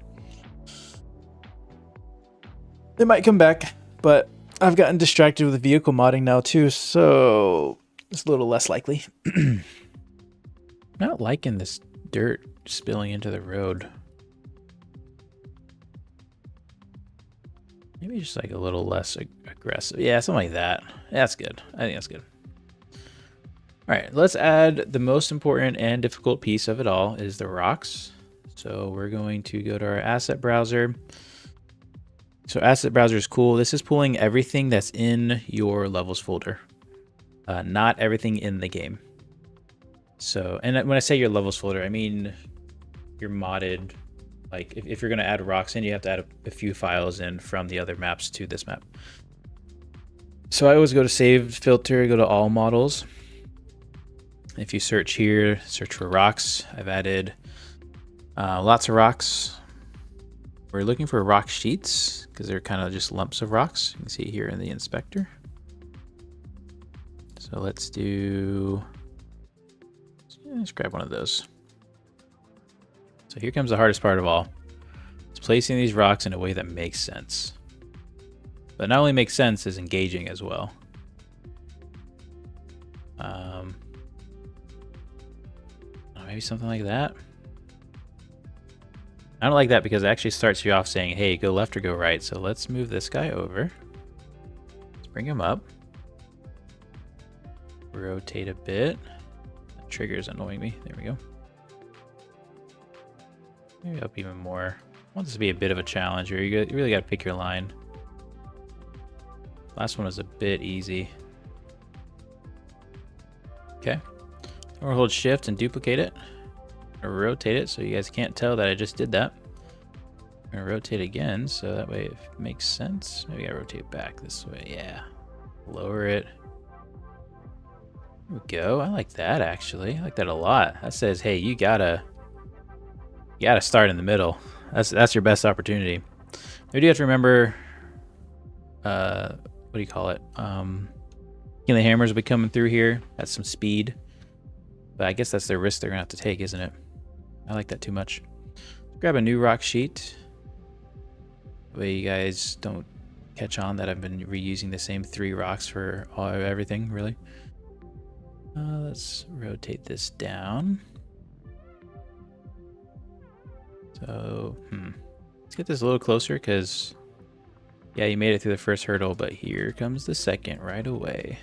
It might come back, but I've gotten distracted with vehicle modding now too, so it's a little less likely. Not liking this dirt spilling into the road. Maybe just like a little less aggressive. Yeah, something like that. That's good. I think that's good. All right, let's add the most important and difficult piece of it all is the rocks. So we're going to go to our asset browser. So asset browser is cool. This is pulling everything that's in your levels folder, not everything in the game. So, and when I say your levels folder, I mean your modded, like if you're going to add rocks in, you have to add a few files in from the other maps to this map. So I always go to saved filter, go to all models. If you search here, search for rocks, I've added lots of rocks. We're looking for rock sheets because they're kind of just lumps of rocks. You can see here in the inspector. So let's grab one of those. So here comes the hardest part of all. It's placing these rocks in a way that makes sense. But not only makes sense, is engaging as well. Maybe something like that. I don't like that because it actually starts you off saying, hey, go left or go right. So let's move this guy over. Let's bring him up. Rotate a bit. The trigger's annoying me. There we go. Maybe up even more. I want this to be a bit of a challenge here. You really got to pick your line. Last one was a bit easy. Okay. Or hold shift and duplicate it. Or rotate it so you guys can't tell that I just did that. I'm gonna rotate again so that way it makes sense. Maybe I rotate back this way. Yeah. Lower it. There we go. I like that actually. I like that a lot. That says, hey, you gotta start in the middle. That's your best opportunity. Maybe you have to remember what do you call it? The hammers will be coming through here at some speed. But I guess that's the risk they're gonna have to take, isn't it? I like that too much. Grab a new rock sheet. That way you guys don't catch on that I've been reusing the same 3 rocks for everything, really. Let's rotate this down. So, let's get this a little closer because, yeah, you made it through the first hurdle, but here comes the second right away.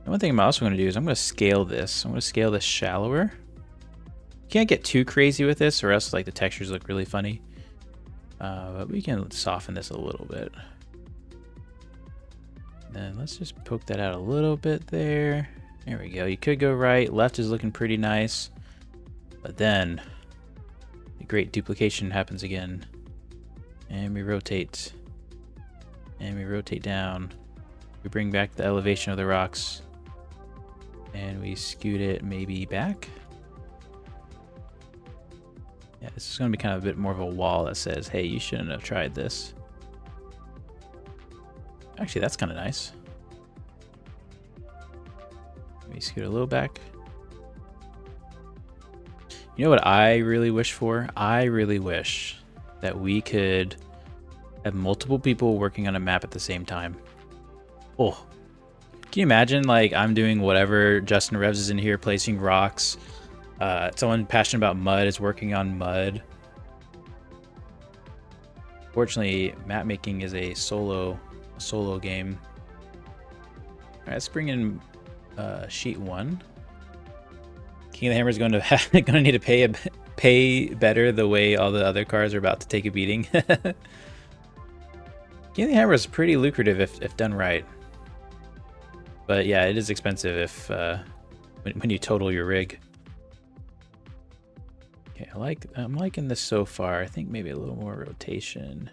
One thing I'm also going to do is I'm going to scale this. I'm going to scale this shallower. You can't get too crazy with this or else like the textures look really funny. But we can soften this a little bit. Then let's just poke that out a little bit there. There we go. You could go right. Left is looking pretty nice. But then the great duplication happens again. And we rotate. And we rotate down. We bring back the elevation of the rocks. And we scoot it maybe back. Yeah, this is going to be kind of a bit more of a wall that says, hey, you shouldn't have tried this. Actually, that's kind of nice. Let me scoot a little back. You know what I really wish for? I really wish that we could have multiple people working on a map at the same time. Oh, can you imagine, like, I'm doing whatever, Justin Revs is in here placing rocks, someone passionate about mud is working on mud. Fortunately, map making is a solo game. All right, let's bring in sheet 1. King of the Hammer is going to need to pay better the way all the other cars are about to take a beating. King of the Hammer is pretty lucrative if done right. But yeah, it is expensive if when you total your rig. Okay, I'm liking this so far. I think maybe a little more rotation.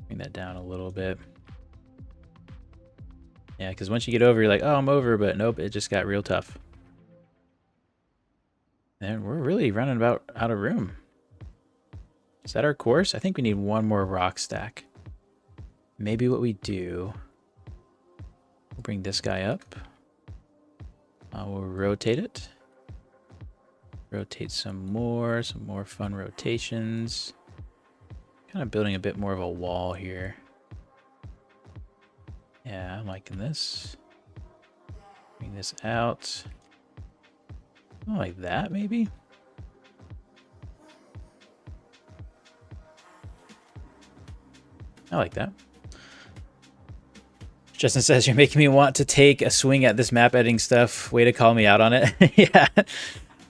Bring that down a little bit. Yeah, because once you get over, you're like, oh, I'm over, but nope, it just got real tough. And we're really running about out of room. Is that our course? I think we need one more rock stack. Maybe what we do, we'll bring this guy up. We'll rotate it. Rotate some more fun rotations. Kind of building a bit more of a wall here. Yeah, I'm liking this. Bring this out. Oh, like that, maybe? I like that. Justin says, you're making me want to take a swing at this map editing stuff. Way to call me out on it. Yeah.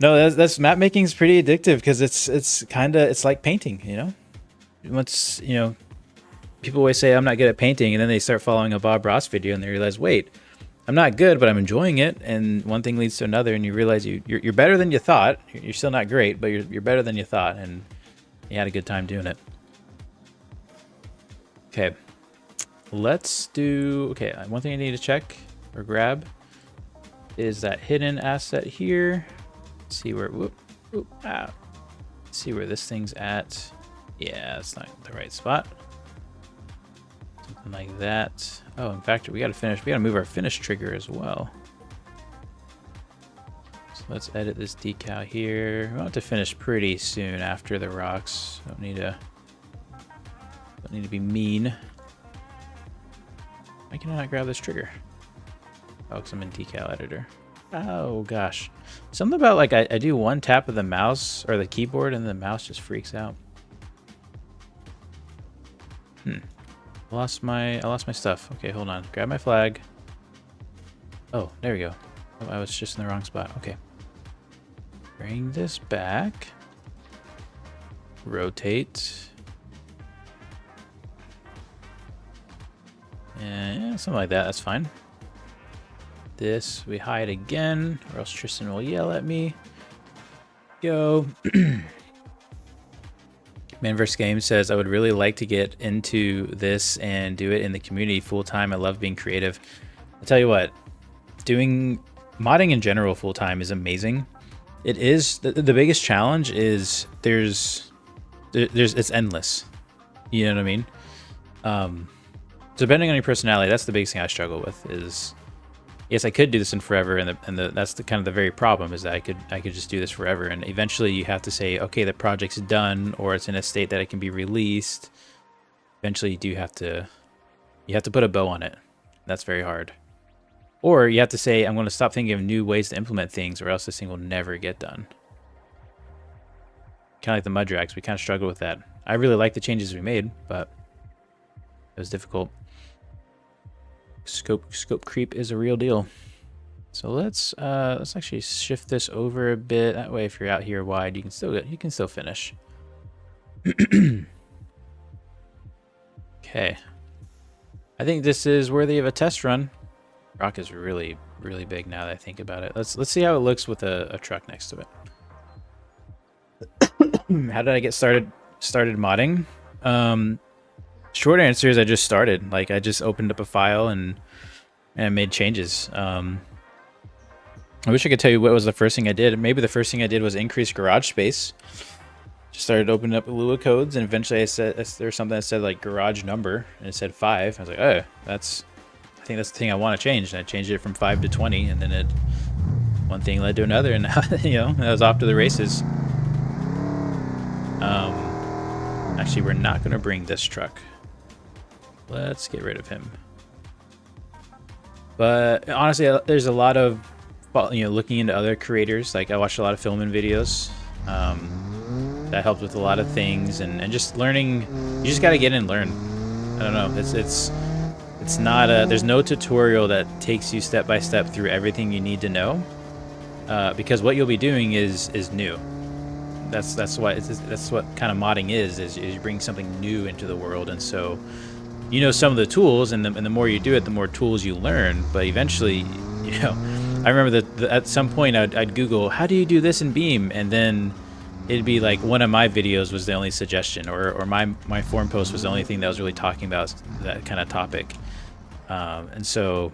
No, that's map making is pretty addictive because it's like painting, you know? Once, you know, people always say I'm not good at painting, and then they start following a Bob Ross video and they realize, wait, I'm not good, but I'm enjoying it, and one thing leads to another, and you realize you're better than you thought. You're still not great, but you're better than you thought, and you had a good time doing it. Okay, let's do. Okay, one thing I need to check or grab is that hidden asset here. Let's see where. Let's see where this thing's at. Yeah, it's not the right spot. Something like that. Oh, in fact, we gotta move our finish trigger as well. So let's edit this decal here. We want to finish pretty soon after the rocks. Don't need to be mean. Why can I not grab this trigger? Oh, because I'm in decal editor. Oh gosh. Something about like I do one tap of the mouse or the keyboard and the mouse just freaks out. I lost my stuff. Okay, hold on. Grab my flag. Oh, there we go. Oh, I was just in the wrong spot. Okay. Bring this back. Rotate. And yeah, something like that. That's fine. This we hide again, or else Tristan will yell at me. Go. Man vs. Game says, I would really like to get into this and do it in the community full time. I love being creative. I'll tell you what, doing modding in general full time is amazing. It is the biggest challenge is there's it's endless. You know what I mean? So depending on your personality, that's the biggest thing I struggle with is, yes, I could do this in forever, and that's the kind of the very problem is that I could just do this forever, and eventually you have to say, okay, the project's done, or it's in a state that it can be released. Eventually, you have to put a bow on it. That's very hard. Or you have to say, I'm going to stop thinking of new ways to implement things, or else this thing will never get done. Kind of like the mud drags, we kind of struggle with that. I really like the changes we made, but it was difficult. Scope creep is a real deal. So let's actually shift this over a bit. That way, if you're out here wide, you can still finish. Okay. I think this is worthy of a test run. Rock is really, really big now that I think about it. Let's see how it looks with a truck next to it. How did I get started modding? Short answer is I just started. Like I just opened up a file and made changes. I wish I could tell you what was the first thing I did. Maybe the first thing I did was increase garage space. Just started opening up Lua codes, and eventually I said there's something that said like garage number, and it said 5. I was like, oh, I think that's the thing I want to change, and I changed it from 5 to 20, and then one thing led to another, and you know, I was off to the races. Actually, we're not going to bring this truck. Let's get rid of him. But honestly, there's a lot of, you know, looking into other creators. Like I watched a lot of filming videos. That helped with a lot of things, and just learning. You just got to get in and learn. I don't know. It's not a. There's no tutorial that takes you step by step through everything you need to know, because what you'll be doing is new. That's what kind of modding is you bring something new into the world, and so you know some of the tools, and the more you do it, the more tools you learn. But eventually, you know, I remember that at some point I'd Google how do you do this in Beam, and then it'd be like one of my videos was the only suggestion, or my forum post was the only thing that was really talking about that kind of topic. And so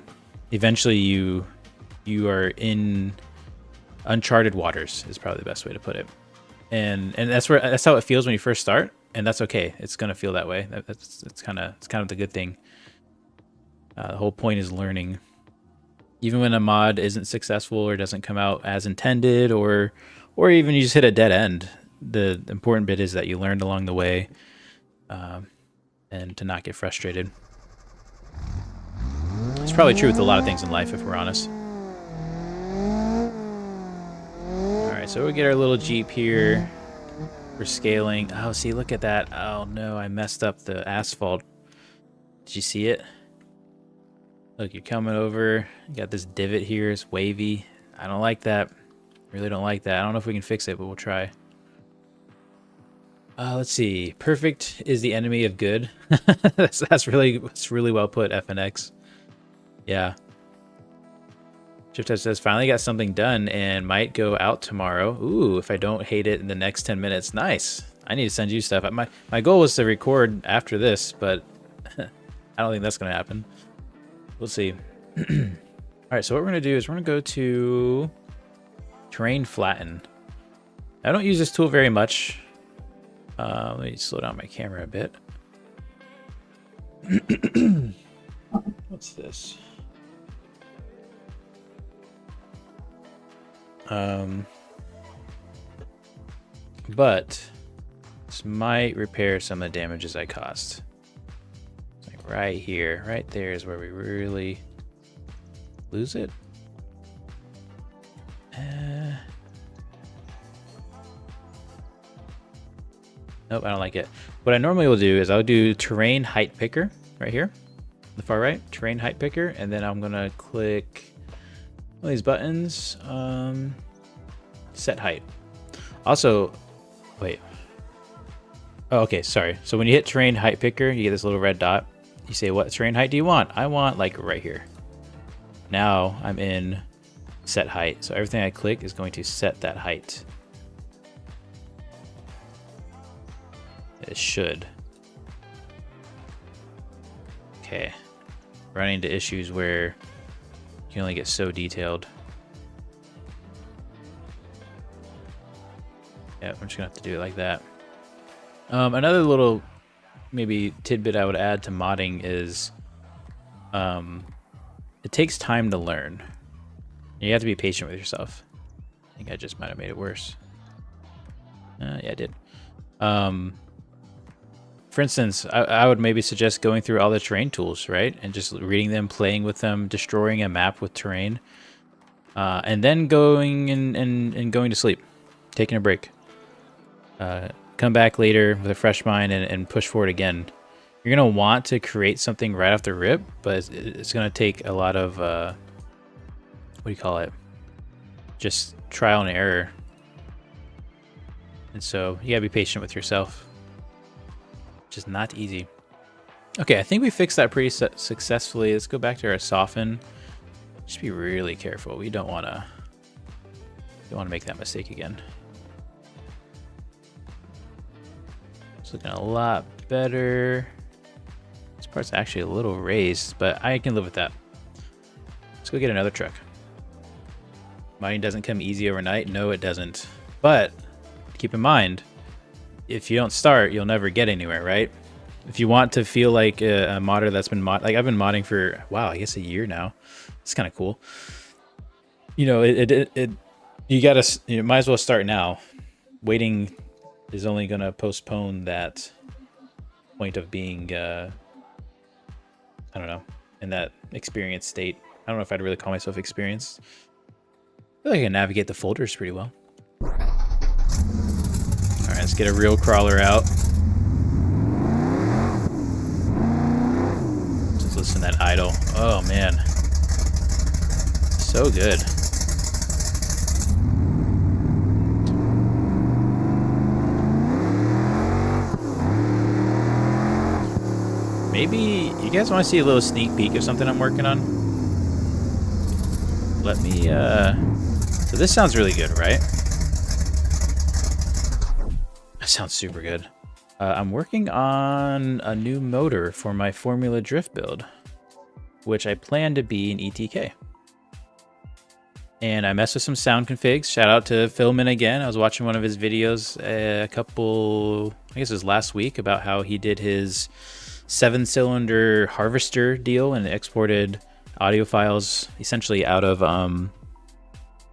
eventually you are in uncharted waters is probably the best way to put it. And that's how it feels when you first start, and that's okay. It's gonna feel that way. It's kind of the good thing. The whole point is learning. Even when a mod isn't successful or doesn't come out as intended, or even you just hit a dead end, the important bit is that you learned along the way, and to not get frustrated. It's probably true with a lot of things in life, if we're honest. So we'll get our little Jeep here. We're scaling. Oh, see, look at that. Oh no, I messed up the asphalt. Did you see it? Look, you're coming over. You got this divot here. It's wavy. I don't like that. Really don't like that. I don't know if we can fix it, but we'll try. Let's see. Perfect is the enemy of good. that's really well put, FNX. Yeah. Shift says, finally got something done and might go out tomorrow. Ooh, if I don't hate it in the next 10 minutes. Nice. I need to send you stuff. My goal was to record after this, but I don't think that's going to happen. We'll see. All right, so what we're going to do is we're going to go to terrain flatten. I don't use this tool very much. Let me slow down my camera a bit. What's this? But this might repair some of the damages I caused. Like right here, right there is where we really lose it. Nope, I don't like it. What I normally will do is I'll do terrain height picker right here, the far right, terrain height picker, and then I'm gonna click all these buttons, set height. Also, wait. Oh, okay, sorry. So when you hit terrain height picker, you get this little red dot. You say, what terrain height do you want? I want like right here. Now I'm in set height. So everything I click is going to set that height. It should. Okay. Running into issues where you can only get so detailed. Yeah, I'm just gonna have to do it like that. Another little maybe tidbit I would add to modding is it takes time to learn. You have to be patient with yourself. I think I just might have made it worse. Yeah, I did. For instance, I would maybe suggest going through all the terrain tools, right? And just reading them, playing with them, destroying a map with terrain, and then going and going to sleep, taking a break. Come back later with a fresh mind and push forward again. You're going to want to create something right off the rip, but it's going to take a lot of, what do you call it? Just trial and error. And so you got to be patient with yourself. Just not easy. Okay, I think we fixed that pretty successfully. Let's go back to our soften. Just be really careful. We don't want to make that mistake again. It's looking a lot better. This part's actually a little raised, but I can live with that. Let's go get another truck. Mining doesn't come easy overnight. No, it doesn't. But keep in mind, if you don't start, you'll never get anywhere, right? If you want to feel like a modder that's been like I've been modding for, wow, I guess a year now. It's kind of cool. you know, you might as well start now. Waiting is only going to postpone that point of being, I don't know, in that experienced state. I don't know if I'd really call myself experienced. I feel like I can navigate the folders pretty well. All right, let's get a real crawler out. Just listen to that idle. Oh man, so good. Maybe you guys want to see a little sneak peek of something I'm working on? Let me, so this sounds really good, right? That sounds super good. I'm working on a new motor for my Formula Drift build, which I plan to be an ETK. And I messed with some sound configs. Shout out to Philman again. I was watching one of his videos I guess it was last week, about how he did his 7-cylinder harvester deal and exported audio files essentially out of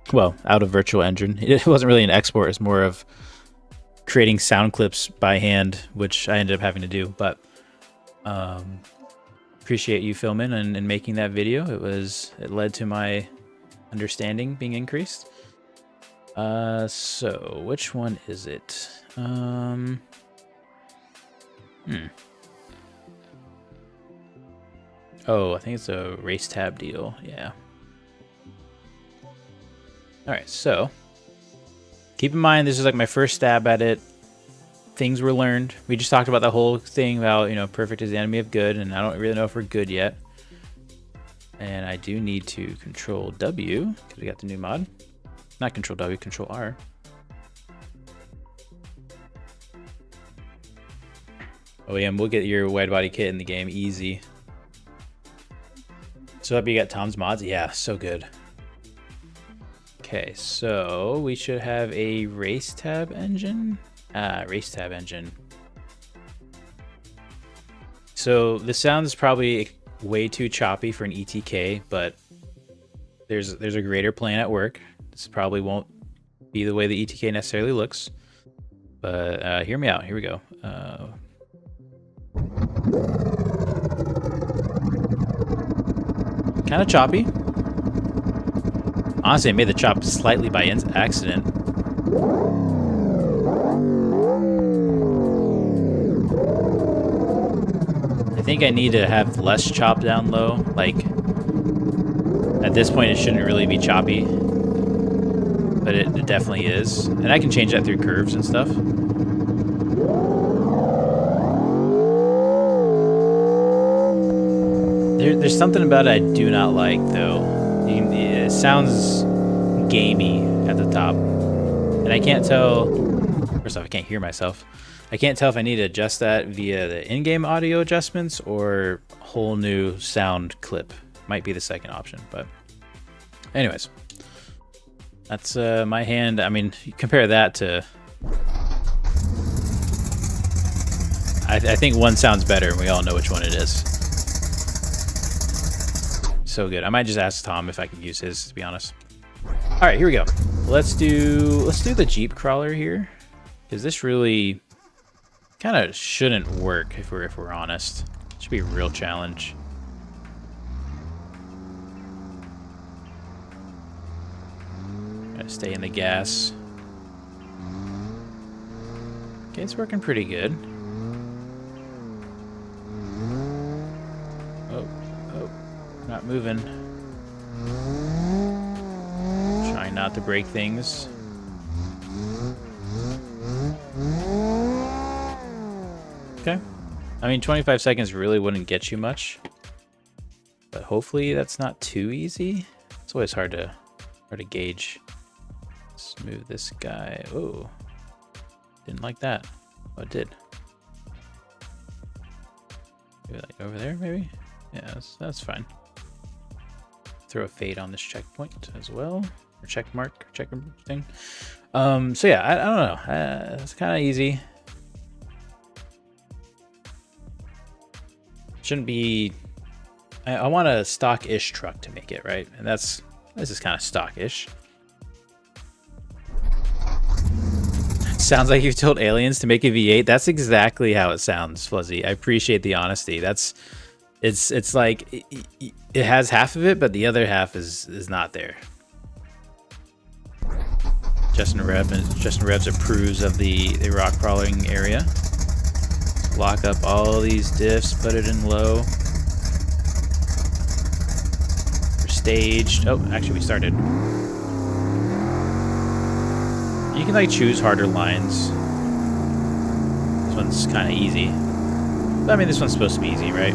Virtual Engine. It wasn't really an export, it's more of creating sound clips by hand, which I ended up having to do. But appreciate you filming and making that video. It led to my understanding being increased. So which one is it? Oh, I think it's a race tab deal. Yeah. All right, so keep in mind this is like my first stab at it. Things were learned. We just talked about the whole thing about, you know, perfect is the enemy of good, and I don't really know if we're good yet. And I do need to control W because we got the new mod. Not control W, control R. Oh yeah, and we'll get your wide body kit in the game easy. So up you got Tom's mods. Yeah, so good. Okay, so we should have a race tab engine. Race tab engine. So the sound is probably way too choppy for an ETK, but there's a greater plan at work. This probably won't be the way the ETK necessarily looks, but hear me out. Here we go. Kind of choppy. Honestly, I made the chop slightly by accident. I think I need to have less chop down low. Like, at this point, it shouldn't really be choppy, but it definitely is. And I can change that through curves and stuff. There's something about it I do not like, though. It sounds gamey at the top. And I can't tell... First off, I can't hear myself. I can't tell if I need to adjust that via the in-game audio adjustments or a whole new sound clip. Might be the second option, but... Anyways. That's my hand. I mean, you compare that to... I think one sounds better, and we all know which one it is. So good. I might just ask Tom if I can use his, to be honest. All right, here we go. Let's do the Jeep crawler here, because this really kind of shouldn't work if we're honest. It should be a real challenge. Gotta stay in the gas. Okay, it's working pretty good. Not moving. Trying not to break things. Okay. I mean, 25 seconds really wouldn't get you much, but hopefully that's not too easy. It's always hard to gauge. Let's move this guy. Oh, didn't like that. Oh, it did. Maybe like over there, maybe? Yeah, that's fine. Throw a fade on this checkpoint as well, or check thing. So yeah, I don't know. It's kind of easy. Shouldn't be. I want a stock-ish truck to make it right, and that's This is kind of stockish. Sounds like you've told aliens to make a V8. That's exactly how it sounds, Fuzzy. I appreciate the honesty. It's like it has half of it, but the other half is not there. Justin Revs approves of the rock crawling area. Lock up all these diffs, put it in low. We're staged. Oh, actually we started. You can like choose harder lines. This one's kind of easy. But, I mean, this one's supposed to be easy, right?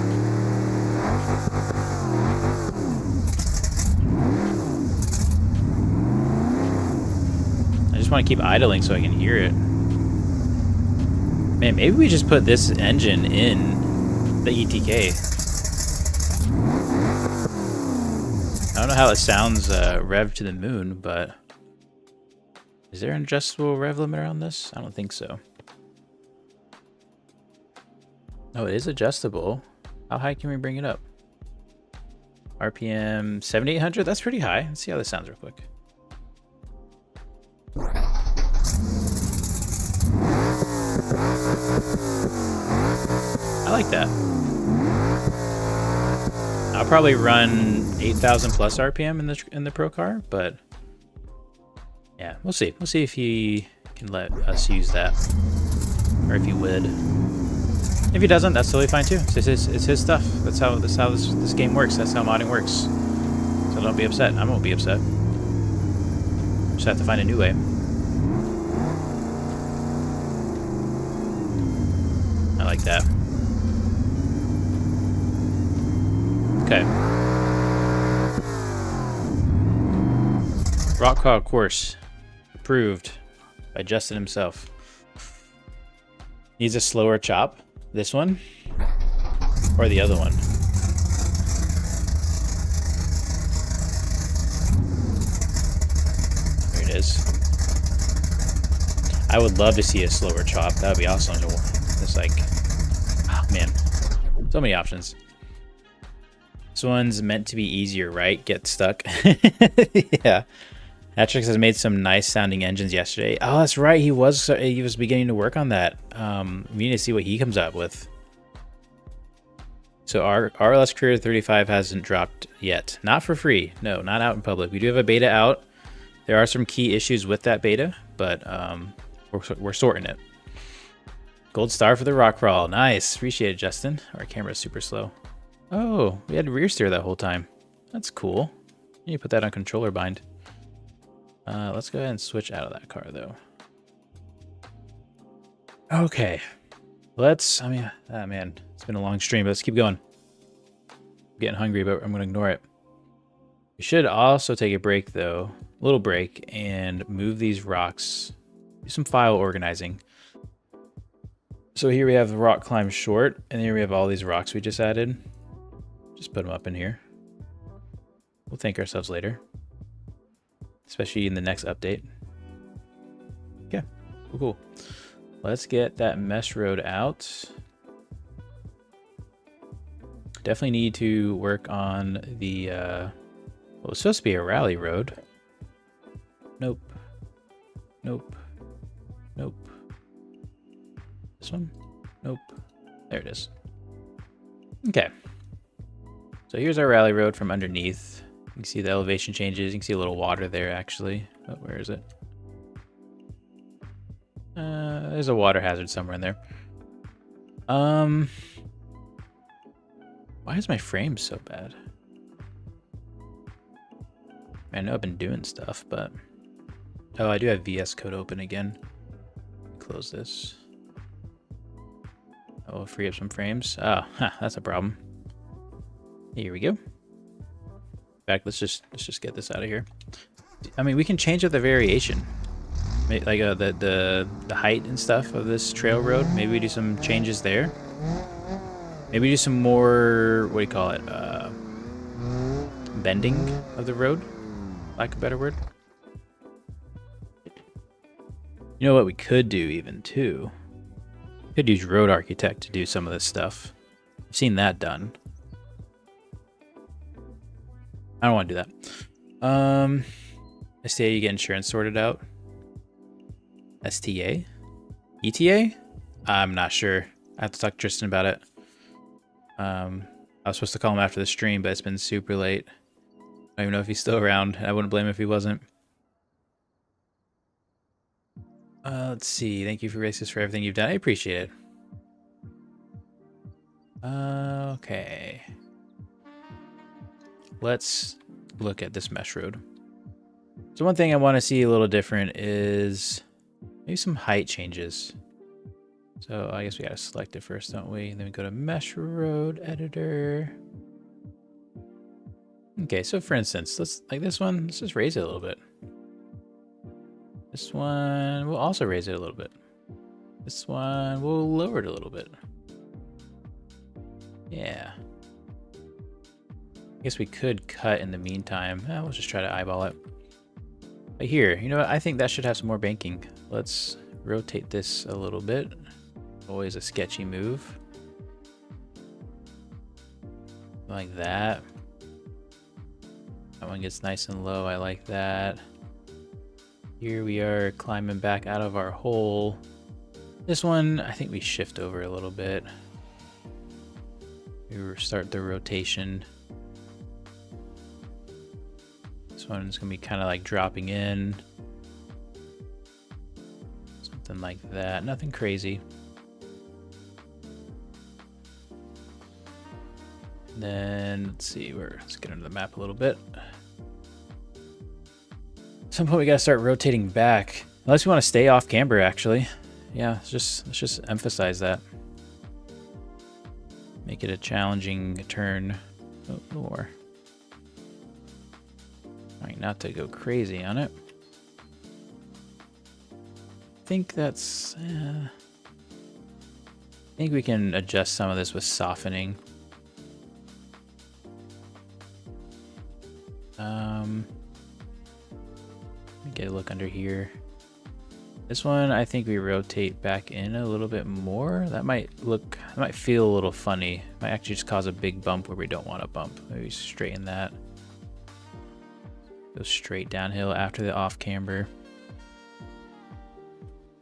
I just want to keep idling so I can hear it. Man, maybe we just put this engine in the ETK. I don't know how it sounds rev to the moon, but is there an adjustable rev limiter on this? I don't think so. Oh, it is adjustable. How high can we bring it up? RPM 7800? That's pretty high. Let's see how this sounds real quick. I like that. I'll probably run 8,000 plus RPM in the Pro car, but yeah, we'll see. We'll see if he can let us use that, or if he would. If he doesn't, that's totally fine too. It's his stuff. That's how this game works. That's how modding works. So don't be upset. I won't be upset. Just have to find a new way. I like that. Okay. Rock crawl course approved by Justin himself. Needs a slower chop. This one or the other one? There it is. I would love to see a slower chop. That would be awesome. It's like, oh man, so many options. This one's meant to be easier, right? Get stuck. Yeah. Atrix has made some nice sounding engines yesterday. Oh, that's right. He was beginning to work on that. We need to see what he comes up with. So our RLS Career 35 hasn't dropped yet. Not for free. No, not out in public. We do have a beta out. There are some key issues with that beta, but we're sorting it. Gold star for the rock crawl. Nice. Appreciate it, Justin. Our camera's super slow. Oh, we had rear steer that whole time. That's cool. You need to put that on controller bind. Let's go ahead and switch out of that car, though. Okay. Ah, man, it's been a long stream, but let's keep going. I'm getting hungry, but I'm going to ignore it. We should also take a break, though. A little break, and move these rocks. Do some file organizing. So here we have the rock climb short, and here we have all these rocks we just added. Just put them up in here. We'll thank ourselves later. Especially in the next update. Yeah, cool. Let's get that mesh road out. Definitely need to work on the, well, it's supposed to be a rally road. Nope. Nope. Nope. This one? Nope. There it is. Okay. So here's our rally road from underneath. You can see the elevation changes. You can see a little water there, actually. Oh, where is it? There's a water hazard somewhere in there. Why is my frame so bad? I know I've been doing stuff, but... Oh, I do have VS Code open again. Close this. Oh, free up some frames. Oh, that's a problem. Here we go. In fact, let's just get this out of here. I mean, we can change up the variation, like the height and stuff of this trail road. Maybe we do some changes there. Maybe do some more, what do you call it? Bending of the road, lack of a better word. You know what we could do even too? We could use Road Architect to do some of this stuff. I've seen that done. I don't want to do that. STA, you get insurance sorted out. STA? ETA? I'm not sure. I have to talk to Tristan about it. I was supposed to call him after the stream, but it's been super late. I don't even know if he's still around. I wouldn't blame him if he wasn't. Let's see. Thank you for Raceless for everything you've done. I appreciate it. Okay. Let's look at this mesh road. So one thing I want to see a little different is maybe some height changes. So I guess we got to select it first, don't we? And then we go to mesh road editor. Okay, so for instance, let's like this one, let's just raise it a little bit. This one, we'll also raise it a little bit. This one, we'll lower it a little bit. Yeah. I guess we could cut in the meantime. We'll just try to eyeball it. But here, you know what? I think that should have some more banking. Let's rotate this a little bit. Always a sketchy move. Like that. That one gets nice and low. I like that. Here we are climbing back out of our hole. This one, I think we shift over a little bit. We restart the rotation. This one's gonna be kind of like dropping in. Something like that. Nothing crazy. Then let's see, let's get into the map a little bit. At some point we gotta start rotating back. Unless we want to stay off camber, actually. Yeah, let's just emphasize that. Make it a challenging turn. Oh, a little more. Trying not to go crazy on it. I think that's... I think we can adjust some of this with softening. Get a look under here. This one, I think we rotate back in a little bit more. That might feel a little funny. Might actually just cause a big bump where we don't want a bump. Maybe straighten that. Go straight downhill after the off camber.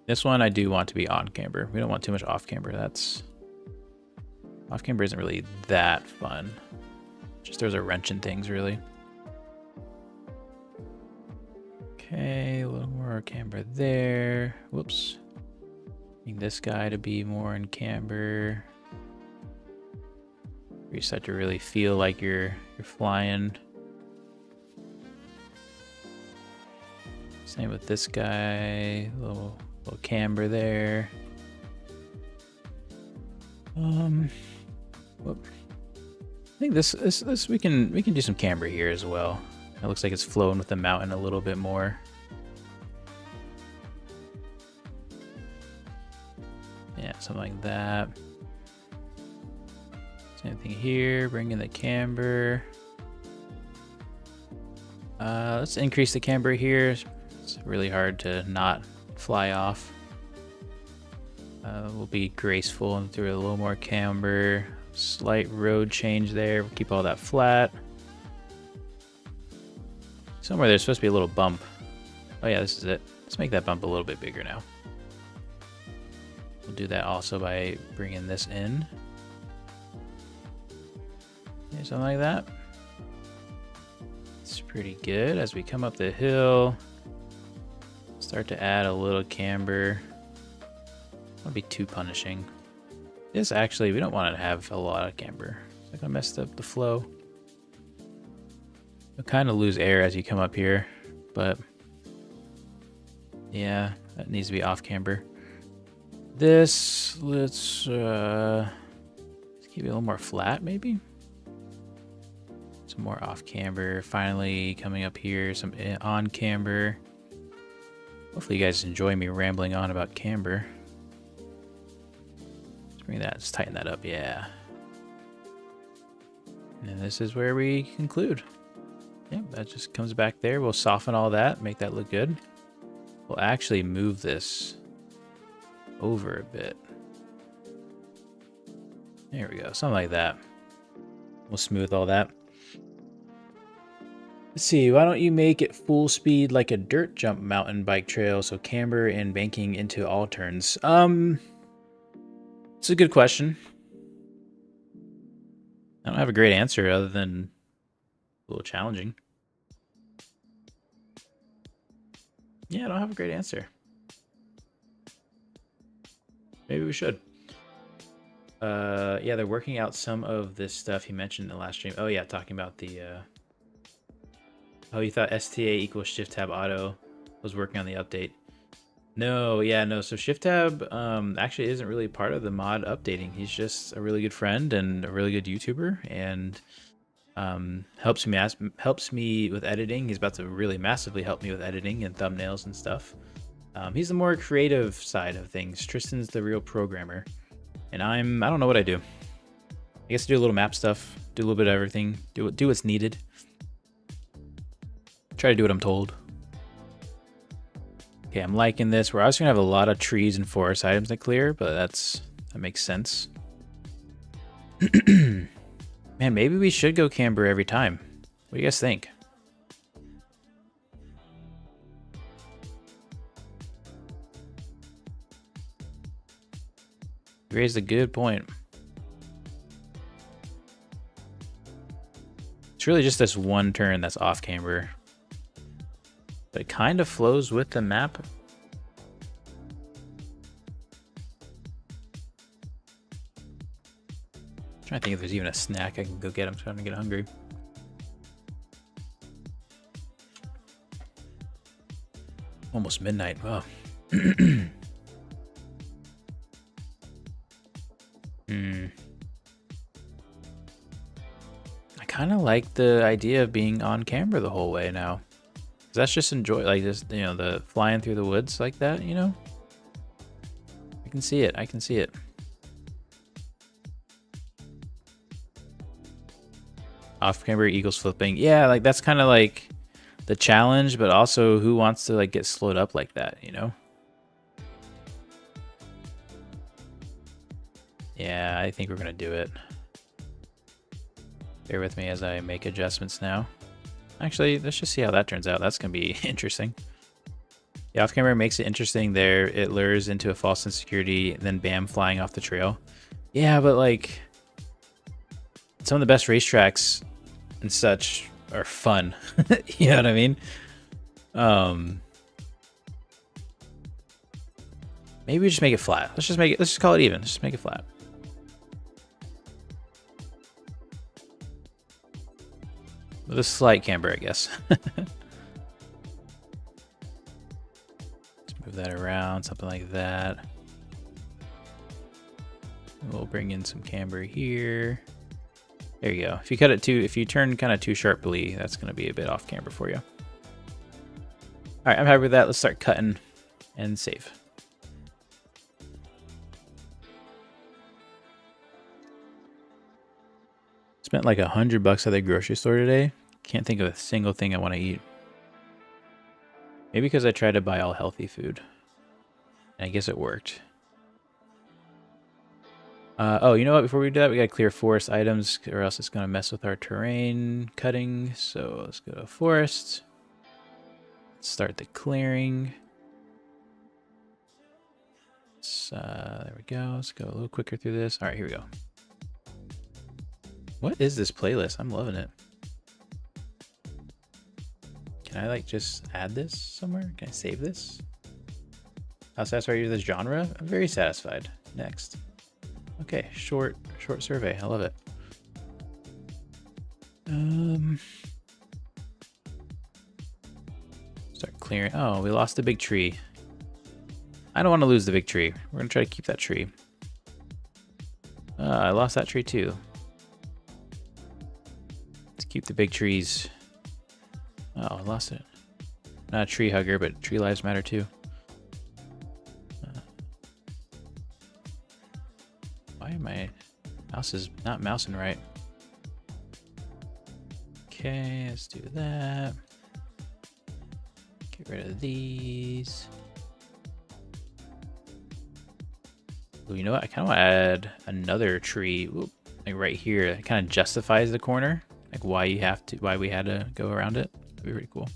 This one I do want to be on camber. We don't want too much off camber. Off camber isn't really that fun. Just throws a wrench in things, really. Okay, a little more camber there. Whoops. Need this guy to be more in camber. You start to really feel like you're flying. Same with this guy. Little camber there. Whoop. I think this we can do some camber here as well. It looks like it's flowing with the mountain a little bit more. Yeah, something like that. Same thing here, bring in the camber. Let's increase the camber here. It's really hard to not fly off. We'll be graceful and throw a little more camber. Slight road change there. We'll keep all that flat. Somewhere there's supposed to be a little bump. Oh yeah, this is it. Let's make that bump a little bit bigger now. We'll do that also by bringing this in. Yeah, something like that. It's pretty good. As we come up the hill, start to add a little camber. Don't be too punishing. This actually, we don't want to have a lot of camber. It's like I messed up the flow. You'll kind of lose air as you come up here, but yeah, that needs to be off camber. This, let's keep it a little more flat, maybe. Some more off camber. Finally coming up here, some on camber. Hopefully you guys enjoy me rambling on about camber. Let's bring that, let's tighten that up, yeah. And this is where we conclude. Yep, that just comes back there. We'll soften all that, make that look good. We'll actually move this over a bit. There we go, something like that. We'll smooth all that. Let's see, why don't you make it full speed like a dirt jump mountain bike trail, so camber and banking into all turns? It's a good question. I don't have a great answer other than a little challenging. Yeah, I don't have a great answer. Maybe we should. Yeah, they're working out some of this stuff he mentioned in the last stream. Oh yeah, talking about the oh, you thought STA equals shift tab auto was working on the update. No, yeah, no. So shift tab actually isn't really part of the mod updating. He's just a really good friend and a really good YouTuber, and helps me with editing. He's about to really massively help me with editing and thumbnails and stuff. He's the more creative side of things. Tristan's the real programmer, and I don't know what I do. I guess I do a little map stuff, do a little bit of everything, do what's needed. Try to do what I'm told. Okay, I'm liking this. We're also gonna have a lot of trees and forest items to clear, but that makes sense. Man, maybe we should go camber every time. What do you guys think? You raised a good point. It's really just this one turn that's off camber. But it kind of flows with the map. I'm trying to think if there's even a snack I can go get. I'm starting to get hungry. Almost midnight. Wow. I kind of like the idea of being on camera the whole way now. That's just enjoy, like, just, you know, the flying through the woods like that, you know? I can see it. I can see it. Off camber eagles flipping. Yeah, like that's kind of like the challenge, but also who wants to like get slowed up like that, you know? Yeah, I think we're gonna do it. Bear with me as I make adjustments now. Actually, let's just see how that turns out. That's gonna be interesting. The off camera makes it interesting there. It lures into a false insecurity, then bam, flying off the trail. Yeah, but like some of the best racetracks and such are fun. You know what I mean? Maybe we just make it flat. Let's just call it even. Let's just make it flat. With a slight camber, I guess. Let's move that around, something like that. We'll bring in some camber here. There you go. If you cut it if you turn kind of too sharply, that's going to be a bit off camber for you. All right, I'm happy with that. Let's start cutting and save. Spent like $100 at the grocery store today. Can't think of a single thing I want to eat. Maybe because I tried to buy all healthy food. And I guess it worked. Oh, you know what? Before we do that, we gotta clear forest items, or else it's gonna mess with our terrain cutting. So let's go to forest. Let's start the clearing. There we go. Let's go a little quicker through this. All right, here we go. What is this playlist? I'm loving it. Can I like just add this somewhere? Can I save this? How satisfied are you with this genre? I'm very satisfied. Next. Okay, short survey. I love it. Start clearing. Oh, we lost the big tree. I don't want to lose the big tree. We're gonna try to keep that tree. I lost that tree too. Let's keep the big trees. Oh, I lost it. Not a tree hugger, but tree lives matter too. Why am my mouse is not mousing right? Okay, let's do that. Get rid of these. Ooh, you know what? I kind of want to add another tree, like right here. It kind of justifies the corner, like why we had to go around it. That'd be pretty cool.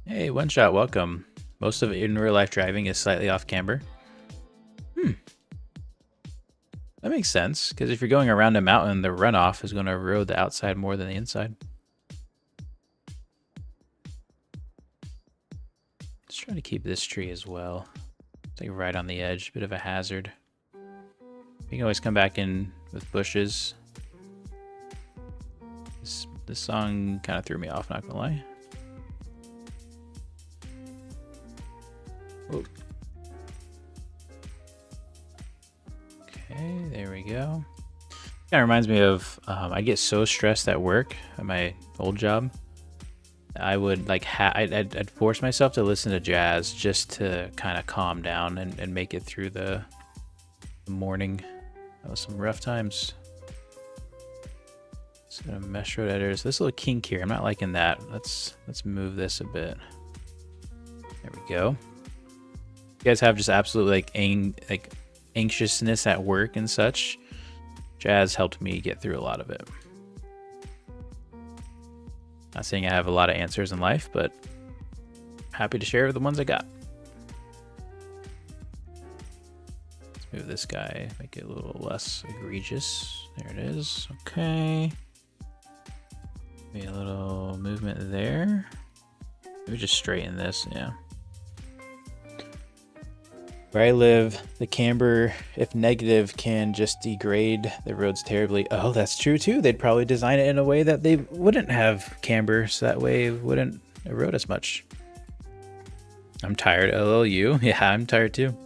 Hey, One Shot, welcome. Most of it in real life driving is slightly off camber. That makes sense, because if you're going around a mountain, the runoff is going to erode the outside more than the inside. Let's try to keep this tree as well. It's like right on the edge, bit of a hazard. You can always come back in with bushes. This song kind of threw me off, not gonna lie. Whoa. Okay, there we go. Kind of reminds me of, I get so stressed at work, at my old job. I would like, I'd force myself to listen to jazz just to kind of calm down and make it through the morning. That was some rough times. So mesh road editors. This little kink here, I'm not liking that. Let's move this a bit. There we go. You guys have just absolute like anxiousness at work and such. Jazz helped me get through a lot of it. Not saying I have a lot of answers in life, but happy to share the ones I got. Let's move this guy, make it a little less egregious. There it is. Okay. Maybe a little movement there. Maybe just straighten this, yeah. Where I live, the camber, if negative, can just degrade the roads terribly. Oh, that's true too. They'd probably design it in a way that they wouldn't have camber, so that way it wouldn't erode as much. I'm tired, LLU. Yeah, I'm tired too.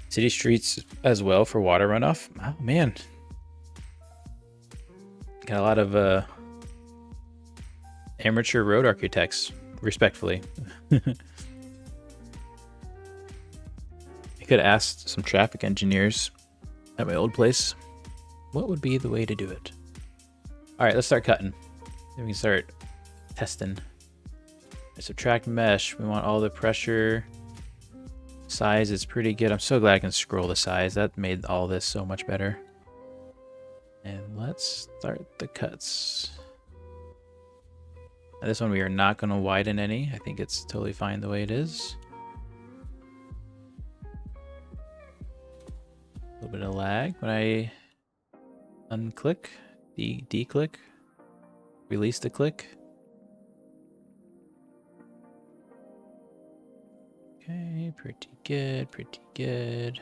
City streets as well for water runoff. Oh man. Got a lot of amateur road architects, respectfully. Could ask some traffic engineers at my old place what would be the way to do it. All right, let's start cutting. Then we can start testing. Subtract mesh. We want all the pressure. Size is pretty good. I'm so glad I can scroll the size. That made all this so much better. And let's start the cuts. Now, this one we are not going to widen any. I think it's totally fine the way it is. A little bit of lag when I unclick, declick, release the click. Okay, pretty good, pretty good.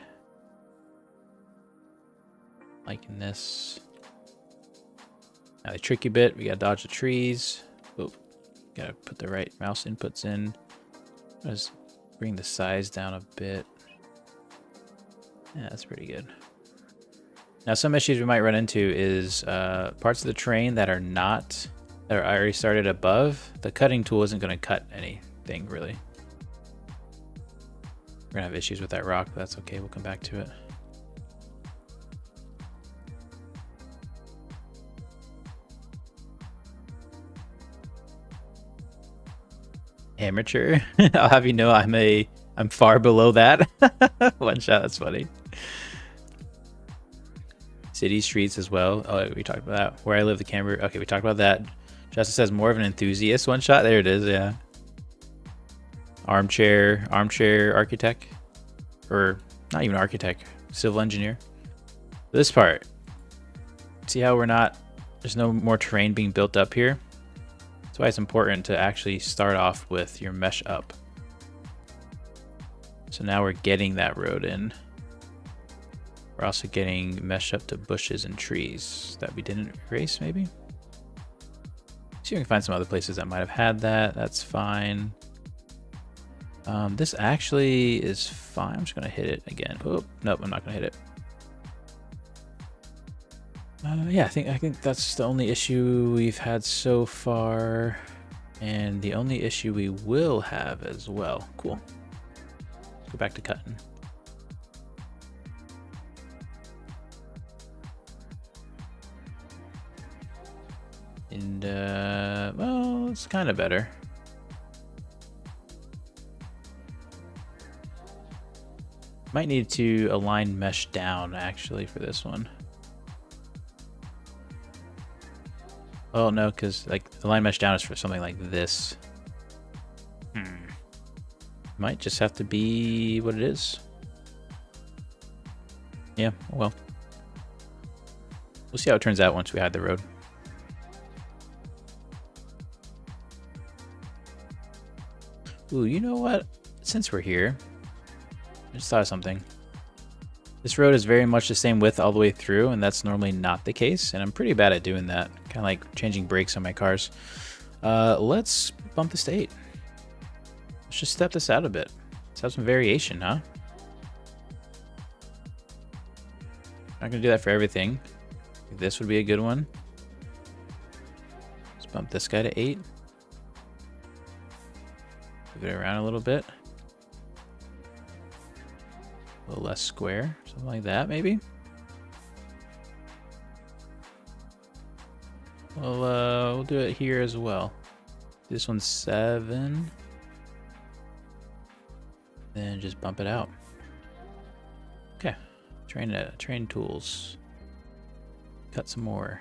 Liking this. Now the tricky bit, we gotta dodge the trees. Oh, gotta put the right mouse inputs in. Just bring the size down a bit. Yeah, that's pretty good. Now, some issues we might run into is parts of the terrain that are already started above. The cutting tool isn't going to cut anything really. We're gonna have issues with that rock, but that's okay. We'll come back to it. Amateur. I'll have you know I'm far below that. One shot, that's funny. City streets as well. Oh, we talked about that. Where I live, the camber. Okay, we talked about that. Justice says more of an enthusiast. One shot. There it is. Yeah. Armchair architect, or not even architect, civil engineer. This part. See how there's no more terrain being built up here. That's why it's important to actually start off with your mesh up. So now we're getting that road in. We're also getting mesh up to bushes and trees that we didn't erase, maybe. See if we can find some other places that might have had that. That's fine. This actually is fine. I'm just gonna hit it again. Oh, nope, I'm not gonna hit it. Yeah, I think that's the only issue we've had so far, and the only issue we will have as well. Cool. Let's go back to cutting. And well, it's kind of better. Might need to align mesh down actually for this one. Oh no, because like align mesh down is for something like this. Might just have to be what it is. Yeah, well. We'll see how it turns out once we hide the road. Ooh, you know what? Since we're here, I just thought of something. This road is very much the same width all the way through, and that's normally not the case, and I'm pretty bad at doing that. Kind of like changing brakes on my cars. Let's bump this to 8. Let's just step this out a bit. Let's have some variation, huh? Not gonna do that for everything. This would be a good one. Let's bump this guy to 8. Move it around a little bit. A little less square, something like that maybe. Well, we'll do it here as well. This one's 7. Then just bump it out. Okay, train tools. Cut some more.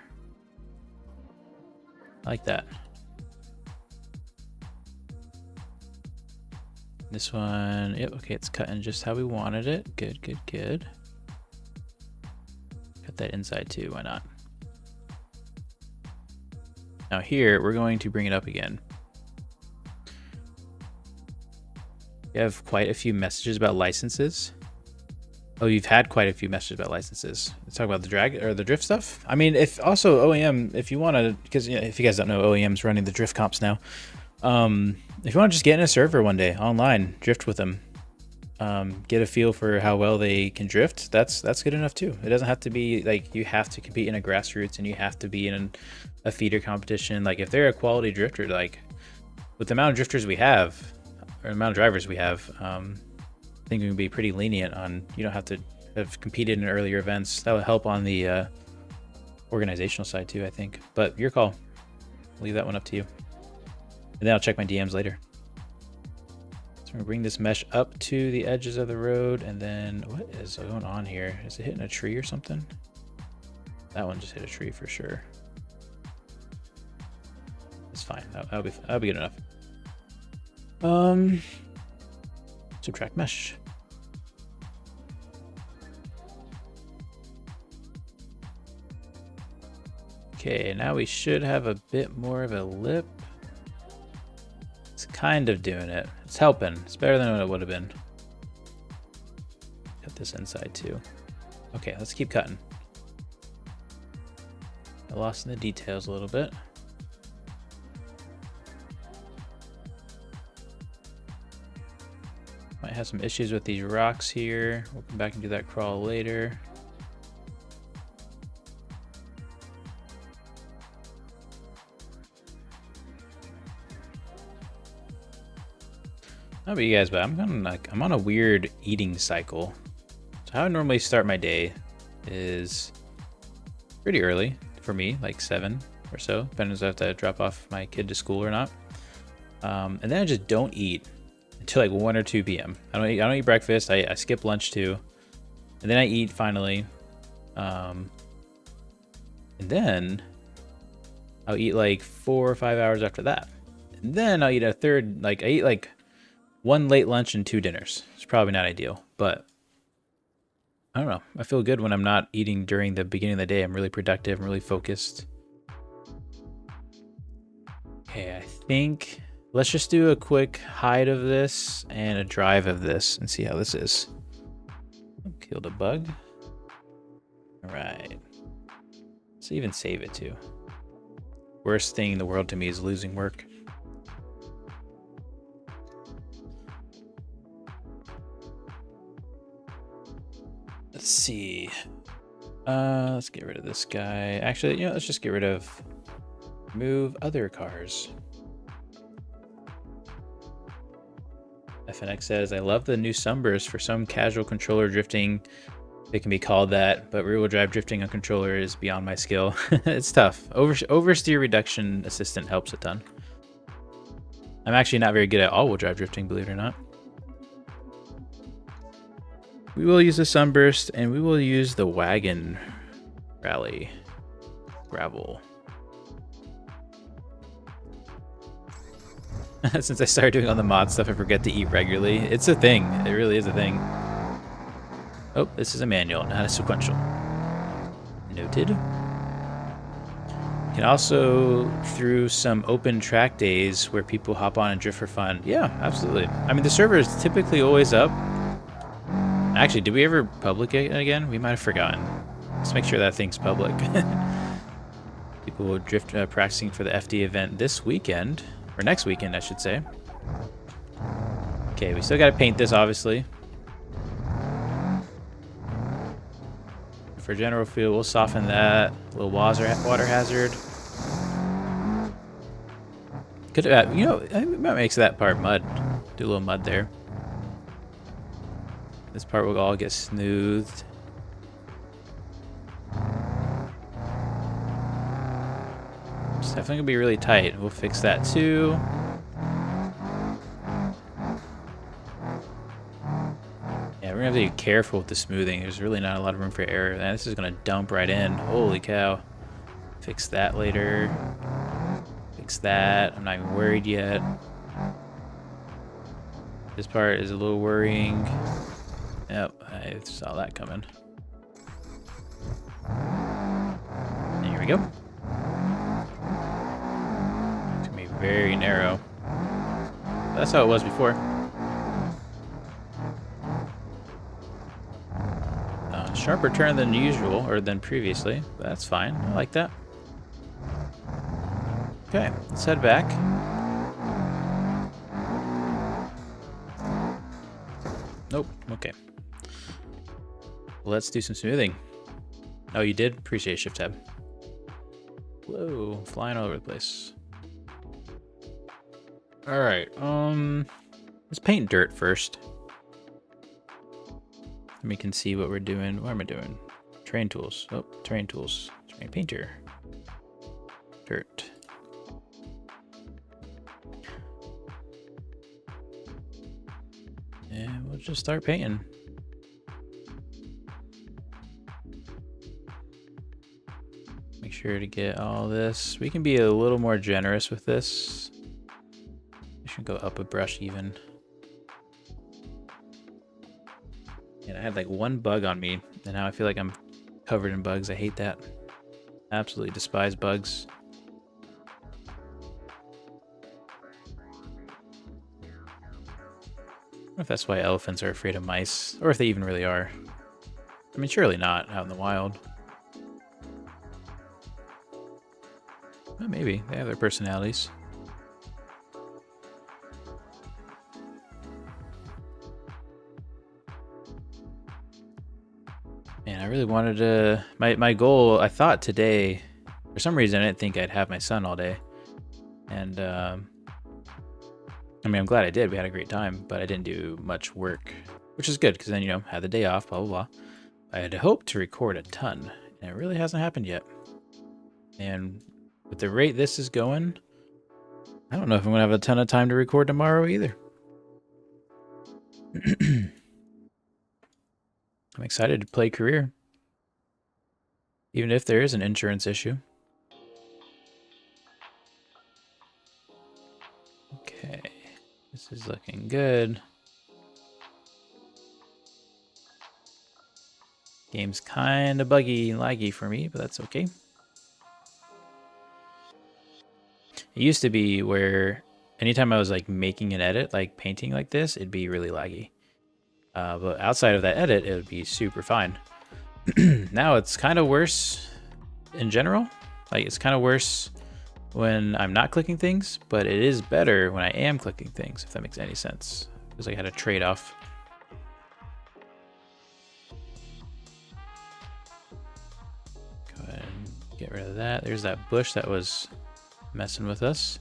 I like that. This one, yep, okay, it's cutting just how we wanted it. Good, good, good. Cut that inside too, why not? Now here, we're going to bring it up again. We have quite a few messages about licenses. Oh, you've had quite a few messages about licenses. Let's talk about the drag or the drift stuff. I mean, if also OEM, if you want to, because you know, if you guys don't know, OEM's running the drift comps now. If you want to just get in a server one day online, drift with them, get a feel for how well they can drift. That's good enough too. It doesn't have to be like you have to compete in a grassroots and you have to be in a feeder competition. Like if they're a quality drifter, like with the amount of drifters we have, or the amount of drivers we have, I think we can be pretty lenient on, you don't have to have competed in earlier events. That would help on the organizational side too, I think. But your call. Leave that one up to you. And then I'll check my DMs later. So I'm gonna bring this mesh up to the edges of the road, and then what is going on here? Is it hitting a tree or something? That one just hit a tree for sure. It's fine. That'll be good enough. Subtract mesh. Okay, now we should have a bit more of a lip. It's kind of doing it. It's helping. It's better than what it would have been. Cut this inside too. Okay, let's keep cutting. I lost in the details a little bit. Might have some issues with these rocks here. We'll come back and do that crawl later. How about you guys? But I'm on a weird eating cycle. So how I normally start my day is pretty early for me, like 7 or so, depending if I have to drop off my kid to school or not. And then I just don't eat until like 1 or 2 p.m. I don't eat breakfast. I skip lunch too, and then I eat finally. And then I'll eat like 4 or 5 hours after that, and then I'll eat a third. Like I eat like 1 late lunch and 2 dinners. It's probably not ideal, but I don't know. I feel good when I'm not eating during the beginning of the day. I'm really productive. I'm really focused. Okay, I think let's just do a quick hide of this and a drive of this and see how this is. Killed a bug. All right. Let's even save it too. Worst thing in the world to me is losing work. Let's see. Let's get rid of this guy. Actually, let's just get rid of move other cars. FNX says, I love the new sunburst for some casual controller drifting. It can be called that, but rear-wheel drive drifting on controller is beyond my skill. It's tough. Oversteer reduction assistant helps a ton. I'm actually not very good at all-wheel drive drifting, believe it or not. We will use the Sunburst, and we will use the Wagon Rally Gravel. Since I started doing all the mod stuff, I forget to eat regularly. It's a thing. It really is a thing. Oh, this is a manual, not a sequential. Noted. You can also, through some open track days where people hop on and drift for fun. Yeah, absolutely. I mean, the server is typically always up. Actually, did we ever public it again? We might have forgotten. Let's make sure that thing's public. People will drift practicing for the FD event this weekend. Or next weekend, I should say. Okay, we still got to paint this, obviously. For general feel, we'll soften that. A little water hazard. Could you know, I might make that part mud. Do a little mud there. This part will all get smoothed. It's definitely gonna be really tight. We'll fix that too. Yeah, we're gonna have to be careful with the smoothing. There's really not a lot of room for error. And this is gonna dump right in. Holy cow. Fix that later. Fix that. I'm not even worried yet. This part is a little worrying. Yep, I saw that coming. And here we go. It's gonna be very narrow. That's how it was before. Sharper turn than usual, or than previously. But that's fine. I like that. Okay, let's head back. Nope. Okay. Let's do some smoothing. Oh, you did? Appreciate Shift Tab. Whoa, flying all over the place. All right. Let's paint dirt first. Then we can see what we're doing. What am I doing? Terrain tools. Oh, terrain tools. Terrain painter. Dirt. And we'll just start painting. Make sure to get all this. We can be a little more generous with this. I should go up a brush even. And I had like one bug on me, and now I feel like I'm covered in bugs. I hate that. Absolutely despise bugs. I don't know if that's why elephants are afraid of mice, or if they even really are. I mean, surely not out in the wild. Well, maybe. They have their personalities. Man, I really wanted to... My goal, I thought today... For some reason, I didn't think I'd have my son all day. And, I mean, I'm glad I did. We had a great time, but I didn't do much work. Which is good, because then, you know, had the day off, blah, blah, blah. I had hoped to record a ton, and it really hasn't happened yet. And with the rate this is going, I don't know if I'm going to have a ton of time to record tomorrow either. I'm excited to play career. Even if there is an insurance issue. Okay. This is looking good. Game's kind of buggy and laggy for me, but that's okay. It used to be where anytime I was like making an edit, like painting like this, it'd be really laggy. But outside of that edit, it would be super fine. Now it's kind of worse in general. Like it's kind of worse when I'm not clicking things, but it is better when I am clicking things, if that makes any sense. Because I had a trade-off. Go ahead and get rid of that. There's that bush that was messing with us.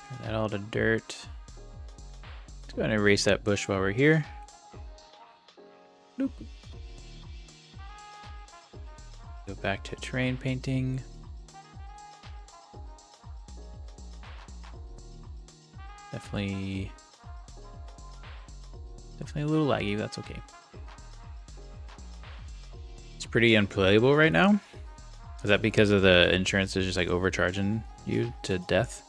Turn that all to dirt. Let's go ahead and erase that bush while we're here. Bloop. Go back to terrain painting. Definitely Definitely a little laggy, but that's okay. It's pretty unplayable right now. Is that because of the insurance is just like overcharging you to death?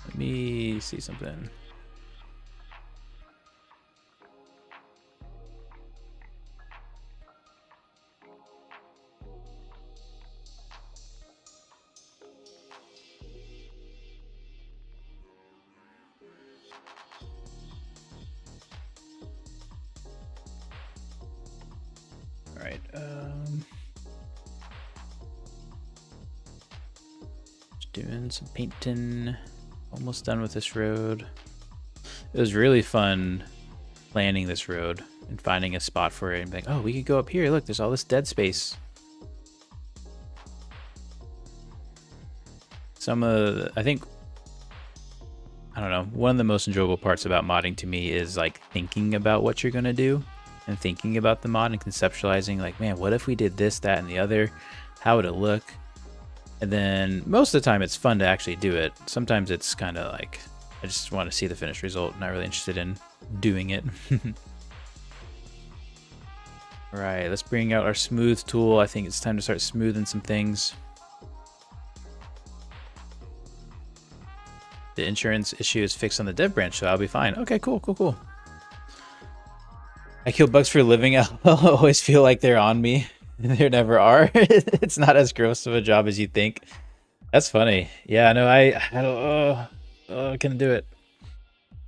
Let me see something. All right. Just doing some painting. Almost done with this road. It was really fun planning this road and finding a spot for it and being like, oh, we could go up here. Look, there's all this dead space. I think, I don't know, one of the most enjoyable parts about modding to me is like thinking about what you're going to do and thinking about the mod and conceptualizing like, man, what if we did this, that, and the other? How would it look? And then most of the time it's fun to actually do it. Sometimes it's kind of like, I just want to see the finished result, not really interested in doing it. All right, let's bring out our smooth tool. I think it's time to start smoothing some things. The insurance issue is fixed on the dev branch, so I'll be fine. Okay, cool, cool, cool. I kill bugs for a living. I always feel like they're on me. There never are. It's not as gross of a job as you think. That's funny. Yeah, no, I couldn't do it.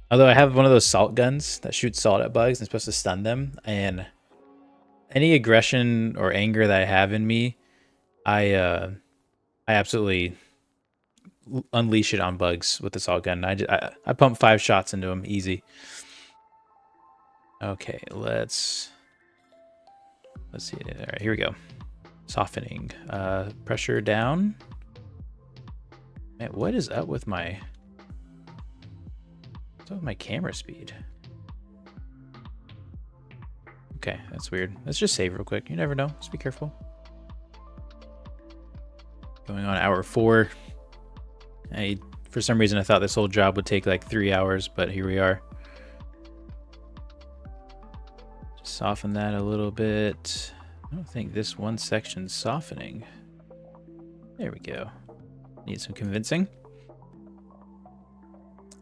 Although I have one of those salt guns that shoots salt at bugs and supposed to stun them, and any aggression or anger that I have in me, I absolutely unleash it on bugs with the salt gun. I pump 5 shots into them easy. Okay, let's see. All right, here we go. Softening. Pressure down. Man, what is up with my camera speed? Okay, that's weird. Let's just save real quick. You never know. Just be careful. Going on hour 4. For some reason, I thought this whole job would take like 3 hours, but here we are. Just soften that a little bit. I don't think this one section's softening. There we go. Need some convincing.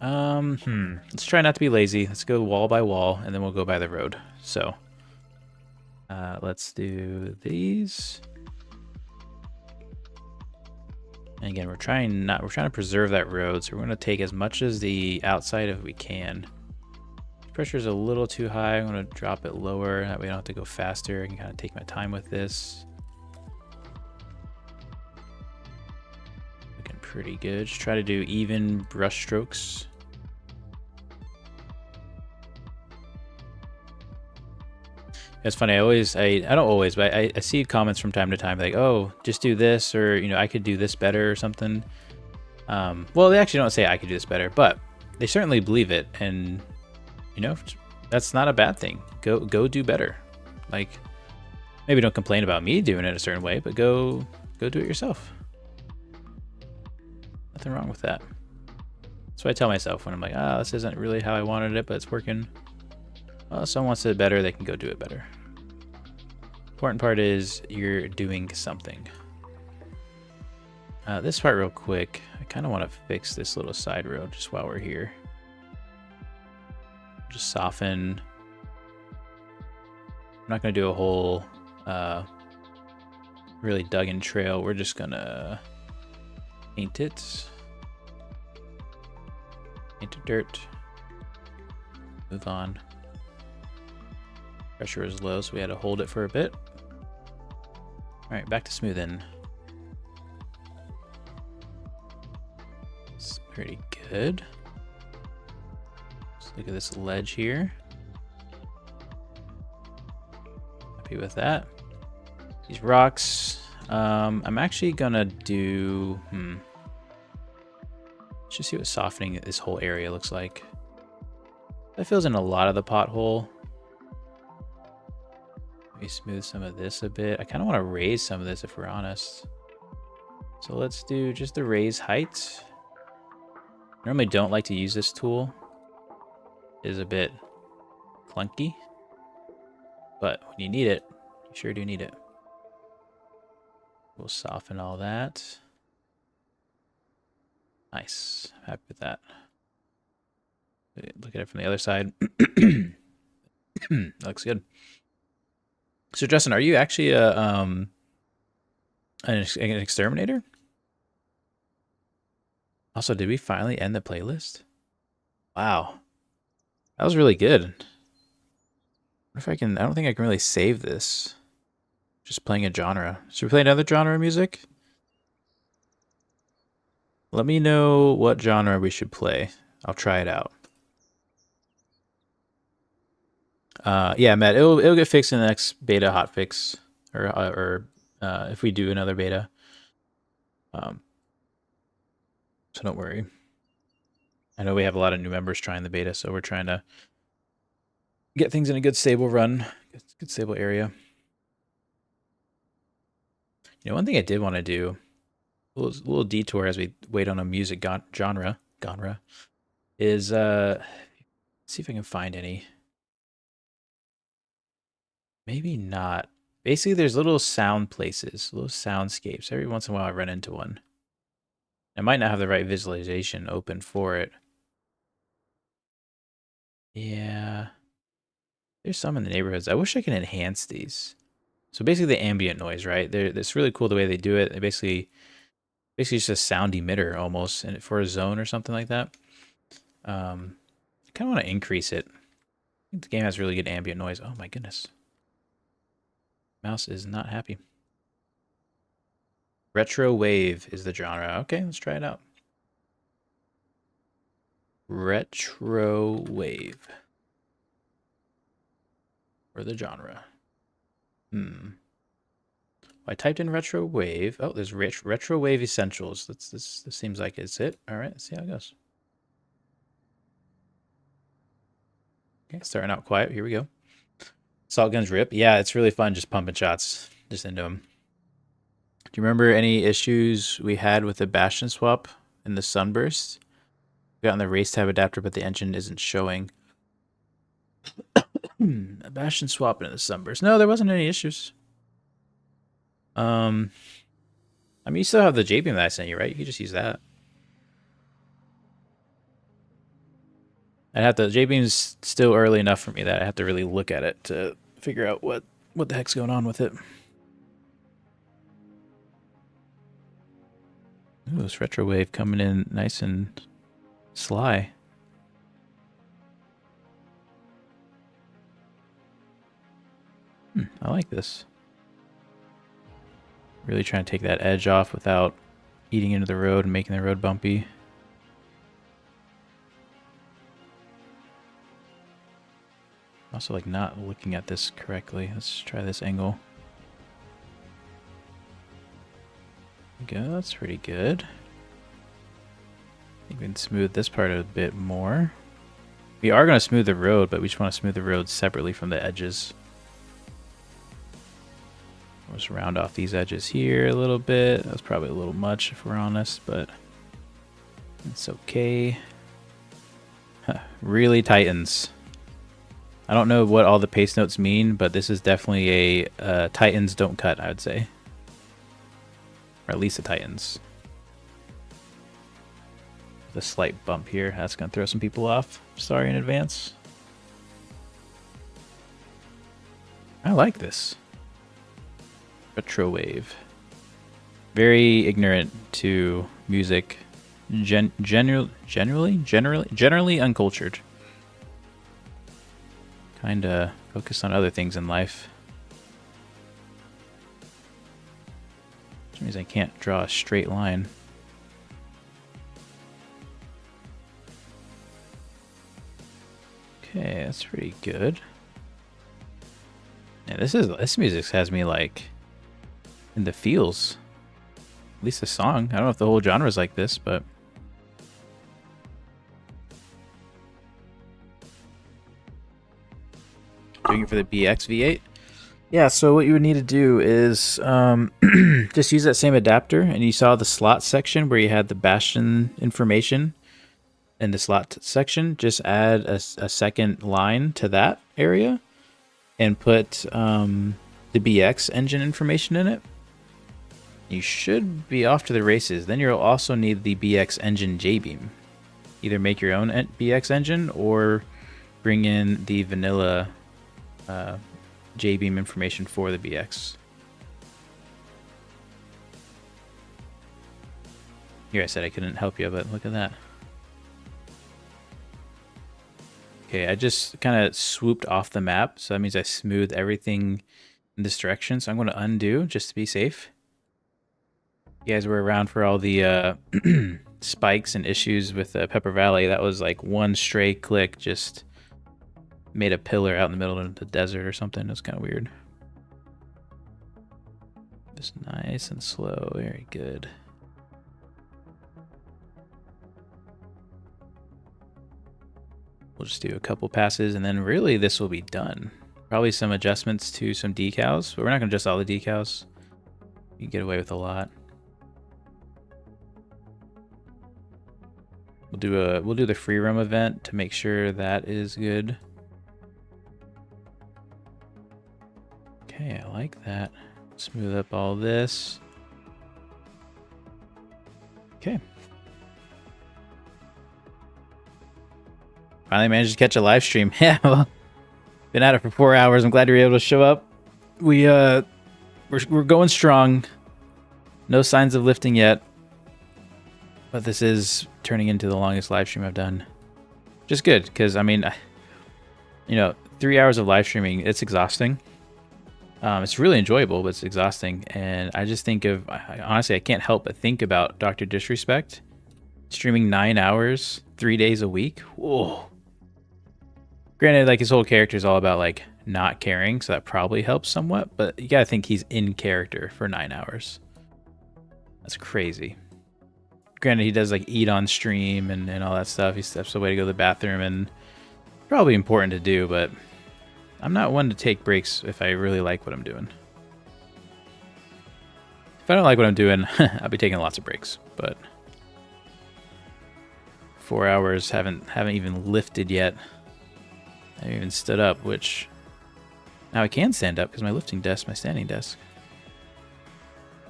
Let's try not to be lazy. Let's go wall by wall, and then we'll go by the road. So, let's do these. And again, we're trying to preserve that road, so we're going to take as much as the outside as we can. Pressure's a little too high. I'm going to drop it lower. That way I don't have to go faster. I can kind of take my time with this. Looking pretty good. Just try to do even brush strokes. It's funny, I don't always, but I see comments from time to time like, oh, just do this, or, you know, I could do this better or something. Well, they actually don't say I could do this better, but they certainly believe it, and, you know, that's not a bad thing. Go do better. Like, maybe don't complain about me doing it a certain way, but go do it yourself. Nothing wrong with that. That's what I tell myself when I'm like, this isn't really how I wanted it, but it's working. Well, if someone wants it better, they can go do it better. Important part is you're doing something. This part real quick, I kind of want to fix this little side road just while we're here. Just soften. I'm not going to do a whole really dug in trail. We're just going to paint it. Paint it dirt. Move on. Pressure is low, so we had to hold it for a bit. All right, back to smoothing. It's pretty good. Let's look at this ledge here. Happy with that. These rocks. I'm actually gonna do. Let's just see what softening this whole area looks like. That fills in a lot of the pothole. Maybe smooth some of this a bit. I kind of want to raise some of this if we're honest. So let's do just the raise height. I normally don't like to use this tool. It is a bit clunky, but when you need it, you sure do need it. We'll soften all that. Nice. I'm happy with that. Look at it from the other side. That looks good. So Justin, are you actually an exterminator? Also, did we finally end the playlist? Wow. That was really good. What if I can... I don't think I can really save this. Just playing a genre. Should we play another genre of music? Let me know what genre we should play. I'll try it out. Yeah, Matt, it'll get fixed in the next beta hotfix, or if we do another beta. So don't worry. I know we have a lot of new members trying the beta, so we're trying to get things in a good stable run, good stable area. You know, one thing I did want to do, a little detour as we wait on a music genre, is see if I can find any. Maybe not. Basically, there's little sound places, little soundscapes. Every once in a while, I run into one. I might not have the right visualization open for it. Yeah. There's some in the neighborhoods. I wish I could enhance these. So basically the ambient noise, right? It's really cool the way they do it. They basically just a sound emitter almost, and for a zone or something like that. I kind of want to increase it. I think the game has really good ambient noise. Oh my goodness. Mouse is not happy. Retro wave is the genre. Okay, let's try it out. Retro wave. Or the genre. I typed in retro wave. Oh, there's retro wave essentials. This seems like it's it. All right, let's see how it goes. Okay, starting out quiet. Here we go. Salt guns rip. Yeah, it's really fun just pumping shots just into them. Do you remember any issues we had with the Bastion swap in the Sunburst? We got on the race tab adapter, but the engine isn't showing. A Bastion swap into the Sunburst. No, there wasn't any issues. I mean, you still have the JBeam that I sent you, right? You could just use that. JBeam's still early enough for me that I have to really look at it to figure out what the heck's going on with it. Ooh, this retro wave coming in nice and sly. I like this. Really trying to take that edge off without eating into the road and making the road bumpy. Also, like, not looking at this correctly. Let's try this angle. There we go, that's pretty good. I think we can smooth this part a bit more. We are going to smooth the road, but we just want to smooth the road separately from the edges. We'll just round off these edges here a little bit. That's probably a little much if we're honest, but it's okay. Really tightens. I don't know what all the paste notes mean, but this is definitely a tightens don't cut, I would say. Or at least a tightens. With a slight bump here. That's going to throw some people off. Sorry in advance. I like this. Retro wave. Very ignorant to music. Generally uncultured. Kinda focused on other things in life. Which means I can't draw a straight line. Okay, that's pretty good. Yeah, this music has me like in the feels. At least the song. I don't know if the whole genre is like this, but doing it for the BX V8. Yeah, so what you would need to do is just use that same adapter, and you saw the slot section where you had the Bastion information in the slot section. Just add a second line to that area and put the BX engine information in it. You should be off to the races. Then you'll also need the BX engine J-beam. Either make your own BX engine or bring in the vanilla J-beam information for the BX. Here I said I couldn't help you, but look at that. Okay, I just kind of swooped off the map, so that means I smoothed everything in this direction. So I'm going to undo just to be safe. You guys were around for all the spikes and issues with Pepper Valley. That was like one stray click just made a pillar out in the middle of the desert or something. It was kind of weird. Just nice and slow. Very good. We'll just do a couple passes and then really this will be done. Probably some adjustments to some decals, but we're not going to adjust all the decals. You can get away with a lot. We'll do the free roam event to make sure that is good. Okay, I like that. Smooth up all this. Okay. Finally managed to catch a live stream. Yeah, well, been at it for 4 hours. I'm glad you were able to show up. We're going strong. No signs of lifting yet. But this is turning into the longest live stream I've done. Just good, because, I mean, you know, 3 hours of live streaming, it's exhausting. It's really enjoyable, but it's exhausting. And I just think of, honestly, I can't help but think about Dr. Disrespect streaming 9 hours, 3 days a week. Whoa. Granted, like, his whole character is all about, like, not caring, so that probably helps somewhat. But you gotta think he's in character for 9 hours. That's crazy. Granted, he does like eat on stream and all that stuff. He steps away to go to the bathroom, and probably important to do, but I'm not one to take breaks if I really like what I'm doing. If I don't like what I'm doing, I'll be taking lots of breaks, but 4 hours haven't even lifted yet. I haven't even stood up, which now I can stand up because my lifting desk, my standing desk.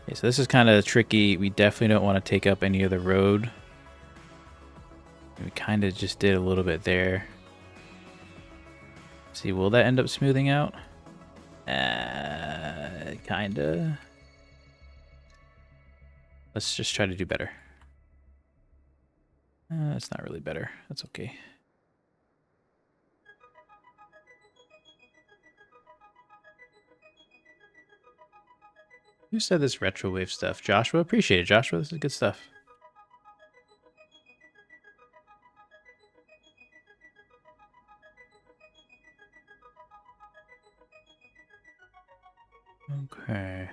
Okay, so this is kind of tricky. We definitely don't want to take up any of the road. We kind of just did a little bit there. See, will that end up smoothing out? Kinda. Let's just try to do better. It's not really better. That's okay. Who said this retrowave stuff? Joshua? Appreciate it, Joshua. This is good stuff. Okay.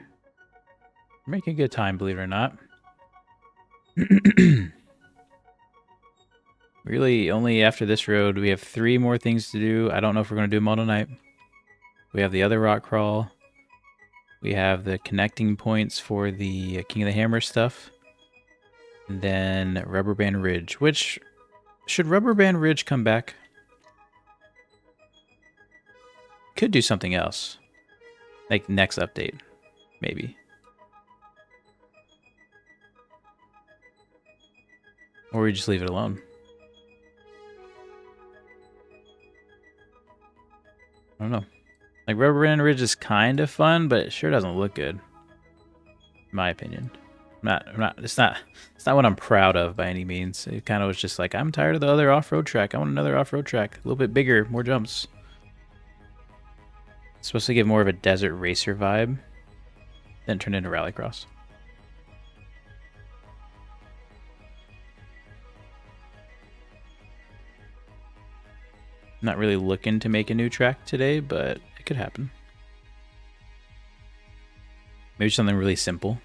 We're making good time, believe it or not. Really, only after this road, we have 3 more things to do. I don't know if we're going to do them all tonight. We have the other rock crawl. We have the connecting points for the King of the Hammer stuff. And then Rubber Band Ridge, which... Should Rubber Band Ridge come back? Could do something else. Like next update, maybe. Or we just leave it alone. I don't know. Like, Rubber Band Ridge is kind of fun, but it sure doesn't look good. In my opinion. It's not what I'm proud of by any means. It kind of was just like, I'm tired of the other off-road track. I want another off-road track. A little bit bigger, more jumps. It's supposed to give more of a desert racer vibe. Then turn into rallycross. Not really looking to make a new track today, but it could happen. Maybe something really simple.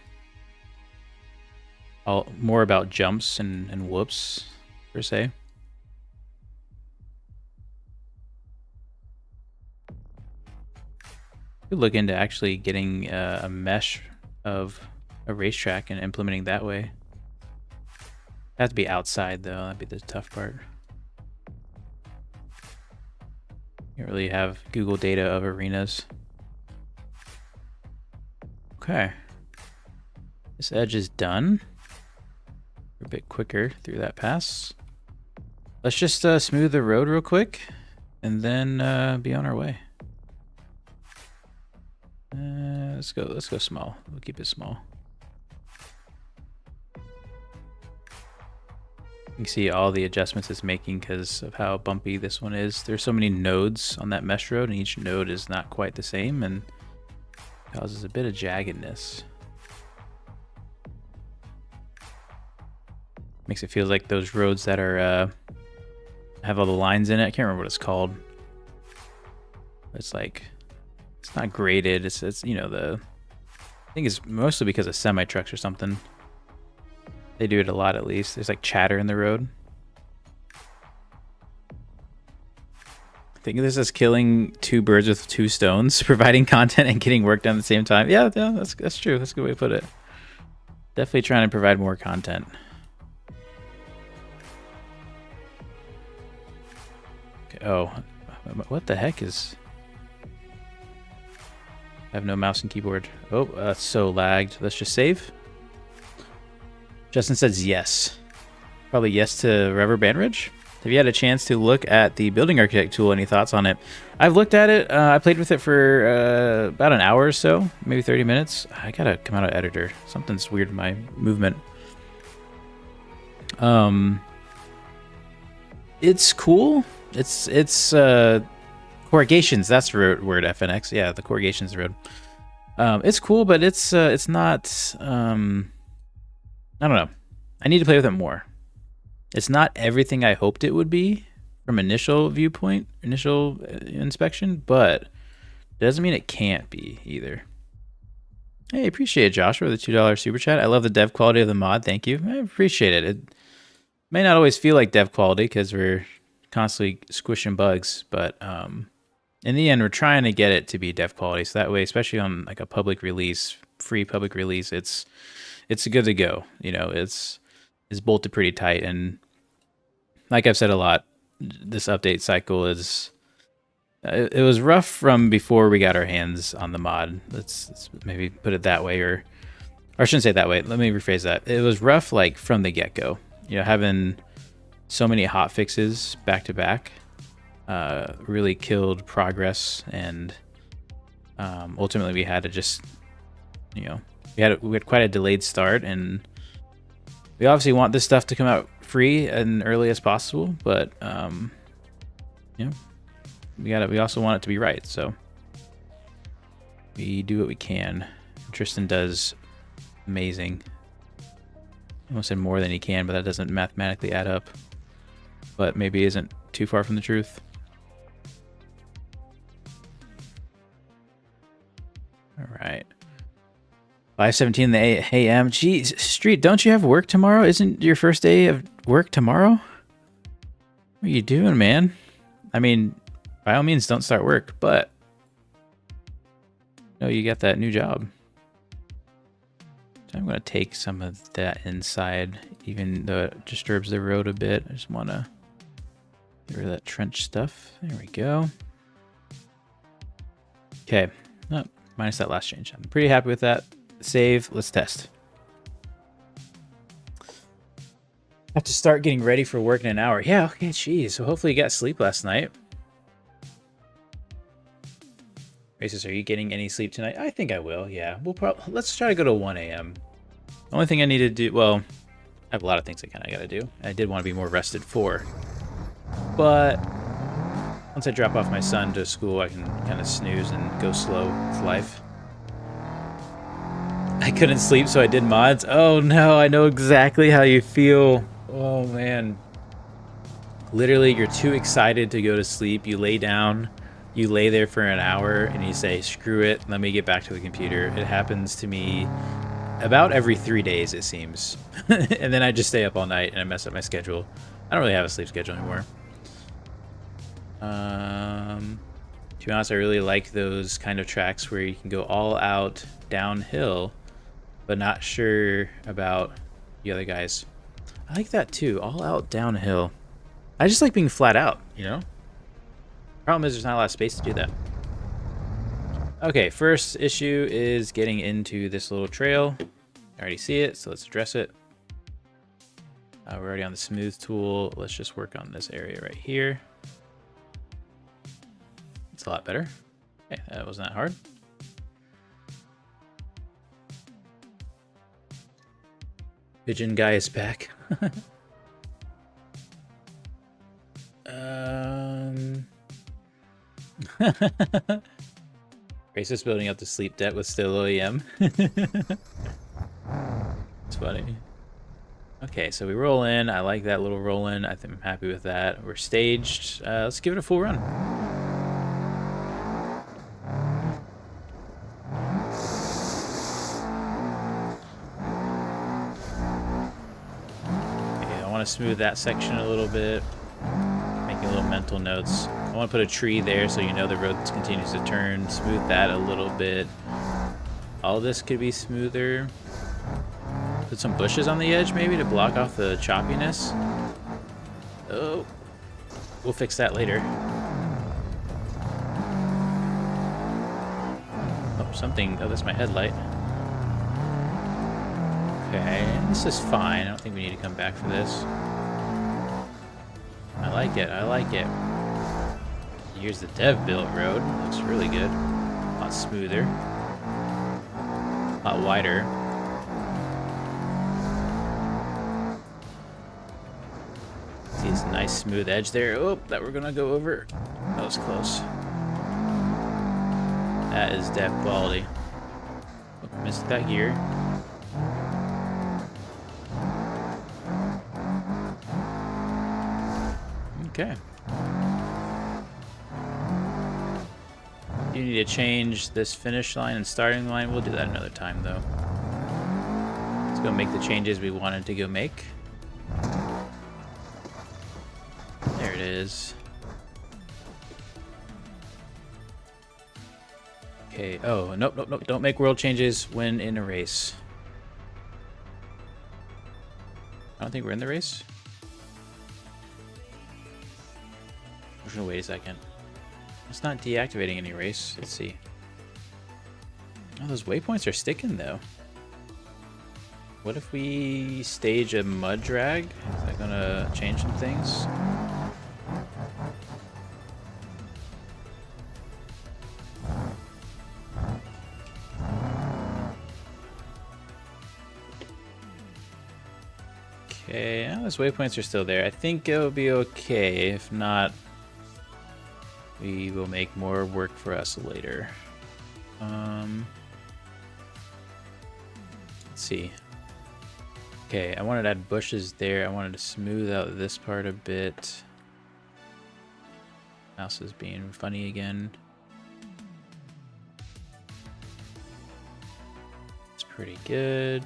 More about jumps and whoops, per se. Could look into actually getting a mesh of a racetrack and implementing that way. Have to be outside though. That'd be the tough part. Can't really have Google data of arenas. Okay. This edge is done. We're a bit quicker through that pass. Let's just smooth the road real quick and then be on our way. Let's go small. We'll keep it small. You can see all the adjustments it's making because of how bumpy this one is. There's so many nodes on that mesh road, and each node is not quite the same and causes a bit of jaggedness. Makes it feel like those roads that are have all the lines in it. I can't remember what it's called. It's like, it's not graded. It's you know, I think it's mostly because of semi trucks or something. They do it a lot, at least. There's like chatter in the road. I think this is killing two birds with two stones, providing content and getting work done at the same time. Yeah, that's true. That's a good way to put it. Definitely trying to provide more content. Okay, oh, what the heck is... I have no mouse and keyboard. Oh, that's so lagged. Let's just save. Justin says yes. Probably yes to Rever Bandridge. Have you had a chance to look at the building architect tool? Any thoughts on it? I've looked at it. I played with it for about an hour or so, maybe 30 minutes. I gotta come out of editor. Something's weird in my movement. It's cool. It's corrugations. That's the word. FNX. Yeah, the corrugations road. It's cool, but it's not. I don't know. I need to play with it more. It's not everything I hoped it would be from initial viewpoint, initial inspection, but it doesn't mean it can't be either. Hey, appreciate it, Joshua, the $2 super chat. I love the dev quality of the mod. Thank you. I appreciate it. It may not always feel like dev quality because we're constantly squishing bugs, but in the end, we're trying to get it to be dev quality. So that way, especially on like a public release, free public release, it's good to go. You know, it's bolted pretty tight, and like I've said a lot, this update cycle is it was rough from before we got our hands on the mod. Let's maybe put it that way, or I shouldn't say it that way. Let me rephrase that. It was rough like from the get-go. You know, having so many hot fixes back to back really killed progress, and ultimately we had to just, you know, we had quite a delayed start, and we obviously want this stuff to come out free and early as possible, but you know, we also want it to be right, so we do what we can. Tristan does amazing. I almost said more than he can, but that doesn't mathematically add up, but maybe isn't too far from the truth. All right. 5:17 in the a.m. Geez, Street, don't you have work tomorrow? Isn't your first day of work tomorrow? What are you doing, man? I mean, by all means, don't start work, but no, you got that new job. So I'm going to take some of that inside, even though it disturbs the road a bit. I just want to get rid of that trench stuff. There we go. Okay. Oh, minus that last change. I'm pretty happy with that. Save. Let's test. Have to start getting ready for work in an hour. Yeah, okay, jeez. So hopefully you got sleep last night. Races, are you getting any sleep tonight? I think I will, yeah. Let's try to go to 1 a.m. The only thing I need to do, well, I have a lot of things I kind of got to do. I did want to be more rested for. But once I drop off my son to school, I can kind of snooze and go slow with life. I couldn't sleep, so I did mods. Oh no, I know exactly how you feel. Oh man. Literally, you're too excited to go to sleep. You lay down, you lay there for an hour, and you say, screw it, let me get back to the computer. It happens to me about every 3 days, it seems. And then I just stay up all night and I mess up my schedule. I don't really have a sleep schedule anymore. To be honest, I really like those kind of tracks where you can go all out downhill, but not sure about the other guys. I like that too, all out downhill. I just like being flat out, you know? Problem is there's not a lot of space to do that. Okay, first issue is getting into this little trail. I already see it, so let's address it. We're already on the smooth tool. Let's just work on this area right here. It's a lot better. Okay, that wasn't that hard. Pigeon guy is back. Raceless building up the sleep debt with still OEM. It's funny. Okay, so we roll in. I like that little roll in. I think I'm happy with that. We're staged. Let's give it a full run. Okay, I want to smooth that section a little bit. Making little mental notes. I want to put a tree there so you know the road continues to turn. Smooth that a little bit. All this could be smoother. Put some bushes on the edge maybe to block off the choppiness. Oh, we'll fix that later. Oh, something. Oh, that's my headlight. Okay, this is fine. I don't think we need to come back for this. I like it. I like it. Here's the dev built road. Looks really good. A lot smoother. A lot wider. See this nice smooth edge there. Oh, that we're gonna go over. That was close. That is dev quality. Oh, missed that gear. Okay. You need to change this finish line and starting line. We'll do that another time though. Let's go make the changes we wanted to go make. There it is. Okay. Oh, nope, nope, nope. Don't make world changes when in a race. I don't think we're in the race. I'm just gonna wait a second. It's not deactivating any race. Let's see. Oh, those waypoints are sticking though. What if we stage a mud drag? Is that gonna change some things? Okay, oh, those waypoints are still there. I think it'll be okay. If not, we will make more work for us later. Let's see. Okay, I wanted to add bushes there. I wanted to smooth out this part a bit. Mouse is being funny again. It's pretty good.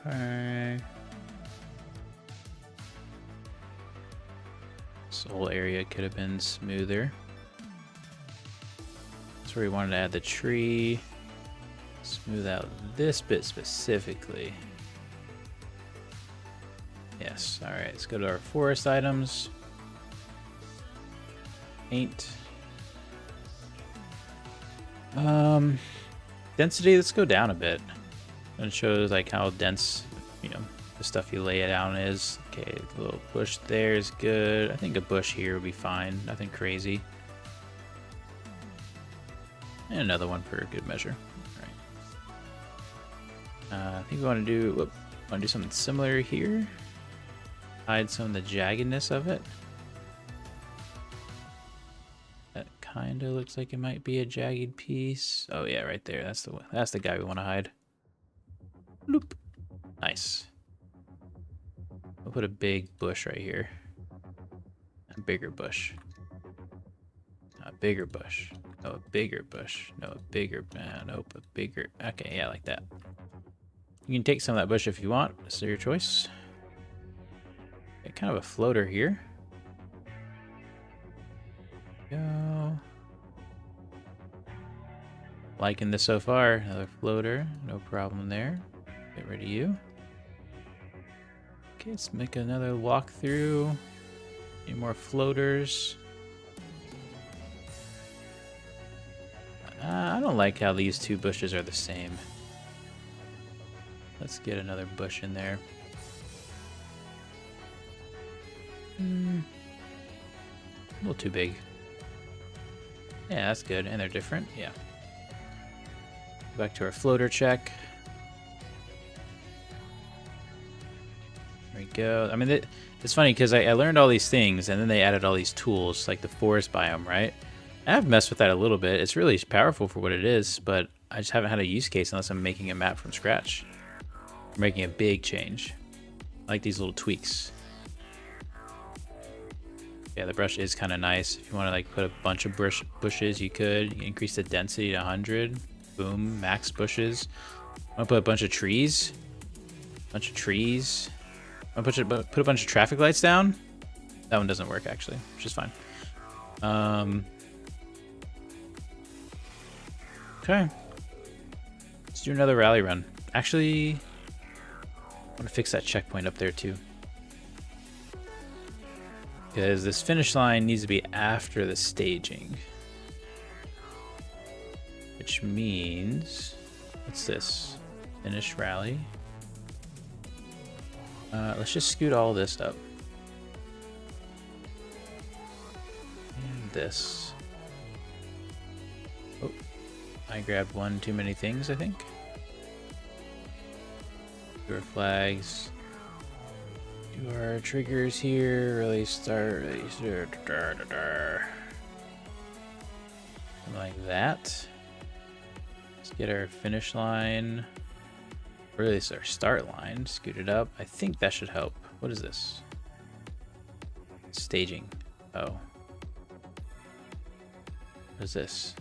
Okay. This whole area could have been smoother. That's where we wanted to add the tree. Smooth out this bit specifically. Yes, alright, let's go to our forest items. Paint. Density, let's go down a bit. And it shows like how dense, you know, the stuff you lay it down is. Okay, a little bush there is good. I think a bush here will be fine. Nothing crazy. And another one for good measure. All right. I think we want to do something similar here. Hide some of the jaggedness of it. That kind of looks like it might be a jagged piece. Oh yeah, right there. That's the guy we want to hide. Bloop. Nice. We'll put a big bush right here. A bigger bush. A bigger bush. No, a bigger bush. No, a bigger. Nope, a bigger. Okay, yeah, like that. You can take some of that bush if you want. It's your choice. Okay, kind of a floater here. liking this so far. Another floater, no problem there. Get rid of you. Okay, let's make another walkthrough. Need more floaters. I don't like how these two bushes are the same. Let's get another bush in there. A little too big. Yeah, that's good. And they're different. Yeah. Back to our floater check. There we go. I mean, it's funny because I learned all these things and then they added all these tools like the forest biome, right? I've messed with that a little bit. It's really powerful for what it is, but I just haven't had a use case unless I'm making a map from scratch. I'm making a big change. I like these little tweaks. Yeah, the brush is kind of nice. If you want to like put a bunch of bushes, you could. You can increase the density to 100. Boom, max bushes. I want to put a bunch of trees. Bunch of trees. I want to put a bunch of traffic lights down. That one doesn't work actually, which is fine. Okay. Let's do another rally run. Actually, I want to fix that checkpoint up there too. Because this finish line needs to be after the staging. Which means, what's this? Finish rally. Let's just scoot all this up. And this. Oh, I grabbed one too many things, I think. Do our flags. Do our triggers here. Really start. Like that. Let's get our finish line. Really, it's our start line. Scoot it up. I think that should help. What is this? Staging. Oh. What is this?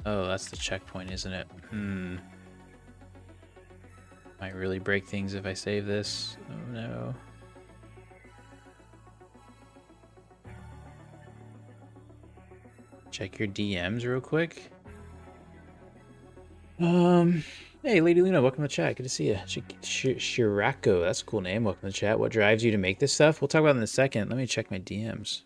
Oh, that's the checkpoint, isn't it? Might really break things if I save this. Oh no. Check your DMs real quick. Hey, Lady Luna, welcome to the chat. Good to see you. Shirako, that's a cool name. Welcome to the chat. What drives you to make this stuff? We'll talk about it in a second. Let me check my DMs.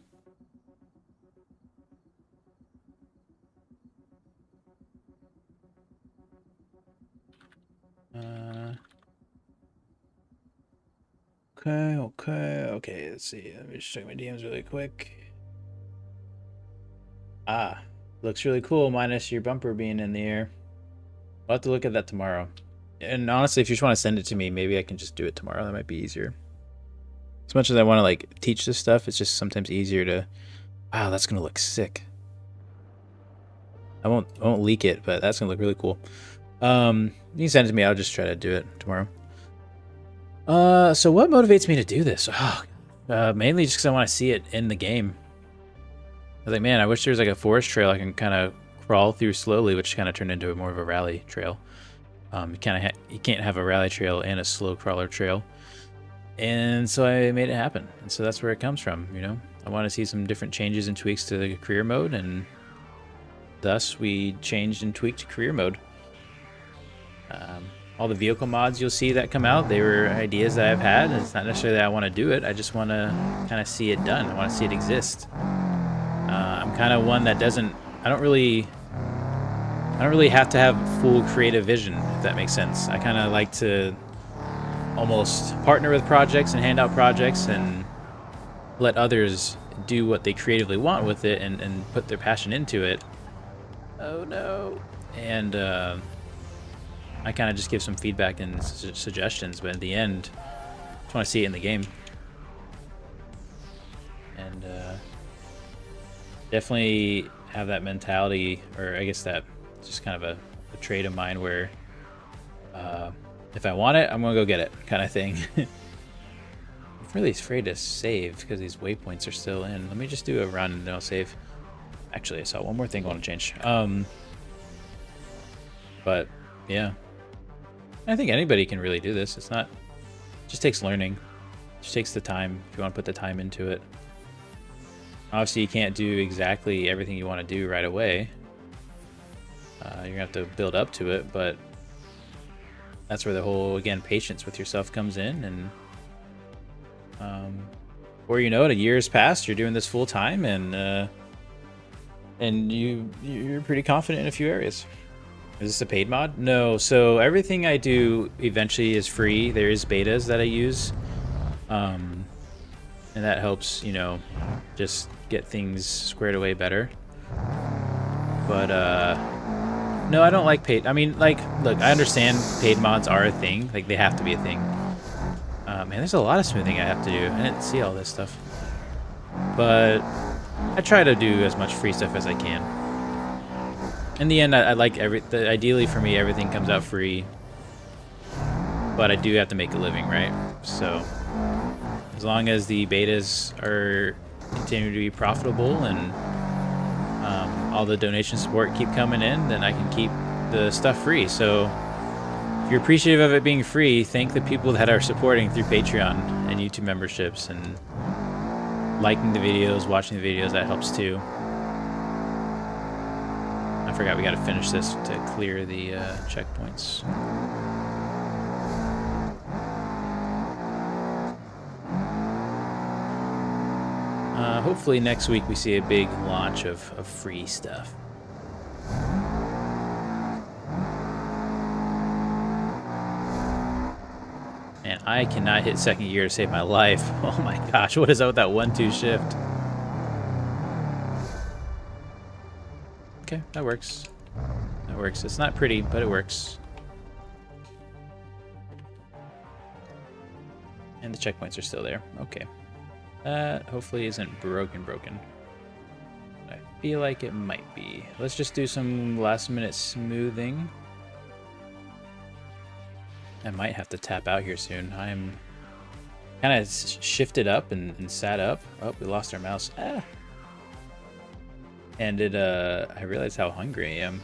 Okay. Let's see. Let me just check my DMs really quick. Ah, looks really cool, minus your bumper being in the air. I'll have to look at that tomorrow. And honestly, if you just want to send it to me, maybe I can just do it tomorrow. That might be easier. As much as I want to like teach this stuff, it's just sometimes easier to. Wow, that's gonna look sick. I won't leak it, but that's gonna look really cool. You can send it to me. I'll just try to do it tomorrow. So what motivates me to do this? Mainly just because I want to see it in the game. I was like, man, I wish there was like a forest trail I can kind of crawl through slowly, which kind of turned into more of a rally trail. You can't have a rally trail and a slow crawler trail. And so I made it happen. And so that's where it comes from, you know. I want to see some different changes and tweaks to the career mode, and thus we changed and tweaked to career mode. All the vehicle mods you'll see that come out, they were ideas that I've had. It's not necessarily that I want to do it. I just want to kind of see it done. I want to see it exist. I'm kind of one that I don't really have to have full creative vision, if that makes sense. I kind of like to almost partner with projects and hand out projects and let others do what they creatively want with it and put their passion into it. Oh no. And I kind of just give some feedback and suggestions, but at the end, I just want to see it in the game. And definitely have that mentality, or I guess that just kind of a trait of mine where if I want it, I'm gonna go get it, kind of thing. I'm really afraid to save because these waypoints are still in. Let me just do a run and then I'll save. Actually, I saw one more thing I want to change. But yeah, I think anybody can really do this. It's not, it just takes learning. It just takes the time if you want to put the time into it. Obviously, you can't do exactly everything you want to do right away. You're gonna have to build up to it, but that's where the whole, again, patience with yourself comes in. And before you know it, a year's passed, you're doing this full time, and you're pretty confident in a few areas. Is this a paid mod? No. So everything I do eventually is free. There is betas that I use, and that helps, you know, just get things squared away better. But no, I don't like paid. I mean, like, look, I understand paid mods are a thing. Like, they have to be a thing. Man, there's a lot of smoothing I have to do. I didn't see all this stuff, but I try to do as much free stuff as I can. In the end, I like ideally for me, everything comes out free, but I do have to make a living, right? So as long as the betas are continuing to be profitable and all the donation support keep coming in, then I can keep the stuff free. So if you're appreciative of it being free, thank the people that are supporting through Patreon and YouTube memberships and liking the videos, watching the videos. That helps too. I forgot we got to finish this to clear the checkpoints. Hopefully next week we see a big launch of free stuff. And I cannot hit second gear to save my life. Oh my gosh, what is up with that 1-2 shift? Okay, that works. That works. It's not pretty, but it works. And the checkpoints are still there. Okay. That hopefully isn't broken. I feel like it might be. Let's just do some last minute smoothing. I might have to tap out here soon. I'm kind of shifted up and sat up. Oh, we lost our mouse. Ah. And I realized how hungry I am. You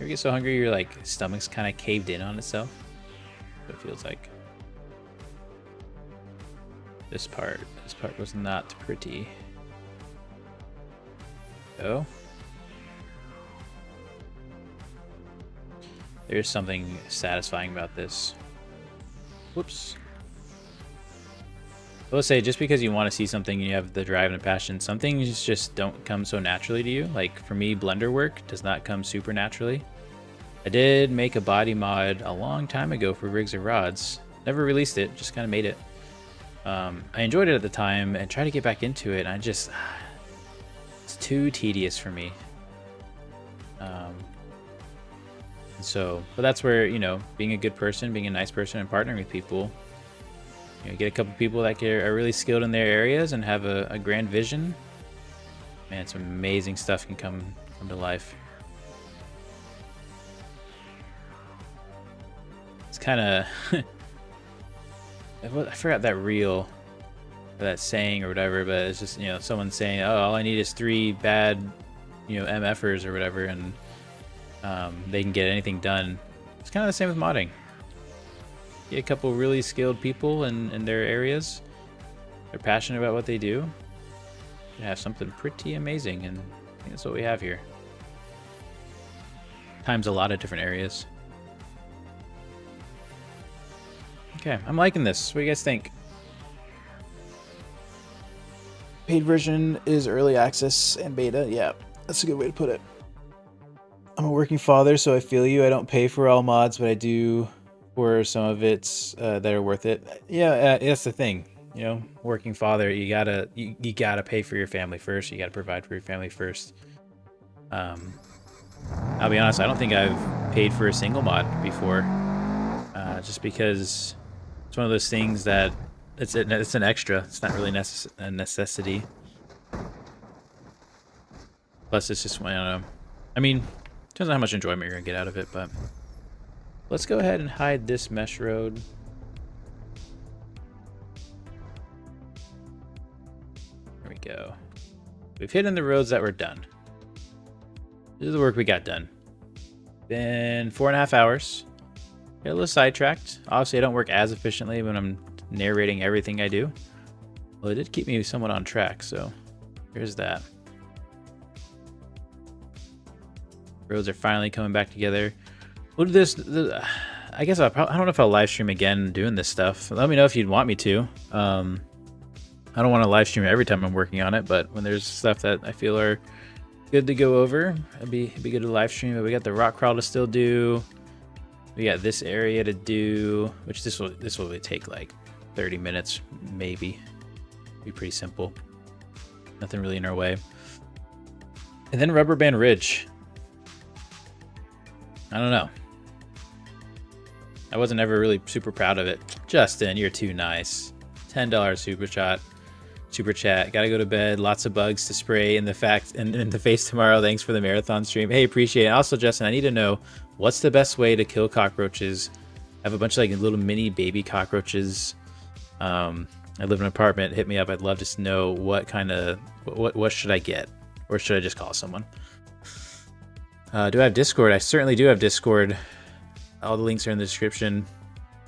ever get so hungry your like stomach's kind of caved in on itself? What it feels like. This part was not pretty. Oh. There's something satisfying about this. Whoops. I will say, just because you want to see something and you have the drive and the passion, some things just don't come so naturally to you. Like for me, blender work does not come super naturally. I did make a body mod a long time ago for rigs or rods. Never released it, just kind of made it. I enjoyed it at the time and tried to get back into it, and I just, it's too tedious for me. So, but that's where, you know, being a good person, being a nice person, and partnering with people, you know, get a couple people that are really skilled in their areas and have a grand vision. Man, some amazing stuff can come to life. It's kind of, I forgot that reel, or that saying or whatever, but it's just, you know, someone saying, oh, all I need is 3 bad, you know, MFers or whatever, and they can get anything done. It's kind of the same with modding. Get a couple really skilled people in their areas. They're passionate about what they do. You have something pretty amazing, and I think that's what we have here. Times a lot of different areas. Okay, I'm liking this. What do you guys think? Paid version is early access and beta. Yeah, that's a good way to put it. I'm a working father, so I feel you. I don't pay for all mods, but I do for some of it that are worth it. Yeah, that's the thing. You know, working father, you gotta pay for your family first. You gotta provide for your family first. I'll be honest, I don't think I've paid for a single mod before, just because it's one of those things that it's an extra. It's not really a necessity. Plus, it's just, I don't know. I mean, depends on how much enjoyment you're gonna get out of it, but let's go ahead and hide this mesh road. There we go. We've hidden the roads that were done. This is the work we got done. Been 4.5 hours. Got a little sidetracked. Obviously, I don't work as efficiently when I'm narrating everything I do. Well, it did keep me somewhat on track, so here's that. Roads are finally coming back together. We'll do this. I guess I don't know if I'll live stream again doing this stuff. Let me know if you'd want me to. I don't want to live stream every time I'm working on it, but when there's stuff that I feel are good to go over, it'd be good to live stream. But we got the rock crawl to still do. We got this area to do, which this will take like 30 minutes, maybe. Be pretty simple. Nothing really in our way. And then Rubber Band Ridge. I don't know. I wasn't ever really super proud of it. Justin, you're too nice. $10 super chat. Gotta go to bed. Lots of bugs to spray in the face tomorrow. Thanks for the marathon stream. Hey, appreciate it. Also, Justin, I need to know what's the best way to kill cockroaches. I have a bunch of like little mini baby cockroaches. I live in an apartment. Hit me up. I'd love to know what kind of what should I get, or should I just call someone? Do I have Discord? I certainly do have Discord. All the links are in the description.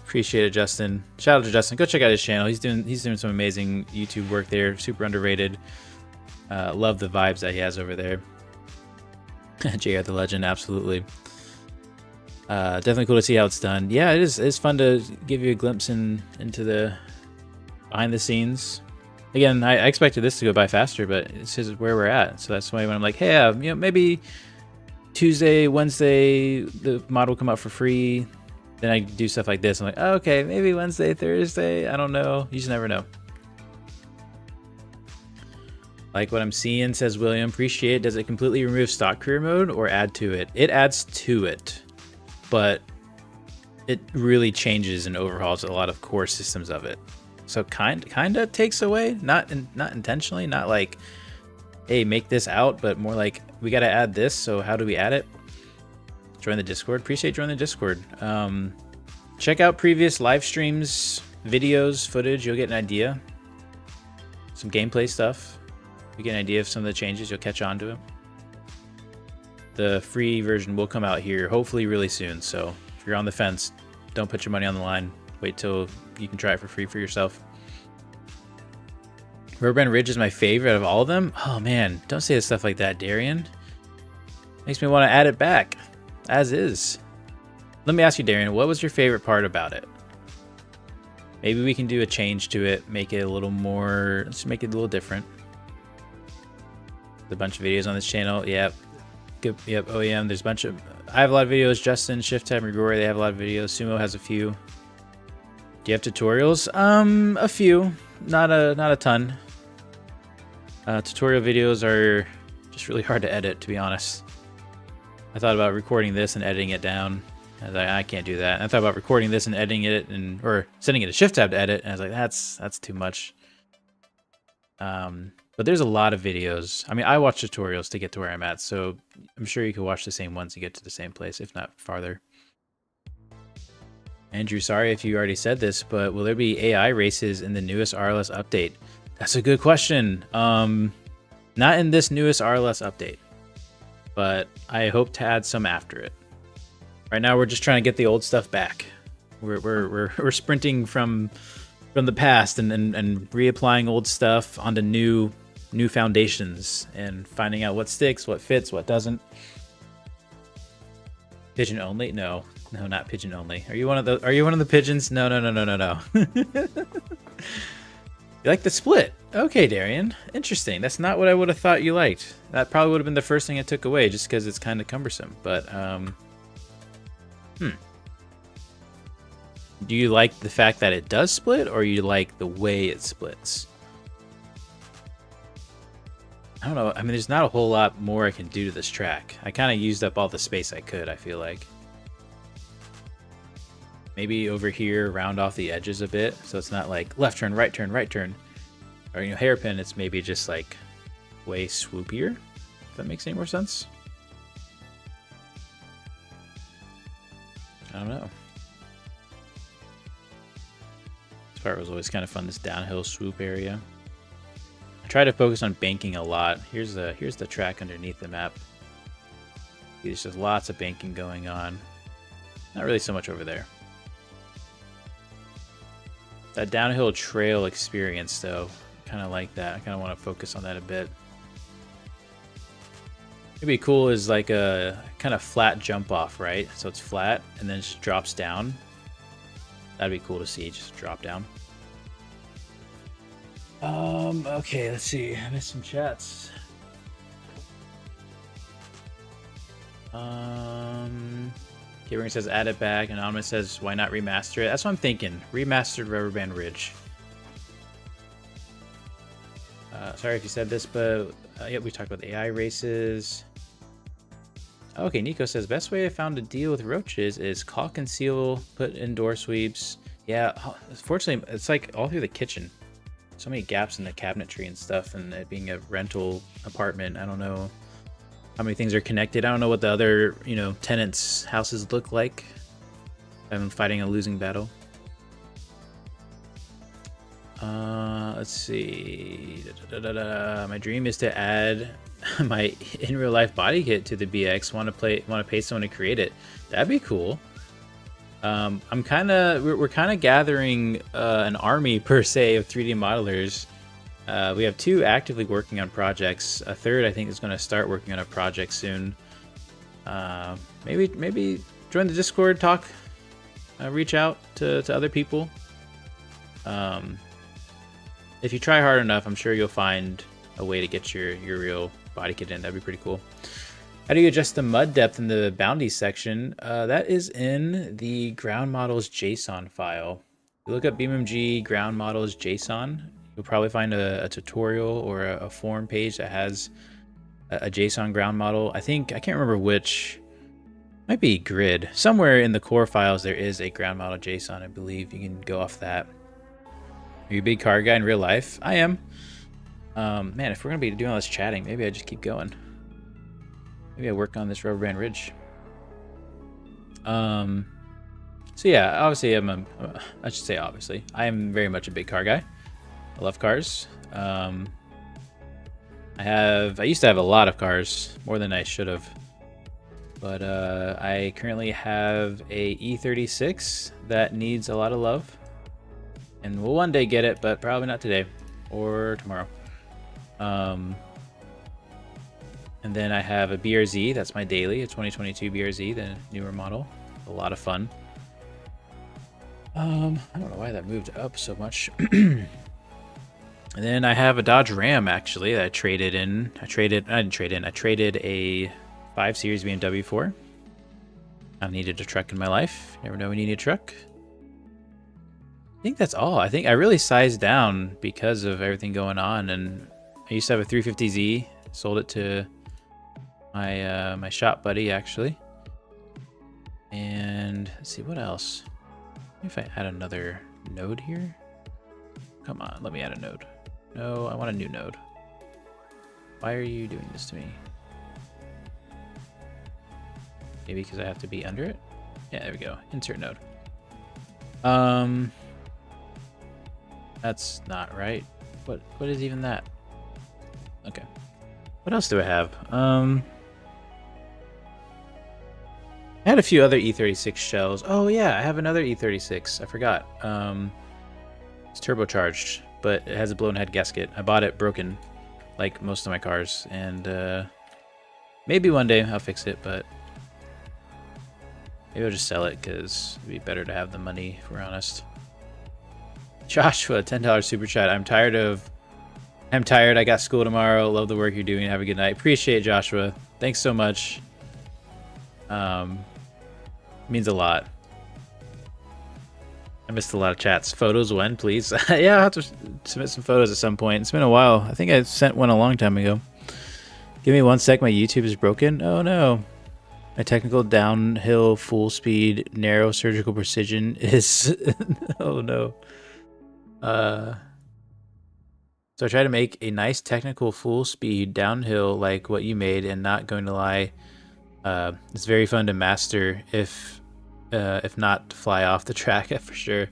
Appreciate it, Justin. Shout out to Justin. Go check out his channel. He's doing some amazing YouTube work there. Super underrated. Love the vibes that he has over there. JR the Legend, absolutely. Definitely cool to see how it's done. Yeah, it's fun to give you a glimpse into the behind the scenes. Again, I expected this to go by faster, but this is where we're at. So that's why when I'm like, hey, maybe Tuesday, Wednesday, the mod will come out for free. Then I do stuff like this. I'm like, oh, okay, maybe Wednesday, Thursday. I don't know. You just never know. Like what I'm seeing, says William. Appreciate it. Does it completely remove stock career mode or add to it? It adds to it, but it really changes and overhauls a lot of core systems of it. So kind of takes away, not intentionally, not like, hey, make this out, but more like we got to add this. So how do we add it? Join the Discord. Appreciate joining the Discord. Check out previous live streams, videos, footage. You'll get an idea. Some gameplay stuff. You get an idea of some of the changes. You'll catch on to it. The free version will come out here, hopefully really soon. So if you're on the fence, don't put your money on the line. Wait till you can try it for free for yourself. Rubber Band Ridge is my favorite of all of them. Oh man, don't say stuff like that, Darian. Makes me want to add it back, as is. Let me ask you, Darian, what was your favorite part about it? Maybe we can do a change to it, make it a little more, let's make it a little different. There's a bunch of videos on this channel. Yep. Yep, OEM. There's a bunch of, I have a lot of videos. Justin, Shift Time, Rigori, they have a lot of videos. Sumo has a few. Do you have tutorials? A few, not a ton. Tutorial videos are just really hard to edit, to be honest. I thought about recording this and editing it down. I was like, I can't do that. And I thought about recording this and editing it or sending it to Shift Tab to edit. And I was like, that's too much. But there's a lot of videos. I mean, I watch tutorials to get to where I'm at, so I'm sure you could watch the same ones and get to the same place, if not farther. Andrew, sorry if you already said this, but will there be AI races in the newest RLS update? That's a good question. Not in this newest RLS update, but I hope to add some after it. Right now, we're just trying to get the old stuff back. We're sprinting from the past and reapplying old stuff onto new foundations and finding out what sticks, what fits, what doesn't. Pigeon only? No, not pigeon only. Are you one of the pigeons? No. You like the split? Okay, Darian. Interesting. That's not what I would have thought you liked. That probably would have been the first thing I took away, just because it's kind of cumbersome. But do you like the fact that it does split, or you like the way it splits? I don't know. I mean, there's not a whole lot more I can do to this track. I kind of used up all the space I could, I feel like. Maybe over here, round off the edges a bit, so it's not like left turn, right turn, right turn. Or, hairpin, it's maybe just like way swoopier, if that makes any more sense. I don't know. This part was always kind of fun, this downhill swoop area. I try to focus on banking a lot. Here's the track underneath the map. There's just lots of banking going on. Not really so much over there. That downhill trail experience, though, kind of like that. I kind of want to focus on that a bit. It'd be cool is like a kind of flat jump off, right? So it's flat and then it just drops down. That'd be cool to see, just drop down. Okay, let's see. I missed some chats. Kibering says add it back. Anonymous says why not remaster it? That's what I'm thinking. Remastered Rubber Band Ridge. Sorry if you said this, but yeah, we talked about AI races. Okay, Nico says best way I found to deal with roaches is caulk and seal, put in door sweeps. Yeah, fortunately, it's like all through the kitchen. So many gaps in the cabinetry and stuff, and it being a rental apartment, I don't know how many things are connected. I don't know what the other, you know, tenants' houses look like. I'm fighting a losing battle. Let's see. My dream is to add my in real life body kit to the BX. Want to pay someone to create it? That'd be cool. We're kind of gathering an army per se of 3D modelers. We have 2 actively working on projects. A third, I think, is going to start working on a project soon. Maybe join the Discord, talk, reach out to other people. If you try hard enough, I'm sure you'll find a way to get your real body kit in. That'd be pretty cool. How do you adjust the mud depth in the bounty section? That is in the ground models JSON file. If you look up BeamNG ground models JSON, you'll probably find a tutorial or a forum page that has a JSON ground model. I can't remember which. Might be grid. Somewhere in the core files there is a ground model JSON, I believe. You can go off that. Are you a big car guy in real life? I am. Man, if we're gonna be doing all this chatting, maybe I just keep going. Maybe I work on this Rubber Band Ridge. So yeah, obviously I should say obviously, I am very much a big car guy. I love cars. I used to have a lot of cars, more than I should have. But I currently have a E36 that needs a lot of love. And we'll one day get it, but probably not today or tomorrow. And then I have a BRZ, that's my daily, a 2022 BRZ, the newer model. A lot of fun. I don't know why that moved up so much. And then I have a Dodge Ram actually that I traded in. I traded a 5 Series BMW for. I needed a truck in my life. Never know when you need a truck. I think that's all. I think I really sized down because of everything going on, and I used to have a 350Z. Sold it to my my shop buddy actually. And let's see what else. If I add another node here. Come on, let me add a node. No, I want a new node. Why are you doing this to me? Maybe because I have to be under it? Yeah, there we go. Insert node. That's not right. What is even that? Okay. What else do I have? I had a few other E36 shells. Oh yeah, I have another E36. I forgot. It's turbocharged, but it has a blown head gasket. I bought it broken, like most of my cars, and maybe one day I'll fix it, but maybe I'll just sell it because it'd be better to have the money, if we're honest. Joshua, $10 super chat. I'm tired. I got school tomorrow. Love the work you're doing. Have a good night. Appreciate it, Joshua. Thanks so much. Means a lot. I missed a lot of chats. Photos when, please? Yeah, I'll have to submit some photos at some point. It's been a while. I think I sent one a long time ago. Give me 1 sec. My YouTube is broken. Oh no. My technical downhill full speed narrow surgical precision is oh no. So I try to make a nice technical full speed downhill like what you made, and not going to lie, it's very fun to master if not to fly off the track for sure.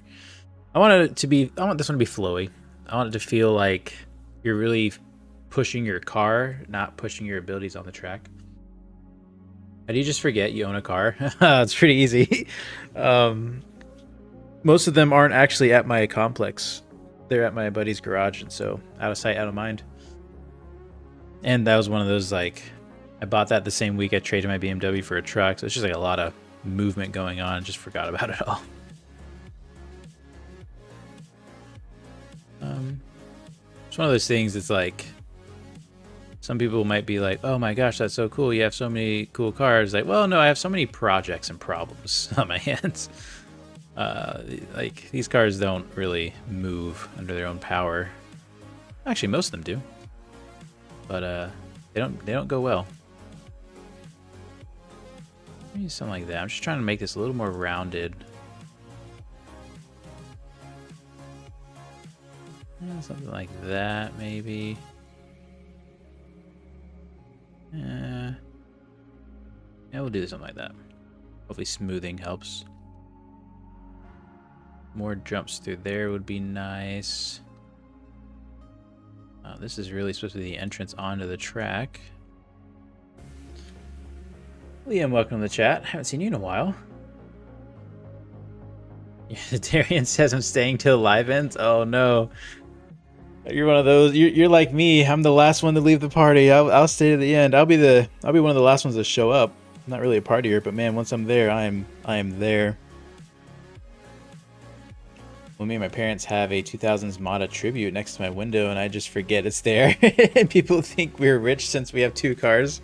I want this one to be flowy. I want it to feel like you're really pushing your car, not pushing your abilities on the track. How do you just forget you own a car? It's pretty easy. Most of them aren't actually at my complex. They're at my buddy's garage, and so out of sight, out of mind. And that was one of those, like, I bought that the same week I traded my BMW for a truck, so it's just like a lot of movement going on. Just forgot about it all. It's one of those things. It's like some people might be like, "Oh my gosh, that's so cool! You have so many cool cars." Like, well, no, I have so many projects and problems on my hands. Like these cars don't really move under their own power. Actually, most of them do, but they don't go well. Maybe something like that. I'm just trying to make this a little more rounded. Yeah, something like that, maybe. Yeah, we'll do something like that. Hopefully smoothing helps. More jumps through there would be nice. This is really supposed to be the entrance onto the track. Liam, welcome to the chat. Haven't seen you in a while. Yeah, Darian says I'm staying till live ends. Oh no. You're one of those. You're like me. I'm the last one to leave the party. I'll stay to the end. I'll be one of the last ones to show up. I'm not really a partier, but man, once I'm there, I am there. Well, me and my parents have a 2000s Mata Tribute next to my window, and I just forget it's there. And people think we're rich since we have 2 cars.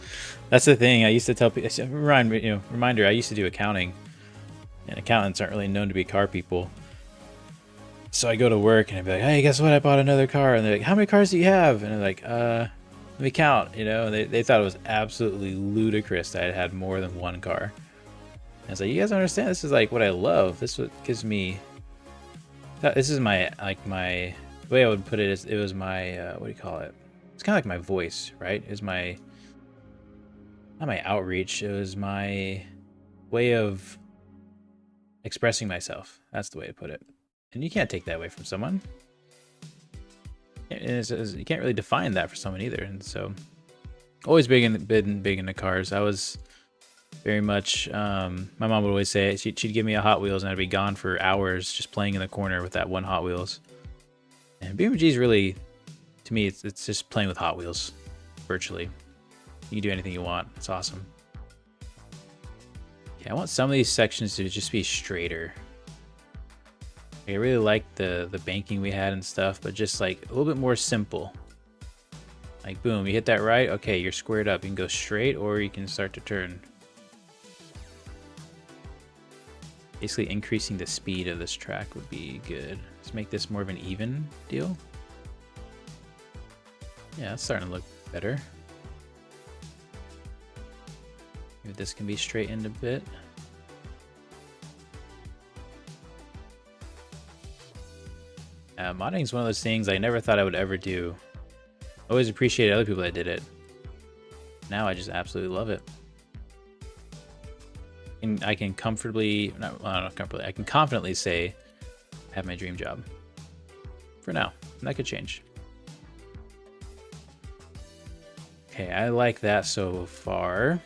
That's the thing. I used to tell people. Reminder. I used to do accounting, and accountants aren't really known to be car people. So I go to work and I'd be like, "Hey, guess what? I bought another car." And they're like, "How many cars do you have?" And I'm like, "Let me count." You know, they thought it was absolutely ludicrous that I had more than 1 car. And I was like, "You guys don't understand. This is like what I love. This is what gives me. This is my the way I would put it is it was my what do you call it? It's kind of like my voice, right? It was my not my outreach. It was my way of expressing myself. That's the way to put it. And you can't take that away from someone. You can't really define that for someone either. And so, always been big into cars. I was very much. My mom would always say she'd give me a Hot Wheels, and I'd be gone for hours just playing in the corner with that one Hot Wheels. And BeamNG is really, to me, it's just playing with Hot Wheels, virtually. You can do anything you want. It's awesome. Yeah, I want some of these sections to just be straighter. I really like the banking we had and stuff, but just like a little bit more simple. Like boom, you hit that right, okay, you're squared up. You can go straight or you can start to turn. Basically increasing the speed of this track would be good. Let's make this more of an even deal. Yeah, it's starting to look better. Maybe this can be straightened a bit. Modding is one of those things I never thought I would ever do. Always appreciated other people that did it. Now I just absolutely love it. And I can comfortably, not comfortably, I can confidently say I have my dream job. For now. And that could change. Okay, I like that so far.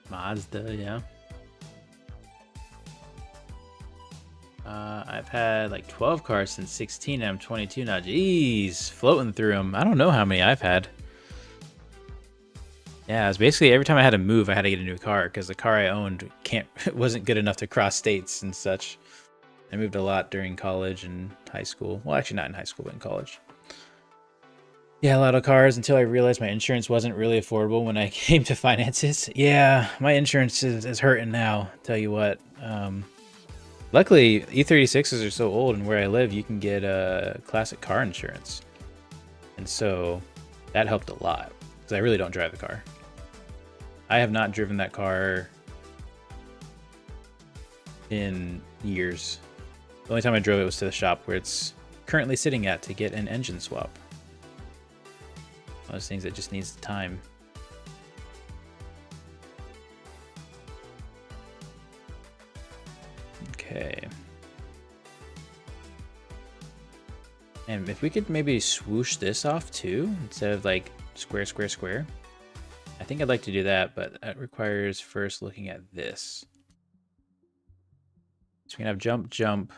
Mazda, yeah. I've had like 12 cars since 16 and I'm 22 now. Jeez, floating through them. I don't know how many I've had. Yeah, it was basically every time I had to move, I had to get a new car because the car I owned wasn't good enough to cross states and such. I moved a lot during college and high school. Well, actually not in high school, but in college. Yeah, a lot of cars until I realized my insurance wasn't really affordable when I came to finances. Yeah, my insurance is hurting now, tell you what. Luckily, E36s are so old, and where I live, you can get classic car insurance. And so that helped a lot, because I really don't drive the car. I have not driven that car in years. The only time I drove it was to the shop where it's currently sitting at to get an engine swap. One of those things that just needs the time. Okay. And if we could maybe swoosh this off too, instead of like square, square, square. I think I'd like to do that, but that requires first looking at this. So we can have jump, jump,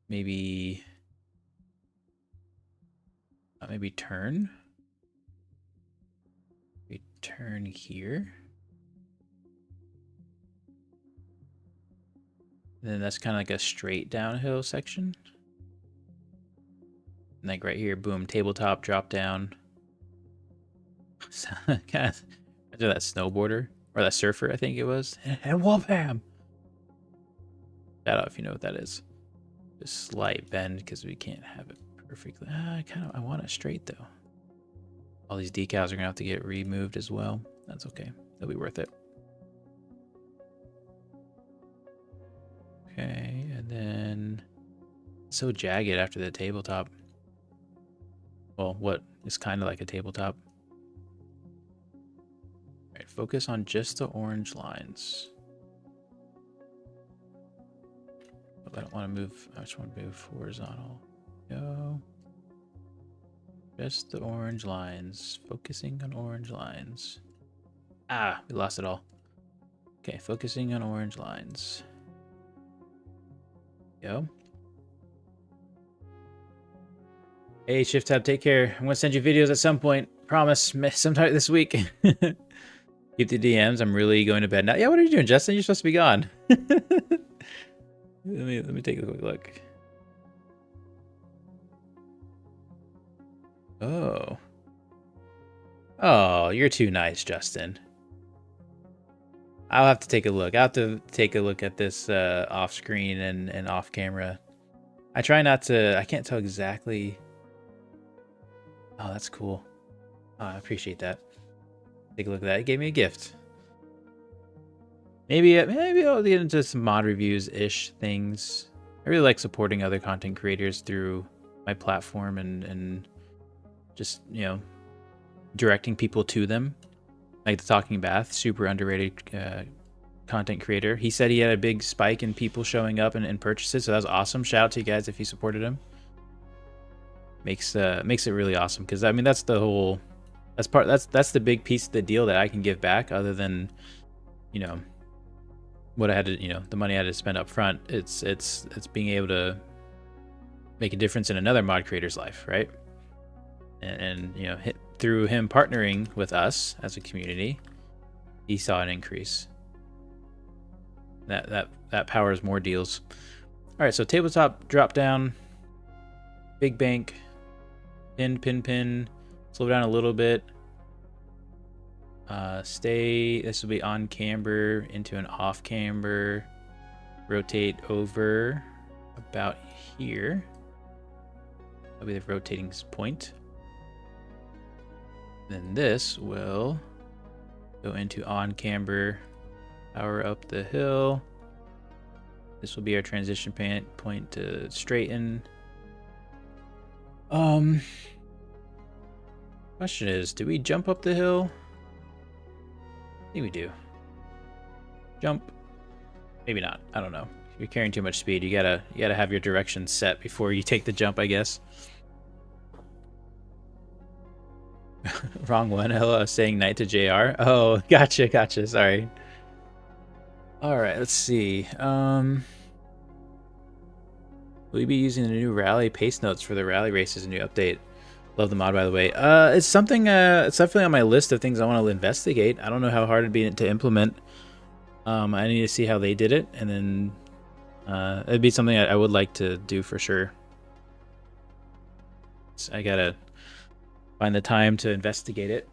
maybe turn. turn here. And then that's kind of like a straight downhill section. And like right here, boom, tabletop, drop down. Kind of imagine that snowboarder or that surfer, I think it was. And whoop bam. Shout out if you know what that is. Just slight bend because we can't have it perfectly. I want it straight though. All these decals are gonna have to get removed as well. That's okay. They'll be worth it. Okay, and then it's so jagged after the tabletop. Well, what is kind of like a tabletop. All right, focus on just the orange lines. I don't want to move. I just want to move horizontal. Go. Just the orange lines. Focusing on orange lines. Ah, we lost it all. Okay, focusing on orange lines. Go. Hey, Shift Tab, take care. I'm going to send you videos at some point. Promise. Sometime this week. Keep the DMs. I'm really going to bed now. Yeah, what are you doing, Justin? You're supposed to be gone. Let me take a quick look. Oh. Oh, you're too nice, Justin. I'll have to take a look. I'll have to take a look at this off screen and off camera. I try not to, I can't tell exactly. Oh, that's cool. Oh, I appreciate that. Take a look at that. It gave me a gift. Maybe I'll get into some mod reviews-ish things. I really like supporting other content creators through my platform and just, you know, directing people to them. Like the Talking Bath, super underrated content creator. He said he had a big spike in people showing up and purchases, so that was awesome. Shout out to you guys if you supported him. Makes it really awesome because I mean that's the whole, that's the big piece of the deal that I can give back other than, you know, what I had to, you know, the money I had to spend up front. It's being able to make a difference in another mod creator's life, right? And you know, through him partnering with us as a community, he saw an increase. That powers more deals. All right, so tabletop, drop down, big bank, pin, slow down a little bit. This will be on camber into an off camber, rotate over about here. That'll be the rotating point. Then this will go into on camber, power up the hill. This will be our transition point to straighten. Question is, do we jump up the hill? I think we do. Jump. Maybe not. I don't know. If you're carrying too much speed, you gotta have your direction set before you take the jump, I guess. Wrong one. Hello, saying night to JR. Oh, gotcha. Sorry. All right, let's see. Will you be using the new rally pace notes for the rally races? New update. Love the mod, by the way. It's something. It's definitely on my list of things I want to investigate. I don't know how hard it'd be to implement. I need to see how they did it, and then it'd be something I would like to do for sure. So I gotta find the time to investigate it.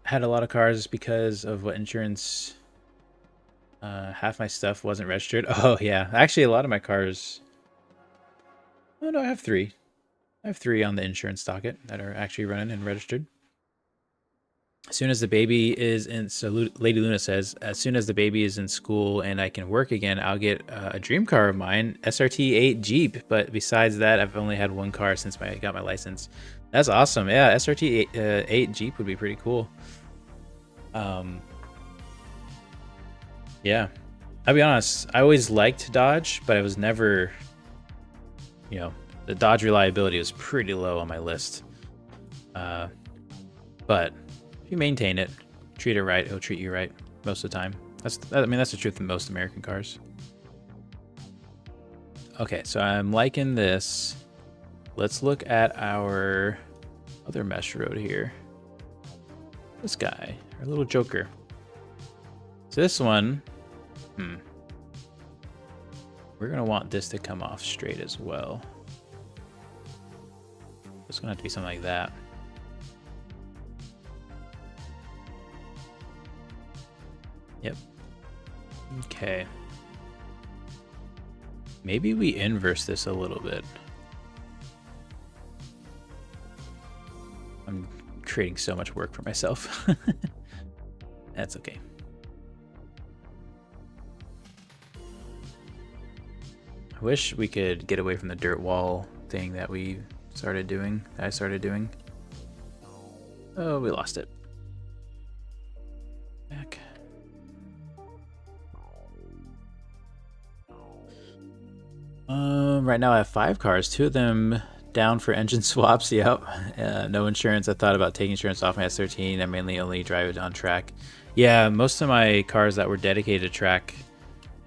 Had a lot of cars because of what insurance. Half my stuff wasn't registered. Oh yeah, actually a lot of my cars. Oh no, I have 3. I have 3 on the insurance docket that are actually running and registered. As soon as the baby is in, so Lady Luna says, as soon as the baby is in school and I can work again, I'll get a dream car of mine, SRT 8 Jeep. But besides that, I've only had 1 car since I got my license. That's awesome. Yeah, SRT 8 Jeep would be pretty cool. Yeah, I'll be honest. I always liked Dodge, but I was never, you know, the Dodge reliability was pretty low on my list. But if you maintain it, treat it right, it'll treat you right most of the time. I mean, that's the truth in most American cars. Okay, so I'm liking this. Let's look at our other mesh road here. This guy, our little joker. So this one, we're gonna want this to come off straight as well. It's gonna have to be something like that. Yep. Okay. Maybe we inverse this a little bit. I'm creating so much work for myself. That's okay. I wish we could get away from the dirt wall thing that I started doing. Oh, we lost it. Back. Right now I have 5 cars, 2 of them down for engine swaps. Yep. No insurance. I thought about taking insurance off my S13. I mainly only drive it on track. Yeah, most of my cars that were dedicated to track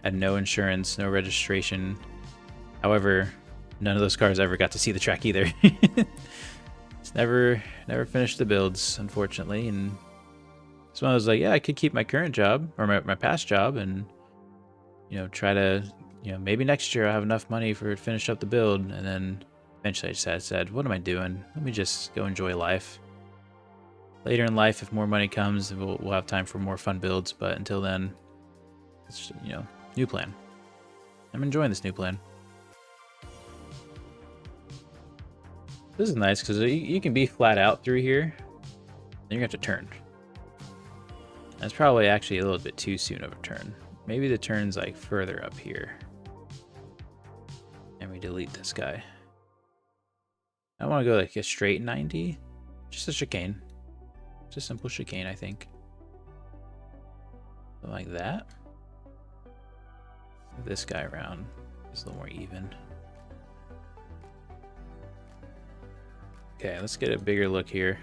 had no insurance, no registration. However, none of those cars ever got to see the track either. It's never finished the builds, unfortunately. And it's one of those like, yeah, I could keep my current job or my past job and, you know, try to, you know, maybe next year I'll have enough money for to finish up the build. And then eventually I just said, what am I doing? Let me just go enjoy life. Later in life, if more money comes, we'll have time for more fun builds. But until then, it's, you know, new plan. I'm enjoying this new plan. This is nice because you can be flat out through here. Then you're going to have to turn. That's probably actually a little bit too soon of a turn. Maybe the turn's like further up here. And we delete this guy. I want to go like a straight 90. Just a chicane. Just a simple chicane, I think. Something like that. Move this guy around. It's a little more even. Okay, let's get a bigger look here.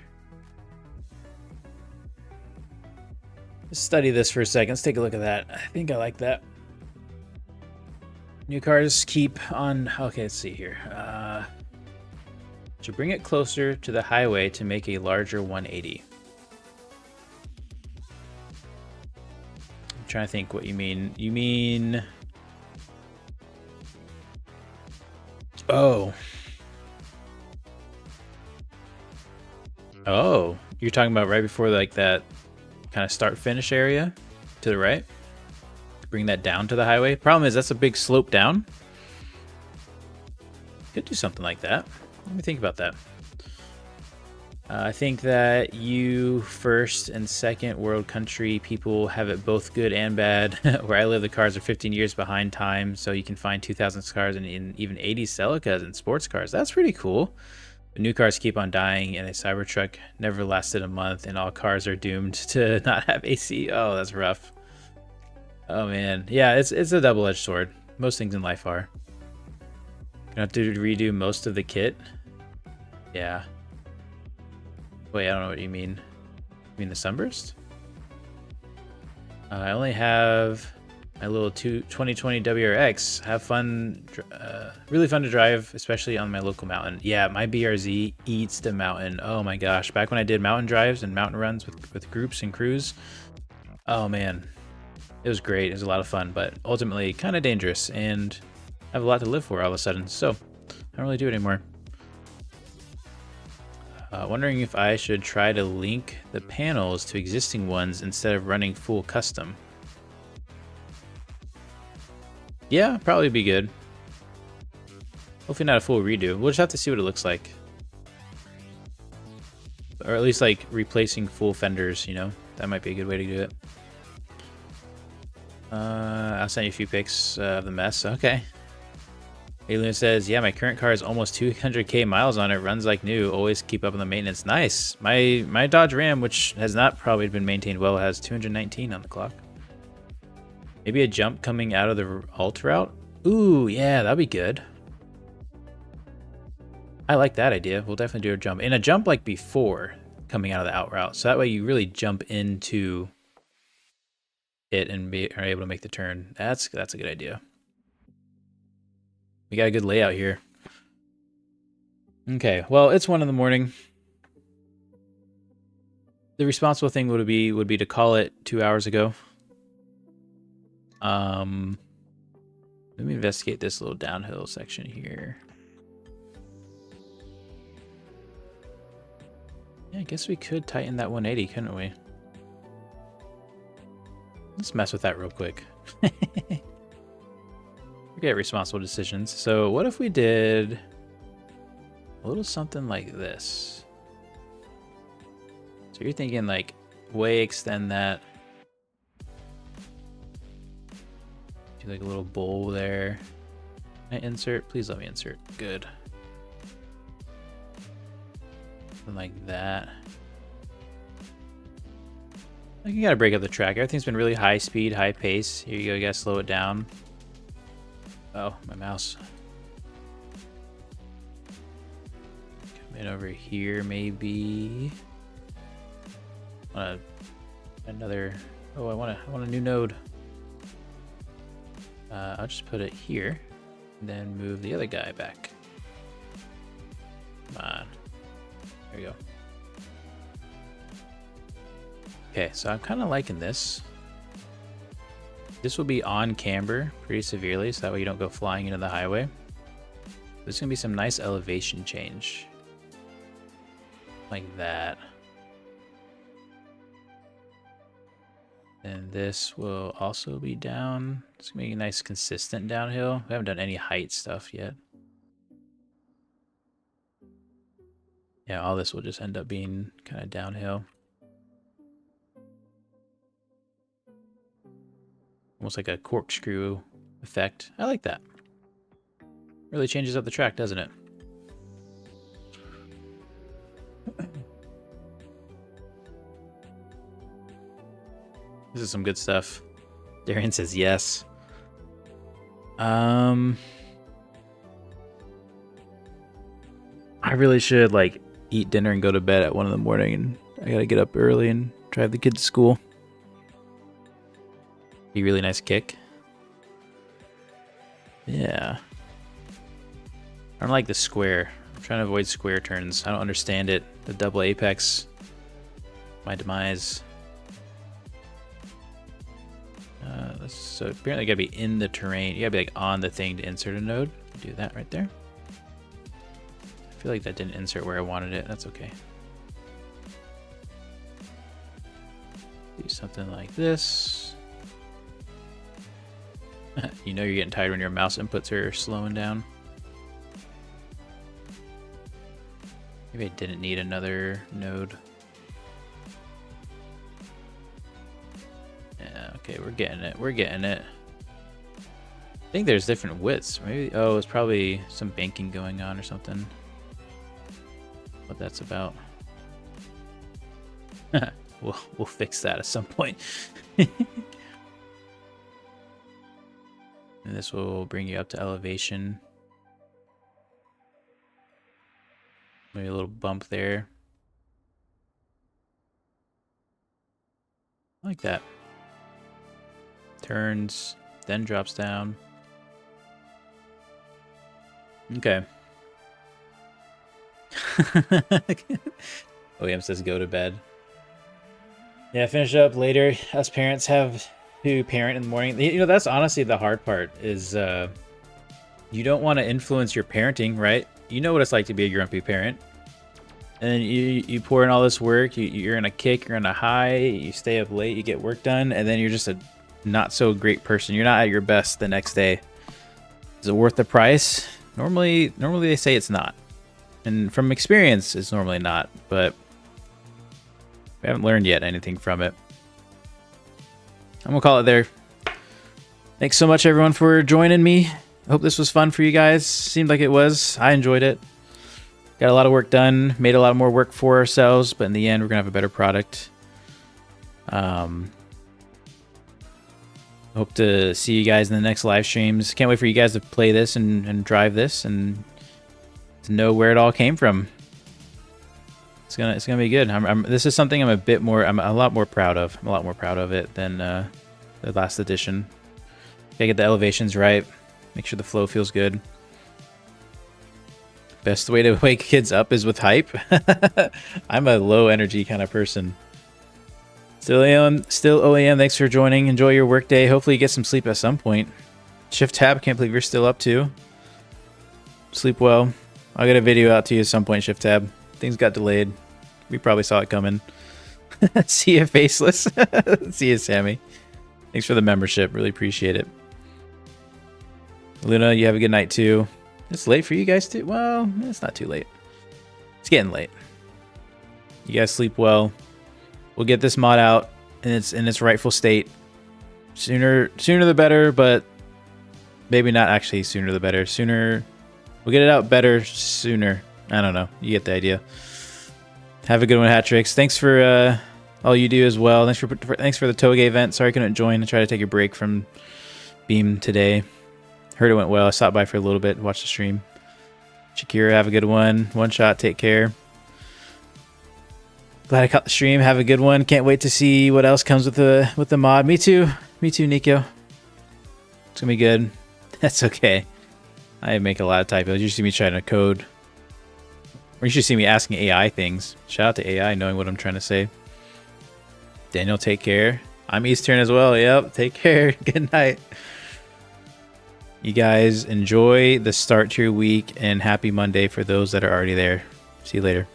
Let's study this for a second. Let's take a look at that. I think I like that. New cars keep on... Okay, let's see here. To bring it closer to the highway to make a larger 180. I'm trying to think what you mean. You mean... Oh. Oh, you're talking about right before like that kind of start finish area to the right? Bring that down to the highway. Problem is that's a big slope down. Could do something like that. Let me think about that. I think that you first and second world country people have it both good and bad. Where I live, the cars are 15 years behind time, so you can find 2000s cars and even 80s Celicas and sports cars. That's pretty cool. But new cars keep on dying, and a Cybertruck never lasted a month, and all cars are doomed to not have AC. Oh, that's rough. Oh man, yeah, it's a double-edged sword. Most things in life are. Gonna have to redo most of the kit. Yeah. Wait, I don't know what you mean. You mean the Sunburst? I only have my little 2020 WRX. Have fun, really fun to drive, especially on my local mountain. Yeah, my BRZ eats the mountain. Oh my gosh, back when I did mountain drives and mountain runs with groups and crews. Oh man, it was great. It was a lot of fun, but ultimately kind of dangerous, and I have a lot to live for all of a sudden, so I don't really do it anymore. Wondering if I should try to link the panels to existing ones instead of running full custom. Yeah, probably be good. Hopefully not a full redo. We'll just have to see what it looks like. Or at least like replacing full fenders, you know? That might be a good way to do it. I'll send you a few pics of the mess. Okay. Alien says, yeah, my current car has almost 200k miles on it. Runs like new. Always keep up on the maintenance. Nice. My Dodge Ram, which has not probably been maintained well, has 219 on the clock. Maybe a jump coming out of the alt route? Ooh, yeah, that'd be good. I like that idea. We'll definitely do a jump. And a jump like before coming out of the out route. So that way you really jump into it and are able to make the turn. That's a good idea. We got a good layout here. Okay, well, it's 1 in the morning. the responsible thing would be to call it 2 hours ago. Let me investigate this little downhill section here. Yeah, I guess we could tighten that 180, couldn't we? Let's mess with that real quick. Forget responsible decisions. So what if we did a little something like this? So you're thinking like way extend that. Do like a little bowl there. Can I insert? Please let me insert. Good. Something like that. I think you gotta break up the track. Everything's been really high speed, high pace. Here you go, you gotta slow it down. Oh, my mouse. Come in over here, maybe. Another. Oh, I want a new node. I'll just put it here, and then move the other guy back. Come on. There you go. Okay, so I'm kind of liking this. This will be on camber pretty severely, so that way you don't go flying into the highway. There's gonna be some nice elevation change. Like that. And this will also be down. It's gonna be a nice consistent downhill. We haven't done any height stuff yet. Yeah, all this will just end up being kind of downhill. Almost like a corkscrew effect. I like that. Really changes up the track, doesn't it? This is some good stuff. Darian says yes. I really should like eat dinner and go to bed at 1 in the morning, and I gotta get up early and drive the kids to school. Be a really nice kick. Yeah. I don't like the square. I'm trying to avoid square turns. I don't understand it. The double apex. My demise. So apparently you gotta be in the terrain. You gotta be like on the thing to insert a node. Do that right there. I feel like that didn't insert where I wanted it. That's okay. Do something like this. You know you're getting tired when your mouse inputs are slowing down. Maybe I didn't need another node. Yeah, okay, we're getting it. We're getting it. I think there's different widths. Maybe, oh, it's probably some banking going on or something. What that's about. We'll fix that at some point. And this will bring you up to elevation. Maybe a little bump there. I like that. Turns, then drops down. Okay. OEM says go to bed. Yeah, finish up later. Us parents have to parent in the morning. You know, that's honestly the hard part is you don't want to influence your parenting, right? You know what it's like to be a grumpy parent. And you pour in all this work, you're in a kick, you're in a high, you stay up late, you get work done, and then you're just a not so great person. You're not at your best the next day. Is it worth the price? Normally they say it's not. And from experience, it's normally not, but we haven't learned yet anything from it. I'm gonna call it there. Thanks so much everyone for joining me. I hope this was fun for you guys. Seemed like it was. I enjoyed it. Got a lot of work done, made a lot more work for ourselves, but in the end, we're gonna have a better product. Hope to see you guys in the next live streams. Can't wait for you guys to play this and drive this and to know where it all came from. It's gonna be good. This is something I'm a lot more proud of. I'm a lot more proud of it than the last edition. Gotta get the elevations right. Make sure the flow feels good. Best way to wake kids up is with hype. I'm a low energy kind of person. Still OAM. Thanks for joining. Enjoy your workday. Hopefully you get some sleep at some point. Shift Tab, can't believe you're still up too. Sleep well. I'll get a video out to you at some point, Shift Tab. Things got delayed. We probably saw it coming. See you, Faceless. See you, Sammy. Thanks for the membership. Really appreciate it. Luna, you have a good night too. It's late for you guys too. Well, it's not too late. It's getting late. You guys sleep well. We'll get this mod out in its rightful state. Sooner the better, but maybe not actually sooner the better. Sooner, we'll get it out better sooner. I don't know. You get the idea. Have a good one, Hatrix. Thanks for all you do as well. Thanks for the Toge event. Sorry I couldn't join. I tried to take a break from Beam today. Heard it went well. I stopped by for a little bit, watched the stream. Shakira, have a good one. One shot, take care. Glad I caught the stream. Have a good one. Can't wait to see what else comes with the mod. Me too. Me too, Nico. It's gonna be good. That's okay. I make a lot of typos. You should see me trying to code. Or you should see me asking AI things. Shout out to AI knowing what I'm trying to say. Daniel, take care. I'm Eastern as well. Yep, take care. Good night. You guys enjoy the start to your week and happy Monday for those that are already there. See you later.